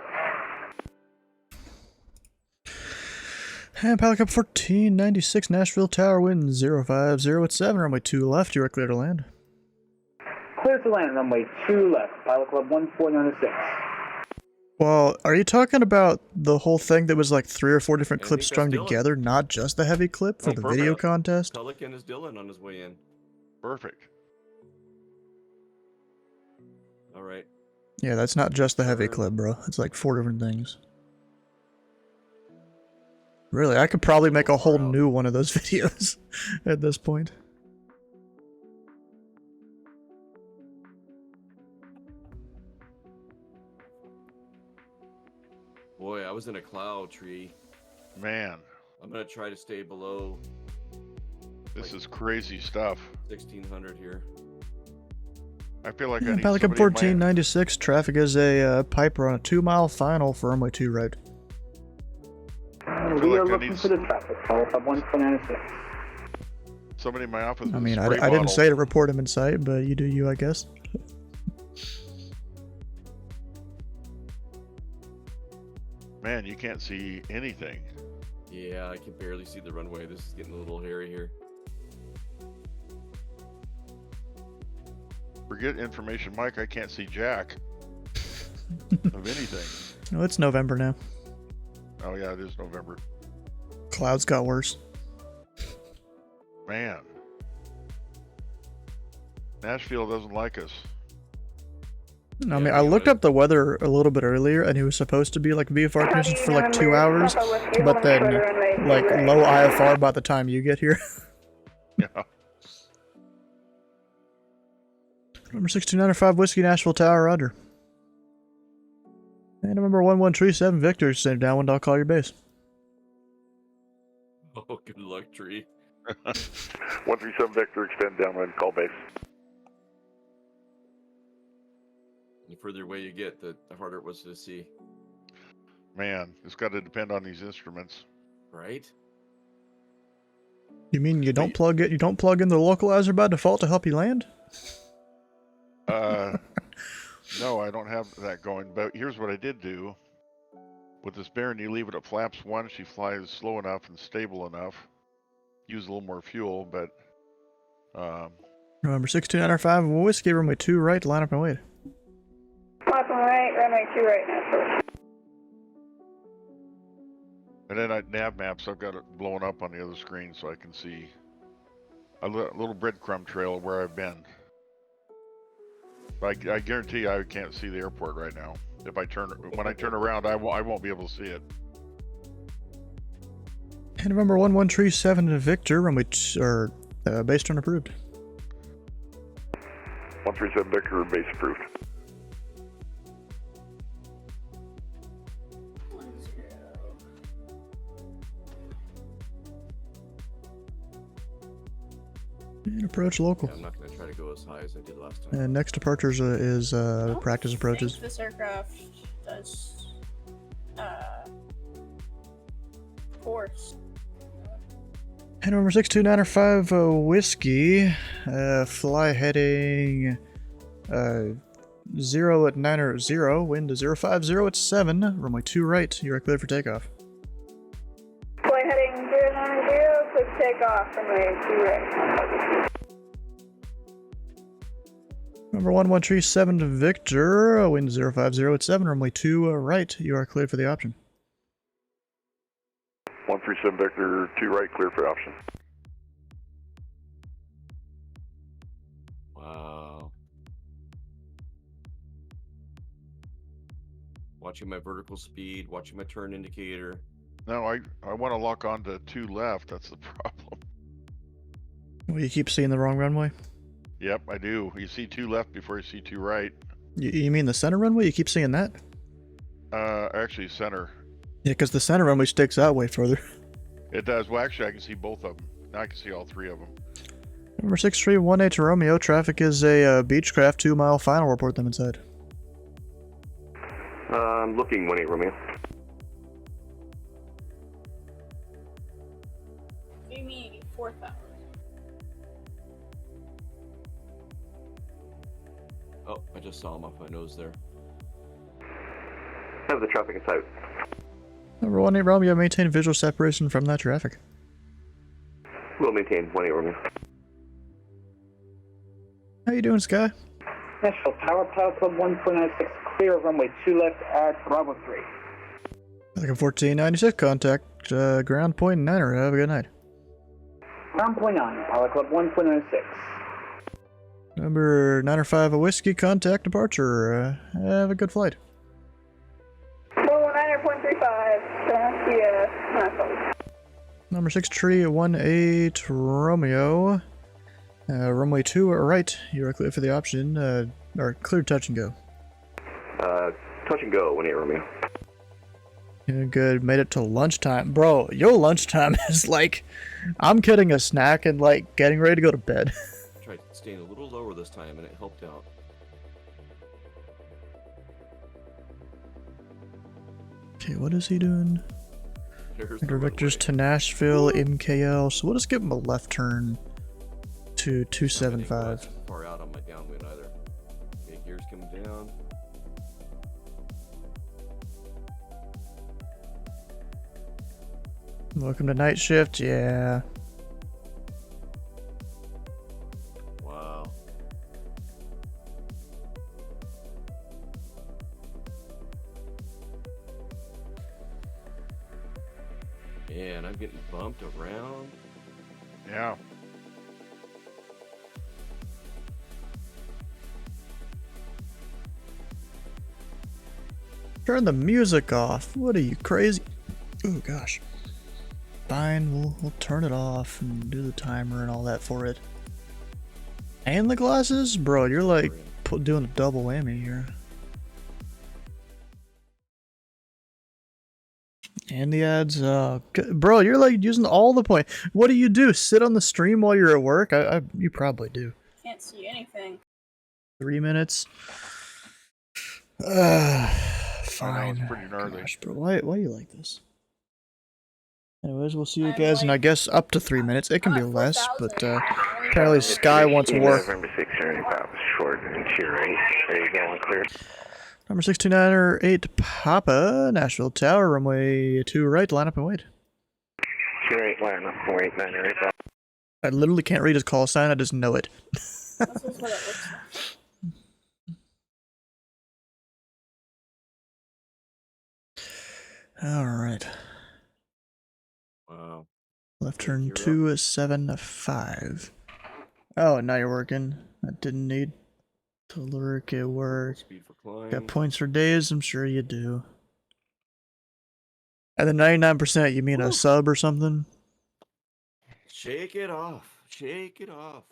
And Pilot Cup 1496, Nashville Tower, wind 050 at 7, runway 2 left, you are clear to land. Clear to land, runway 2 left, Pilot Club 1496. Well, are you talking about the whole thing that was like 3 or 4 different clips strung together, not just the heavy clip for the video contest? Pelican is Dylan on his way in. Perfect. All right. Yeah, that's not just the heavy clip, bro. It's like 4 different things. Really, I could probably make a whole new one of those videos at this point. Boy, I was in a cloud tree. Man. I'm gonna try to stay below. This is crazy stuff. 1600 here. I feel like I Yeah, need Pelican somebody in my- 1496, traffic is a Piper on a 2-mile final for runway 2 right. We are looking for the traffic, Pilot Club 1496. Somebody in my office. I with a mean, spray I didn't bottle. say to report him in sight, but you do you, I guess. Man, you can't see anything. Yeah, I can barely see the runway. This is getting a little hairy here. Forget information, Mike. I can't see jack of anything. No, it's November now. Oh yeah, it is November. Clouds got worse. Man, Nashville doesn't like us. I mean, I looked up the weather a little bit earlier, and it was supposed to be like VFR conditions for like 2 hours, but then like low IFR by the time you get here. Yeah. Number 6295 Whiskey Nashville Tower, Roger. And number 1137 Victor, send downwind, I'll call your base. Oh, good luck, tree. 137 Victor, extend downwind, call base. The further away you get, the harder it was to see. Man, it's got to depend on these instruments. Right? You mean you don't plug it? You don't plug in the localizer by default to help you land? No, I don't have that going. But here's what I did do. With this Baron, you leave it at flaps 1. She flies slow enough and stable enough. Use a little more fuel, but Number 6295 Whiskey runway 2 right, line up and wait. Line up and wait, runway 2 right, Nashville. And then nav maps, I've got it blowing up on the other screen so I can see a little breadcrumb trail of where I've been. But I guarantee I can't see the airport right now. If I when I turn around, I won't be able to see it. And number 1137 Victor, runway base turn approved. 137 Victor, base approved. And approach local. Yeah, I'm not going to try to go as high as I did last time. And next departure is practice approaches. This aircraft does force. And number 6295 Whiskey, fly heading 0 at 900, wind to 050 at 7, runway 2 right, you are cleared for takeoff. Flight heading 090, quick takeoff, runway 2 right. Number 1137 Victor, wind 050 at 7, runway 2 right, you are cleared for the option. 137 Victor, 2 right, clear for option. Wow. Watching my vertical speed, watching my turn indicator. No, I want to lock on to 2 left. That's the problem. Well, you keep seeing the wrong runway? Yep, I do. You see 2 left before you see 2 right. You mean the center runway? You keep seeing that? Actually, center. Yeah, because the center runway sticks out way further. It does. Well, actually, I can see both of them. Now I can see all 3 of them. Number 6318 Romeo, traffic is a Beechcraft 2 mile final, report them inside. I'm looking 18 Romeo. Give me 4,000. Oh, I just saw him off my nose there. Have the traffic in sight. Number 18 Romeo, maintain visual separation from that traffic. We'll maintain 18 Romeo. How you doing, Sky? Nashville Tower, Pilot Club 1.96, clear of runway 2 left at Bravo 3. Like a 1496, contact ground point Niner. Have a good night. Ground point 9, Pilot Club 1.96. Number 905 a whiskey, contact departure. Have a good flight. 119.35, Number 6318 Romeo. Runway 2 right. You are clear for the option. Or clear touch and go. Touch and go, 18 Romeo. Yeah, good. Made it to lunchtime. Bro, your lunchtime is like, I'm getting a snack and like getting ready to go to bed. Tried staying a little lower this time and it helped out. Okay, what is he doing? There's Vectors to Nashville, MKL. So we'll just give him a left turn to 275. Far out on my downwind either. Okay, gears coming down. Welcome to night shift, yeah. Wow. Man, I'm getting bumped around. Yeah. Turn the music off. What are you, crazy? Oh gosh. Fine, we'll turn it off and do the timer and all that for it. And the glasses? Bro, you're like doing a double whammy here. And the ads, bro, you're like using all the point. What do you do? Sit on the stream while you're at work? You probably do. Can't see anything. 3 minutes. Fine. I know, it's pretty gnarly. Gosh, bro, why you like this? Anyways, we'll see you guys in, I guess, up to 3 minutes. It can be less, but apparently Sky wants more. November 6, short and tier 8. There you go, clear. Number 629 Papa, Nashville Tower, runway 2 right, line up and wait. Tier 8, line up and wait, 908. I literally can't read his call sign, I just know it. That's what it looks like. Alright. Wow. Left turn 275. Oh, now you're working. That didn't need to work, it worked. Speed for climb. Got points for days, I'm sure you do. And then 99%, you mean a sub or something? Shake it off. Shake it off.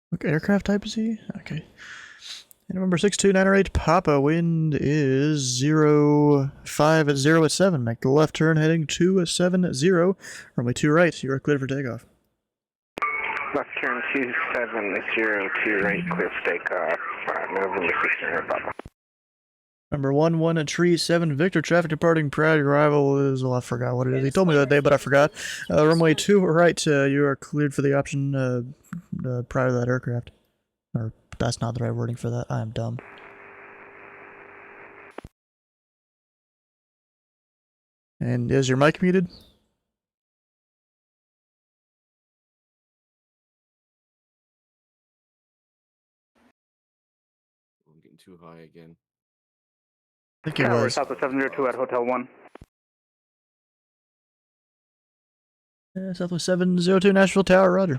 What aircraft type is he? Okay. And number 6298 Papa, wind is 05 at 0 at 7. Make the left turn heading 270. Runway 2 right. You are cleared for takeoff. Left turn 270 right, clear for takeoff. November 6 Papa. Number 137 Victor, traffic departing prior to arrival is, well, I forgot what it is. He told me that day, but I forgot. Runway 2 right, you are cleared for the option prior to that aircraft. Or, that's not the right wording for that. I am dumb. And is your mic muted? I'm getting too high again. I think it was. Southwest 702 at Hotel 1. Southwest 702 Nashville Tower, roger.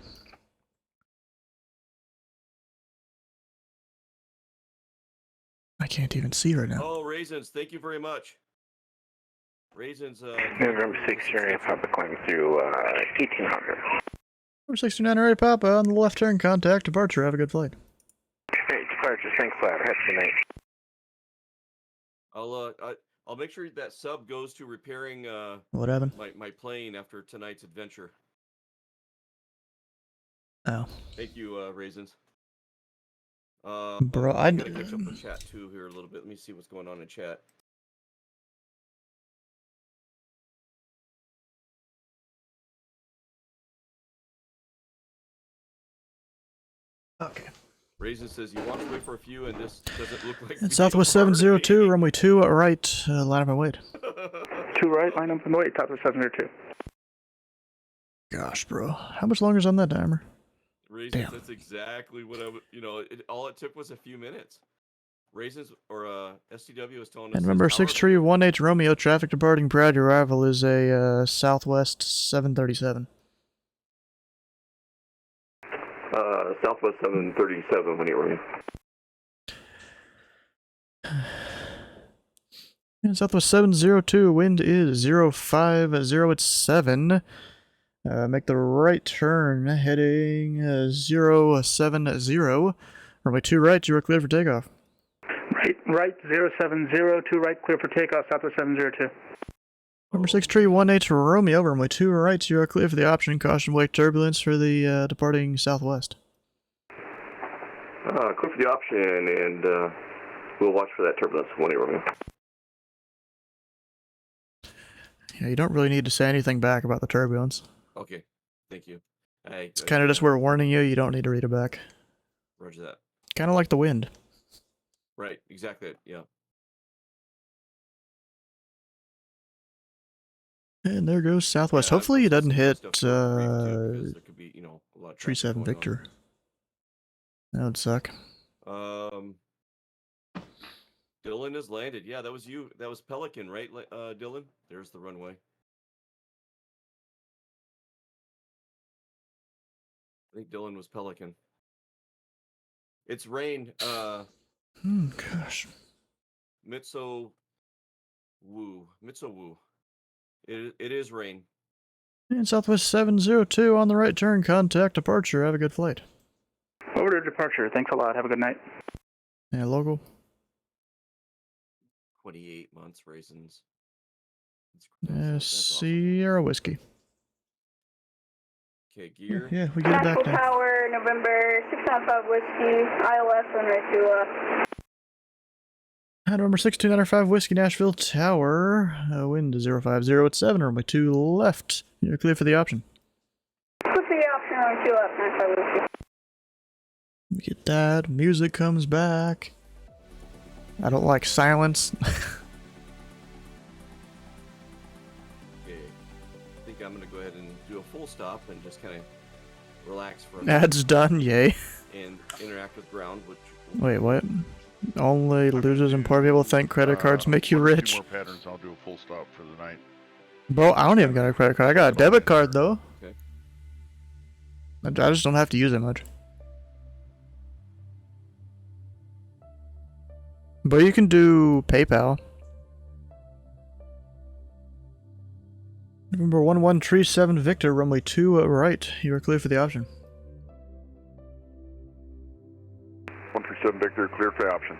I can't even see right now. Oh, Raisins, thank you very much. Raisins, November 6 Papa climb through 1800. Number 69 Papa on the left turn, contact departure. Have a good flight. Hey, departure, thanks a lot. Have a good night. I'll make sure that sub goes to repairing What happened? my plane after tonight's adventure. Oh. Thank you, Raisins. Bro, I'm gonna catch up with chat too here a little bit. Let me see what's going on in chat. Okay. Raisin says you want to wait for a few, and this doesn't look like. And Southwest 702, runway 2 right, line up and wait. 2 right, line up and wait, Southwest 702. Gosh, bro. How much longer is on that timer? Raisin, that's exactly what I would. All it took was a few minutes. Raisins or STW is telling us. And remember, 6318 Romeo, traffic departing prior to arrival is a Southwest 737. Southwest 737 when you were in. And Southwest 702, wind is 050 at 7. Make the right turn, heading 070. Runway 2 right, you are clear for takeoff. Right 070, 2 right, clear for takeoff, Southwest 702. Number 6318 Romeo, runway 2 right, you are clear for the option. Caution wake turbulence for the departing Southwest. Clear for the option, and we'll watch for that turbulence when it Romeo. Yeah, you don't really need to say anything back about the turbulence. Okay, thank you. It's kind of just we're warning you, you don't need to read it back. Roger that. Kind of like the wind. Right, exactly, yeah. And there goes Southwest. Yeah, Hopefully he doesn't hit there could be, a lot of Tree 7 Victor. That would suck. Dylan has landed. Yeah, that was you. That was Pelican, right, Dylan? There's the runway. I think Dylan was Pelican. It's rain. Gosh. Mitso Woo. It is rain. And Southwest 702 on the right turn. Contact departure. Have a good flight. Over to departure. Thanks a lot. Have a good night. Yeah, local. 28 months raisins. Sierra Whiskey. Okay, gear. Yeah, we get it back Nashville now. Tower, November 695 Whiskey, ILS runway 2 left. November 6295 Whiskey, Nashville Tower. Wind is 050 at 7, runway 2 left. You're clear for the option. Clear for the option, runway 2 left, 95 Whiskey. Get that. Music comes back. I don't like silence. Okay. I think I'm going to go ahead and do a full stop and just kind of relax for a minute. Ads done, yay. And interact with ground, which... Wait, what? Only losers and poor people think credit cards make you rich. 2 more patterns, I'll do a full stop for the night. Bro, I don't even got a credit card. I got a debit card, though. Okay. I just don't have to use it much. But you can do PayPal. November 1137 Victor, runway 2 right. You are clear for the option. 137 Victor, clear for the option.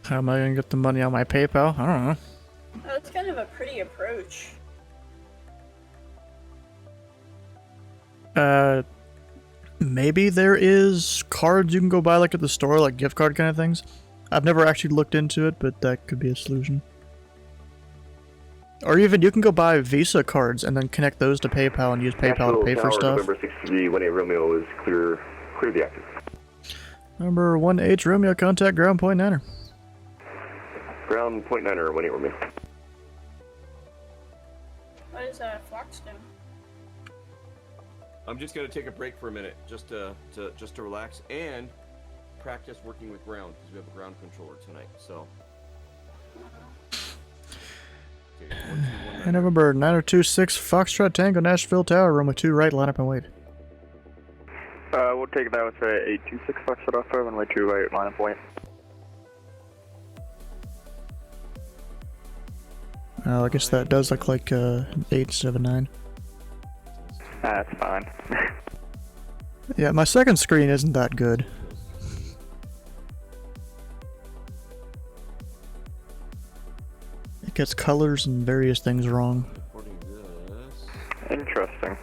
How am I going to get the money on my PayPal? I don't know. That's kind of a pretty approach. Maybe there is cards you can go buy like at the store, like gift card kind of things. I've never actually looked into it, but that could be a solution. Or even you can go buy Visa cards and then connect those to PayPal and use PayPal to pay for stuff. November 6318 Romeo is clear the active. Number 18 Romeo, contact ground point 9er. Ground point 9er, 18 Romeo. What is Fox doing? I'm just going to take a break for a minute, just to relax and practice working with ground, because we have a ground controller tonight, so... Okay, 1219. And November 9026 Foxtrot Tango, Nashville Tower, runway 2 right, line up and wait. We'll take that with 826 Foxtrot Alpha, runway 2 right, line up point. I guess that does look like 879. That's fine. Yeah, my second screen isn't that good. It gets colors and various things wrong. Interesting.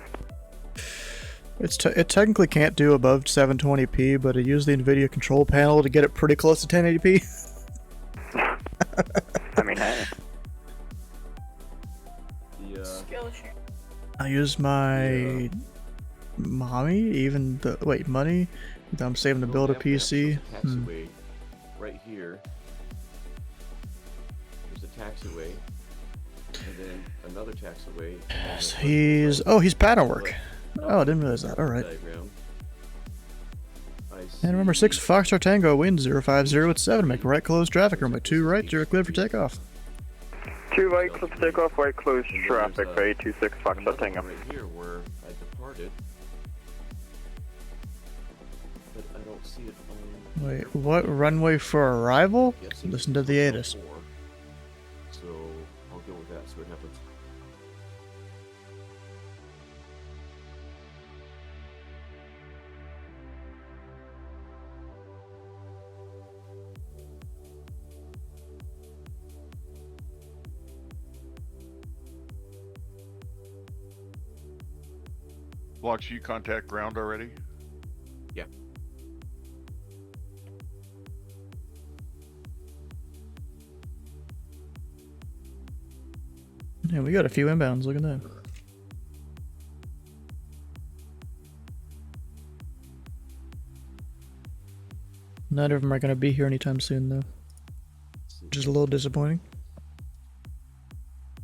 It technically can't do above 720p, but I use the NVIDIA control panel to get it pretty close to 1080p. I mean, hey. I use my money that I'm saving to build a PC. Right here. There's a taxiway, and then another taxiway. So he's pattern work. Oh, I didn't realize that. All right. And remember 6 Foxtrot Tango, wind 050 make right close traffic, runway 2 right, 0 clear for takeoff. 2 right, close takeoff, right close traffic, Bay 26 Foxtrot Tango. Right here where I departed, but I don't see it on. Wait, what runway for arrival? Listen to the ATIS. So I'll go with that. See what happens. Blocks, you contact ground already? Yeah. Yeah, we got a few inbounds. Look at that. None of them are going to be here anytime soon, though. Which is a little disappointing.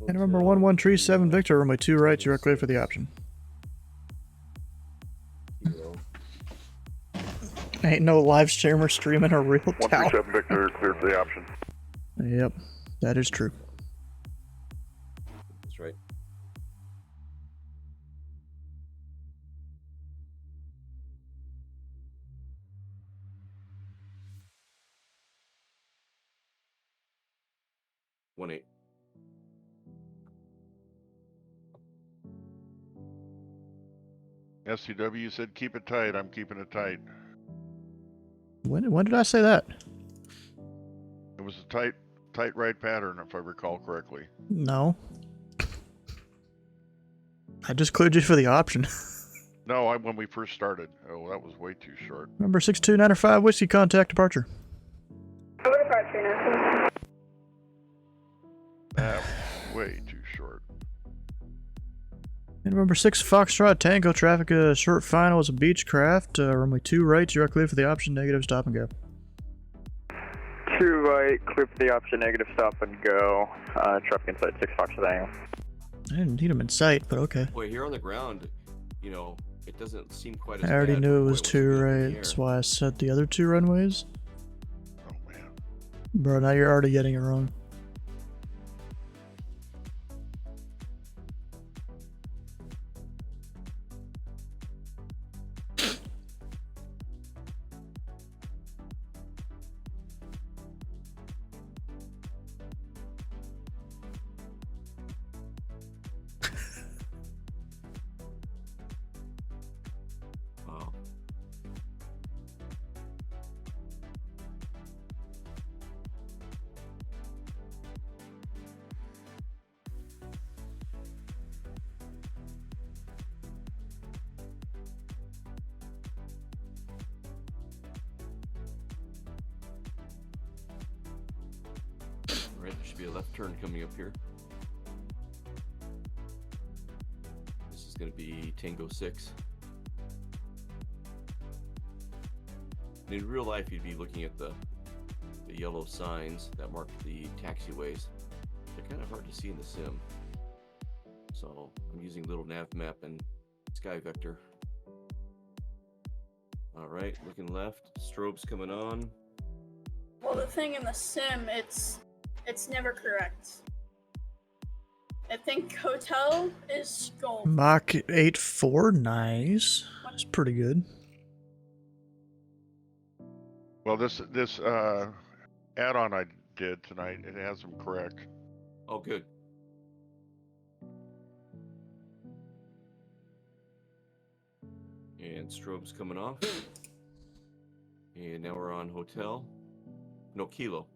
And remember 1137 Victor, runway 2 right, you're clear for the option. Ain't no live streamer streaming a real tower. 137 Victor, clear for the option. Yep, that is true. That's right. One eight. SCW said keep it tight. I'm keeping it tight. When did I say that? It was a tight right pattern, if I recall correctly. No. I just cleared you for the option. No, when we first started. Oh, that was way too short. Number 62905 Whiskey, contact departure. Over departure now. That was way too short. And number 6 Foxtrot Tango, traffic short final is a Beechcraft. Runway 2 right, you're clear for the option, negative stop and go. 2 right, clear for the option, negative stop and go. Traffic inside 6 Foxtrot Tango. I didn't need him in sight, but okay. Boy, here on the ground, you know, it doesn't seem quite I as already bad. knew it Boy, was 2 right, that's why I said the other 2 runways. Oh man. Bro, now you're already getting it wrong. Wow. Alright, there should be a left turn coming up here. This is going to be Tango 6. And in real life, you'd be looking at the yellow signs that mark the taxiways. They're kind of hard to see in the sim. So I'm using little nav map and sky vector. Alright, looking left, strobes coming on. Well, the thing in the sim, it's never correct. I think hotel is gold. Mach 8.4, nice. That's pretty good. Well, this add-on I did tonight, it has them correct. Oh, good. And strobes coming off. And now we're on hotel. No, kilo.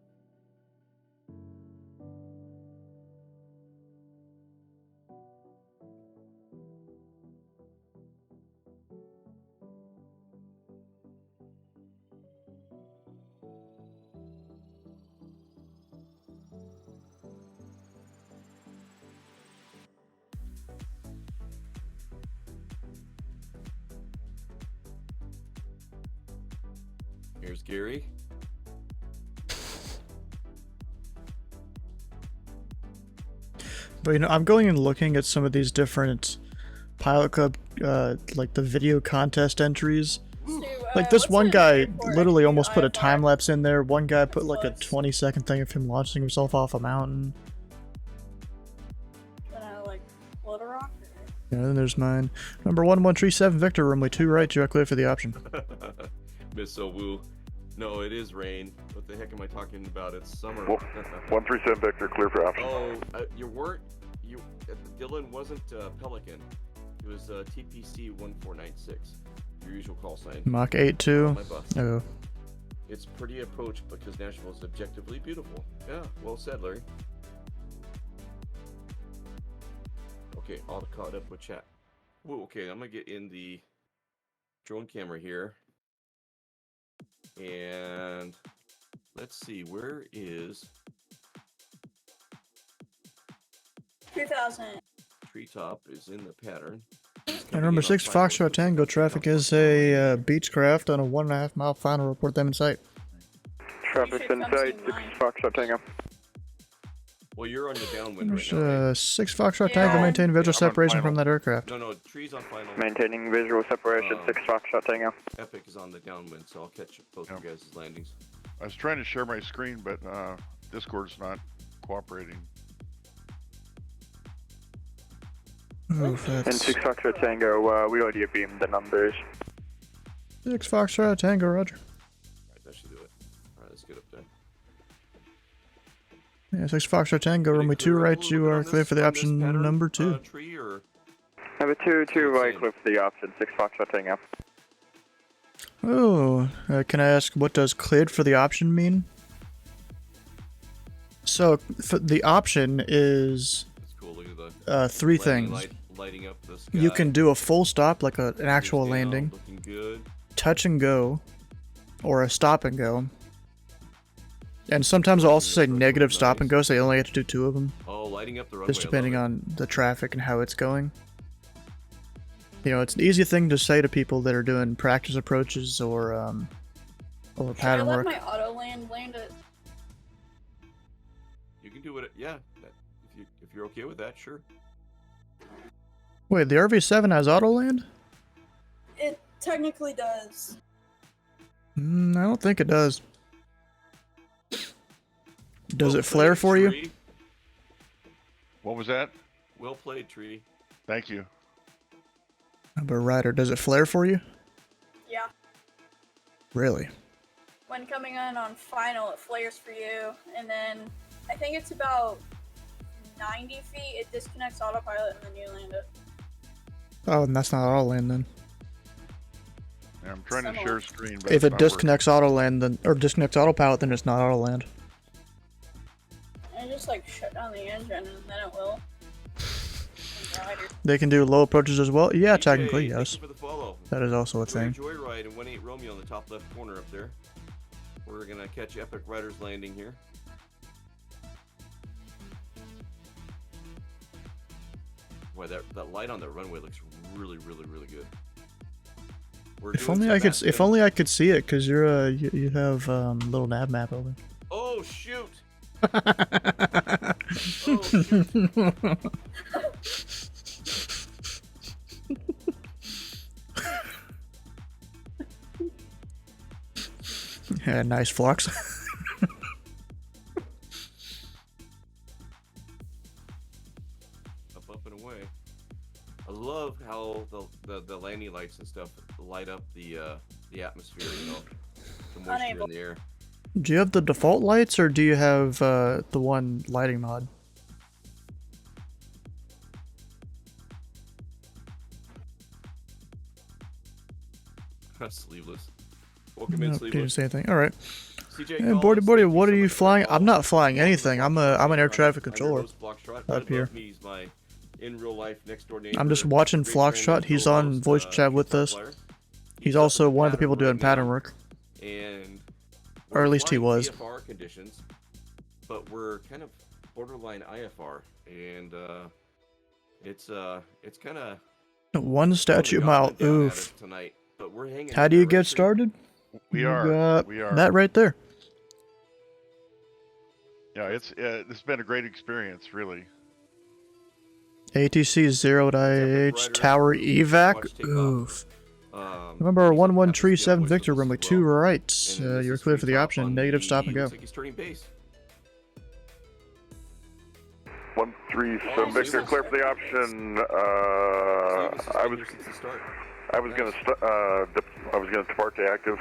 Here's Gary. But you know, I'm going and looking at some of these different Pilot Club, like the video contest entries. Like this one guy literally almost put a time lapse in there. One guy put like a 20-second thing of him launching himself off a mountain. Like Little Rock? Yeah, then there's mine. Number 1137 Victor, runway 2 right, you are clear for the option. Miss Tobu. No, it is rain. What the heck am I talking about? It's summer. 137 Victor, clear for option. Oh, you weren't. Dylan wasn't Pelican. It was TPC 1496. Your usual call sign. Mach 8-2. My bus. Oh. It's pretty approach because Nashville is objectively beautiful. Yeah, well said, Larry. Okay, all caught up with chat. Whoa, okay, I'm gonna get in the drone camera here. And let's see, where is 2000. Treetop is in the pattern. And number 6 Foxtrot Tango traffic is a Beechcraft on a 1.5 mile final. Report them in sight. Traffic's in sight, 6 Foxtrot Tango. Well, you're on the downwind right There's now. 6 Foxtrot Tango maintain visual separation from that aircraft. No, trees on final. Maintaining visual separation, 6 Foxtrot Tango. Epic is on the downwind, so I'll catch both you guys' landings. I was trying to share my screen, but Discord's not cooperating. Oh, And 6 Foxtrot Tango, we already beamed the numbers. 6 Foxtrot Tango, roger. Alright, that should do it. Alright, let's get up there. Yeah, 6 Foxtrot Tango, runway 2 right, you are clear for the option number 2. Tree or Number 2 right, clear for the option, 6 Foxtrot Tango. Oh, can I ask what does cleared for the option mean? So, for the option is cool. Look at the 3 things. Lighting up the sky. You can do a full stop, like an actual landing, Looking good. touch and go, or a stop and go. And sometimes I'll also say negative stop and go, so you only have to do 2 of them. Oh, lighting up the runway. Just depending on the traffic and how it's going. You know, it's an easy thing to say to people that are doing practice approaches or pattern work. Should I let my auto land it? You can do it. Yeah, if you're okay with that, sure. Wait, the RV7 has auto land? It technically does. I don't think it does. Does it flare for you? What was that? Well played, Tree. Thank you. How about Ryder? Does it flare for you? Yeah. Really? When coming on final, it flares for you, and then I think it's about 90 feet. It disconnects autopilot, and then you land it. Oh, and that's not auto land then. Yeah, I'm trying to share screen, but If it's it not disconnects auto land, then or disconnects autopilot, then it's not auto land. I just like shut down the engine, and then it will. They can do low approaches as well. Yeah, technically, Thank yes. you for the follow. That is also a thing. Joyride and 18 Romeo on the top left corner up there. We're gonna catch Epic Riders landing here. Boy, that light on the runway looks really, really, really good. If only I could. If only I could see it, cause you're you have little nav map open. Oh shoot! Yeah, nice flux. Up and away. I love how the landing lights and stuff light up the atmosphere. You know, the moisture in the air. Do you have the default lights, or do you have the one lighting mod? Sleeveless. Welcome in, No, Sleeveless. didn't say anything. All right. CJ Hey, Bordy, what are you flying? I'm not flying anything. I'm an air traffic controller up here. He's my in real life next door I'm just watching Flockshot. He's on voice chat with us. He's also one of the people doing pattern work. And Or at least he was. IFR conditions, but we're kind of borderline IFR, and it's kind of One statute mile. Oof. tonight. But we're hanging. How do you get started? We You are. got We are. that right there. Yeah, it's been a great experience, really. ATC 0-IH Tower evac. Oof. Remember 1137 Victor, runway 2 right. You're clear for the option. Negative, stop and go. Looks like he's turning base. 137 Victor, clear for the option. I was gonna depart to active.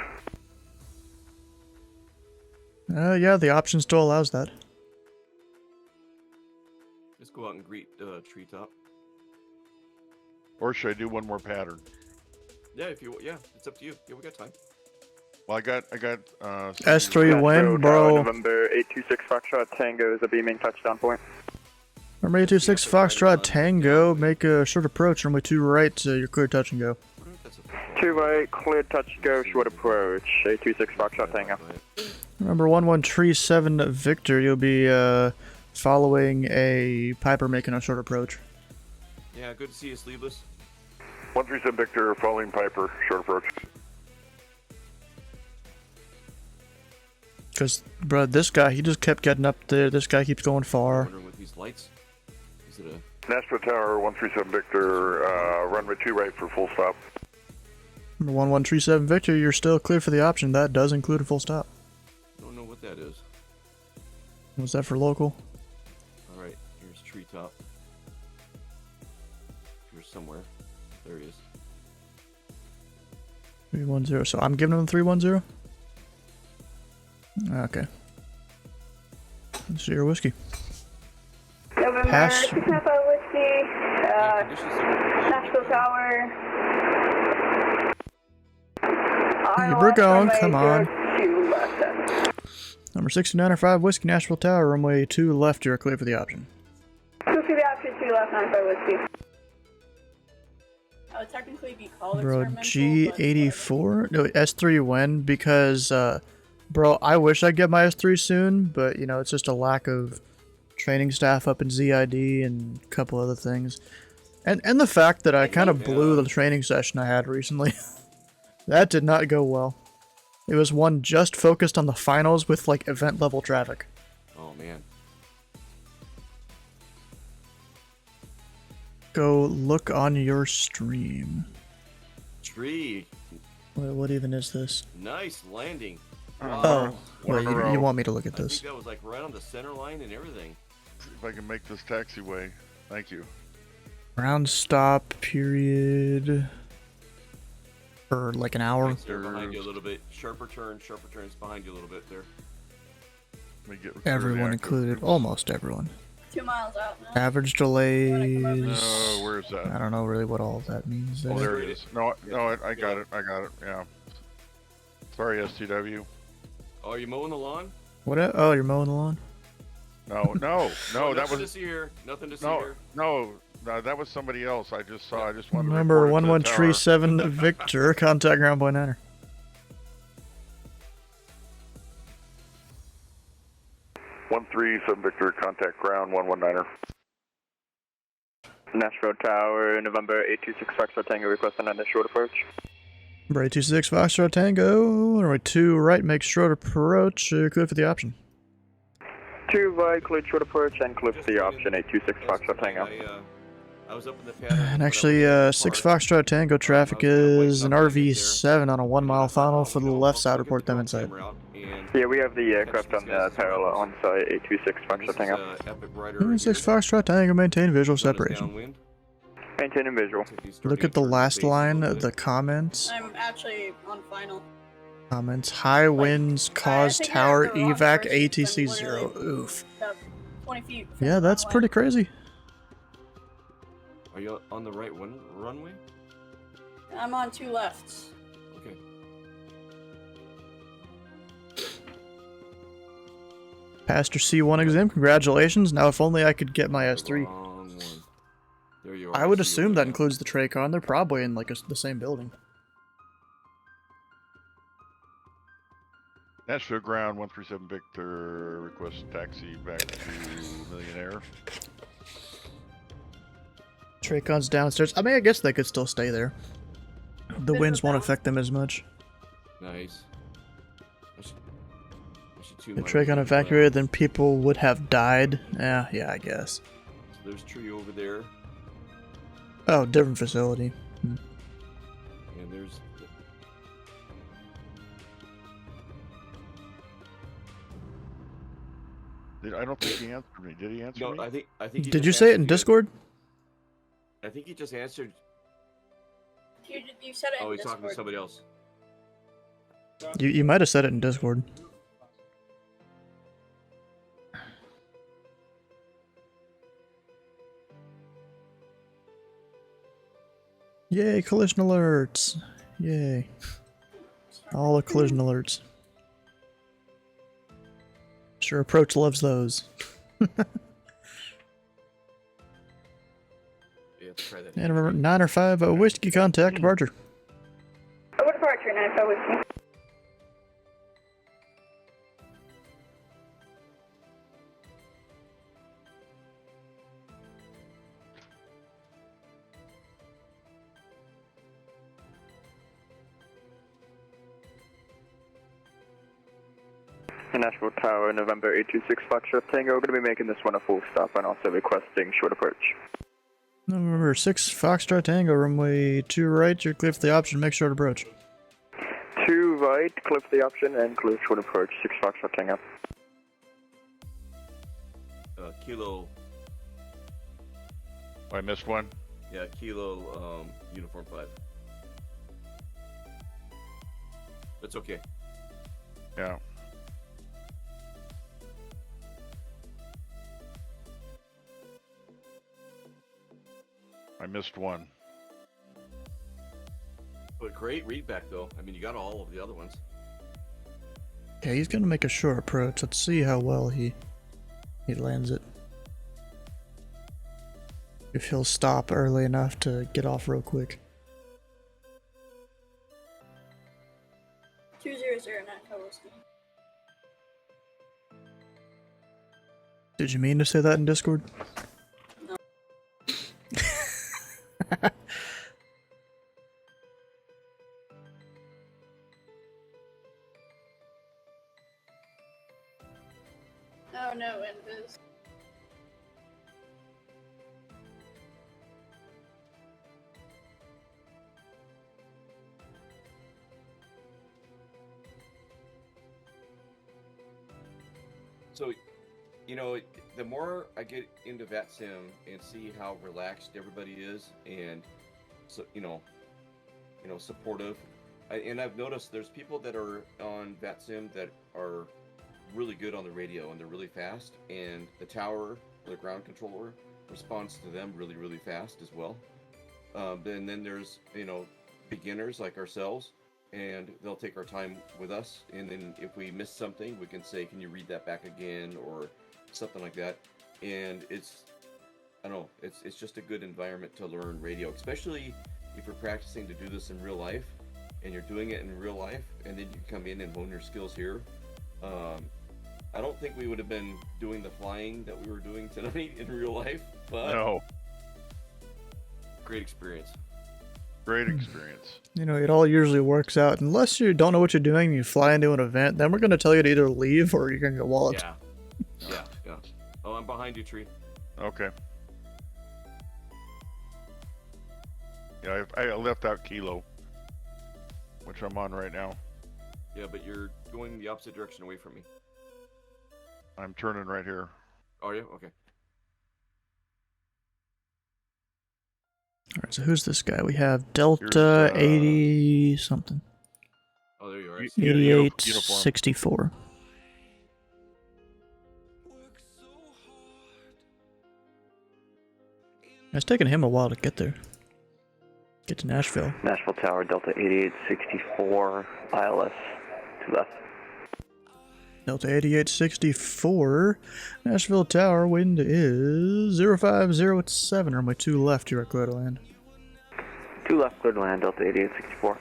Yeah, the option still allows that. Just go out and greet Treetop. Or should I do one more pattern? Yeah, it's up to you. Yeah, we got time. Well, I got S3 when, bro. November 826 Foxtrot Tango is a beaming touchdown point. Remember 826 Foxtrot Tango, make a short approach, runway 2 right, you're clear touch and go. 2 right, clear touch, go, short approach, 826 Foxtrot Tango. Remember 1137 Victor, you'll be following a Piper making a short approach. Yeah, good to see you, Sleeveless. 137 Victor, following Piper, short approach. Because, bro, this guy, he just kept getting up there. This guy keeps going far. With these lights, is it a Nashville Tower, 137 Victor, runway 2 right for full stop. Remember 1137 Victor, you're still clear for the option. That does include a full stop. Don't know what that is. Was that for local? All right, here's Treetop. Here's somewhere. There he is. 310. So I'm giving him 310? Okay. Let's see your whiskey. November Pass. 695 Whiskey, Nashville Tower. We're going, come on. 2 left. Number 6905 Whiskey, Nashville Tower, runway 2 left, you're clear for the option. Clear for the option, 2 left, 95 Whiskey. I would technically be called Bro, experimental, G84? No, S3 when? Because, bro, I wish I'd get my S3 soon, but, you know, it's just a lack of training staff up in ZID and a couple other things. And the fact that I kind of blew the training session I had recently. That did not go well. It was one just focused on the finals with, like, event level traffic. Oh, man. Go look on your stream. Tree. Wait, what even is this? Nice landing. Oh, wait, you want me to look at I this? think that was like right on the center line and everything. If I can make this taxiway. Thank you. Ground stop period for like an hour. They're behind you a little bit. Sharper turns behind you a little bit there. Let me get Everyone included, almost everyone. 2 miles out now. Average delays. No, where's that? I don't know really what all of that means. Oh, there it is. No, I got it. Yeah. Sorry, STW. Oh, are you mowing the lawn? What? Oh, you're mowing the lawn? No, that was. Nothing to see here. Nothing to see No, here. no, that was somebody else. I just saw. I just wanted to Number report it to the 1137 Victor, contact ground point niner. tower. 137 Victor, contact ground 119er. Nashville Tower, November 826 Foxtrot Tango, requesting an short approach. Number 826 Foxtrot Tango, runway 2 right, make short approach, clear for the option. 2 right, cleared short approach, and clear for the option, 826 Foxtrot Tango. I was up in the pattern. And actually, 6 Foxtrot Tango traffic is an RV7 on a 1 mile final for the left side, report them inside. Yeah, we have the aircraft on the parallel on site, 826 Foxtrot Tango. 6 Foxtrot Tango, maintain visual separation. Maintaining visual. Look at the last line, the comments. I'm actually on final. Comments, high winds cause tower evac ATC 0. Oof. About 20 feet. from Yeah, the that's runway. pretty crazy. Are you on the right runway? I'm on 2 lefts. Okay. Passed your C1 exam, congratulations. Now if only I could get my S3. Wrong one. There you are. I would assume that includes the Tracon. They're probably in like the same building. Nashville ground 137 Victor, request taxi back to Millionaire. Tracon's downstairs. I mean, I guess they could still stay there. The winds won't affect them as much. Nice. If Tracon evacuated, then people would have died. Yeah, I guess. So there's tree over there. Oh, different facility. And there's... I don't think he answered me. Did he answer me? No, I think he Did just you say it in answered Discord? I think he just answered. You said it in Oh, he's Discord. talking to somebody else. You might have said it in Discord. Yay, collision alerts. Yay. All the collision alerts. Sure, Approach loves those. Yeah, let's try that. And remember, 9 or 5 whiskey contact departure. Over departure, 95 whiskey. Nashville Tower, November 826 Foxtrot Tango. We're going to be making this one a full stop and also requesting short approach. November 6 Foxtrot Tango, runway 2 right, you're clear for the option, make short approach. 2 right, clear for the option, and clear short approach, 6 Foxtrot Tango. Kilo. I missed one. Yeah, Kilo, Uniform 5. That's okay. Yeah. I missed one. But great readback, though. I mean, you got all of the other ones. Okay, he's gonna make a short approach. Let's see how well he lands it. If he'll stop early enough to get off real quick. 2009 whiskey. Did you mean to say that in Discord? No. Oh no, Invis. So, you know, the more I get into VATSIM and see how relaxed everybody is, and so supportive, and I've noticed there's people that are on VATSIM that are really good on the radio and they're really fast, and the tower, the ground controller, responds to them really, really fast as well. And then there's beginners like ourselves, and they'll take our time with us, and then if we miss something, we can say, can you read that back again, or something like that. And it's just a good environment to learn radio, especially if you're practicing to do this in real life, and you're doing it in real life, and then you come in and hone your skills here. I don't think we would have been doing the flying that we were doing tonight in real life, but no. Great experience. Great experience. You know, it all usually works out. Unless you don't know what you're doing, you fly into an event, then we're going to tell you to either leave or you're going to get walloped. Yeah. Oh, I'm behind you, Tree. Okay. Yeah, I left out Kilo, which I'm on right now. Yeah, but you're going the opposite direction away from me. I'm turning right here. Are you? Okay. Alright, so who's this guy? We have Delta 80 something. Oh, there you are. 8864. It's taking him a while to get there. Get to Nashville. Nashville Tower, Delta 8864, ILS, to left. Delta 8864, Nashville Tower, wind is 0507, runway 2 left, you're clear to land. 2 left, clear to land, Delta 8864.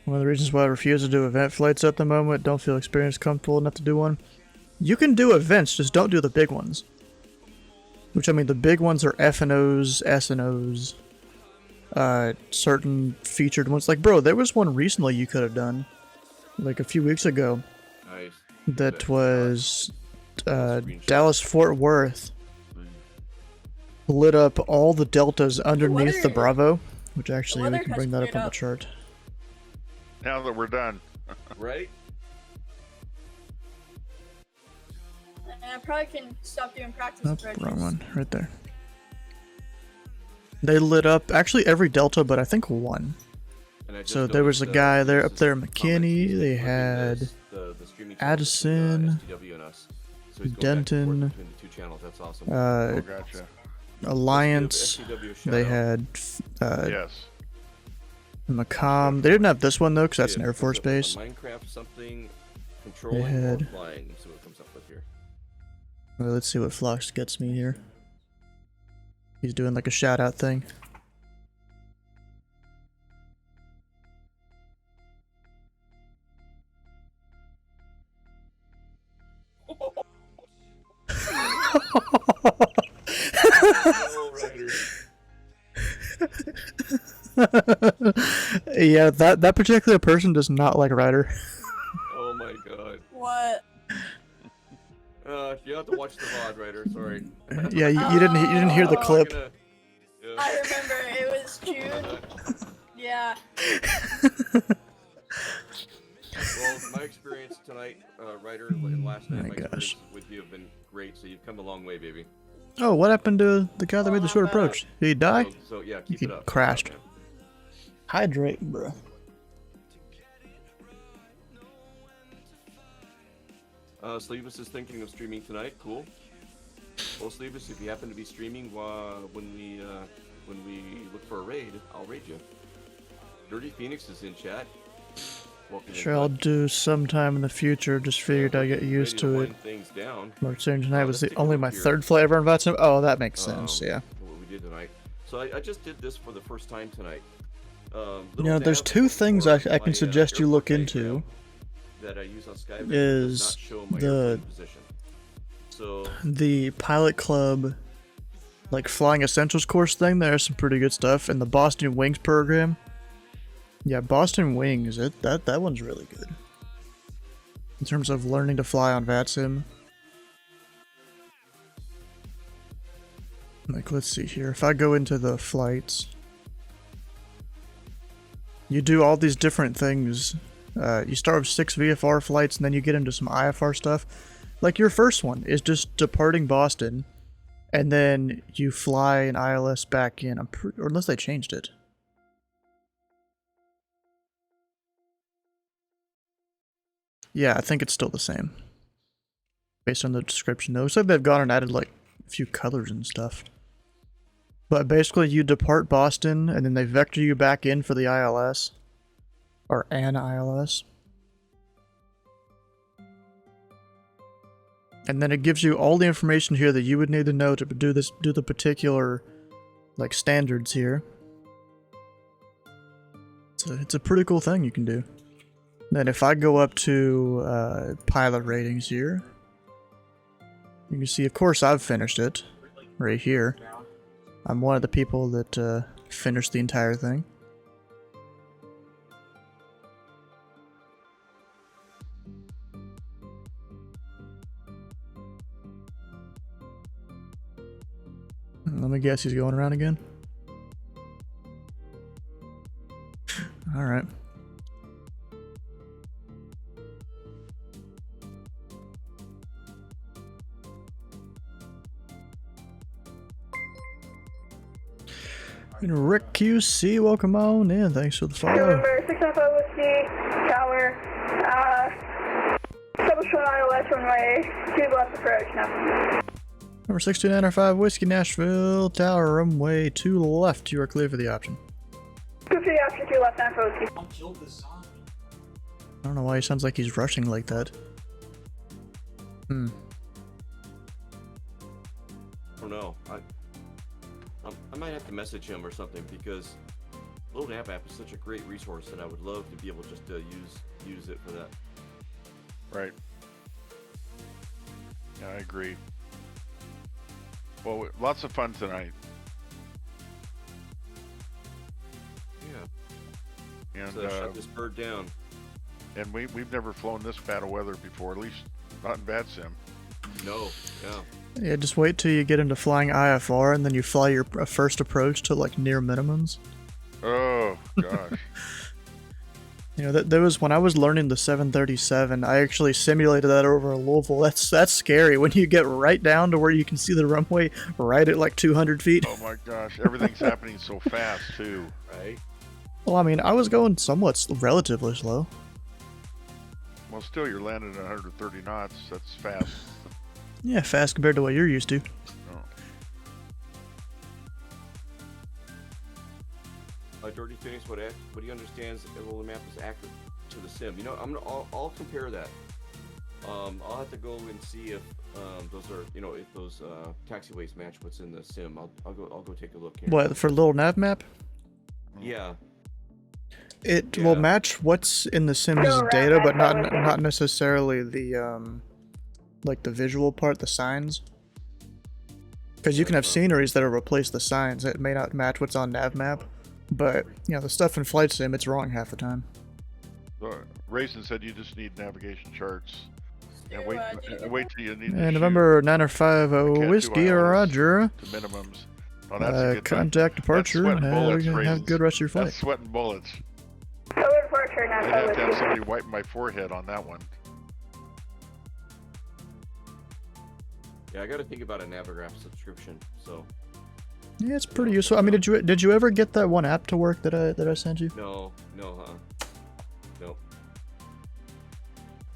One of the reasons why I refuse to do event flights at the moment, don't feel experienced, comfortable enough to do one. You can do events, just don't do the big ones. Which, I mean, the big ones are F&Os, S&Os, certain featured ones. Like, bro, there was one recently you could have done, like a few weeks ago. Nice. That was Dallas Fort Worth. lit up all the deltas underneath the weather- Bravo, which actually we weather can has bring that up cleared on the up. chart. Now that we're done. Right? And I probably can stop doing practice Oh, approaches. wrong one. Right there. They lit up actually every delta, but I think one. And I just So there was a noticed, guy there this up is there, comments. McKinney. He's They been had flipping the streaming channels Addison, between, STW and us. So he's going back and forth Denton, between the two channels. That's awesome. Oh, gotcha. Alliance. Let's give STW a shout They out. had Yes. Macomb. They didn't have this one though, because that's an Yeah, Air Force a base. Minecraft something controlling had- or flying. Let's see what it comes up with here. Well, let's see what Flox gets me here. He's doing like a shout out thing. Yeah, that particular person does not like Ryder. Oh my god. What? You have to watch the VOD, Ryder. Sorry. Yeah, you didn't hear the I'm not clip. gonna- I remember it was June. Yeah. Well, my experience tonight, Ryder, and last night, My my gosh. experience with you have been great. So you've come a long way, baby. Oh, what happened to the guy that made the short approach? Did he die? So yeah, keep He it up. crashed. Keep it up, Hydrate, bro. Sleevis is thinking of streaming tonight. Cool. Well, Sleevis, if you happen to be streaming when we look for a raid, I'll raid you. Dirty Phoenix is in chat. Welcome Sure, I'll do sometime in the future. Just figured I'd get used to it. wind things down. Martin tonight was let's the take a only look my here. third flight ever on VATSIM. Oh, that makes sense. Yeah. What we did tonight. So I just did this for the first time tonight. You know, there's two things I can suggest you look into. That I use on Skype Is does not show my the airplane position. So the Pilot Club, like Flying Essentials course thing. There's some pretty good stuff, and the Boston Wings program. Yeah, Boston Wings. That one's really good in terms of learning to fly on VATSIM. Like, let's see here. If I go into the flights, you do all these different things. You start with 6 VFR flights, and then you get into some IFR stuff. Like, your first one is just departing Boston, and then you fly an ILS back in. Or unless they changed it. Yeah, I think it's still the same. Based on the description, though. Looks like they've gone and added, like, a few colors and stuff. But basically, you depart Boston, and then they vector you back in for the ILS. Or an ILS. And then it gives you all the information here that you would need to know to do the particular, like, standards here. It's a pretty cool thing you can do. Then if I go up to pilot ratings here, you can see, of course, I've finished it right here. I'm one of the people that finished the entire thing. Let me guess, he's going around again. All right. And Rick QC, welcome on in. Thanks for the follow. November 695 Whiskey Tower. Troubleshoot ILS runway 2 left approach now. Number 6295 Whiskey Nashville Tower, runway 2 left. You are clear for the option. Clear for the option 2 left 9 for Whiskey. I don't know why he sounds like he's rushing like that. I don't know. I might have to message him or something because Load App is such a great resource that I would love to be able just to use it for that. Right. Yeah, I agree. Well, lots of fun tonight. Yeah. And So shut this bird down. And we've never flown this bad of weather before, at least not in VATSIM. No. Yeah. Yeah, just wait till you get into flying IFR and then you fly your first approach to like near minimums. Oh gosh. You know, there was when I was learning the 737, I actually simulated that over Louisville. That's scary when you get right down to where you can see the runway right at like 200 feet. Oh my gosh, everything's happening so fast too. Right. Well, I mean, I was going somewhat relatively slow. Well, still, you're landing at 130 knots. That's fast. Yeah, fast compared to what you're used to. Dirty Phoenix, what do you understand if the map is accurate to the sim? You know, I'll compare that. I'll have to go and see if those are, you know, if those taxiways match what's in the sim. I'll go take a look here. What, for little nav map? Yeah. It will match what's in the sim's data, but not necessarily the like the visual part, the signs. Because you can have sceneries that'll replace the signs. It may not match what's on nav map, but you know the stuff in flight sim, it's wrong half the time. Raisin said you just need navigation charts. And wait till you need. And November 950 whiskey, Roger. To minimums. Oh, that's a good contact departure. Have good rest of your flight. That's sweating bullets. Departure, I'd have to have somebody wipe my forehead on that one. Yeah, I got to think about a Navigraph subscription. So. Yeah, it's pretty useful. I mean, did you ever get that one app to work that I sent you? No, huh? No.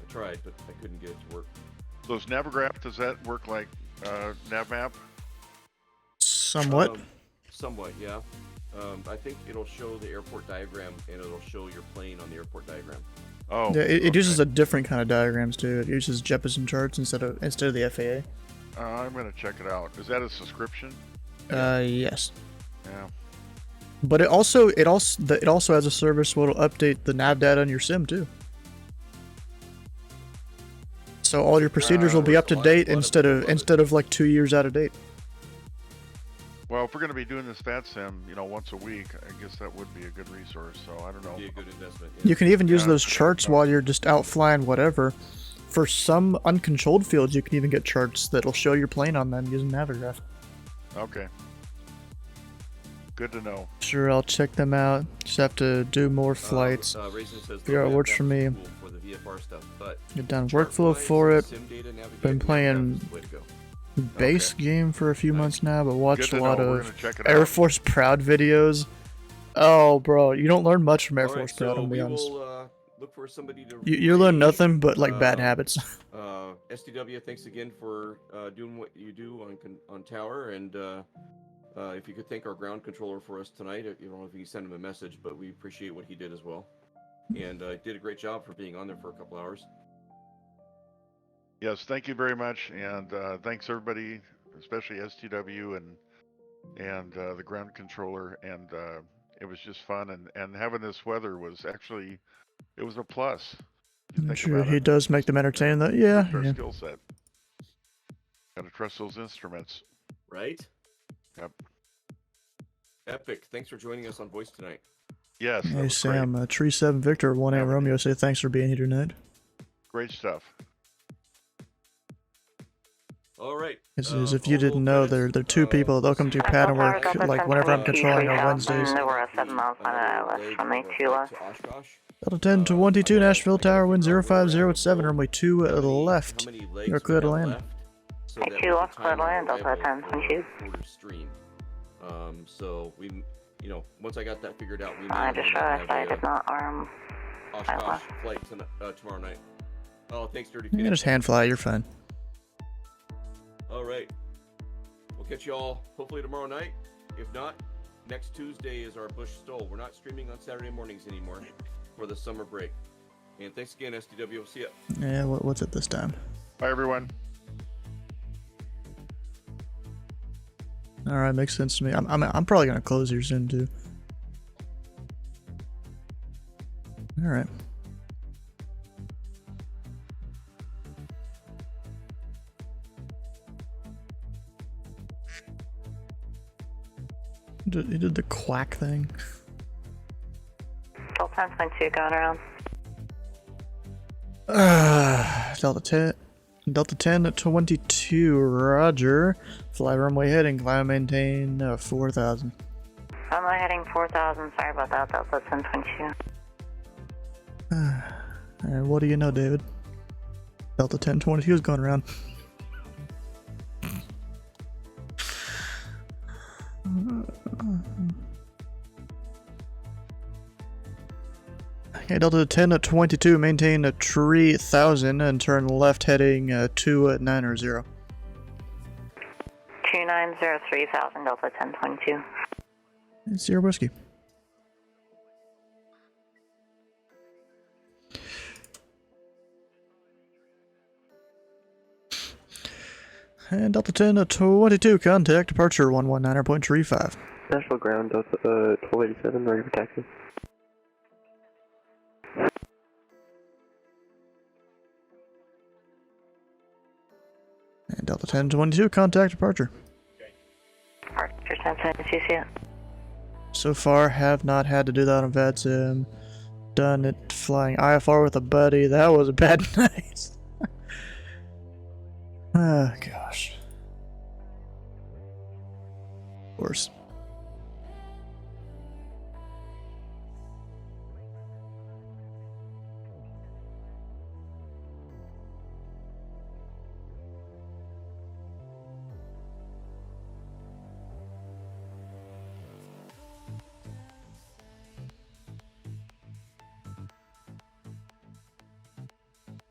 I tried, but I couldn't get it to work. Those Navigraph, does that work like NavMap? Somewhat. Somewhat, yeah. I think it'll show the airport diagram and it'll show your plane on the airport diagram. Oh. Yeah, it uses a different kind of diagrams too. It uses Jeppesen charts instead of the FAA. I'm gonna check it out. Is that a subscription? Yes. Yeah. But it also has a service where it'll update the nav data on your sim too. So all your procedures will be up to date instead of like 2 years out of date. Well, if we're going to be doing this fat sim, you know, once a week, I guess that would be a good resource. So I don't know. Be a good investment. Yeah. You can even use those charts while you're just out flying whatever. For some uncontrolled fields, you can even get charts that'll show your plane on them using Navigraph. Okay. Good to know. Sure, I'll check them out. Just have to do more flights. Figure out what works for me. For the VFR stuff, but Get done workflow for it. Been playing base game for a few months now, but watched a lot of Air Force Proud videos. Oh, bro, you don't learn much from Air Force Proud, I'm gonna be honest. Look for somebody to you learn nothing but like bad habits. SDW, thanks again for doing what you do on Tower, and if you could thank our ground controller for us tonight. I don't know if you can send him a message, but we appreciate what he did as well, and did a great job for being on there for a couple hours. Yes, thank you very much, and thanks everybody, especially STW and the ground controller, and it was just fun, and having this weather was actually, it was a plus. I'm sure he does make them entertaining, though. Yeah. Our skill set. Gotta trust those instruments. Right? Yep. Epic. Thanks for joining us on Voice tonight. Yes. Hey Sam, Tree 7 Victor 1A Romeo say thanks for being here tonight. Great stuff. All right. As if you didn't know, they're two people. They'll come do pattern work like whenever I'm controlling on Wednesdays. We're 7 miles on ILS from 2 left. Delta 10 to 22 Nashville Tower, wind 050 at 7, runway 2 left. You're clear to land. 2 left, clear to land, Delta 10, 22. Stream. So we, you know, once I got that figured out, we I just realized I did not arm Oshkosh flight tomorrow night. Oh, thanks, Dirty You Phoenix. can just hand fly, you're fine. All right. We'll catch you all hopefully tomorrow night. If not, next Tuesday is our Bush Stoll. We're not streaming on Saturday mornings anymore for the summer break. And thanks again, SDW. We'll see ya. Yeah, what's it this time? Bye, everyone. All right, makes sense to me. I'm probably gonna close here soon too. All right. He did the quack thing. Delta 10.2 going around. Delta 10. Delta 10 at 22, roger. Fly runway heading, climb, maintain 4,000. Runway heading 4,000, sorry about that, Delta 1022. Alright, what do you know, David? Delta 1022 is going around. Okay, Delta 10 at 22, maintain a 3,000 and turn left heading 290. 2903,000, Delta 1022. It's your whiskey. And Delta 10 at 22, contact departure 119.35. Nashville ground, Delta 1287, ready for taxi. And Delta 1022, contact departure. Departure 1022, see it. So far, have not had to do that on VADSIM. Done it flying IFR with a buddy. That was a bad night. Ah, gosh. Of course.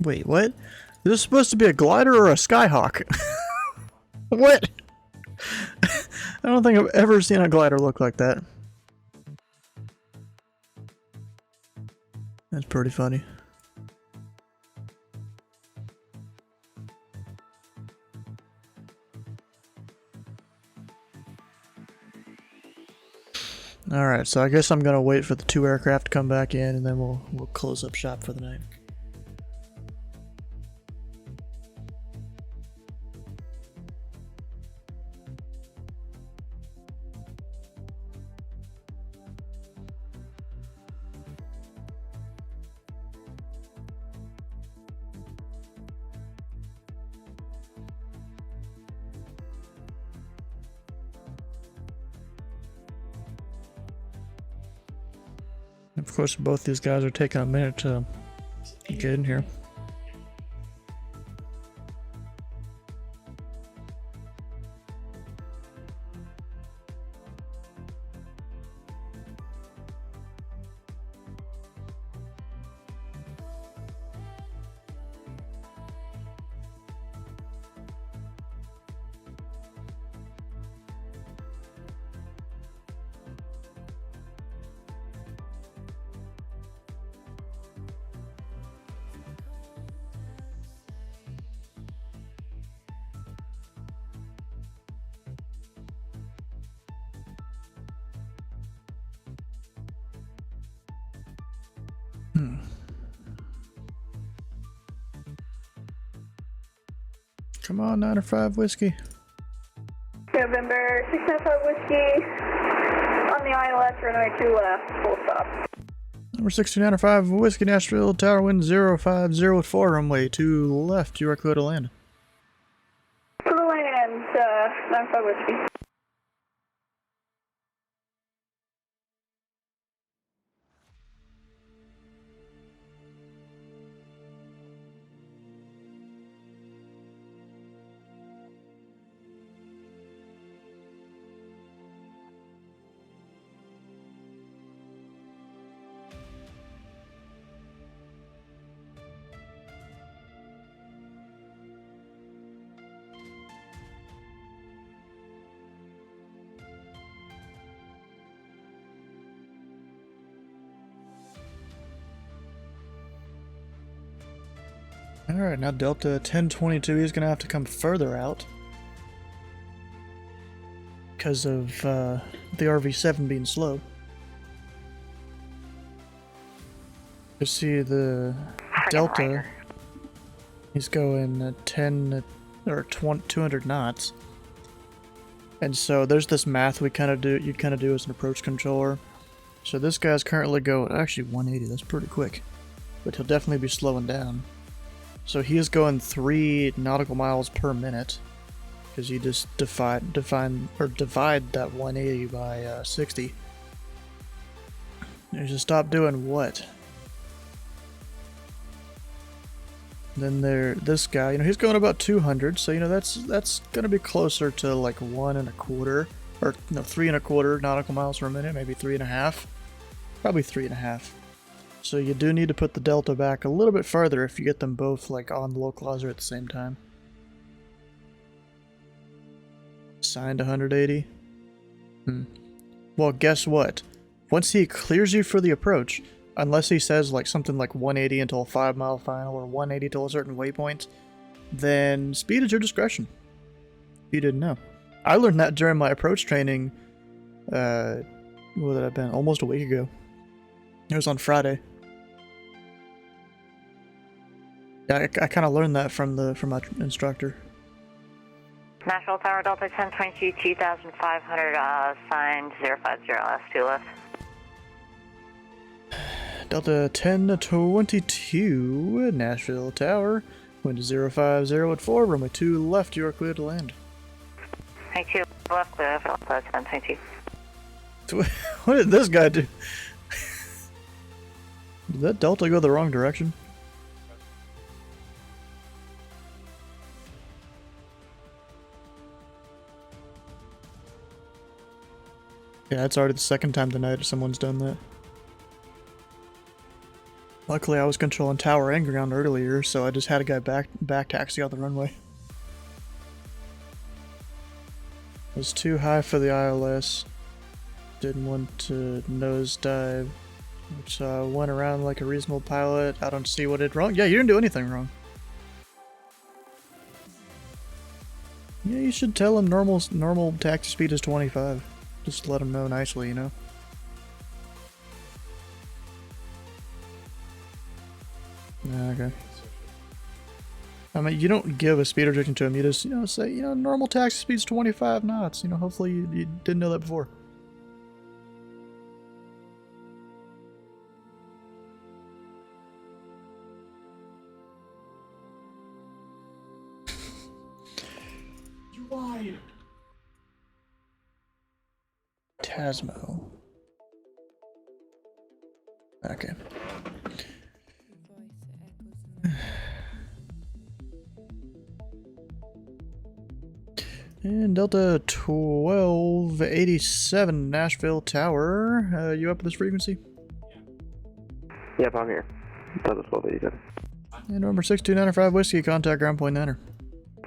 Wait, what? Is this supposed to be a glider or a skyhawk? What? I don't think I've ever seen a glider look like that. That's pretty funny. Alright, so I guess I'm gonna wait for the 2 aircraft to come back in and then we'll close up shop for the night. Of course, both these guys are taking a minute to get in here. Come on, 905 whiskey. November 695 whiskey on the ILS, runway 2 left, full stop. Number 1695 whiskey, Nashville Tower, wind 0504, runway 2 left. You are clear to land. For the land, 95 whiskey. Alright, now Delta 1022 is going to have to come further out because of the RV-7 being slow. You see the Delta, he's going 10 or 200 knots. And so there's this math you kind of do as an approach controller. So this guy's currently going, actually 180, that's pretty quick. But he'll definitely be slowing down. So he is going 3 nautical miles per minute, because you just divide that 180 by 60. You just stop doing what? Then this guy, you know, he's going about 200, so you know that's gonna be closer to like 1 1/4, or no, 3 1/4 nautical miles per minute, maybe 3 1/2, probably 3 1/2. So you do need to put the delta back a little bit farther if you get them both like on the localizer at the same time. Signed 180. Well, guess what? Once he clears you for the approach, unless he says like something like 180 until a 5-mile final or 180 till a certain waypoint, then speed is your discretion. If you didn't know. I learned that during my approach training, what would that have been? Almost a week ago. It was on Friday. Yeah, I kind of learned that from my instructor. Nashville Tower, Delta 1022, 2500, signed 050, last 2 left. Delta 1022, Nashville Tower, wind 050 at 4, runway 2 left, you are clear to land. Hey, 2 left, clear for Delta 1022. What did this guy do? Did that Delta go the wrong direction? Yeah, it's already the second time tonight someone's done that. Luckily, I was controlling tower and ground earlier, so I just had a guy back taxi on the runway. It was too high for the ILS. Didn't want to nosedive, which went around like a reasonable pilot. I don't see what it did wrong. Yeah, you didn't do anything wrong. Yeah, you should tell him normal taxi speed is 25. Just let him know nicely, you know. Okay. I mean, you don't give a speed restriction to him. You just, you know, say, you know, normal taxi speed's 25 knots. You know, hopefully you didn't know that before. You lied. Tasmo. Okay. And Delta 1287 Nashville Tower, you up at this frequency? Yep, I'm here. Delta 1287. And November 6295 Whiskey, contact ground point 9er.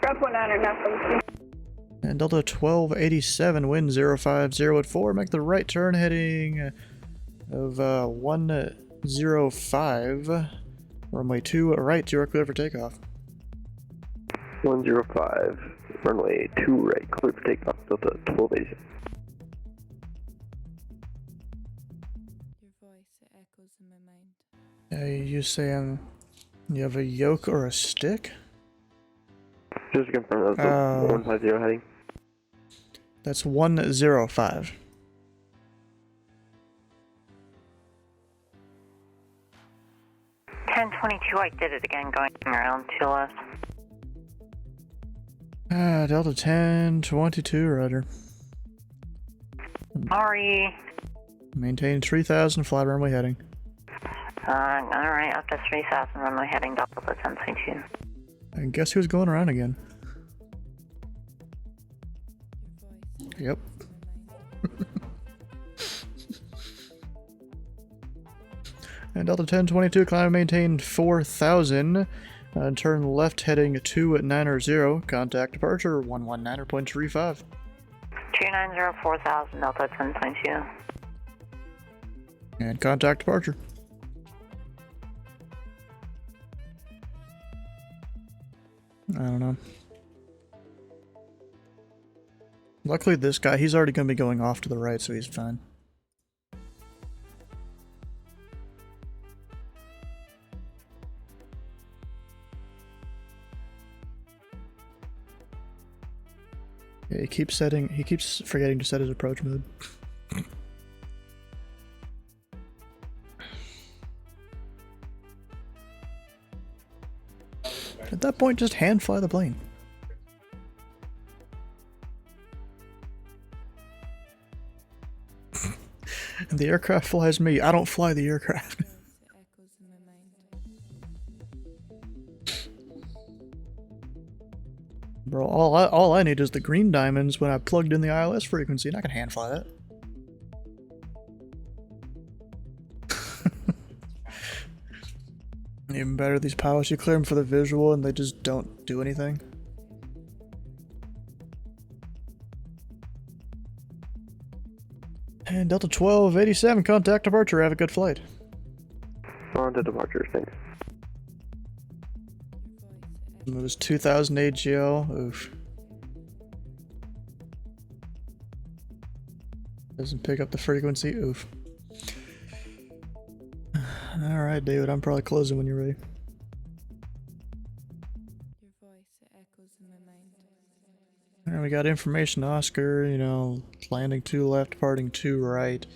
Ground point 9er, Nashville. And Delta 1287, wind 050 at 4, make the right turn heading of 105, runway 2 right, you are clear for takeoff. 105, runway 2 right, clear for takeoff, Delta 1287. Your voice, it echoes in my mind. You saying you have a yoke or a stick? Just to confirm, that's 150 heading. That's 105. I did it again, going around 2 left. Delta 1022, rudder. Sorry. Maintain 3000, fly runway heading. Alright, up to 3000, runway heading, Delta 1022. And guess who's going around again? Yep. And Delta 1022, climb and maintain 4000. Turn left heading 290. Contact departure 119.35. 290, 4000, Delta 1022. And contact departure. I don't know. Luckily this guy, he's already going to be going off to the right, so he's fine. Yeah, he keeps forgetting to set his approach mode. At that point, just hand fly the plane. And the aircraft flies me. I don't fly the aircraft. Bro, all I need is the green diamonds when I plugged in the ILS frequency, and I can hand fly that. Even better, these pilots, you clear them for the visual and they just don't do anything. And Delta 1287, contact departure, have a good flight. On to departure, thanks. It was 2000 AGL, oof. Doesn't pick up the frequency, oof. Alright, David, I'm probably closing when you're ready. Alright, we got information, Oscar, you know, landing 2 left, departing 2 right.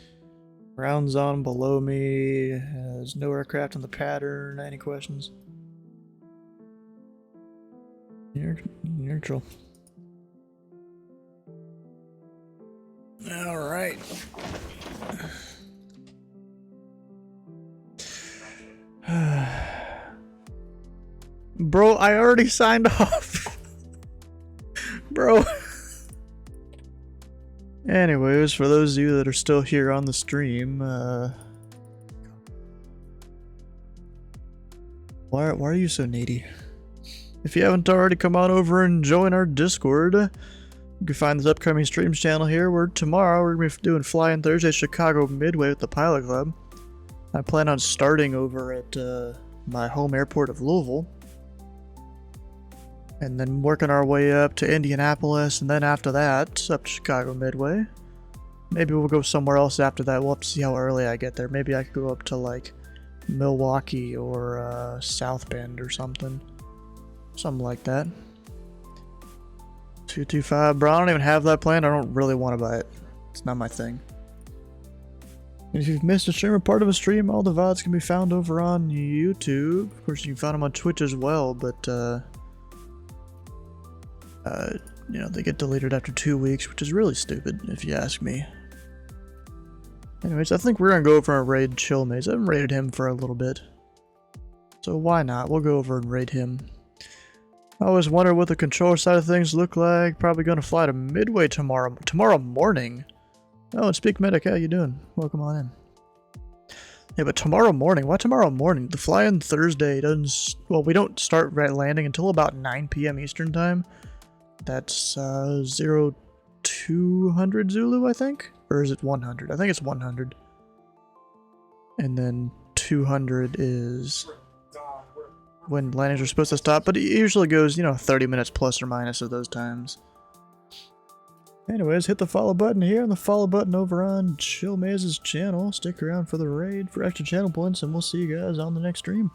Ground's on below me, there's no aircraft in the pattern, any questions? Neutral. Alright. Bro, I already signed off. Bro. Anyways, for those of you that are still here on the stream, why are you so needy? If you haven't already, come on over and join our Discord. You can find this upcoming streams channel here, where tomorrow we're going to be doing Flying Thursday Chicago Midway with the Pilot Club. I plan on starting over at my home airport of Louisville, and then working our way up to Indianapolis, and then after that, up to Chicago Midway. Maybe we'll go somewhere else after that. We'll have to see how early I get there. Maybe I could go up to like Milwaukee or South Bend or something. Something like that. 225, bro, I don't even have that planned. I don't really want to buy it. It's not my thing. And if you've missed a stream or part of a stream, all the VODs can be found over on YouTube. Of course, you can find them on Twitch as well, but, you know, they get deleted after 2 weeks, which is really stupid, if you ask me. Anyways, I think we're gonna go over and raid Chill Maze. I haven't raided him for a little bit, so why not? We'll go over and raid him. I always wonder what the controller side of things look like. Probably gonna fly to Midway tomorrow morning. Oh, and Speak Medic, how you doing? Welcome on in. Yeah, but tomorrow morning? Why tomorrow morning? The fly-in Thursday doesn't... Well, we don't start landing until about 9 p.m. Eastern time. That's 0200 Zulu, I think? Or is it 100? I think it's 100. And then 200 is when landings are supposed to stop, but it usually goes, you know, 30 minutes plus or minus of those times. Anyways, hit the follow button here and the follow button over on Chill Maze's channel. Stick around for the raid for extra channel points, and we'll see you guys on the next stream.